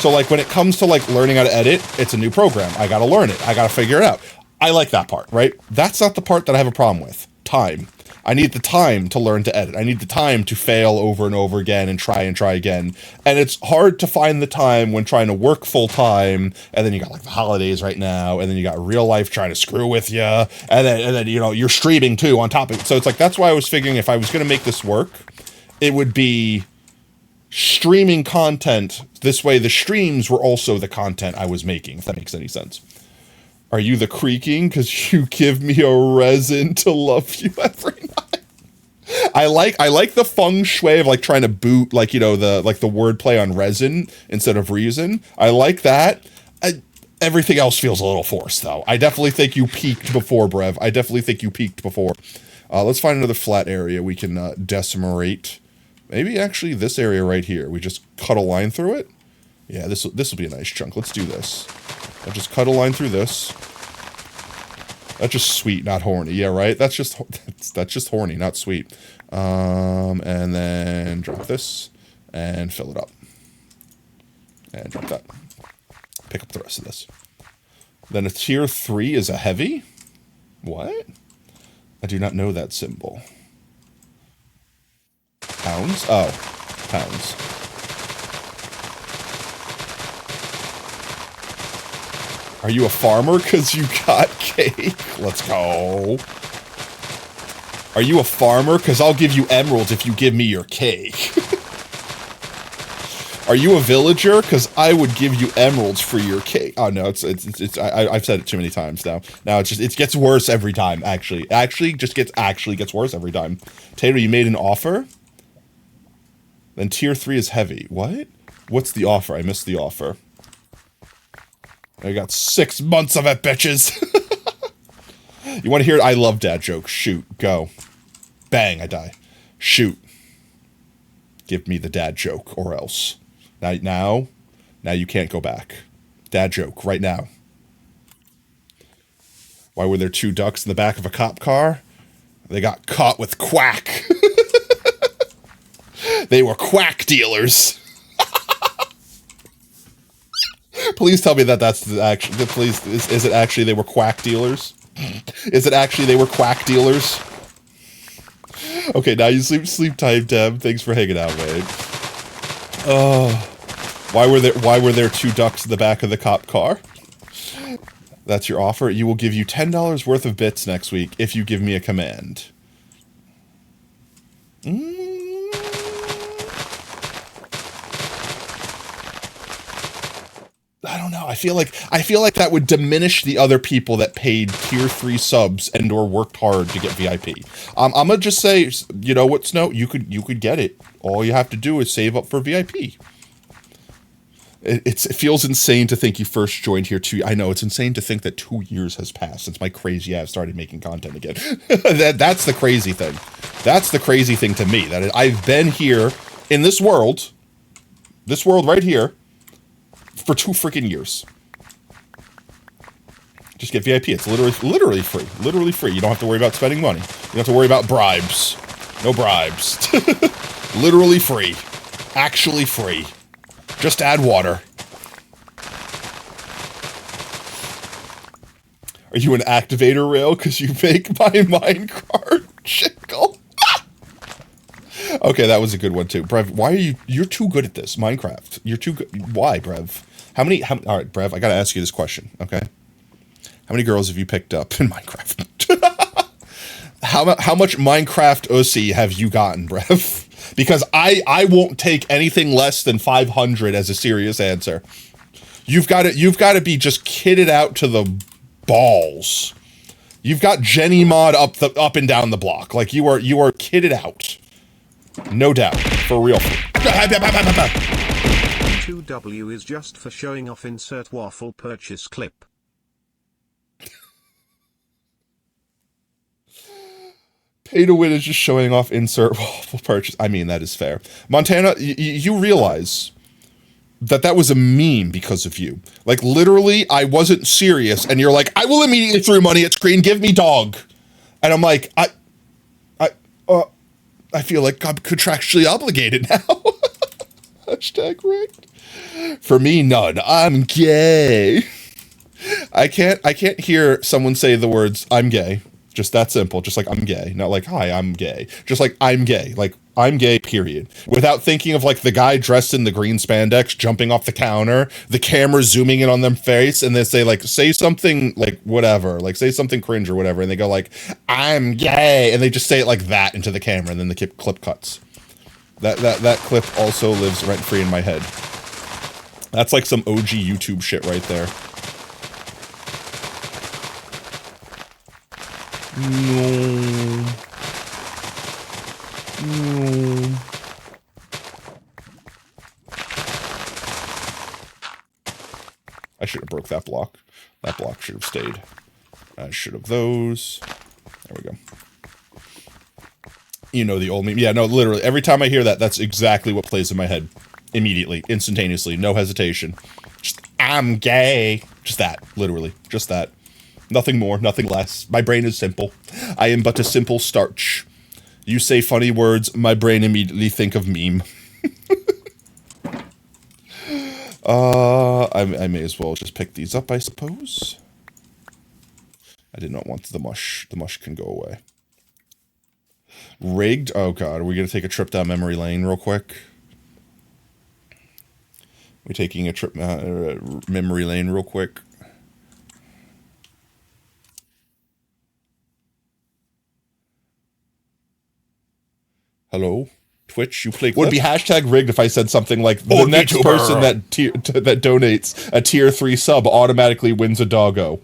[SPEAKER 2] So like when it comes to like learning how to edit, it's a new program. I got to learn it. I got to figure it out. I like that part, right? That's not the part that I have a problem with. Time. I need the time to learn to edit. I need the time to fail over and over again and try again. And it's hard to find the time when trying to work full time, and then you got like the holidays right now, and then you got real life trying to screw with you, and then you know, you're streaming too on top of it. So it's like, that's why I was figuring if I was going to make this work, it would be streaming content. This way, the streams were also the content I was making, if that makes any sense. Are you the creaking? Because you give me a resin to love you every night. I like the feng shui of like trying to boot, like, you know, the wordplay on resin instead of reason. I like that. Everything else feels a little forced, though. I definitely think you peaked before, Brev. I definitely think you peaked before. Let's find another flat area we can decimate. Maybe actually this area right here. We just cut a line through it. Yeah, this will be a nice chunk. Let's do this. I'll just cut a line through this. That's just sweet, not horny. Yeah, right? That's just horny, not sweet. And then drop this and fill it up. And drop that. Pick up the rest of this. Then a tier 3 is a heavy? What? I do not know that symbol. Pounds? Oh, pounds. Are you a farmer? Because you got cake. Let's go. Are you a farmer? Because I'll give you emeralds if you give me your cake. Are you a villager? Because I would give you emeralds for your cake. Oh no, I've said it too many times now. Now it gets worse every time. Actually gets worse every time. Tater, you made an offer. Then tier 3 is heavy. What? What's the offer? I missed the offer. I got 6 months of it, bitches. You want to hear it? I love dad jokes. Shoot. Go. Bang. I die. Shoot. Give me the dad joke or else. Now you can't go back. Dad joke right now. Why were there 2 ducks in the back of a cop car? They got caught with quack. They were quack dealers. Please tell me that's the actual. Please, is it actually they were quack dealers? Is it actually they were quack dealers? Okay, now you sleep time, Deb. Thanks for hanging out, mate. Oh, why were there 2 ducks in the back of the cop car? That's your offer. You will give you $10 worth of bits next week if you give me a command. I don't know. I feel like that would diminish the other people that paid tier 3 subs and or worked hard to get VIP. I'm gonna just say, you know what, Snow? You could get it. All you have to do is save up for VIP. It feels insane to think you first joined here I know it's insane to think that 2 years has passed since my crazy ass started making content again. That's the crazy thing. That's the crazy thing to me, that I've been here in this world right here, for 2 freaking years. Just get VIP. It's literally free. Literally free. You don't have to worry about spending money. You don't have to worry about bribes. No bribes. Literally free. Actually free. Just add water. Are you an activator rail? Because you make my minecart jingle. Okay, that was a good one too. Brev, why are you're too good at this, Minecraft. You're too good. Why, Brev? All right, Brev, I gotta ask you this question, okay? How many girls have you picked up in Minecraft? How much Minecraft OC have you gotten, Brev? Because I won't take anything less than 500 as a serious answer. You've got to be just kitted out to the balls. You've got Jenny mod up and down the block. Like you are kitted out. No doubt. For real.
[SPEAKER 15] 2W is just for showing off. Insert waffle purchase clip.
[SPEAKER 2] Pay to win is just showing off. Insert waffle purchase. I mean, that is fair. Montana, you realize that was a meme because of you. Like, literally, I wasn't serious, and you're like, I will immediately throw money at screen, give me dog. And I'm like, I feel like I'm contractually obligated now. Hashtag rigged. For me, none. I'm gay. I can't hear someone say the words, I'm gay. Just that simple. Just like, I'm gay. Not like, hi, I'm gay. Just like, I'm gay. Like, I'm gay, period. Without thinking of, like, the guy dressed in the green spandex jumping off the counter, the camera zooming in on their face, and they say, like, say something, like, whatever. Like, say something cringe or whatever, and they go, like, I'm gay. And they just say it like that into the camera, and then the clip cuts. That clip also lives rent-free in my head. That's like some OG YouTube shit right there. No. No. I should have broke that block. That block should have stayed. I should have those. There we go. You know the old meme. Yeah, no, literally. Every time I hear that, that's exactly what plays in my head. Immediately. Instantaneously. No hesitation. Just, I'm gay. Just that. Literally. Just that. Nothing more. Nothing less. My brain is simple. I am but a simple starch. You say funny words, my brain immediately think of meme. I may as well just pick these up, I suppose. I did not want the mush. The mush can go away. Rigged? Oh god, are we going to take a trip down memory lane real quick? We're taking a trip memory lane real quick. Hello? Twitch, you play clips? Would be hashtag rigged if I said something like, the next person that donates a tier 3 sub automatically wins a doggo.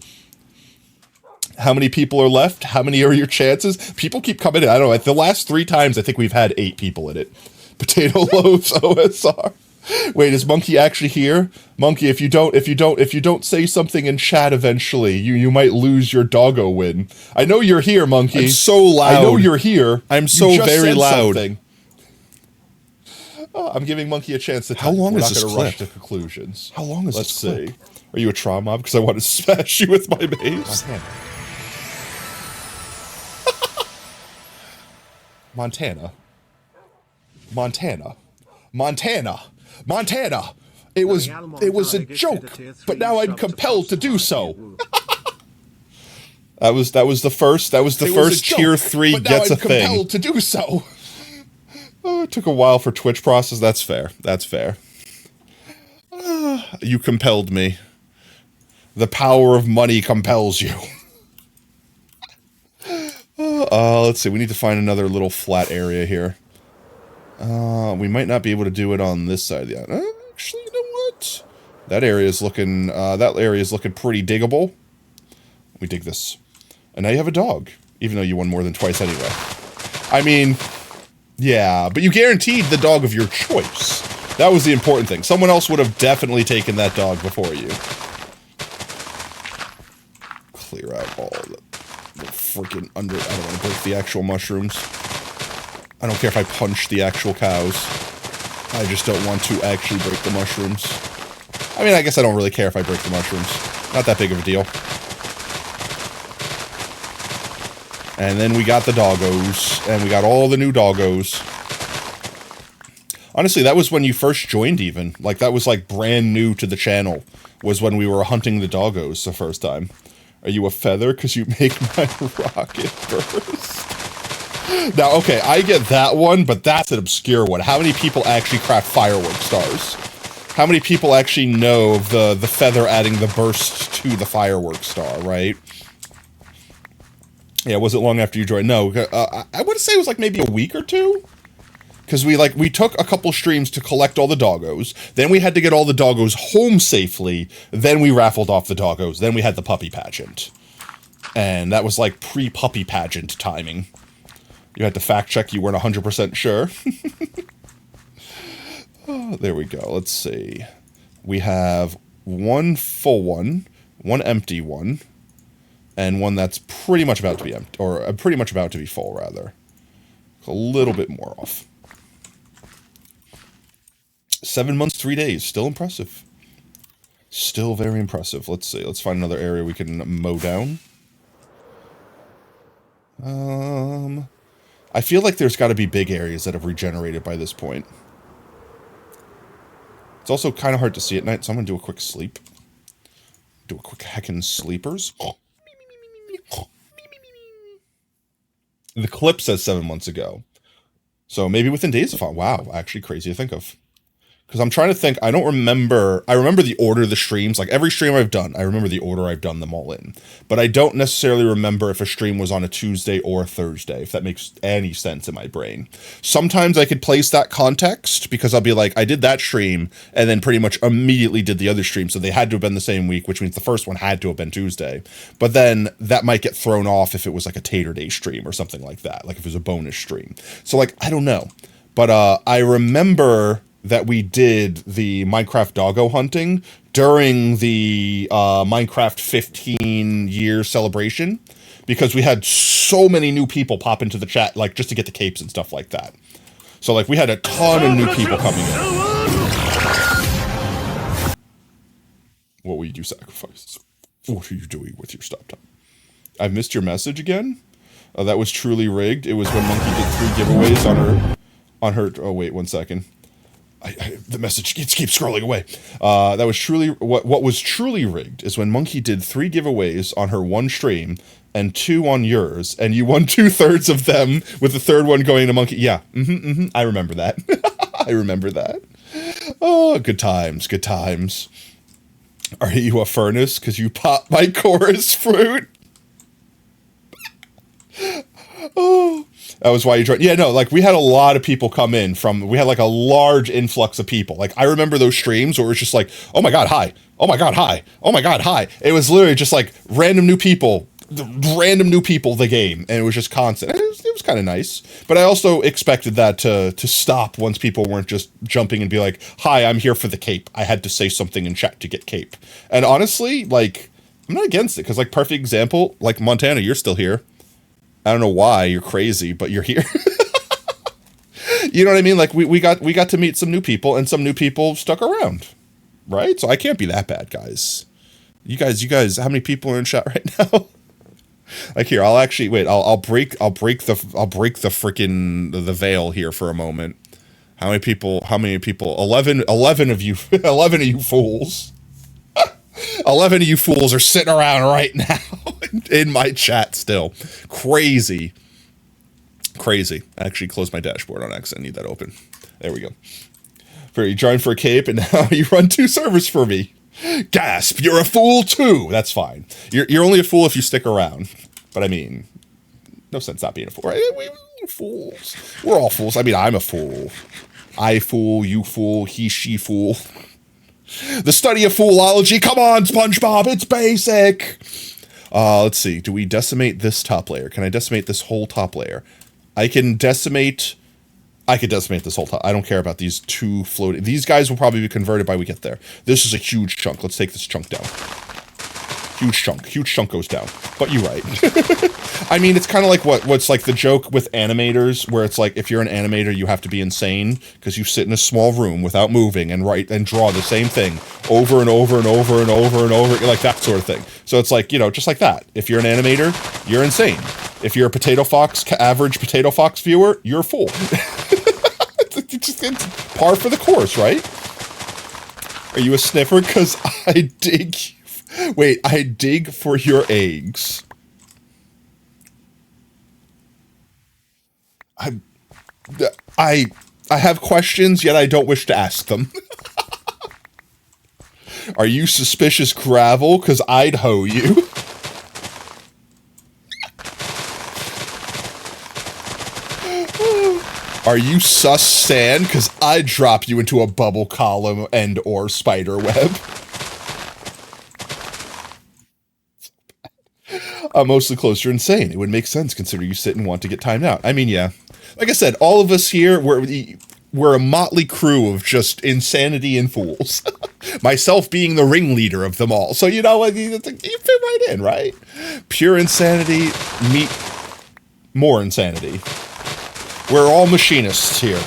[SPEAKER 2] How many people are left? How many are your chances? People keep coming in. I don't know. The last 3 times, I think we've had 8 people in it. Potato Loaves OSR. Wait, is Monkey actually here? Monkey, if you don't say something in chat eventually, you might lose your doggo win. I know you're here, Monkey.
[SPEAKER 5] I'm so loud.
[SPEAKER 2] I know you're here.
[SPEAKER 5] I'm so very loud.
[SPEAKER 2] Something. I'm giving Monkey a chance to
[SPEAKER 5] How long
[SPEAKER 2] We're
[SPEAKER 5] is
[SPEAKER 2] not
[SPEAKER 5] this
[SPEAKER 2] gonna
[SPEAKER 5] clip?
[SPEAKER 2] rush to conclusions.
[SPEAKER 5] How long is
[SPEAKER 2] Let's
[SPEAKER 5] this clip?
[SPEAKER 2] see. Are you a trauma? Because I want to smash you with my mace. Montana. Montana. Montana. Montana. It was a joke, but now I'm compelled to do so. That was the first tier 3 gets a thing. But now I'm compelled to do so. Oh, it took a while for Twitch process. That's fair. That's fair. You compelled me. The power of money compels you. Let's see. We need to find another little flat area here. We might not be able to do it on this side yet. Actually, you know what? That area is looking pretty diggable. We dig this. And now you have a dog, even though you won more than twice anyway. I mean, yeah, but you guaranteed the dog of your choice. That was the important thing. Someone else would have definitely taken that dog before you. Clear out all the freaking under... I don't want to break the actual mushrooms. I don't care if I punch the actual cows. I just don't want to actually break the mushrooms. I mean, I guess I don't really care if I break the mushrooms. Not that big of a deal. And then we got the doggos. And we got all the new doggos. Honestly, that was when you first joined even. Like, that was like brand new to the channel. Was when we were hunting the doggos the first time. Are you a feather? Because you make my rocket burst. Now, okay, I get that one, but that's an obscure one. How many people actually craft firework stars? How many people actually know of the feather adding the burst to the firework star, right? Yeah, was it long after you joined? No, I want to say it was like maybe a week or two. Because we took a couple streams to collect all the doggos. Then we had to get all the doggos home safely. Then we raffled off the doggos. Then we had the puppy pageant. And that was like pre-puppy pageant timing. You had to fact check you weren't 100% sure. Oh, there we go. Let's see. We have one full one empty one, and one that's pretty much about to be empty, or pretty much about to be full, rather. A little bit more off. 7 months, 3 days. Still impressive. Still very impressive. Let's see. Let's find another area we can mow down. I feel like there's got to be big areas that have regenerated by this point. It's also kind of hard to see at night, so I'm going to do a quick sleep. Do a quick heckin' sleepers. The clip says 7 months ago. So maybe within days of... Wow, actually crazy to think of. Because I'm trying to think, I don't remember, I remember the order of the streams, like every stream I've done, I remember the order I've done them all in. But I don't necessarily remember if a stream was on a Tuesday or a Thursday, if that makes any sense in my brain. Sometimes I could place that context, because I'll be like, I did that stream, and then pretty much immediately did the other stream, so they had to have been the same week, which means the first one had to have been Tuesday. But then that might get thrown off if it was like a Tater Day stream or something like that, like if it was a bonus stream. So like, I don't know. But I remember that we did the Minecraft doggo hunting during the Minecraft 15-year celebration, because we had so many new people pop into the chat, like just to get the capes and stuff like that. So like we had a ton of new people coming in. What will you do, sacrifice? What are you doing with your stop time? I've missed your message again. That was truly rigged. It was when Monkey did 3 giveaways on her. Oh wait, 1 second. The message keeps scrolling away. That was truly what was truly rigged is when Monkey did 3 giveaways on her 1 stream and 2 on yours, and you won 2/3 of them, with the 3rd one going to Monkey. Yeah, I remember that. I remember that. Oh, good times, good times. Are you a furnace because you popped my chorus fruit? Oh. That was why you joined. Yeah, no, like we had a lot of people come in we had like a large influx of people. Like I remember those streams where it was just like, oh my God, hi. Oh my God, hi. Oh my God, hi. It was literally just like random new people, the game. And it was just constant. And it was kind of nice. But I also expected that to stop once people weren't just jumping and be like, hi, I'm here for the cape. I had to say something in chat to get cape. And honestly, like, I'm not against it. Because like perfect example, like Montana, you're still here. I don't know why you're crazy, but you're here. You know what I mean? Like we got to meet some new people, and some new people stuck around, right? So I can't be that bad, guys. You guys, how many people are in chat right now? Like here, I'll actually wait. I'll break the freaking the veil here for a moment. How many people? 11 of you 11 of you fools. 11 of you fools are sitting around right now in my chat still. Crazy. I actually closed my dashboard on accident. I need that open. There we go. You joined for a cape, and now you run 2 servers for me. Gasp, you're a fool too. That's fine. You're only a fool if you stick around. But I mean, no sense not being a fool, right? We're fools. We're all fools. I mean, I'm a fool. I fool, you fool, he, she fool. The study of foolology. Come on, SpongeBob, it's basic. Let's see. Do we decimate this top layer? Can I decimate this whole top layer? I could decimate this whole top. I don't care about these 2 floating. These guys will probably be converted by we get there. This is a huge chunk. Let's take this chunk down. Huge chunk goes down. But you're right. I mean, it's kind of like what's like the joke with animators, where it's like, if you're an animator, you have to be insane because you sit in a small room without moving and write and draw the same thing over and over and over and over and over, like that sort of thing. So it's like, you know, just like that. If you're an animator, you're insane. If you're a average Potato Fox viewer, you're a fool. It's par for the course, right? Are you a sniffer? Because I dig. Wait, I dig for your eggs. I have questions, yet I don't wish to ask them. Are you suspicious gravel? Because I'd hoe you. Are you sus sand? Because I'd drop you into a bubble column and or spider web. I'm mostly close. You're insane. It would make sense considering you sit and want to get timed out. I mean, yeah. Like I said, all of us here, we're a motley crew of just insanity and fools. Myself being the ringleader of them all. So, you know, you fit right in, right? Pure insanity, meet more insanity. We're all machinists here.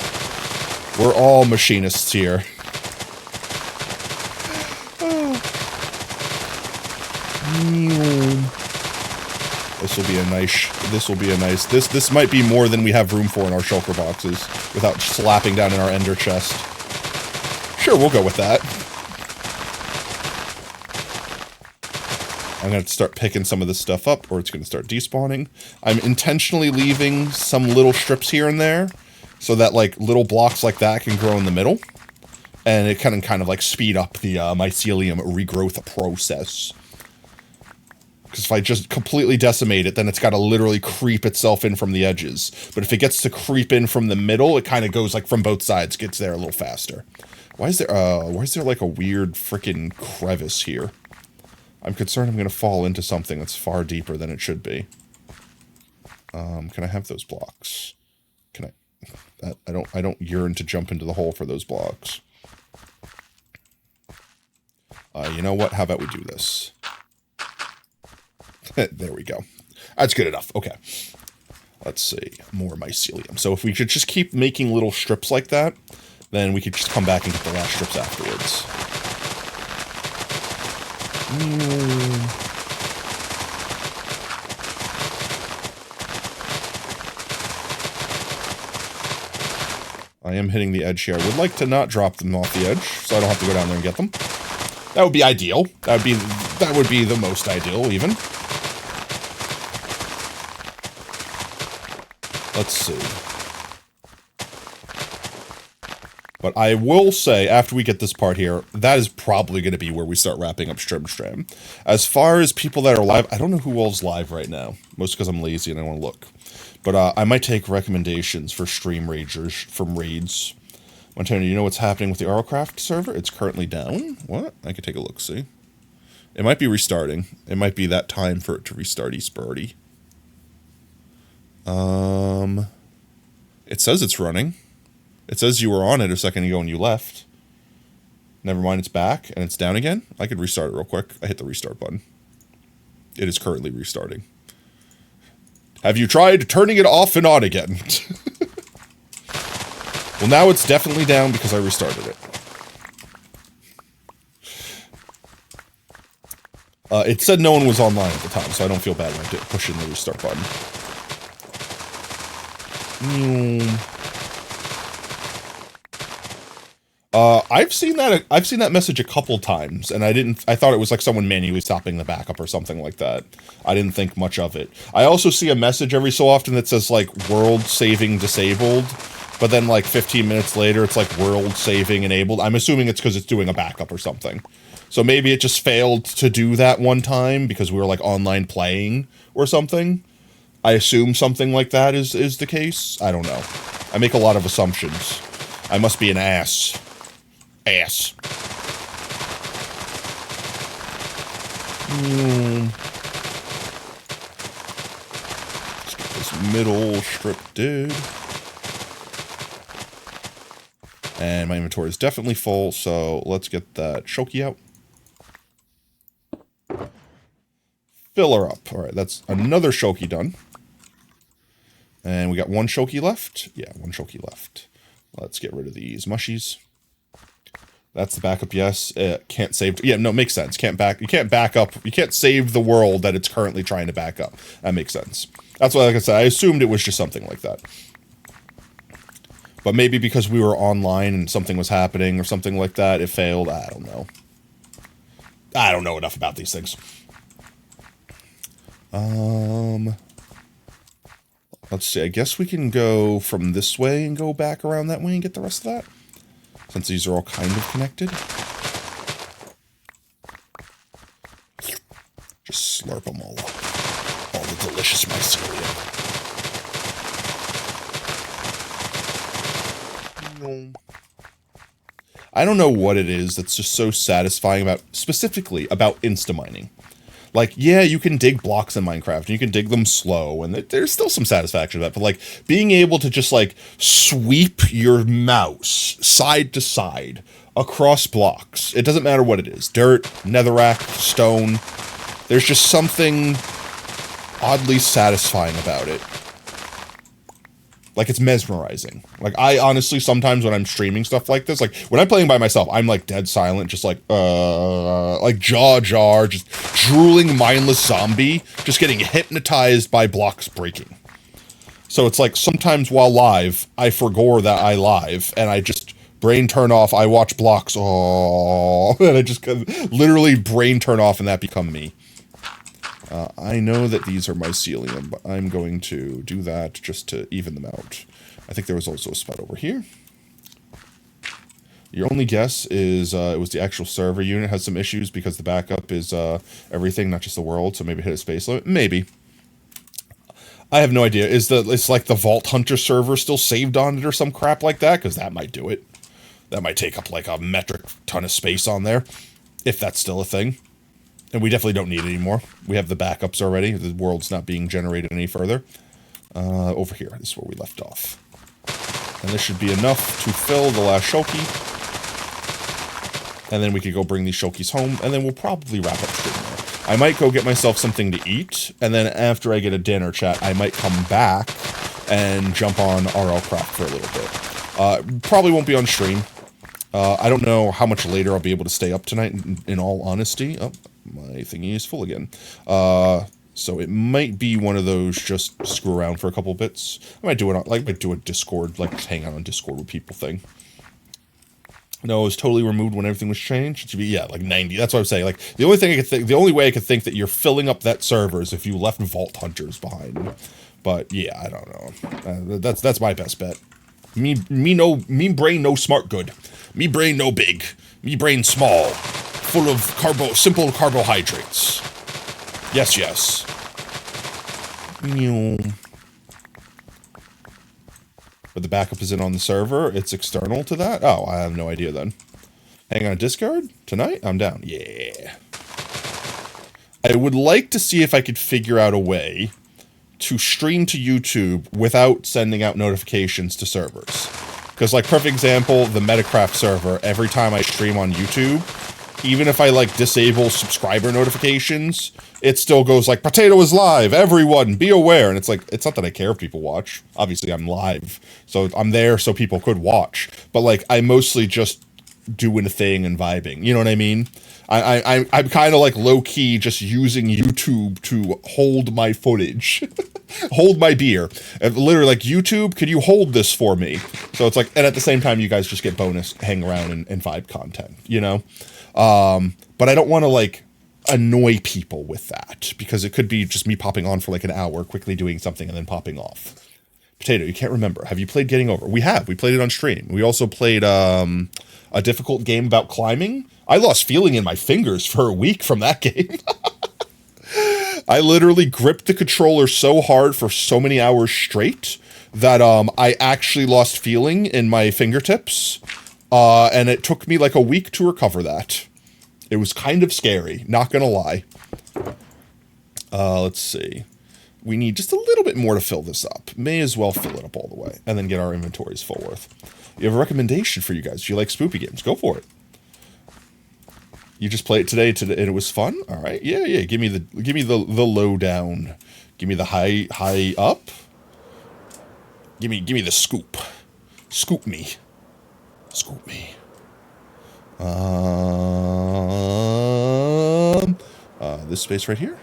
[SPEAKER 2] We're all machinists here. This might be more than we have room for in our shulker boxes without slapping down in our ender chest. Sure, we'll go with that. I'm going to start picking some of this stuff up, or it's going to start despawning. I'm intentionally leaving some little strips here and there, so that, like, little blocks like that can grow in the middle. And it can kind of like speed up the mycelium regrowth process. Because if I just completely decimate it, then it's got to literally creep itself in from the edges. But if it gets to creep in from the middle, it kind of goes like from both sides, gets there a little faster. Why is there like a weird freaking crevice here? I'm concerned I'm going to fall into something that's far deeper than it should be. Can I have those blocks? Can I? I don't yearn to jump into the hole for those blocks. You know what? How about we do this? There we go. That's good enough. Okay. Let's see. More mycelium. So if we could just keep making little strips like that, then we could just come back and get the last strips afterwards. I am hitting the edge here. I would like to not drop them off the edge, so I don't have to go down there and get them. That would be ideal. That would be the most ideal, even. Let's see. But I will say, after we get this part here, that is probably going to be where we start wrapping up Strim. As far as people that are live, I don't know who all's live right now. Most because I'm lazy and I want to look. But I might take recommendations for stream ragers from raids. Montana, you know what's happening with the Aurocraft server? It's currently down. What? I could take a look, see. It might be restarting. It might be that time for it to restart Birdie. It says it's running. It says you were on it a second ago and you left. Never mind, it's back and it's down again. I could restart it real quick. I hit the restart button. It is currently restarting. Have you tried turning it off and on again? Well, now it's definitely down because I restarted it. It said no one was online at the time, so I don't feel bad when I did push in the restart button. I've seen that message a couple times, and I thought it was like someone manually stopping the backup or something like that. I didn't think much of it. I also see a message every so often that says like world saving disabled, but then like 15 minutes later it's like world saving enabled. I'm assuming it's because it's doing a backup or something. So maybe it just failed to do that one time because we were like online playing or something. I assume something like that is the case. I don't know. I make a lot of assumptions. I must be an ass. Let's get this middle strip did. And my inventory is definitely full, so let's get that Shoki out. Fill her up. Alright, that's another Shoki done. And we got one Shoki left. Yeah, one Shoki left. Let's get rid of these mushies. That's the backup, yes. Can't save. Yeah, no, makes sense. You can't back up. You can't save the world that it's currently trying to back up. That makes sense. That's why, like I said, I assumed it was just something like that. But maybe because we were online and something was happening or something like that, it failed. I don't know. I don't know enough about these things. Let's see. I guess we can go from this way and go back around that way and get the rest of that. Since these are all kind of connected. Just slurp them all up. All the delicious mycelium. I don't know what it is that's just so satisfying specifically about insta-mining. Like, yeah, you can dig blocks in Minecraft, and you can dig them slow, and there's still some satisfaction to that, but, like, being able to just, like, sweep your mouse side to side across blocks, it doesn't matter what it is, dirt, netherrack, stone, there's just something oddly satisfying about it. Like, it's mesmerizing. Like, I honestly, sometimes when I'm streaming stuff like this, like, when I'm playing by myself, I'm, like, dead silent, just like jaw jar, just drooling, mindless zombie, just getting hypnotized by blocks breaking. So it's like, sometimes while live, I forgot that I live, and I just brain turn off, I watch blocks, and I just literally brain turn off, and that become me. I know that these are mycelium, but I'm going to do that just to even them out. I think there was also a spot over here. Your only guess is it was the actual server unit has some issues because the backup is everything, not just the world, so maybe hit a space limit. Maybe. I have no idea. It's like the Vault Hunter server still saved on it or some crap like that? Because that might do it. That might take up like a metric ton of space on there, if that's still a thing. And we definitely don't need it anymore. We have the backups already. The world's not being generated any further. Over here, this is where we left off. And this should be enough to fill the last Shoki. And then we could go bring these Shokis home, and then we'll probably wrap up stream there. I might go get myself something to eat, and then after I get a dinner, chat, I might come back and jump on RL Craft for a little bit. Probably won't be on stream. I don't know how much later I'll be able to stay up tonight, in all honesty. Oh, my thingy is full again. So it might be one of those just screw around for a couple bits. I might do it, like, might do a Discord, like, hang out on Discord with people thing. No, it was totally removed when everything was changed. It should be, yeah, like 90. That's what I'm saying. Like, the only thing I could think, the only way I could think that you're filling up that server is if you left Vault Hunters behind. But yeah, I don't know. That's my best bet. Me brain no smart good. Me brain no big. Me brain small. Full of simple carbohydrates. Yes, yes. But the backup isn't on the server. It's external to that? Oh, I have no idea then. Hang on, Discord? Tonight? I'm down. Yeah. I would like to see if I could figure out a way to stream to YouTube without sending out notifications to servers. Because, like, perfect example, the Metacraft server, every time I stream on YouTube, even if I, like, disable subscriber notifications, it still goes like, Potato is live, everyone, be aware. And it's like, it's not that I care if people watch. Obviously, I'm live, so I'm there so people could watch. But, like, I mostly just doing a thing and vibing. You know what I mean? I'm kind of, like, low-key just using YouTube to hold my footage. Hold my beer. Literally, like, YouTube, could you hold this for me? So it's like, and at the same time, you guys just get bonus hang around and vibe content, you know? But I don't want to, like, annoy people with that, because it could be just me popping on for like an hour, quickly doing something, and then popping off. Potato, you can't remember. Have you played Getting Over? We have. We played it on stream. We also played a difficult game about climbing. I lost feeling in my fingers for a week from that game. I literally gripped the controller so hard for so many hours straight that I actually lost feeling in my fingertips. And it took me like a week to recover that. It was kind of scary, not gonna lie. Let's see. We need just a little bit more to fill this up. May as well fill it up all the way, and then get our inventories full worth. You have a recommendation for you guys. If you like spoopy games, go for it. You just played it today, and it was fun? All right, yeah. Give me the lowdown. Give me the high up. Give me the scoop. Scoop me. Scoop me. This space right here.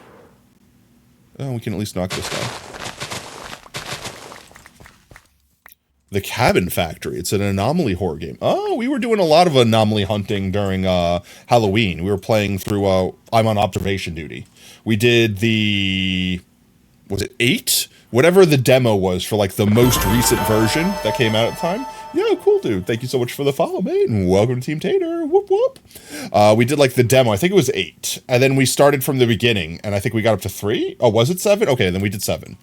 [SPEAKER 2] Oh, we can at least knock this down. The Cabin Factory. It's an anomaly horror game. Oh, we were doing a lot of anomaly hunting during Halloween. We were playing through I'm on observation duty. We did was it 8? Whatever the demo was for like the most recent version that came out at the time. Yo, cool, dude. Thank you so much for the follow, mate. And welcome to Team Tater. Whoop, whoop. We did like the demo. I think it was 8. And then we started from the beginning. And I think we got up to 3. Oh, was it 7? Okay, then we did 7.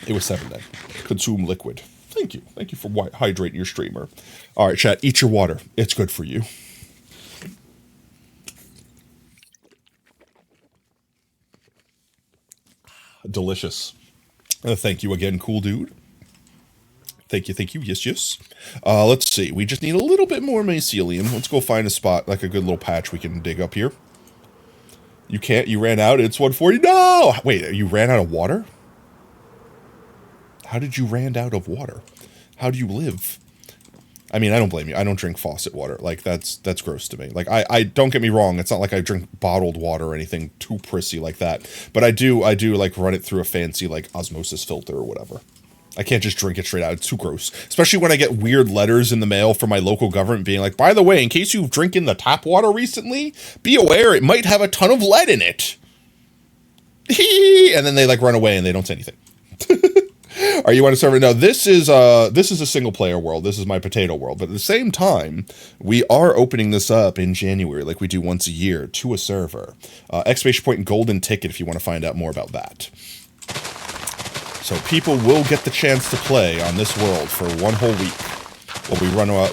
[SPEAKER 2] It was 7 then. Consume liquid. Thank you. Thank you for hydrating your streamer. All right, chat. Eat your water. It's good for you. Delicious. Thank you again, cool dude. Thank you, yes. Let's see, we just need a little bit more mycelium. Let's go find a spot, like a good little patch we can dig up here. You can't, you ran out, it's 140, no! Wait, you ran out of water? How did you ran out of water? How do you live? I mean, I don't blame you, I don't drink faucet water, like, that's gross to me. Like, I don't get me wrong, it's not like I drink bottled water or anything too prissy like that, but I do, like, run it through a fancy, like, osmosis filter or whatever. I can't just drink it straight out. It's too gross. Especially when I get weird letters in the mail from my local government being like, by the way, in case you've drinking the tap water recently, be aware it might have a ton of lead in it. And then they like run away and they don't say anything. Are you on a server? No, this is a single player world. This is my potato world. But at the same time, we are opening this up in January, like we do once a year, to a server. Exclamation point golden ticket if you want to find out more about that. So people will get the chance to play on this world for one whole week. Well, we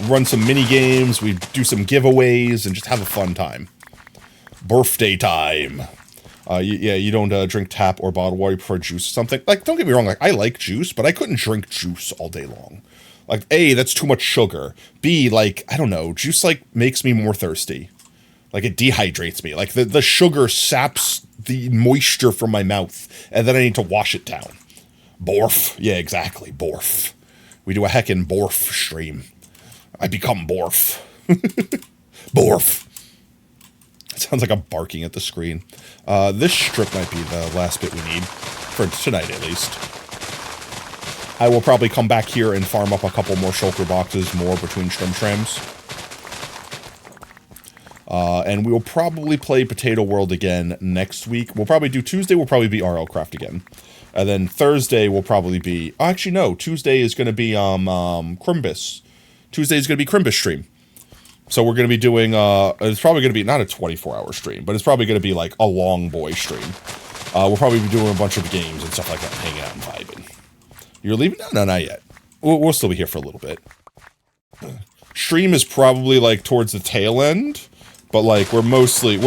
[SPEAKER 2] run some mini games, we do some giveaways, and just have a fun time. Birthday time. You don't drink tap or bottled water, you prefer juice or something. Like, don't get me wrong, like, I like juice, but I couldn't drink juice all day long. Like, A, that's too much sugar. B, like, I don't know, juice, like, makes me more thirsty. Like, it dehydrates me. Like, the sugar saps the moisture from my mouth, and then I need to wash it down. Borf. Yeah, exactly, borf. We do a heckin' borf stream. I become borf. Borf. Sounds like I'm barking at the screen. This strip might be the last bit we need, for tonight at least. I will probably come back here and farm up a couple more shulker boxes more between shrimps. And we will probably play Potato World again next week. We'll probably do Tuesday, will probably be RL Craft again. And then Thursday will probably be... Oh, actually, no. Tuesday is going to be Crimbus. Tuesday is going to be Crimbus stream. So we're going to be doing, it's probably going to be not a 24-hour stream, but it's probably going to be like a long boy stream. We'll probably be doing a bunch of games and stuff like that, hanging out and vibing. You're leaving? No, not yet. We'll still be here for a little bit. Stream is probably like towards the tail end, but like we're mostly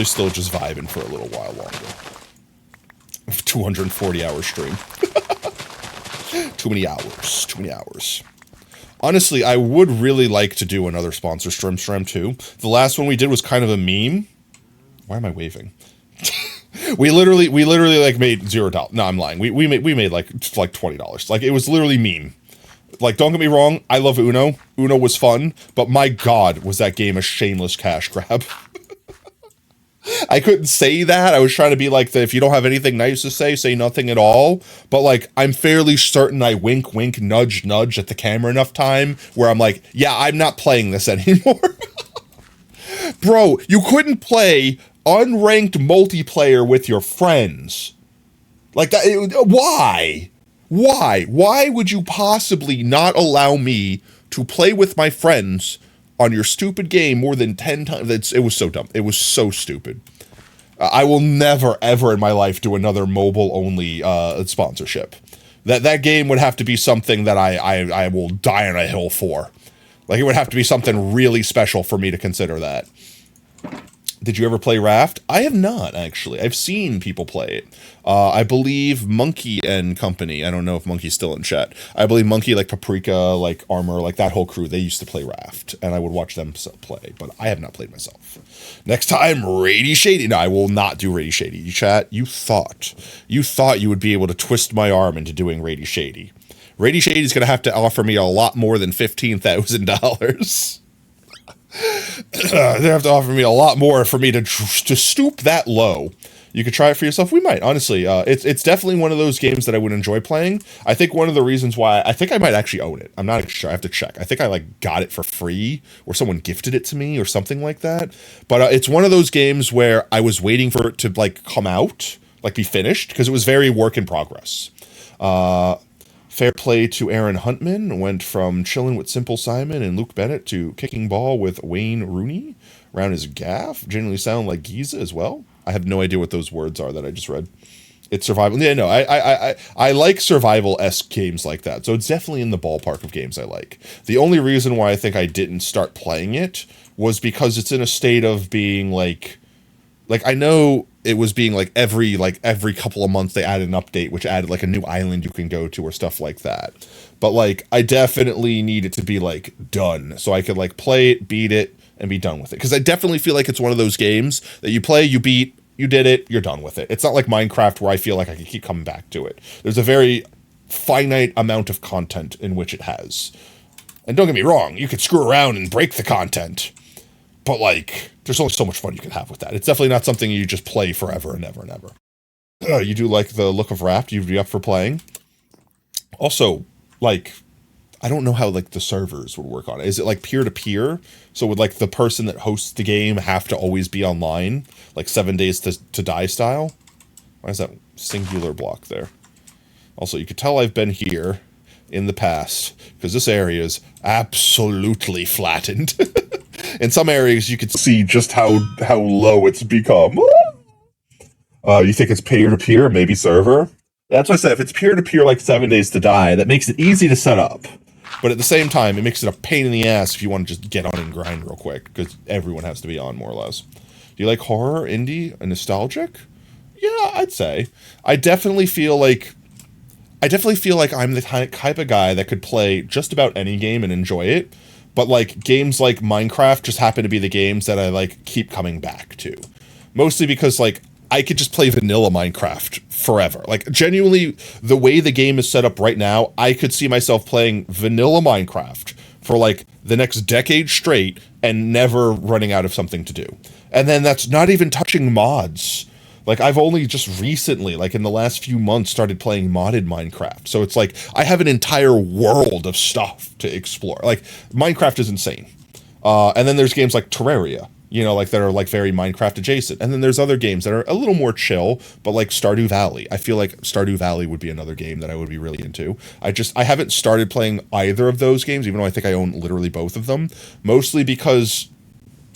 [SPEAKER 2] still just vibing for a little while longer. 240-hour stream. Too many hours. Honestly, I would really like to do another sponsor stream too. The last one we did was kind of a meme. Why am I waving? we literally like made $0. No, I'm lying. We made like $20. Like, it was literally meme. Like, don't get me wrong, I love Uno. Uno was fun, but my God, was that game a shameless cash grab. I couldn't say that. I was trying to be like, if you don't have anything nice to say nothing at all. But, like, I'm fairly certain I wink, wink, nudge, nudge at the camera enough time where I'm like, yeah, I'm not playing this anymore. Bro, you couldn't play unranked multiplayer with your friends. Like, that. Why? Why would you possibly not allow me to play with my friends on your stupid game more than 10 times? It was so dumb. It was so stupid. I will never, ever in my life do another mobile-only sponsorship. That game would have to be something that I will die on a hill for. Like, it would have to be something really special for me to consider that. Did you ever play Raft? I have not, actually. I've seen people play it. I believe Monkey and Company. I don't know if Monkey's still in chat. I believe Monkey, like Paprika, like Armor, like that whole crew, they used to play Raft. And I would watch them play, but I have not played myself. Next time, Rady Shady. No, I will not do Rady Shady. You chat, you thought you would be able to twist my arm into doing Rady Shady. Rady Shady is going to have to offer me a lot more than $15,000. They have to offer me a lot more for me to stoop that low. You could try it for yourself. We might, honestly. It's definitely one of those games that I would enjoy playing. I think one of the reasons why, I think I might actually own it. I'm not sure. I have to check. I think I like got it for free, or someone gifted it to me, or something like that. But it's one of those games where I was waiting for it to like come out, like be finished, because it was very work in progress. Fair play to Aaron Huntman. Went from chilling with Simple Simon and Luke Bennett to kicking ball with Wayne Rooney around his gaff. Generally sound like Giza as well. I have no idea what those words are that I just read. It's survival. Yeah, no, I like survival-esque games like that. So it's definitely in the ballpark of games I like. The only reason why I think I didn't start playing it was because it's in a state of being like I know it was being like every couple of months they added an update which added like a new island you can go to or stuff like that. But like I definitely need it to be like done so I could like play it, beat it, and be done with it. Because I definitely feel like it's one of those games that you play, you beat, you did it, you're done with it. It's not like Minecraft where I feel like I can keep coming back to it. There's a very finite amount of content in which it has. And don't get me wrong, you could screw around and break the content. But, like, there's only so much fun you can have with that. It's definitely not something you just play forever and ever and ever. You do like the look of Raft? You'd be up for playing? Also, like, I don't know how, like, the servers would work on it. Is it, like, peer-to-peer? So would, like, the person that hosts the game have to always be online? Like, 7 days to die style? Why is that singular block there? Also, you can tell I've been here in the past because this area is absolutely flattened. In some areas, you can see just how low it's become. You think it's peer-to-peer, maybe server? That's what I said. If it's peer-to-peer like 7 Days to Die, that makes it easy to set up. But at the same time, it makes it a pain in the ass if you want to just get on and grind real quick, because everyone has to be on, more or less. Do you like horror, indie, and nostalgic? Yeah, I'd say. I definitely feel like I'm the type of guy that could play just about any game and enjoy it, but like games like Minecraft just happen to be the games that I like keep coming back to. Mostly because like I could just play vanilla Minecraft forever. Like genuinely, the way the game is set up right now, I could see myself playing vanilla Minecraft for like the next decade straight and never running out of something to do. And then that's not even touching mods. Like, I've only just recently, like in the last few months, started playing modded Minecraft. So it's like, I have an entire world of stuff to explore. Like, Minecraft is insane. And then there's games like Terraria, you know, like that are like very Minecraft adjacent. And then there's other games that are a little more chill, but like Stardew Valley. I feel like Stardew Valley would be another game that I would be really into. I haven't started playing either of those games, even though I think I own literally both of them. Mostly because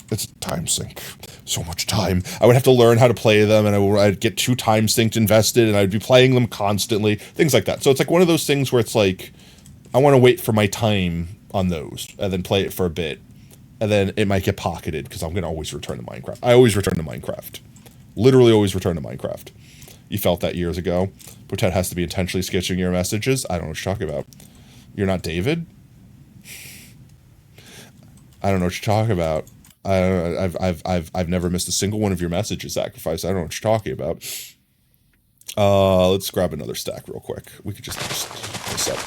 [SPEAKER 2] it's a time sink. So much time. I would have to learn how to play them, and I'd get too time synced invested, and I'd be playing them constantly. Things like that. So it's like one of those things where it's like, I want to wait for my time on those, and then play it for a bit. And then it might get pocketed, because I'm going to always return to Minecraft. I always return to Minecraft. Literally always return to Minecraft. You felt that years ago. Potet has to be intentionally sketching your messages. I don't know what you're talking about. You're not David? I don't know what you're talking about. I've never missed a single one of your messages, Sacrifice. I don't know what you're talking about. Let's grab another stack real quick. We could just this up.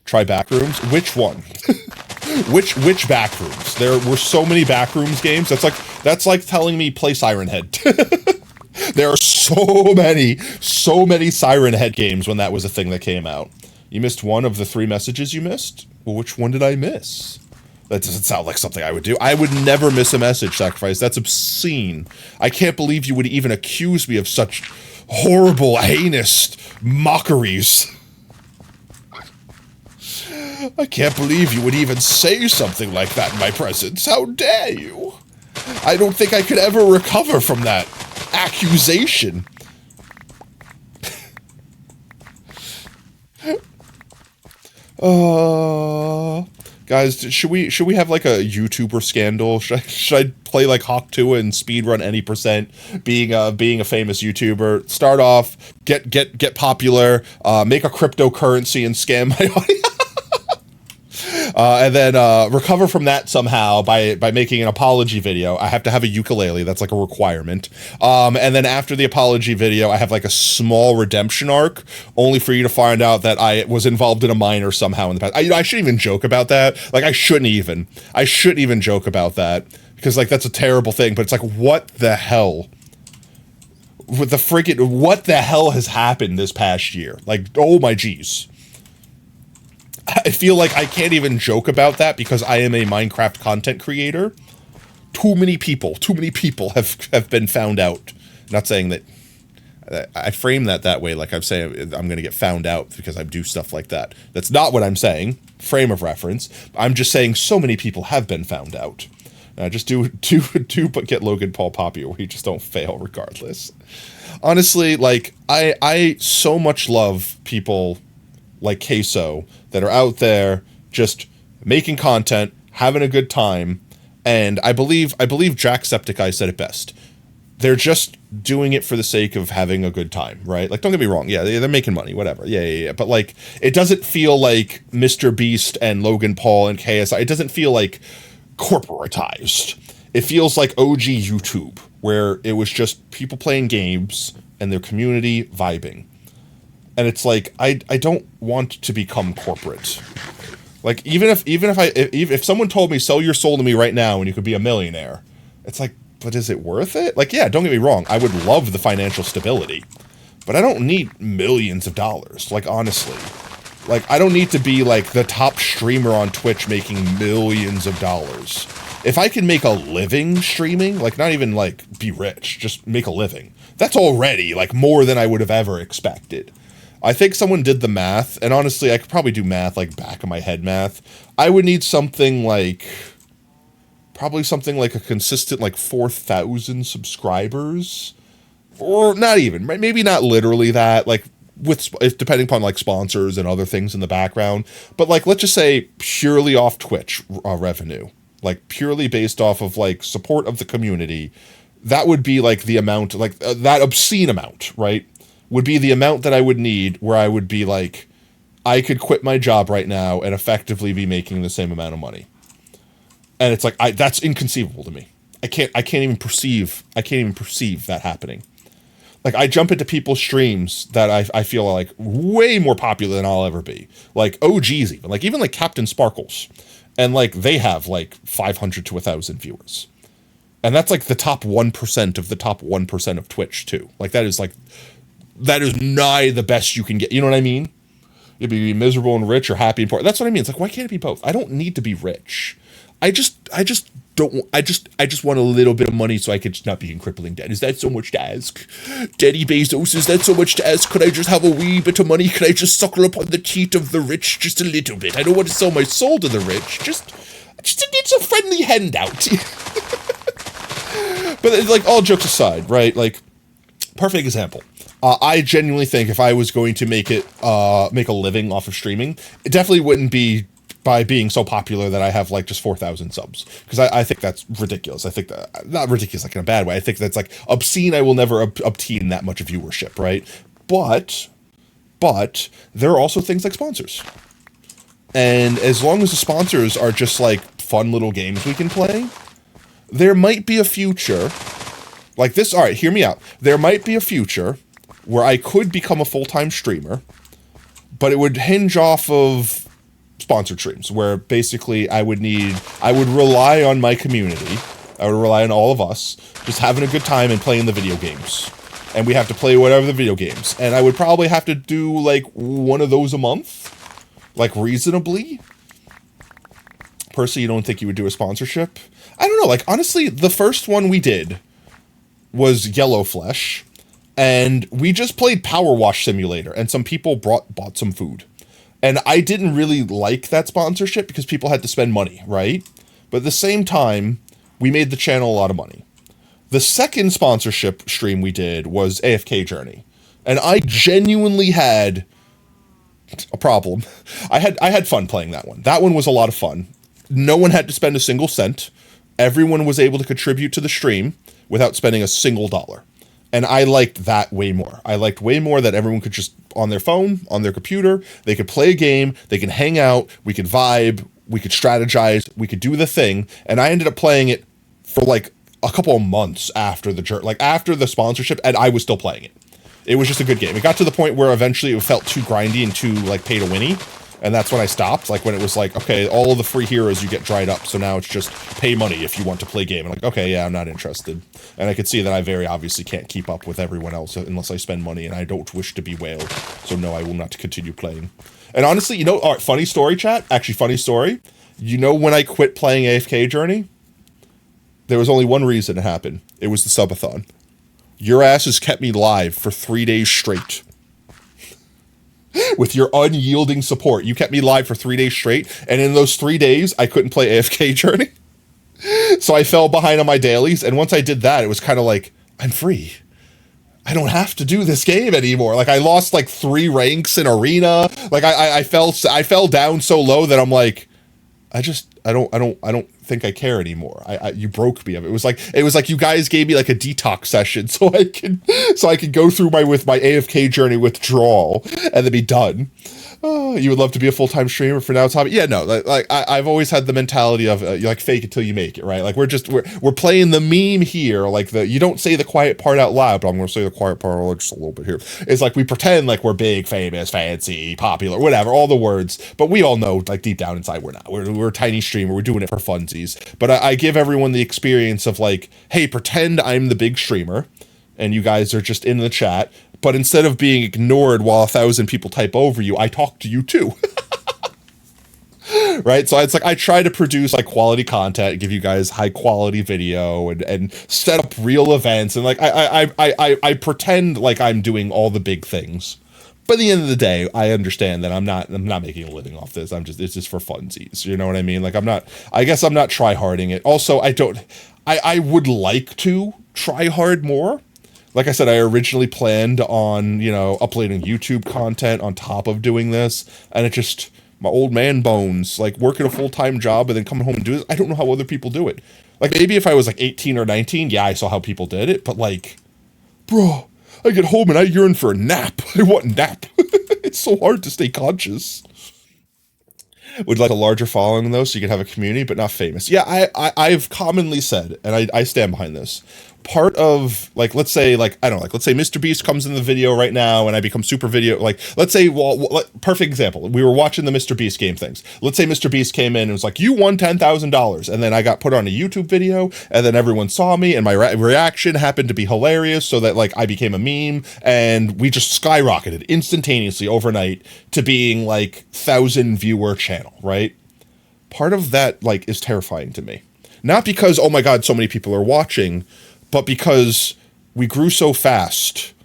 [SPEAKER 2] Try Backrooms. Which one? which Backrooms? There were so many Backrooms games. That's like telling me play Siren Head. There are so many Siren Head games when that was a thing that came out. You missed one of the 3 messages you missed? Well, which one did I miss? That doesn't sound like something I would do. I would never miss a message, Sacrifice. That's obscene. I can't believe you would even accuse me of such horrible, heinous mockeries. I can't believe you would even say something like that in my presence. How dare you? I don't think I could ever recover from that accusation. Guys, should we have like a YouTuber scandal? Should I play like Hawk2 and speedrun any percent being a famous YouTuber? Start off, get popular, make a cryptocurrency and scam my audience. And then recover from that somehow by making an apology video. I have to have a ukulele. That's like a requirement. And then after the apology video, I have like a small redemption arc, only for you to find out that I was involved in a minor somehow in the past. I shouldn't even joke about that. Like, I shouldn't even joke about that, because like that's a terrible thing. But it's like, what the hell? With the freaking, what the hell has happened this past year? Like, oh my geez. I feel like I can't even joke about that because I am a Minecraft content creator. Too many people have been found out. Not saying that I frame that way, like I'm saying I'm going to get found out because I do stuff like that. That's not what I'm saying. Frame of reference. I'm just saying so many people have been found out. Just do but get Logan Paul popular where you just don't fail regardless. Honestly, like I so much love people like Queso that are out there just making content, having a good time, and I believe Jacksepticeye said it best. They're just doing it for the sake of having a good time, right? Like, don't get me wrong, yeah, they're making money, whatever, yeah, but like, it doesn't feel like Mr. Beast and Logan Paul and KSI, it doesn't feel like corporatized. It feels like OG YouTube, where it was just people playing games and their community vibing. And it's like, I don't want to become corporate. Like, even if someone told me, sell your soul to me right now and you could be a millionaire, it's like, but is it worth it? Like, yeah, don't get me wrong, I would love the financial stability, but I don't need millions of dollars, like, honestly. Like, I don't need to be, like, the top streamer on Twitch making millions of dollars. If I can make a living streaming, like, not even, like, be rich, just make a living, that's already, like, more than I would have ever expected. I think someone did the math, and honestly, I could probably do math, like back of my head math. I would need something like, probably something like a consistent, like 4,000 subscribers, or not even, maybe not literally that, like if depending upon like sponsors and other things in the background, but like, let's just say purely off Twitch revenue, like purely based off of like support of the community, that would be like the amount, like that obscene amount, right? Would be the amount that I would need where I would be like, I could quit my job right now and effectively be making the same amount of money. And it's like, that's inconceivable to me. I can't even perceive that happening. Like, I jump into people's streams that I feel are like way more popular than I'll ever be. Like OGs even like Captain Sparkles. And like they have like 500 to 1,000 viewers. And that's like the top 1% of the top 1% of Twitch too. Like that is nigh the best you can get. You know what I mean? You'd be miserable and rich or happy and poor. That's what I mean. It's like, why can't it be both? I don't need to be rich. I just want a little bit of money so I could just not be in crippling debt. Is that so much to ask? Daddy Bezos, is that so much to ask? Could I just have a wee bit of money? Could I just suckle upon the teat of the rich just a little bit? I don't want to sell my soul to the rich. Just need some friendly handout. But like, all jokes aside, right? Like, perfect example. I genuinely think if I was going to make a living off of streaming, it definitely wouldn't be by being so popular that I have like just 4,000 subs. Because I think that's ridiculous. I think that, not ridiculous like in a bad way. I think that's like obscene. I will never obtain that much viewership, right? But there are also things like sponsors. And as long as the sponsors are just like fun little games we can play, there might be a future like this. All right, hear me out. There might be a future where I could become a full-time streamer, but it would hinge off of sponsored streams, where basically I would rely on my community. I would rely on all of us just having a good time and playing the video games. And we have to play whatever the video games. And I would probably have to do like one of those a month, like reasonably. Personally, you don't think you would do a sponsorship? I don't know. Like, honestly, the first one we did was Yellow Flesh, and we just played Power Wash Simulator, and some people bought some food. And I didn't really like that sponsorship because people had to spend money, right? But at the same time, we made the channel a lot of money. The second sponsorship stream we did was AFK Journey. And I genuinely had a problem. I had fun playing that one. That one was a lot of fun. No one had to spend a single cent. Everyone was able to contribute to the stream without spending a single dollar. And I liked that way more. I liked way more that everyone could just, on their phone, on their computer, they could play a game, they could hang out, we could vibe, we could strategize, we could do the thing. And I ended up playing it for like a couple of months after after the sponsorship, and I was still playing it. It was just a good game. It got to the point where eventually it felt too grindy and too like pay to winny. And that's when I stopped, like when it was like, okay, all of the free heroes you get dried up, so now it's just pay money if you want to play game. And like, okay, yeah, I'm not interested. And I could see that I very obviously can't keep up with everyone else unless I spend money, and I don't wish to be whaled. So no, I will not continue playing. And honestly, you know, all right, funny story, chat. Actually, funny story. You know when I quit playing AFK Journey? There was only one reason it happened. It was the subathon. Your asses kept me live for 3 days straight. With your unyielding support. You kept me live for 3 days straight, and in those 3 days, I couldn't play AFK Journey. So I fell behind on my dailies, and once I did that, it was kind of like, I'm free. I don't have to do this game anymore. Like, I lost like 3 ranks in Arena. Like, I fell down so low that I'm like, I don't think I care anymore. You broke me of it. It was like you guys gave me like a detox session so I could go through my AFK Journey withdrawal and then be done. Oh, you would love to be a full-time streamer for now, Tommy? Yeah, no, like I've always had the mentality of you like fake it till you make it, right? Like we're playing the meme here, like you don't say the quiet part out loud, but I'm gonna say the quiet part just a little bit here. It's like we pretend like we're big, famous, fancy, popular, whatever, all the words, but we all know like deep down inside we're not. We're a tiny streamer, we're doing it for funsies. But I give everyone the experience of like, hey, pretend I'm the big streamer, and you guys are just in the chat. But instead of being ignored while 1,000 people type over you, I talk to you too. Right? So it's like I try to produce like quality content, give you guys high quality video and set up real events. And like I pretend like I'm doing all the big things. But at the end of the day, I understand that I'm not making a living off this. It's just for funsies. You know what I mean? Like I guess I'm not try-harding it. Also, I would like to try hard more. Like I said, I originally planned on, uploading YouTube content on top of doing this, and it just, my old man bones, like working a full-time job and then coming home and doing this, I don't know how other people do it. Like, maybe if I was like 18 or 19, yeah, I saw how people did it, but like, bro, I get home and I yearn for a nap. I want a nap. It's so hard to stay conscious. Would like a larger following, though, so you can have a community, but not famous. Yeah, I've commonly said, and I stand behind this, part of, like, let's say Mr. Beast comes in the video right now, and I become super video, like, let's say, perfect example, we were watching the Mr. Beast game things. Let's say Mr. Beast came in and was like, you won $10,000, and then I got put on a YouTube video, and then everyone saw me, and my reaction happened to be hilarious, so that, like, I became a meme, and we just skyrocketed instantaneously overnight to being, like, 1,000 viewer channel, right? Part of that, like, is terrifying to me. Not because, oh my god, so many people are watching, but because we grew so fast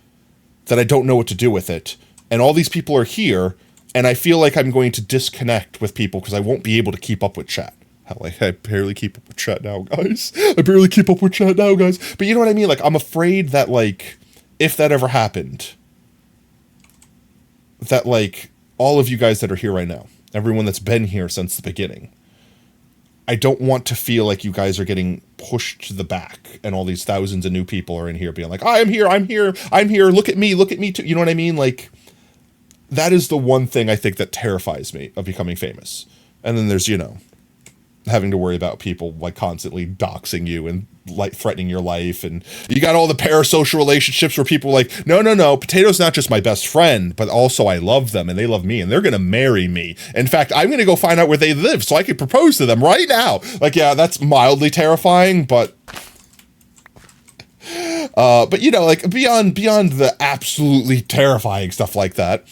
[SPEAKER 2] that I don't know what to do with it. And all these people are here, and I feel like I'm going to disconnect with people because I won't be able to keep up with chat. Hell, I barely keep up with chat now, guys. But you know what I mean? Like, I'm afraid that, like, if that ever happened, that, like, all of you guys that are here right now, everyone that's been here since the beginning, I don't want to feel like you guys are getting pushed to the back and all these thousands of new people are in here being like, I'm here, look at me too. You know what I mean? Like, that is the one thing I think that terrifies me of becoming famous. And then there's, having to worry about people like constantly doxing you and like threatening your life, and you got all the parasocial relationships where people are like, no, Potato's not just my best friend, but also I love them and they love me and they're gonna marry me. In fact, I'm gonna go find out where they live so I can propose to them right now. Like, yeah, that's mildly terrifying, but like beyond the absolutely terrifying stuff like that,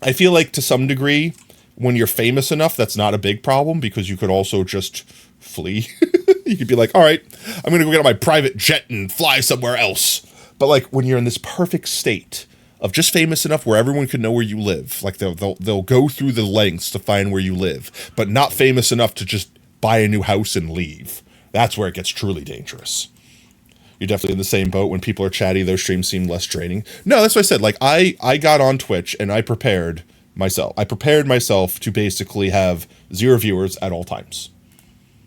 [SPEAKER 2] I feel like to some degree, when you're famous enough, that's not a big problem because you could also just flee. You could be like, all right, I'm going to go get on my private jet and fly somewhere else. But like when you're in this perfect state of just famous enough where everyone could know where you live, like they'll go through the lengths to find where you live, but not famous enough to just buy a new house and leave. That's where it gets truly dangerous. You're definitely in the same boat. When people are chatty, those streams seem less draining. No, that's what I said. Like I got on Twitch and I prepared myself to basically have 0 viewers at all times.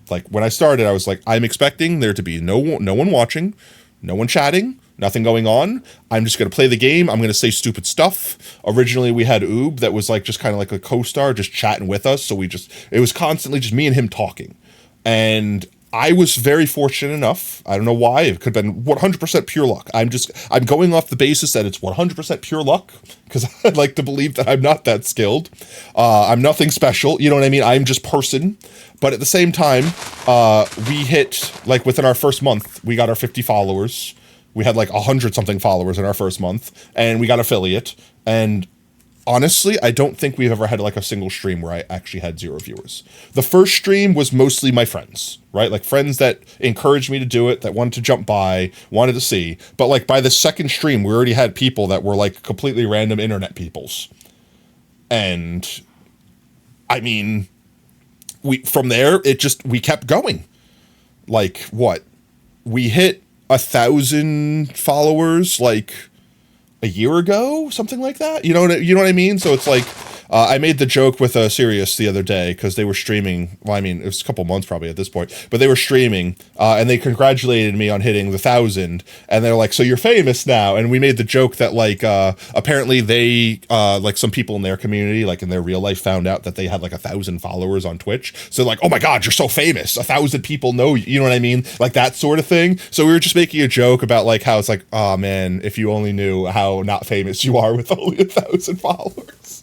[SPEAKER 2] Like when I started, I was like, I'm expecting there to be no one watching, no one chatting, nothing going on. I'm just going to play the game. I'm going to say stupid stuff. Originally we had Oob that was like just kind of like a co-star just chatting with us. So it was constantly just me and him talking. And I was very fortunate enough. I don't know why. It could have been 100% pure luck. I'm going off the basis that it's 100% pure luck because I'd like to believe that I'm not that skilled. I'm nothing special. You know what I mean? I'm just person. But at the same time, we hit, like within our first month, we got our 50 followers. We had like 100 something followers in our first month, and we got affiliate. And honestly, I don't think we've ever had like a single stream where I actually had 0 viewers. The first stream was mostly my friends, right? Like friends that encouraged me to do it, that wanted to jump by, wanted to see. But like by the second stream, we already had people that were like completely random internet peoples. And I mean, from there, we kept going. Like what? We hit 1,000 followers like a year ago, something like that. You know what I mean? So it's like, I made the joke with Sirius the other day because they were streaming. Well, I mean, it was a couple months probably at this point, but they were streaming and they congratulated me on hitting the 1,000. And they're like, so you're famous now. And we made the joke that like, apparently they, like some people in their community, like in their real life found out that they had like 1,000 followers on Twitch. So like, oh my God, you're so famous. 1,000 people know you know what I mean? Like that sort of thing. So we were just making a joke about like how it's like, oh man, if you only knew how not famous you are with only 1,000 followers.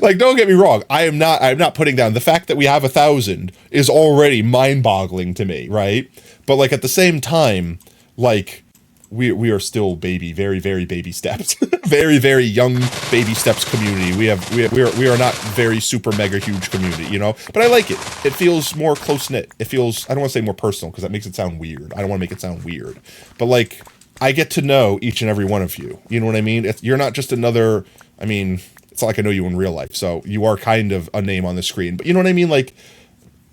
[SPEAKER 2] Like, don't get me wrong. I'm not putting down the fact that we have 1,000 is already mind-boggling to me, right? But like at the same time, like we are still very, very baby steps, very, very young baby steps community. We are not very super mega huge community, you know. But I like it. It feels more close knit. It feels, I don't want to say more personal because that makes it sound weird. I don't want to make it sound weird, but like I get to know each and every one of you. You know what I mean? You're not just another, I mean, it's not like I know you in real life, so you are kind of a name on the screen. But you know what I mean? Like,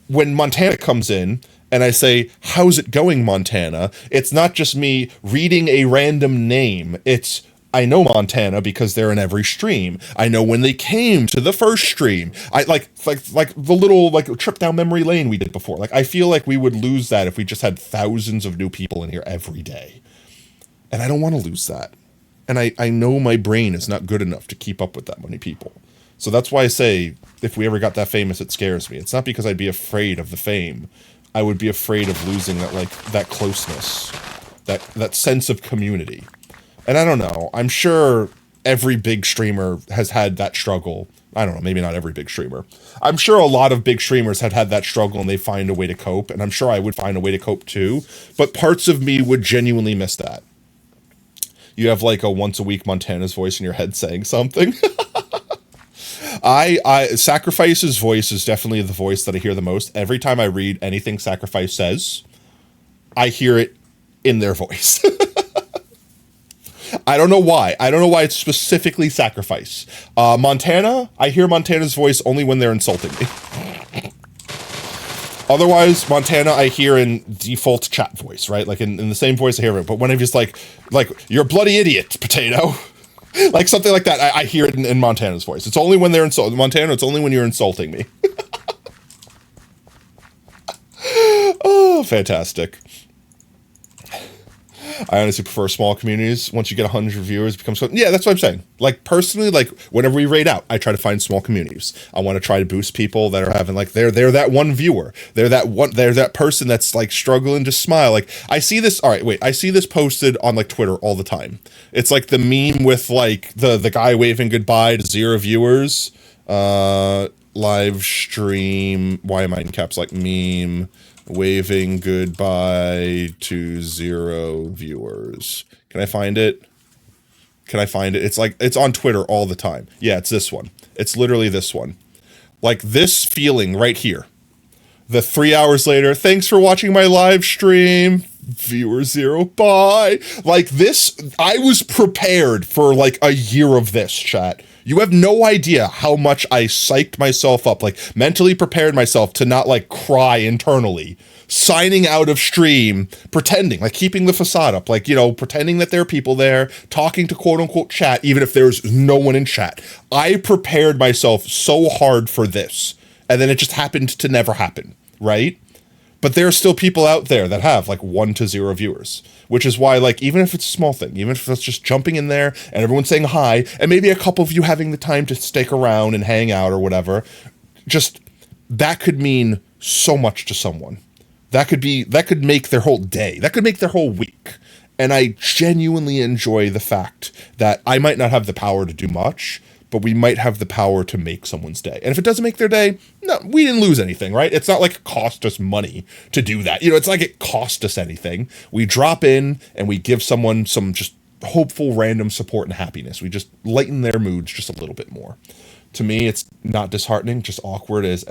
[SPEAKER 2] when Montana comes in, and I say, how's it going, Montana? It's not just me reading a random name. It's, I know Montana because they're in every stream. I know when they came to the first stream. I like the little like trip down memory lane we did before. Like, I feel like we would lose that if we just had thousands of new people in here every day. And I don't want to lose that. And I know my brain is not good enough to keep up with that many people. So that's why I say, if we ever got that famous, it scares me. It's not because I'd be afraid of the fame. I would be afraid of losing that, like, that closeness, that sense of community. And I don't know, I'm sure every big streamer has had that struggle. I don't know, maybe not every big streamer. I'm sure a lot of big streamers have had that struggle and they find a way to cope, and I'm sure I would find a way to cope too, but parts of me would genuinely miss that. You have like a once a week Montana's voice in your head saying something. Sacrifice's voice is definitely the voice that I hear the most. Every time I read anything Sacrifice says, I hear it in their voice. I don't know why. I don't know why it's specifically Sacrifice. Montana, I hear Montana's voice only when they're insulting me. Otherwise, Montana, I hear in default chat voice, right? Like in the same voice I hear it. But when I'm just like, you're a bloody idiot, potato. Like something like that, I hear it in Montana's voice. It's only when they're insulting Montana. It's only when you're insulting me. Oh, fantastic! I honestly prefer small communities. Once you get 100 viewers, it becomes so. Yeah, that's what I'm saying. Like personally, like whenever we raid out, I try to find small communities. I want to try to boost people that are having like they're that one viewer. They're that person that's like struggling to smile. Like I see this. All right, wait. I see this posted on like Twitter all the time. It's like the meme with like the guy waving goodbye to 0 viewers. Live stream. Why am I in caps? Like meme. Waving goodbye to 0 viewers. Can I find it? It's like, it's on Twitter all the time. Yeah, it's this one. It's literally this one. Like this feeling right here. The 3 hours later, thanks for watching my live stream. Viewer 0, bye. Like this, I was prepared for like a year of this, chat. You have no idea how much I psyched myself up, like mentally prepared myself to not like cry internally, signing out of stream, pretending, like keeping the facade up, like, you know, pretending that there are people there, talking to quote unquote chat, even if there's no one in chat. I prepared myself so hard for this, and then it just happened to never happen, right? But there are still people out there that have like 1 to 0 viewers, which is why, like, even if it's a small thing, even if it's just jumping in there and everyone saying hi, and maybe a couple of you having the time to stick around and hang out or whatever, just that could mean so much to someone. That could make their whole day. That could make their whole week. And I genuinely enjoy the fact that I might not have the power to do much, but we might have the power to make someone's day. And if it doesn't make their day, no, we didn't lose anything, right? It's not like it cost us money to do that. You know, it's like it cost us anything. We drop in and we give someone some just hopeful random support and happiness. We just lighten their moods just a little bit more. To me, it's not disheartening, just awkward as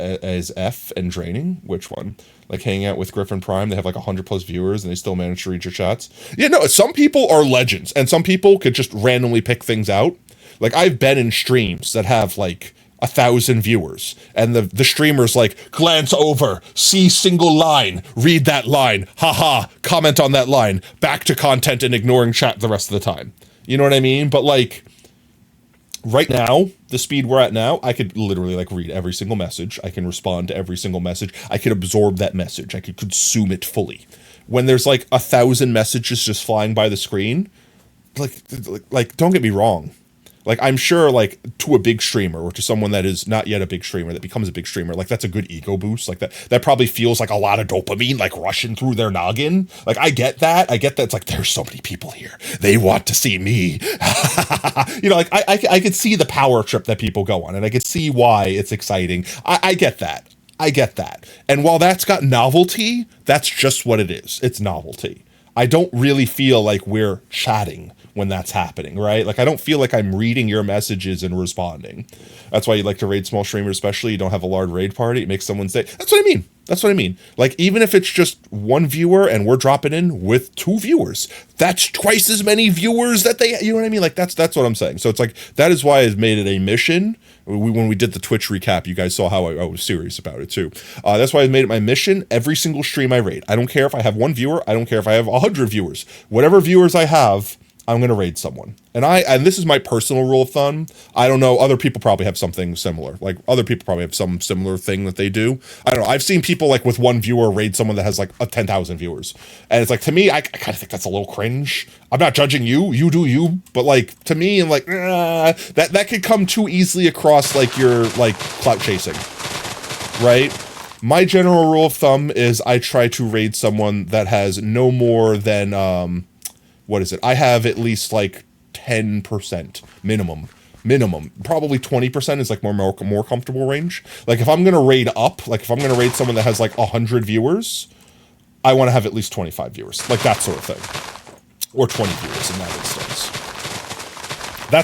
[SPEAKER 2] F and draining. Which one? Like hanging out with Griffin Prime, they have like 100+ viewers and they still manage to read your chats. Yeah, no, some people are legends and some people could just randomly pick things out. Like I've been in streams that have like 1,000 viewers and the streamer's like, glance over, see single line, read that line, haha, comment on that line, back to content and ignoring chat the rest of the time. You know what I mean? But like right now, the speed we're at now, I could literally like read every single message. I can respond to every single message. I could absorb that message. I could consume it fully. When there's like 1,000 messages just flying by the screen, like don't get me wrong. Like, I'm sure, like, to a big streamer or to someone that is not yet a big streamer that becomes a big streamer, like, that's a good ego boost. Like, that probably feels like a lot of dopamine, like, rushing through their noggin. Like, I get that. It's like, there's so many people here. They want to see me. You know, like, I could see the power trip that people go on, and I could see why it's exciting. I get that. I get that. And while that's got novelty, that's just what it is. It's novelty. I don't really feel like we're chatting when that's happening, right? Like, I don't feel like I'm reading your messages and responding. That's why you like to raid small streamers, especially. You don't have a large raid party. It makes someone's day. That's what I mean. That's what I mean. Like, even if it's just one viewer and we're dropping in with 2 viewers, that's twice as many viewers that they, you know what I mean? Like, that's what I'm saying. So it's like, that is why I've made it a mission. When we did the Twitch recap, you guys saw how I was serious about it too. That's why I've made it my mission. Every single stream I raid. I don't care if I have 1 viewer. I don't care if I have 100 viewers. Whatever viewers I have, I'm going to raid someone. And this is my personal rule of thumb. I don't know. Other people probably have something similar. Like, other people probably have some similar thing that they do. I don't know. I've seen people, like, with 1 viewer raid someone that has, like, 10,000 viewers. And it's like, to me, I kind of think that's a little cringe. I'm not judging you. You do you. But, like, to me, I'm like, that could come too easily across, like, you're, like, clout chasing. Right? My general rule of thumb is I try to raid someone that has no more than, what is it? I have at least like 10% minimum. Probably 20% is like more comfortable range. Like, if I'm going to raid up, like if I'm going to raid someone that has like 100 viewers, I want to have at least 25 viewers, like that sort of thing. Or 20 viewers in that instance.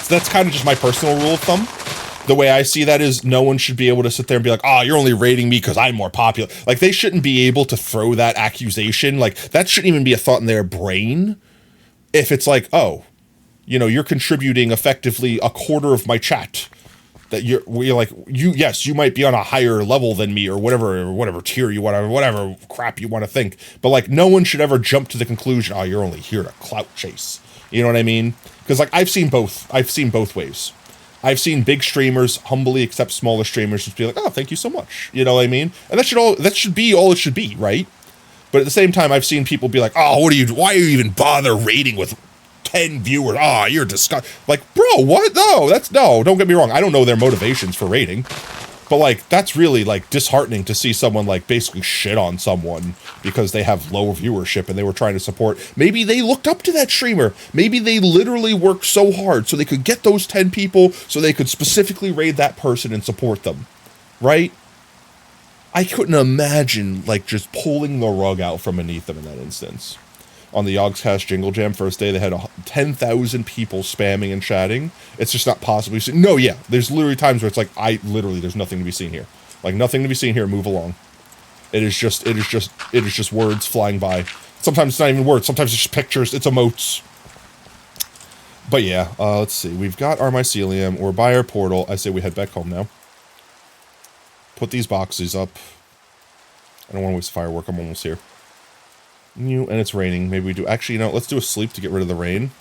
[SPEAKER 2] That's kind of just my personal rule of thumb. The way I see that is no one should be able to sit there and be like, oh, you're only rating me because I'm more popular. Like, they shouldn't be able to throw that accusation. Like, that shouldn't even be a thought in their brain. If it's like, oh, you know, you're contributing effectively a quarter of my chat, that you're like, yes, you might be on a higher level than me or whatever tier you want, whatever crap you want to think. But like, no one should ever jump to the conclusion, oh, you're only here to clout chase. You know what I mean? Because like, I've seen both ways. I've seen big streamers humbly accept smaller streamers, just be like, oh, thank you so much. You know what I mean? And that should be all it should be, right? But at the same time, I've seen people be like, oh, why are you even bother rating with 10 viewers? Oh, you're disgusting. Like, bro, what? No, don't get me wrong. I don't know their motivations for rating. But like, that's really like disheartening to see someone like basically shit on someone because they have low viewership and they were trying to support. Maybe they looked up to that streamer. Maybe they literally worked so hard so they could get those 10 people so they could specifically raid that person and support them. Right? I couldn't imagine, like, just pulling the rug out from beneath them in that instance. On the Yogscast Jingle Jam first day, they had 10,000 people spamming and chatting. It's just not possible. No, yeah, there's literally times where it's like, there's nothing to be seen here. Like, nothing to be seen here, move along. It is just words flying by. Sometimes it's not even words, sometimes it's just pictures, it's emotes. But yeah, let's see. We've got our mycelium, we're by our portal. I say we head back home now. Put these boxes up. I don't want to waste firework. I'm almost here. And it's raining. Maybe we do. Actually, let's do a sleep to get rid of the rain.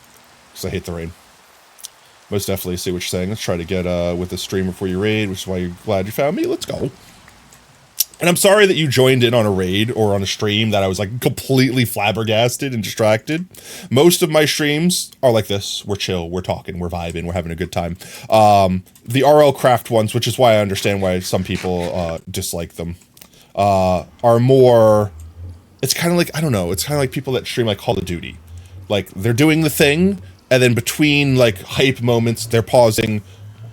[SPEAKER 2] Because I hate the rain. Most definitely see what you're saying. Let's try to get with the stream before you raid, which is why you're glad you found me. Let's go. And I'm sorry that you joined in on a raid or on a stream that I was like completely flabbergasted and distracted. Most of my streams are like this. We're chill, we're talking, we're vibing, we're having a good time. The RL Craft ones, which is why I understand why some people dislike them, are more, it's kind of like, I don't know, it's kind of like people that stream like Call of Duty. Like, they're doing the thing, and then between like hype moments, they're pausing,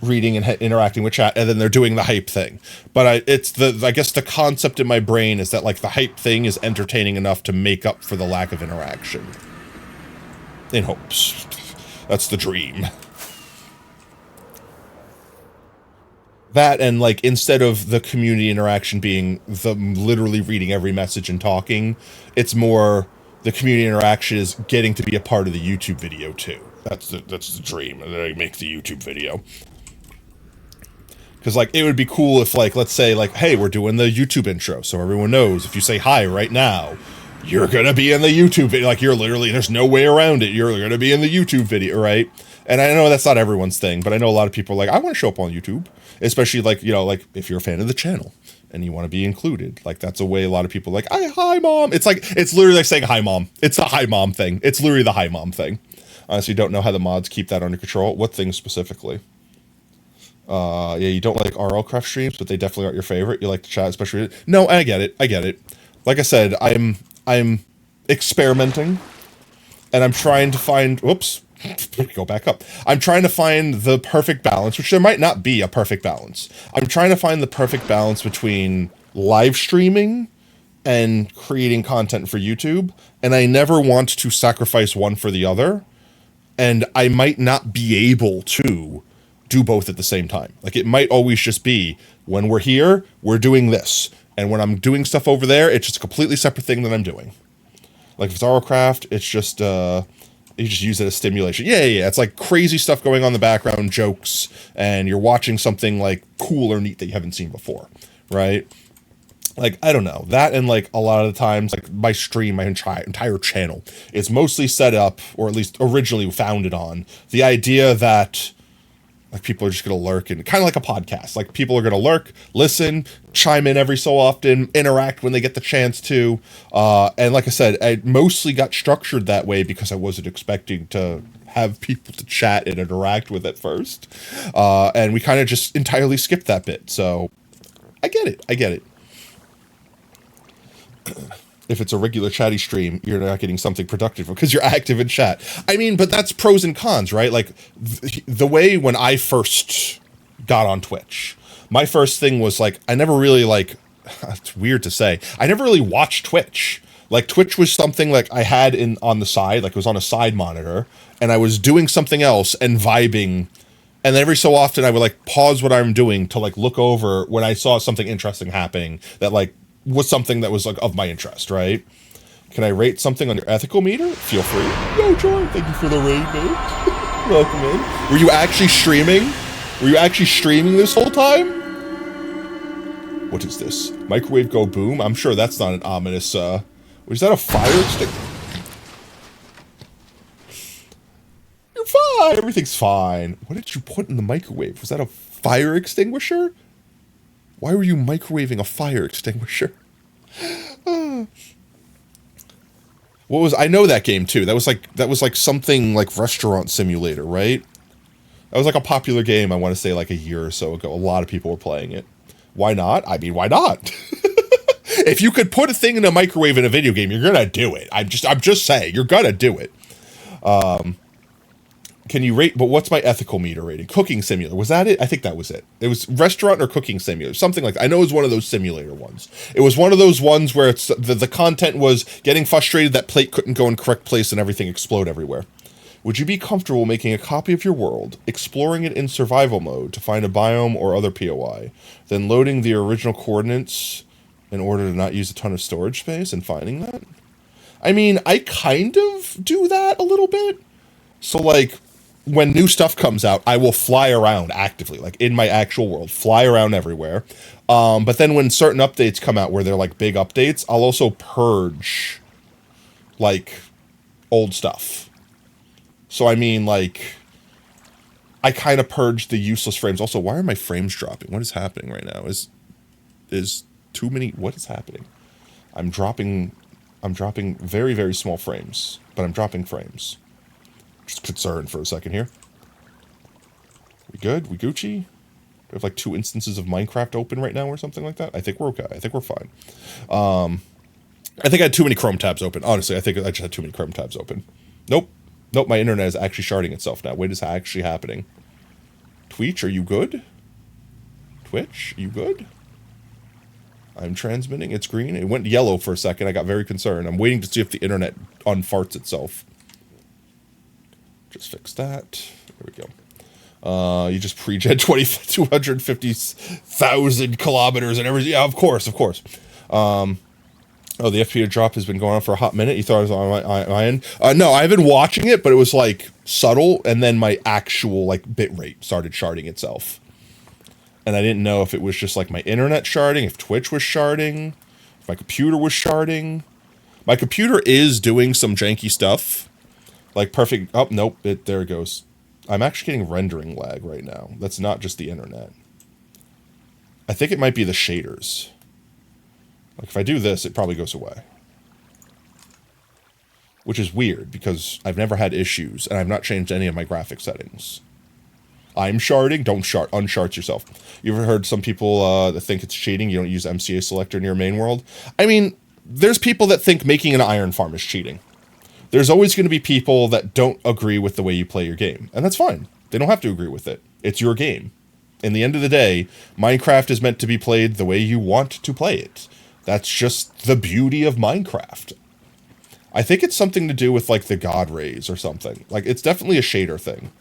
[SPEAKER 2] reading and interacting with chat, and then they're doing the hype thing. But I guess the concept in my brain is that like the hype thing is entertaining enough to make up for the lack of interaction. In hopes. That's the dream. That, and like, instead of the community interaction being the literally reading every message and talking, it's more the community interaction is getting to be a part of the YouTube video too. That's the dream, that I make the YouTube video. Because, like, it would be cool if, like, let's say, like, hey, we're doing the YouTube intro, so everyone knows if you say hi right now, you're gonna be in the YouTube video. Like, you're literally, there's no way around it. You're gonna be in the YouTube video, right? And I know that's not everyone's thing, but I know a lot of people are like, I want to show up on YouTube. Especially, like, you know, like, if you're a fan of the channel and you want to be included. Like, that's a way a lot of people are like, hi, mom. It's like, it's literally like saying hi, mom. It's a hi, mom thing. It's literally the hi, mom thing. Honestly, don't know how the mods keep that under control. What things specifically? Yeah, you don't like RL Craft streams, but they definitely aren't your favorite. You like to chat, especially. No, I get it. Like I said, I'm experimenting, and I'm trying to find. Whoops, go back up. I'm trying to find the perfect balance, which there might not be a perfect balance. I'm trying to find the perfect balance between live streaming and creating content for YouTube, and I never want to sacrifice one for the other, and I might not be able to do both at the same time. Like, it might always just be, when we're here, we're doing this. And when I'm doing stuff over there, it's just a completely separate thing that I'm doing. Like if it's Aurocraft, it's just you just use it as stimulation. Yeah. It's like crazy stuff going on in the background, jokes, and you're watching something like cool or neat that you haven't seen before, right? Like, I don't know. That and like a lot of the times, like my stream, my entire channel is mostly set up, or at least originally founded on, the idea that like people are just going to lurk, and kind of like a podcast. Like people are going to lurk, listen, chime in every so often, interact when they get the chance to. And like I said, I mostly got structured that way because I wasn't expecting to have people to chat and interact with at first. And we kind of just entirely skipped that bit. So I get it. If it's a regular chatty stream, you're not getting something productive because you're active in chat. I mean, but that's pros and cons, right? Like the way when I first got on Twitch, my first thing was like, I never really like, it's weird to say, I never really watched Twitch. Like Twitch was something like I had on the side, like it was on a side monitor, and I was doing something else and vibing. And then every so often I would like pause what I'm doing to like look over when I saw something interesting happening that like was something that was like of my interest, right? Can I rate something on your ethical meter? Feel free. Yo, Joy, thank you for the raid, mate. Welcome in. Were you actually streaming? Were you actually streaming this whole time? What is this? Microwave go boom? I'm sure that's not an ominous, was that a fire extinguisher? You're fine. Everything's fine. What did you put in the microwave? Was that a fire extinguisher? Why were you microwaving a fire extinguisher? What was, I know that game too. That was like something like Restaurant Simulator, right? That was like a popular game, I want to say like a year or so ago. A lot of people were playing it. Why not? I mean, why not? If you could put a thing in a microwave in a video game, you're gonna do it. I'm just saying, you're gonna do it. Can you rate, but what's my ethical meter rating? Cooking Simulator, was that it? I think that was it. It was Restaurant or Cooking Simulator, something like that. I know it was one of those simulator ones. It was one of those ones where it's the content was getting frustrated that plate couldn't go in correct place and everything explode everywhere. Would you be comfortable making a copy of your world, exploring it in survival mode to find a biome or other POI, then loading the original coordinates in order to not use a ton of storage space and finding that? I mean, I kind of do that a little bit. So like, when new stuff comes out, I will fly around actively, like in my actual world, fly around everywhere. But then when certain updates come out where they're like big updates, I'll also purge like old stuff. So I mean, like, I kind of purge the useless frames. Also, why are my frames dropping? What is happening right now? Is too many, what is happening? I'm dropping very, very small frames, but I'm dropping frames. Just concerned for a second here. We good? We Gucci? We have like 2 instances of Minecraft open right now or something like that. I think we're okay. I think we're fine. I think I had too many Chrome tabs open. Honestly, I think I just had too many Chrome tabs open. Nope. My internet is actually sharding itself now. Wait, is that actually happening? Twitch, are you good? Twitch, are you good? I'm transmitting. It's green. It went yellow for a second. I got very concerned. I'm waiting to see if the internet unfarts itself. Just fix that. There we go. You just pre-gen 250,000 kilometers and everything. Yeah, of course. Oh, the FPA drop has been going on for a hot minute. You thought it was on my end? No, I've been watching it, but it was like subtle, and then my actual like bit rate started sharding itself. And I didn't know if it was just like my internet sharding, if Twitch was sharding, if my computer was sharding. My computer is doing some janky stuff. Like perfect, oh, nope, there it goes. I'm actually getting rendering lag right now. That's not just the internet. I think it might be the shaders. Like if I do this, it probably goes away. Which is weird, because I've never had issues, and I've not changed any of my graphic settings. I'm sharding, don't shard, unshard yourself. You ever heard some people that think it's cheating, you don't use MCA selector in your main world? I mean, there's people that think making an iron farm is cheating. There's always going to be people that don't agree with the way you play your game. And that's fine. They don't have to agree with it. It's your game. In the end of the day, Minecraft is meant to be played the way you want to play it. That's just the beauty of Minecraft. I think it's something to do with like the God rays or something. Like it's definitely a shader thing,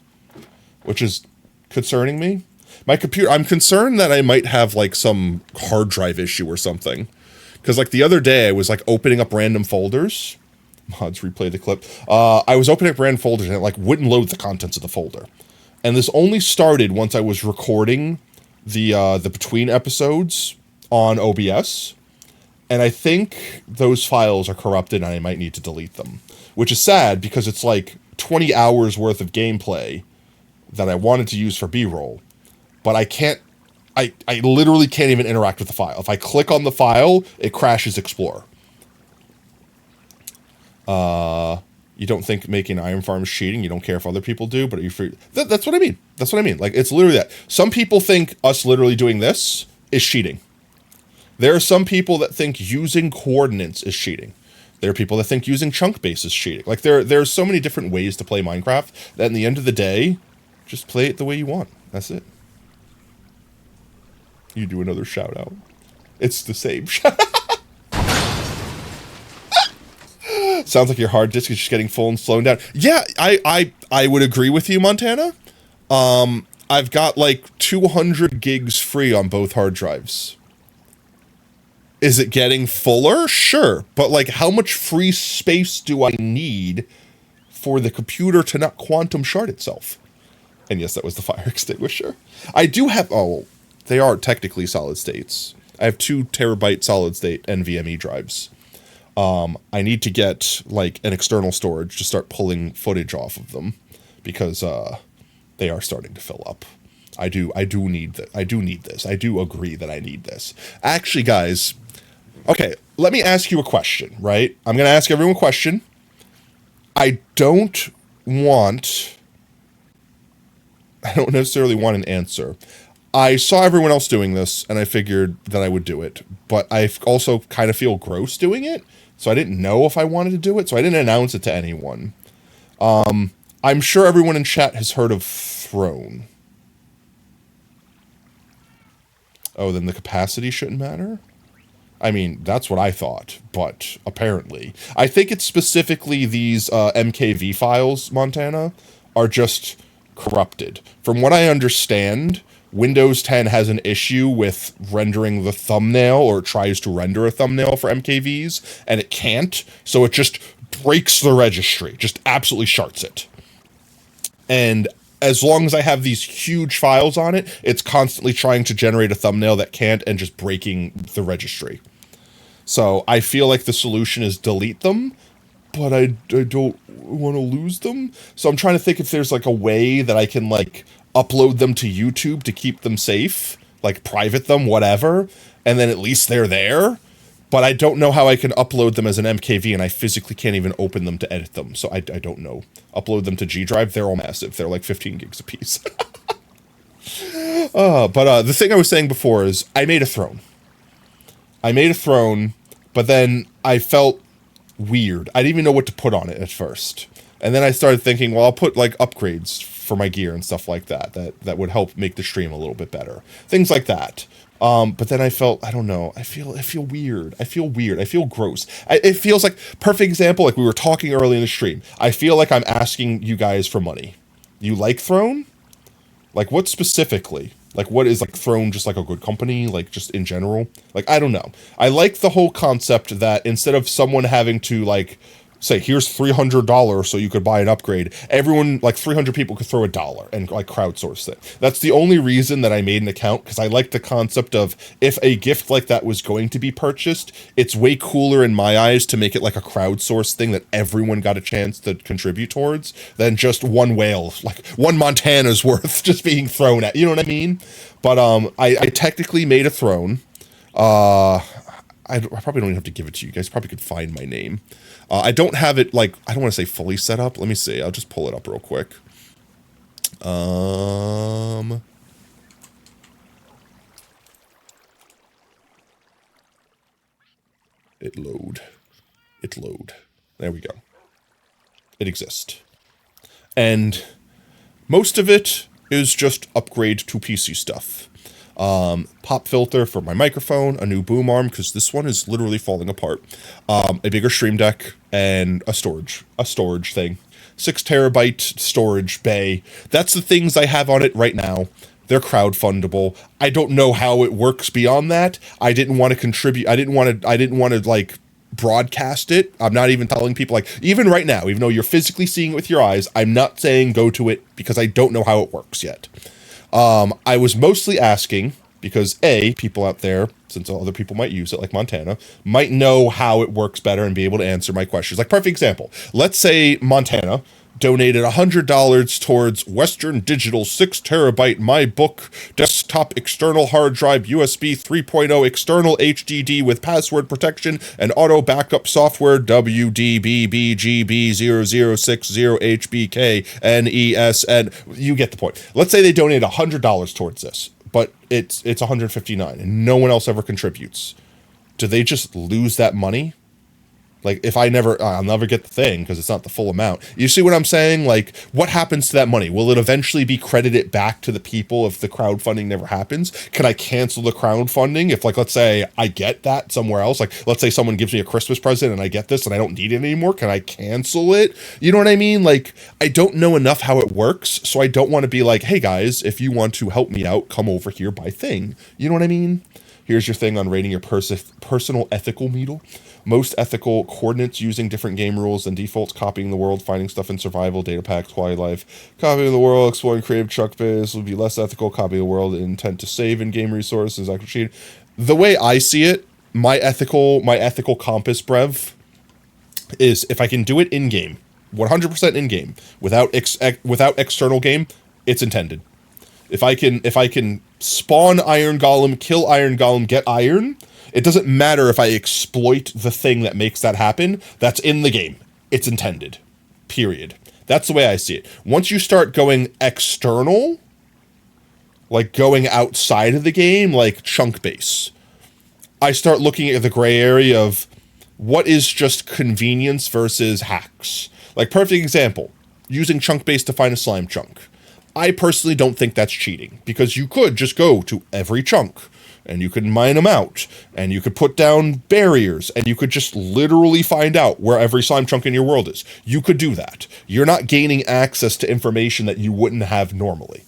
[SPEAKER 2] which is concerning me. My computer, I'm concerned that I might have like some hard drive issue or something. Because like the other day I was like opening up random folders. Mods replay the clip. I was opening up random folders and it like wouldn't load the contents of the folder. And this only started once I was recording the between episodes on OBS. And I think those files are corrupted and I might need to delete them. Which is sad because it's like 20 hours worth of gameplay that I wanted to use for B-roll. But I can't, I literally can't even interact with the file. If I click on the file, it crashes Explorer. You don't think making Iron Farm is cheating. You don't care if other people do, but are you free? That's what I mean. That's what I mean. Like, it's literally that. Some people think us literally doing this is cheating. There are some people that think using coordinates is cheating. There are people that think using chunk base is cheating. Like, there are so many different ways to play Minecraft that in the end of the day, just play it the way you want. That's it. You do another shout out. It's the same shout Sounds like your hard disk is just getting full and slowing down. Yeah, I would agree with you, Montana. I've got like 200 gigs free on both hard drives. Is it getting fuller? Sure. But like how much free space do I need for the computer to not quantum shard itself? And yes, that was the fire extinguisher. I do have, oh, they are technically solid states. I have 2 terabyte solid state NVMe drives. I need to get like an external storage to start pulling footage off of them because they are starting to fill up. I do need that. I do need this. I do agree that I need this. Actually, guys, okay, let me ask you a question, right? I'm going to ask everyone a question. I don't necessarily want an answer. I saw everyone else doing this, and I figured that I would do it. But I also kind of feel gross doing it, so I didn't know if I wanted to do it, so I didn't announce it to anyone. I'm sure everyone in chat has heard of Throne. Oh, then the capacity shouldn't matter? I mean, that's what I thought, but apparently. I think it's specifically these MKV files, Montana, are just corrupted. From what I understand, Windows 10 has an issue with rendering the thumbnail, or it tries to render a thumbnail for MKVs, and it can't, so it just breaks the registry, just absolutely sharts it. And as long as I have these huge files on it, it's constantly trying to generate a thumbnail that can't and just breaking the registry. So I feel like the solution is delete them, but I don't want to lose them. So I'm trying to think if there's like a way that I can like upload them to YouTube to keep them safe, like private them, whatever, and then at least they're there. But I don't know how I can upload them as an MKV, and I physically can't even open them to edit them, so I don't know. Upload them to G Drive, they're all massive. They're like 15 gigs a piece. But the thing I was saying before is I made a throne. But then I felt weird. I didn't even know what to put on it at first. And then I started thinking, well, I'll put like upgrades for my gear and stuff like that would help make the stream a little bit better. Things like that. But then I felt, I don't know, I feel weird. I feel weird. I feel gross. It feels like, perfect example, like we were talking early in the stream. I feel like I'm asking you guys for money. You like Throne? Like what specifically? Like what is like Throne just like a good company? Like just in general? Like, I don't know. I like the whole concept that instead of someone having to like, say, here's $300 so you could buy an upgrade, everyone, like 300 people could throw $1 and like crowdsource it. That's the only reason that I made an account, because I like the concept of if a gift like that was going to be purchased, it's way cooler in my eyes to make it like a crowdsource thing that everyone got a chance to contribute towards than just one whale, like one Montana's worth just being thrown at, you know what I mean? But I technically made a throne. I probably don't even have to give it to you. You guys probably could find my name. I don't have it, like, I don't want to say fully set up. Let me see. I'll just pull it up real quick. It load. There we go. It exists. And most of it is just upgrade to PC stuff. Pop filter for my microphone, a new boom arm, because this one is literally falling apart, a bigger stream deck, and a storage thing. 6 terabyte storage bay. That's the things I have on it right now. They're crowdfundable. I don't know how it works beyond that. I didn't want to contribute. I didn't want to like broadcast it. I'm not even telling people, like, even right now, even though you're physically seeing it with your eyes, I'm not saying go to it because I don't know how it works yet. I was mostly asking because people out there, since other people might use it, like Montana, might know how it works better and be able to answer my questions. Like, perfect example. Let's say Montana donated $100 towards Western Digital 6TB MyBook desktop external hard drive USB 3.0 external HDD with password protection and auto backup software WDBBGB0060HBKNESN. You get the point. Let's say they donate $100 towards this, but it's $159 and no one else ever contributes. Do they just lose that money? Like, if I'll never get the thing because it's not the full amount. You see what I'm saying? Like, what happens to that money? Will it eventually be credited back to the people if the crowdfunding never happens? Can I cancel the crowdfunding if, like, let's say I get that somewhere else? Like, let's say someone gives me a Christmas present and I get this and I don't need it anymore. Can I cancel it? You know what I mean? Like, I don't know enough how it works, so I don't want to be like, hey guys, if you want to help me out, come over here, buy thing. You know what I mean? Here's your thing on rating your personal ethical meter. Most ethical coordinates using different game rules and defaults, copying the world, finding stuff in survival, data packs, quality life. Copying the world, exploring creative chuck base would be less ethical. Copying the world, intent to save in-game resources, actually cheat. The way I see it, my ethical compass, Brev, is if I can do it in-game, 100% in-game, without external game, it's intended. If I can spawn Iron Golem, kill Iron Golem, get iron, it doesn't matter if I exploit the thing that makes that happen. That's in the game. It's intended. Period. That's the way I see it. Once you start going external, like going outside of the game, like chunk base, I start looking at the gray area of what is just convenience versus hacks. Like, perfect example, using chunk base to find a slime chunk. I personally don't think that's cheating, because you could just go to every chunk and you could mine them out and you could put down barriers and you could just literally find out where every slime chunk in your world is. You could do that. You're not gaining access to information that you wouldn't have normally.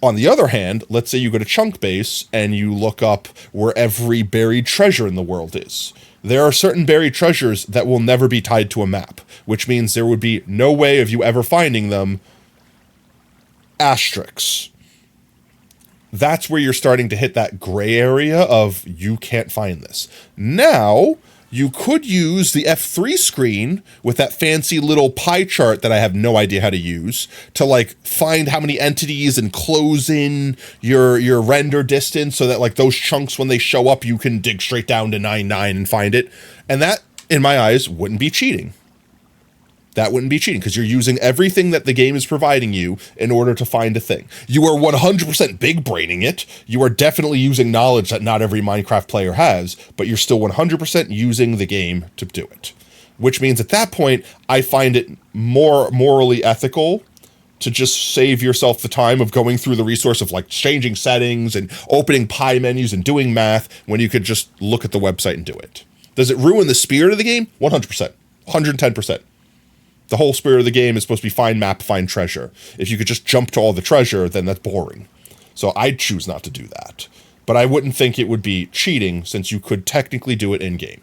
[SPEAKER 2] On the other hand, let's say you go to chunk base and you look up where every buried treasure in the world is. There are certain buried treasures that will never be tied to a map, which means there would be no way of you ever finding them. Asterisks. That's where you're starting to hit that gray area of you can't find this. Now, you could use the F3 screen with that fancy little pie chart that I have no idea how to use to, like, find how many entities and close in your render distance so that, like, those chunks, when they show up, you can dig straight down to 9.9 and find it. And that, in my eyes, wouldn't be cheating. That wouldn't be cheating because you're using everything that the game is providing you in order to find a thing. You are 100% big braining it. You are definitely using knowledge that not every Minecraft player has, but you're still 100% using the game to do it. Which means at that point, I find it more morally ethical to just save yourself the time of going through the resource of, like, changing settings and opening pie menus and doing math when you could just look at the website and do it. Does it ruin the spirit of the game? 100%. 110%. The whole spirit of the game is supposed to be find map, find treasure. If you could just jump to all the treasure, then that's boring. So I'd choose not to do that. But I wouldn't think it would be cheating, since you could technically do it in-game.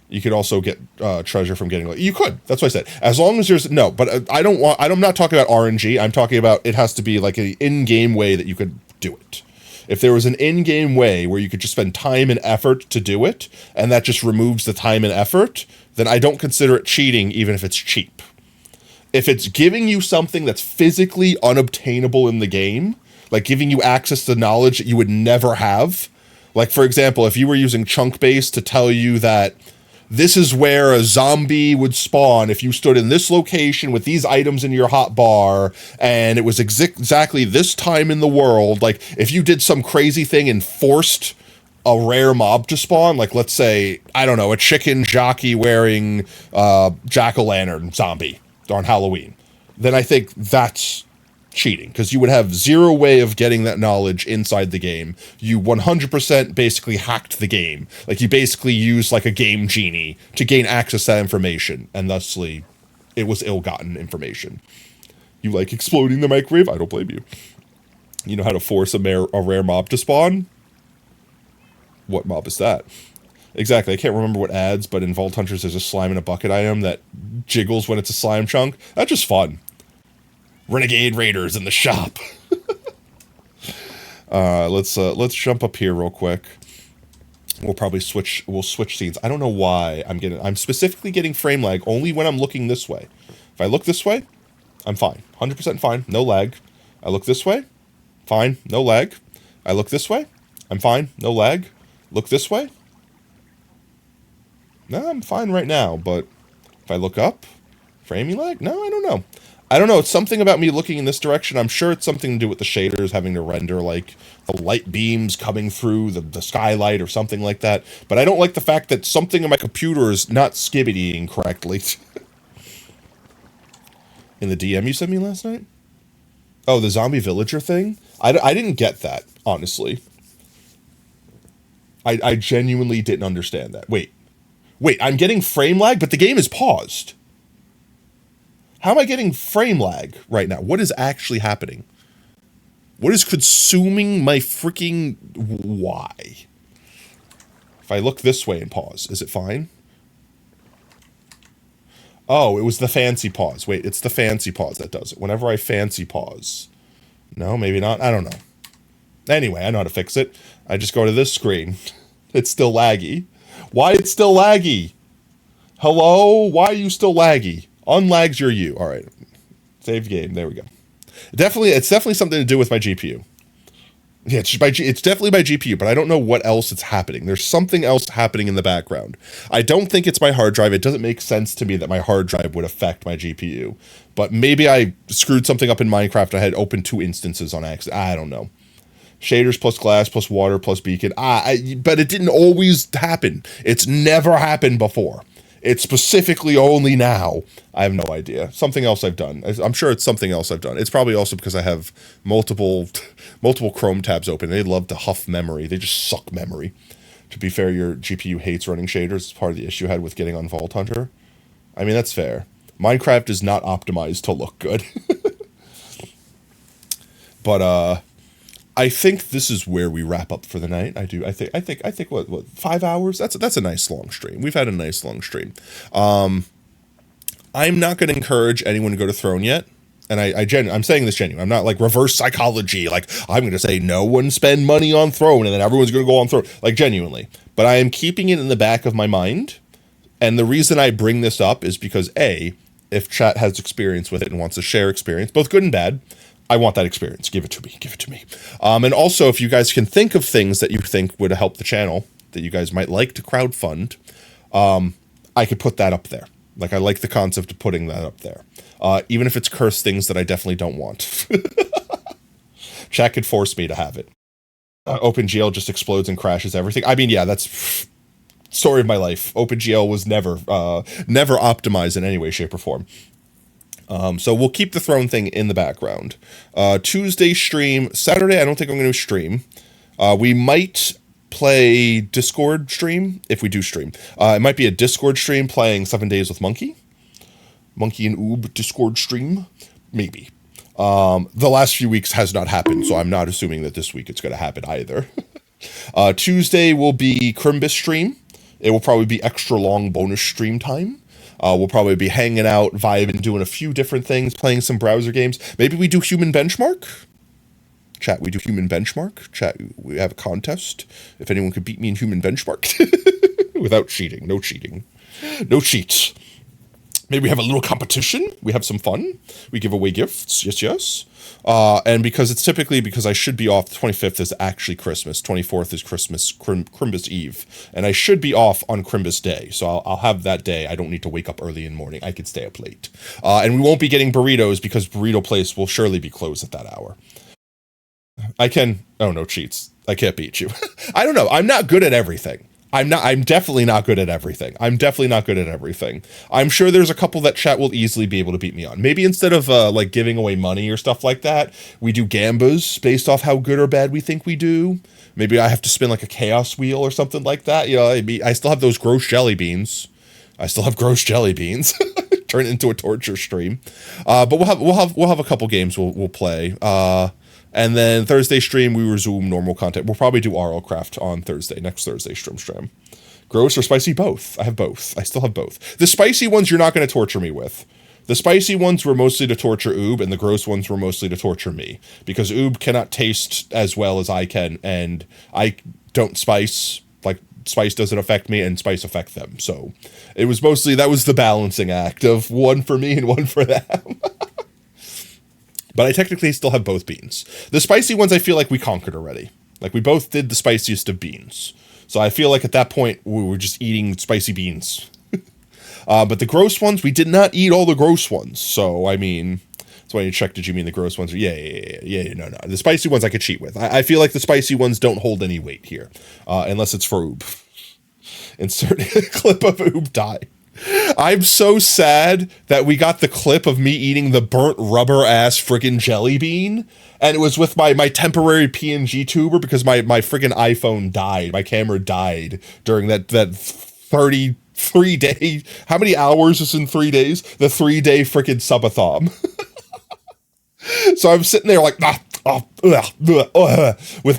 [SPEAKER 2] You could also get treasure from getting... You could. That's what I said. As long as there's... No, but I'm not talking about RNG. I'm talking about it has to be like an in-game way that you could do it. If there was an in-game way where you could just spend time and effort to do it, and that just removes the time and effort, then I don't consider it cheating, even if it's cheap. If it's giving you something that's physically unobtainable in the game, like giving you access to knowledge that you would never have, like, for example, if you were using chunk base to tell you that this is where a zombie would spawn if you stood in this location with these items in your hotbar, and it was exactly this time in the world, like, if you did some crazy thing and forced a rare mob to spawn, like, let's say, I don't know, a chicken jockey wearing jack-o'-lantern zombie on Halloween, then I think that's cheating, because you would have zero way of getting that knowledge inside the game. You 100% basically hacked the game. Like, you basically used, like, a game genie to gain access to that information, and thusly, it was ill-gotten information. You like exploding the microwave? I don't blame you. You know how to force a rare mob to spawn? What mob is that? Exactly, I can't remember what adds, but in Vault Hunters there's a slime in a bucket item that jiggles when it's a slime chunk. That's just fun. Renegade Raiders in the shop. Let's jump up here real quick. We'll switch scenes. I don't know why I'm specifically getting frame lag only when I'm looking this way. If I look this way, I'm fine. 100% fine, no lag. I look this way, fine, no lag. I look this way, I'm fine, no lag. Look this way. No, I'm fine right now, but if I look up, framing lag? No, I don't know. I don't know, it's something about me looking in this direction. I'm sure it's something to do with the shaders having to render, like, the light beams coming through the skylight or something like that. But I don't like the fact that something in my computer is not skibbitying correctly. In the DM you sent me last night? Oh, the zombie villager thing? I didn't get that, honestly. I genuinely didn't understand that. Wait, I'm getting frame lag, but the game is paused. How am I getting frame lag right now? What is actually happening? What is consuming my freaking... Why? If I look this way and pause, is it fine? Oh, it was the fancy pause. Wait, it's the fancy pause that does it. Whenever I fancy pause. No, maybe not. I don't know. Anyway, I know how to fix it. I just go to this screen. It's still laggy. Why it's still laggy? Hello? Why are you still laggy? Unlags your you. All right. Save game. There we go. It's definitely something to do with my GPU. Yeah, it's definitely my GPU, but I don't know what else is happening. There's something else happening in the background. I don't think it's my hard drive. It doesn't make sense to me that my hard drive would affect my GPU. But maybe I screwed something up in Minecraft. I had opened 2 instances on accident. I don't know. Shaders plus glass plus water plus beacon. But it didn't always happen. It's never happened before. It's specifically only now. I have no idea. Something else I've done. I'm sure it's something else I've done. It's probably also because I have multiple Chrome tabs open. They love to huff memory. They just suck memory. To be fair, your GPU hates running shaders. It's part of the issue I had with getting on Vault Hunter. I mean, that's fair. Minecraft is not optimized to look good. But I think this is where we wrap up for the night. I think what 5 hours? That's a nice long stream. We've had a nice long stream. I'm not going to encourage anyone to go to Throne yet. And I'm saying this genuine. I'm not like reverse psychology. Like I'm going to say no one spend money on Throne and then everyone's going to go on Throne. Like genuinely. But I am keeping it in the back of my mind. And the reason I bring this up is because A, if chat has experience with it and wants to share experience, both good and bad, I want that experience. Give it to me. Give it to me. And also, if you guys can think of things that you think would help the channel that you guys might like to crowdfund, I could put that up there. Like, I like the concept of putting that up there. Even if it's cursed things that I definitely don't want. Chat could force me to have it. OpenGL just explodes and crashes everything. I mean, yeah, that's story of my life. OpenGL was never optimized in any way, shape, or form. So we'll keep the Throne thing in the background. Tuesday stream. Saturday, I don't think I'm going to stream. We might play Discord stream if we do stream. It might be a Discord stream playing 7 Days with Monkey. Monkey and Oob Discord stream. Maybe. The last few weeks has not happened, so I'm not assuming that this week it's going to happen either. Tuesday will be Crimbus stream. It will probably be extra long bonus stream time. We'll probably be hanging out, vibing, doing a few different things, playing some browser games. Maybe we do Human Benchmark? Chat, we do Human Benchmark? Chat, we have a contest. If anyone could beat me in Human Benchmark. Without cheating. No cheating. No cheats. Maybe we have a little competition. We have some fun. We give away gifts. Yes, yes. And because it's typically because I should be off, the 25th is actually Christmas. 24th is Christmas, Crimbus Eve. And I should be off on Crimbus Day. So I'll have that day. I don't need to wake up early in the morning. I could stay up late. And we won't be getting burritos because Burrito Place will surely be closed at that hour. Oh, no cheats. I can't beat you. I don't know. I'm not good at everything. I'm definitely not good at everything. I'm sure there's a couple that chat will easily be able to beat me on. Maybe instead of like giving away money or stuff like that, we do gambas based off how good or bad we think we do. Maybe I have to spin like a chaos wheel or something like that. You know, I still have those gross jelly beans. Turn it into a torture stream. But we'll have a couple games we'll play. And then Thursday stream, we resume normal content. We'll probably do RL Craft on Thursday, next Thursday stream. Gross or spicy? Both. I have both. I still have both. The spicy ones you're not going to torture me with. The spicy ones were mostly to torture Oob, and the gross ones were mostly to torture me. Because Oob cannot taste as well as I can, and I don't spice. Like, spice doesn't affect me, and spice affect them. So, it was mostly, that was the balancing act of one for me and one for them. But I technically still have both beans. The spicy ones I feel like we conquered already. Like, we both did the spiciest of beans. So I feel like at that point, we were just eating spicy beans. But the gross ones, we did not eat all the gross ones. So, I mean, that's why you checked, did you mean the gross ones? Yeah, no. The spicy ones I could cheat with. I feel like the spicy ones don't hold any weight here. Unless it's for Oob. Insert a clip of Oob die. I'm so sad that we got the clip of me eating the burnt rubber ass friggin' jelly bean. And it was with my temporary PNG tuber because my friggin' iPhone died. My camera died during that 33-day, how many hours is in 3 days? The 3-day frickin' subathon. So I'm sitting there like, with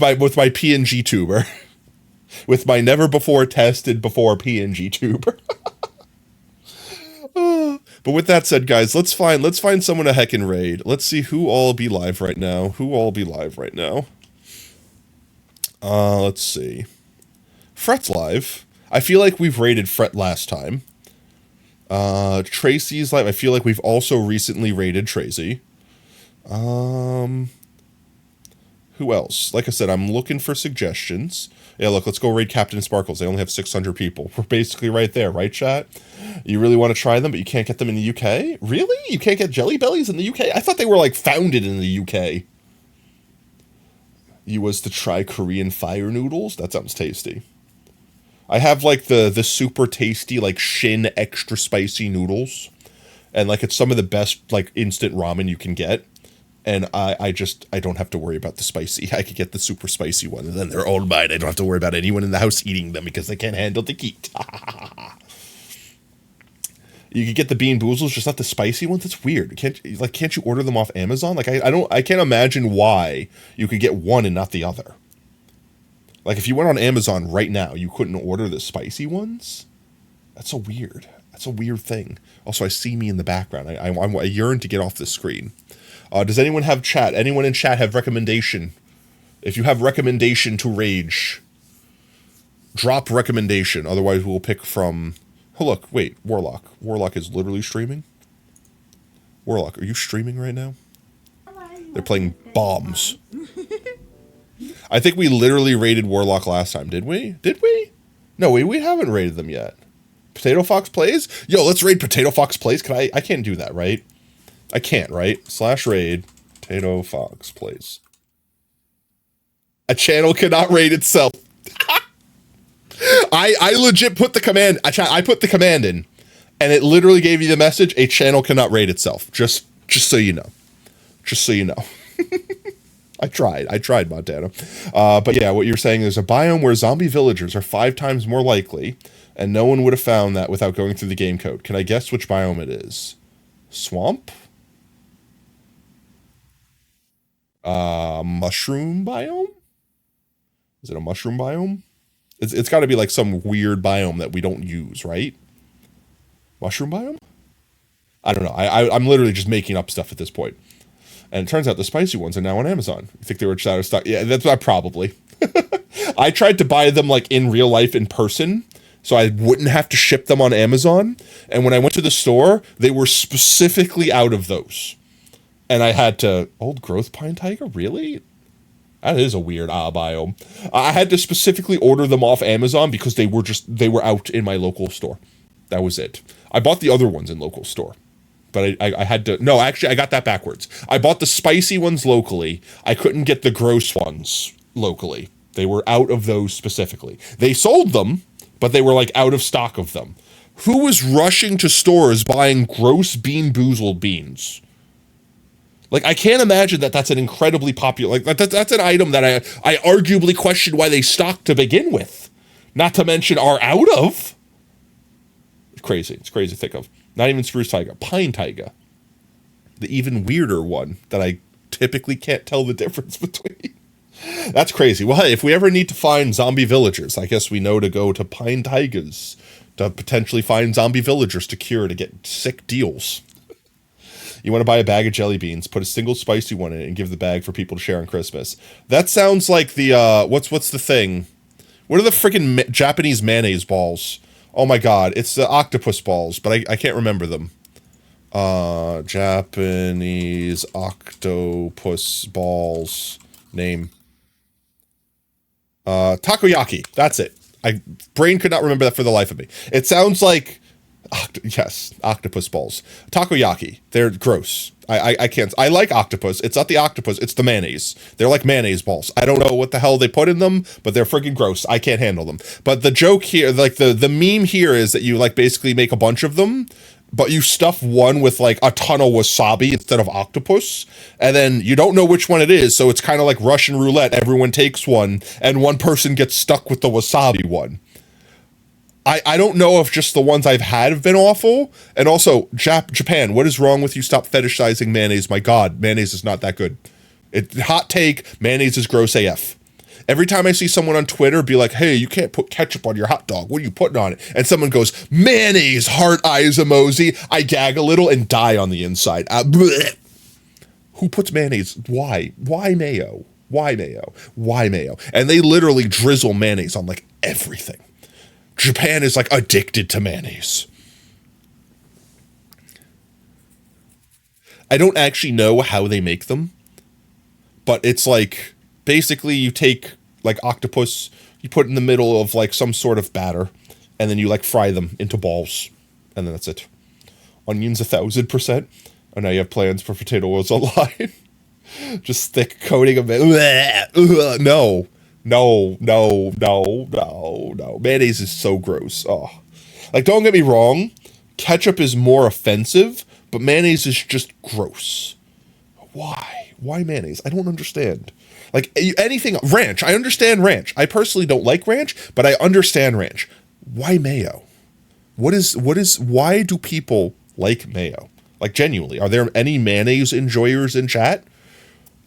[SPEAKER 2] my PNG tuber. With my never before tested before PNG tuber. But with that said, guys, let's find someone to heckin' raid. Let's see who all be live right now. Let's see. Fret's live. I feel like we've raided Fret last time. Tracy's live. I feel like we've also recently raided Tracy. Who else? Like I said, I'm looking for suggestions. Yeah, look, let's go raid Captain Sparkles. They only have 600 people. We're basically right there, right, chat? You really want to try them, but you can't get them in the UK? Really? You can't get Jelly Bellies in the UK? I thought they were, like, founded in the UK. You was to try Korean fire noodles? That sounds tasty. I have, like, the super tasty, like, Shin extra spicy noodles. And, like, it's some of the best, like, instant ramen you can get. And I don't have to worry about the spicy. I could get the super spicy one, and then they're all mine. I don't have to worry about anyone in the house eating them because they can't handle the heat. You could get the Bean Boozles, just not the spicy ones. That's weird. Can't you order them off Amazon? Like I can't imagine why you could get one and not the other. Like if you went on Amazon right now, you couldn't order the spicy ones. That's so weird. That's a weird thing. Also, I see me in the background. I yearn to get off the screen. Does anyone have chat? Anyone in chat have recommendation? If you have recommendation to rage, drop recommendation. Otherwise, we'll pick from... Oh, look. Wait. Warlock. Warlock is literally streaming? Warlock, are you streaming right now? They're playing bombs. I think we literally raided Warlock last time, did we? Did we? No, we haven't raided them yet. Potato Fox Plays? Yo, let's raid Potato Fox Plays. Can I can't do that, right? I can't, right? /raid Potato Fox Plays. A channel cannot raid itself. I legit put the command. I put the command in, and it literally gave you the message: a channel cannot raid itself. Just so you know. Just so you know. I tried, Montana. But yeah, what you're saying is a biome where zombie villagers are 5 times more likely, and no one would have found that without going through the game code. Can I guess which biome it is? Swamp? Mushroom biome? Is it a mushroom biome? It's got to be like some weird biome that we don't use, right? Mushroom biome? I don't know. I'm literally just making up stuff at this point. And it turns out the spicy ones are now on Amazon. You think they were just out of stock? Yeah, that's probably. I tried to buy them like in real life in person, so I wouldn't have to ship them on Amazon. And when I went to the store, they were specifically out of those. And I had to... Old growth pine taiga? Really? That is a weird biome. I had to specifically order them off Amazon because they were out in my local store. That was it. I bought the other ones in local store. But I had to... No, actually, I got that backwards. I bought the spicy ones locally. I couldn't get the gross ones locally. They were out of those specifically. They sold them, but they were like out of stock of them. Who was rushing to stores buying gross Bean Boozled beans? Like, I can't imagine that that's an incredibly popular... Like, that's an item that I arguably question why they stocked to begin with. Not to mention are out of. It's crazy. It's crazy to think of. Not even spruce taiga. Pine taiga. The even weirder one that I typically can't tell the difference between. That's crazy. Well, hey, if we ever need to find zombie villagers, I guess we know to go to Pine Tigers to potentially find zombie villagers to cure to get sick deals. You want to buy a bag of jelly beans, put a single spicy one in it, and give the bag for people to share on Christmas. That sounds like the, what's the thing? What are the freaking Japanese mayonnaise balls? Oh my god, it's the octopus balls, but I can't remember them. Japanese octopus balls. Name. Takoyaki. That's it. Brain could not remember that for the life of me. It sounds like, yes, octopus balls. Takoyaki. They're gross. I can't. I like octopus. It's not the octopus. It's the mayonnaise. They're like mayonnaise balls. I don't know what the hell they put in them, but they're freaking gross. I can't handle them. But the joke here, like the meme here is that you like basically make a bunch of them, but you stuff one with like a ton of wasabi instead of octopus, and then you don't know which one it is, so it's kind of like Russian roulette. Everyone takes one, and one person gets stuck with the wasabi one. I don't know if just the ones I've had have been awful, and also, Japan, what is wrong with you? Stop fetishizing mayonnaise. My god, mayonnaise is not that good. Hot take, mayonnaise is gross AF. Every time I see someone on Twitter be like, hey, you can't put ketchup on your hot dog. What are you putting on it? And someone goes, mayonnaise, heart eyes emoji. I gag a little and die on the inside. Who puts mayonnaise? Why? Why mayo? Why mayo? Why mayo? And they literally drizzle mayonnaise on like everything. Japan is like addicted to mayonnaise. I don't actually know how they make them, but it's like, basically you take like octopus, you put it in the middle of like some sort of batter, and then you like fry them into balls, and then that's it. Onions 1000%. Oh, now you have plans for Potato Wars Online. Just thick coating of it. No. Mayonnaise is so gross. Oh, like, don't get me wrong, ketchup is more offensive, but mayonnaise is just gross. Why mayonnaise? I don't understand. Like, anything, ranch, I understand ranch. I personally don't like ranch, but I understand ranch. Why mayo? Why do people like mayo? Like, genuinely, are there any mayonnaise enjoyers in chat?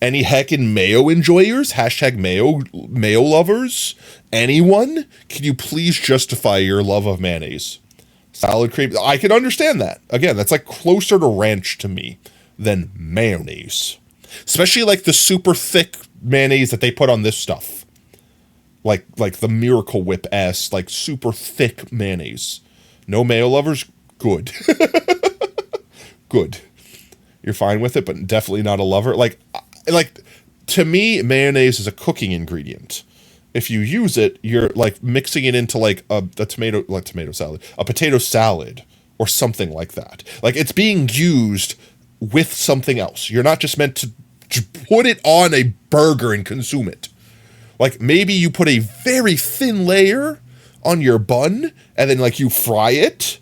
[SPEAKER 2] Any heckin' mayo enjoyers? Hashtag mayo lovers? Anyone? Can you please justify your love of mayonnaise? Salad cream, I can understand that. Again, that's like closer to ranch to me than mayonnaise. Especially like the super thick mayonnaise that they put on this stuff. Like the Miracle Whip ass, like super thick mayonnaise. No mayo lovers? Good. Good. You're fine with it, but definitely not a lover. Like, to me, mayonnaise is a cooking ingredient. If you use it, you're like mixing it into like a potato salad or something like that. Like, it's being used with something else. You're not just meant to put it on a burger and consume it. Like, maybe you put a very thin layer on your bun and then like you fry it.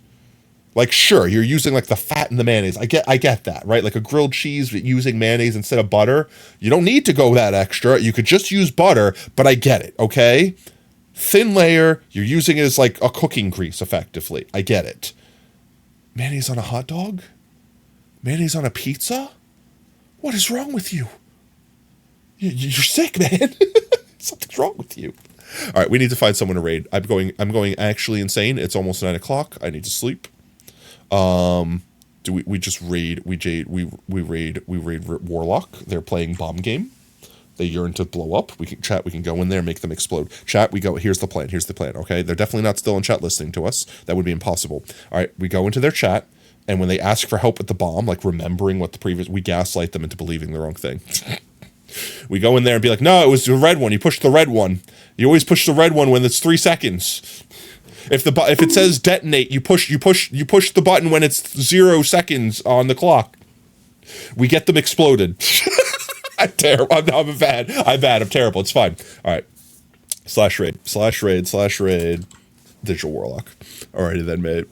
[SPEAKER 2] Like, sure, you're using like the fat in the mayonnaise. I get that, right? Like a grilled cheese using mayonnaise instead of butter. You don't need to go that extra. You could just use butter, but I get it, okay? Thin layer, you're using it as like a cooking grease effectively. I get it. Mayonnaise on a hot dog? Mayonnaise on a pizza? What is wrong with you? You're sick, man. Something's wrong with you. All right, we need to find someone to raid. I'm going actually insane. It's almost 9 o'clock. I need to sleep. Do we just raid? We raid Warlock. They're playing bomb game. They yearn to blow up. We can chat. We can go in there, make them explode. Chat. We go. Here's the plan. Okay, they're definitely not still in chat listening to us. That would be impossible. All right, we go into their chat, and when they ask for help with the bomb, like remembering what we gaslight them into believing the wrong thing. We go in there and be like, no, it was the red one. You pushed the red one. You always push the red one when it's 3 seconds. If it says detonate, you push the button when it's 0 seconds on the clock. We get them exploded. I'm terrible. I'm bad. I'm terrible. It's fine. All right. /raid. Digital Warlock. Alrighty then, mate.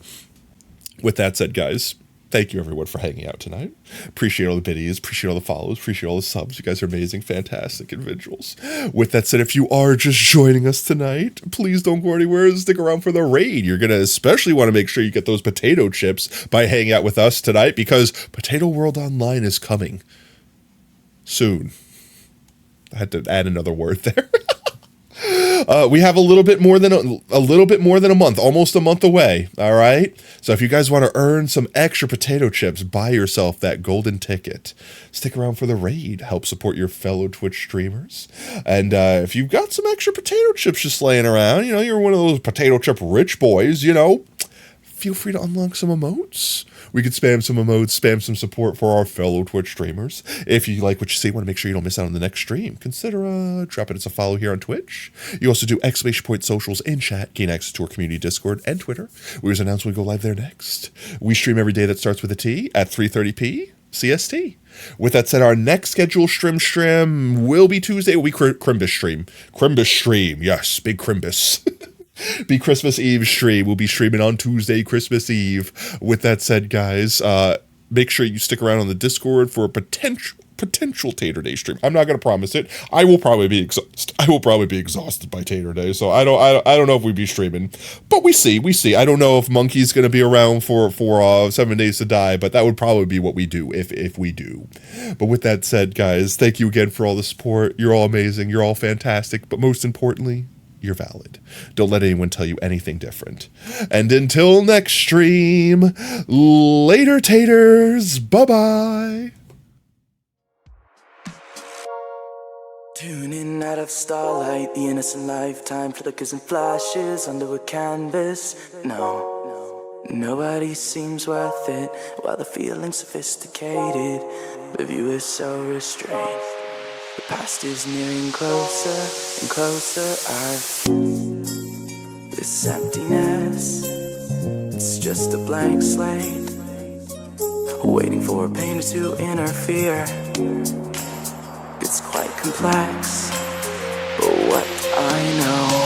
[SPEAKER 2] With that said, guys, thank you everyone for hanging out tonight. Appreciate all the biddies, appreciate all the follows, appreciate all the subs. You guys are amazing, fantastic individuals. With that said, if you are just joining us tonight, please don't go anywhere and stick around for the raid. You're going to especially want to make sure you get those potato chips by hanging out with us tonight, because Potato World Online is coming Soon. I had to add another word there. We have a little bit more than a month, almost a month away. All right. So if you guys want to earn some extra potato chips, buy yourself that golden ticket. Stick around for the raid. Help support your fellow Twitch streamers. And if you've got some extra potato chips just laying around, you know, you're one of those potato chip rich boys, you know, feel free to unlock some emotes. We could spam some emotes, spam some support for our fellow Twitch streamers. If you like what you see, want to make sure you don't miss out on the next stream, consider dropping us a follow here on Twitch. You also do ! Socials in chat, gain access to our community Discord and Twitter. We just announce when we go live there next. We stream every day that starts with a T at 3:30 CST. With that said, our next scheduled stream will be Tuesday. It will be Crimbus stream. Crimbus stream, yes, big Crimbus. Be Christmas Eve stream. We'll be streaming on Tuesday, Christmas Eve. With that said, guys, make sure you stick around on the Discord for a potential Tater Day stream. I'm not going to promise it. I will probably be exhausted by Tater Day, so I don't know if we'd be streaming, but we see. I don't know if Monkey's going to be around for 7 Days to Die, but that would probably be what we do if we do. But with that said, guys, thank you again for all the support. You're all amazing. You're all fantastic. But most importantly, you're valid. Don't let anyone tell you anything different. And until next stream, later taters. Bye-bye.
[SPEAKER 16] Tuning out of starlight, the innocent lifetime flickers and flashes under a canvas. No, nobody seems worth it, while the feeling's sophisticated. The view is so restrained. The past is nearing closer and closer. This emptiness, it's just a blank slate, waiting for a painter to interfere. It's quite complex, but what I know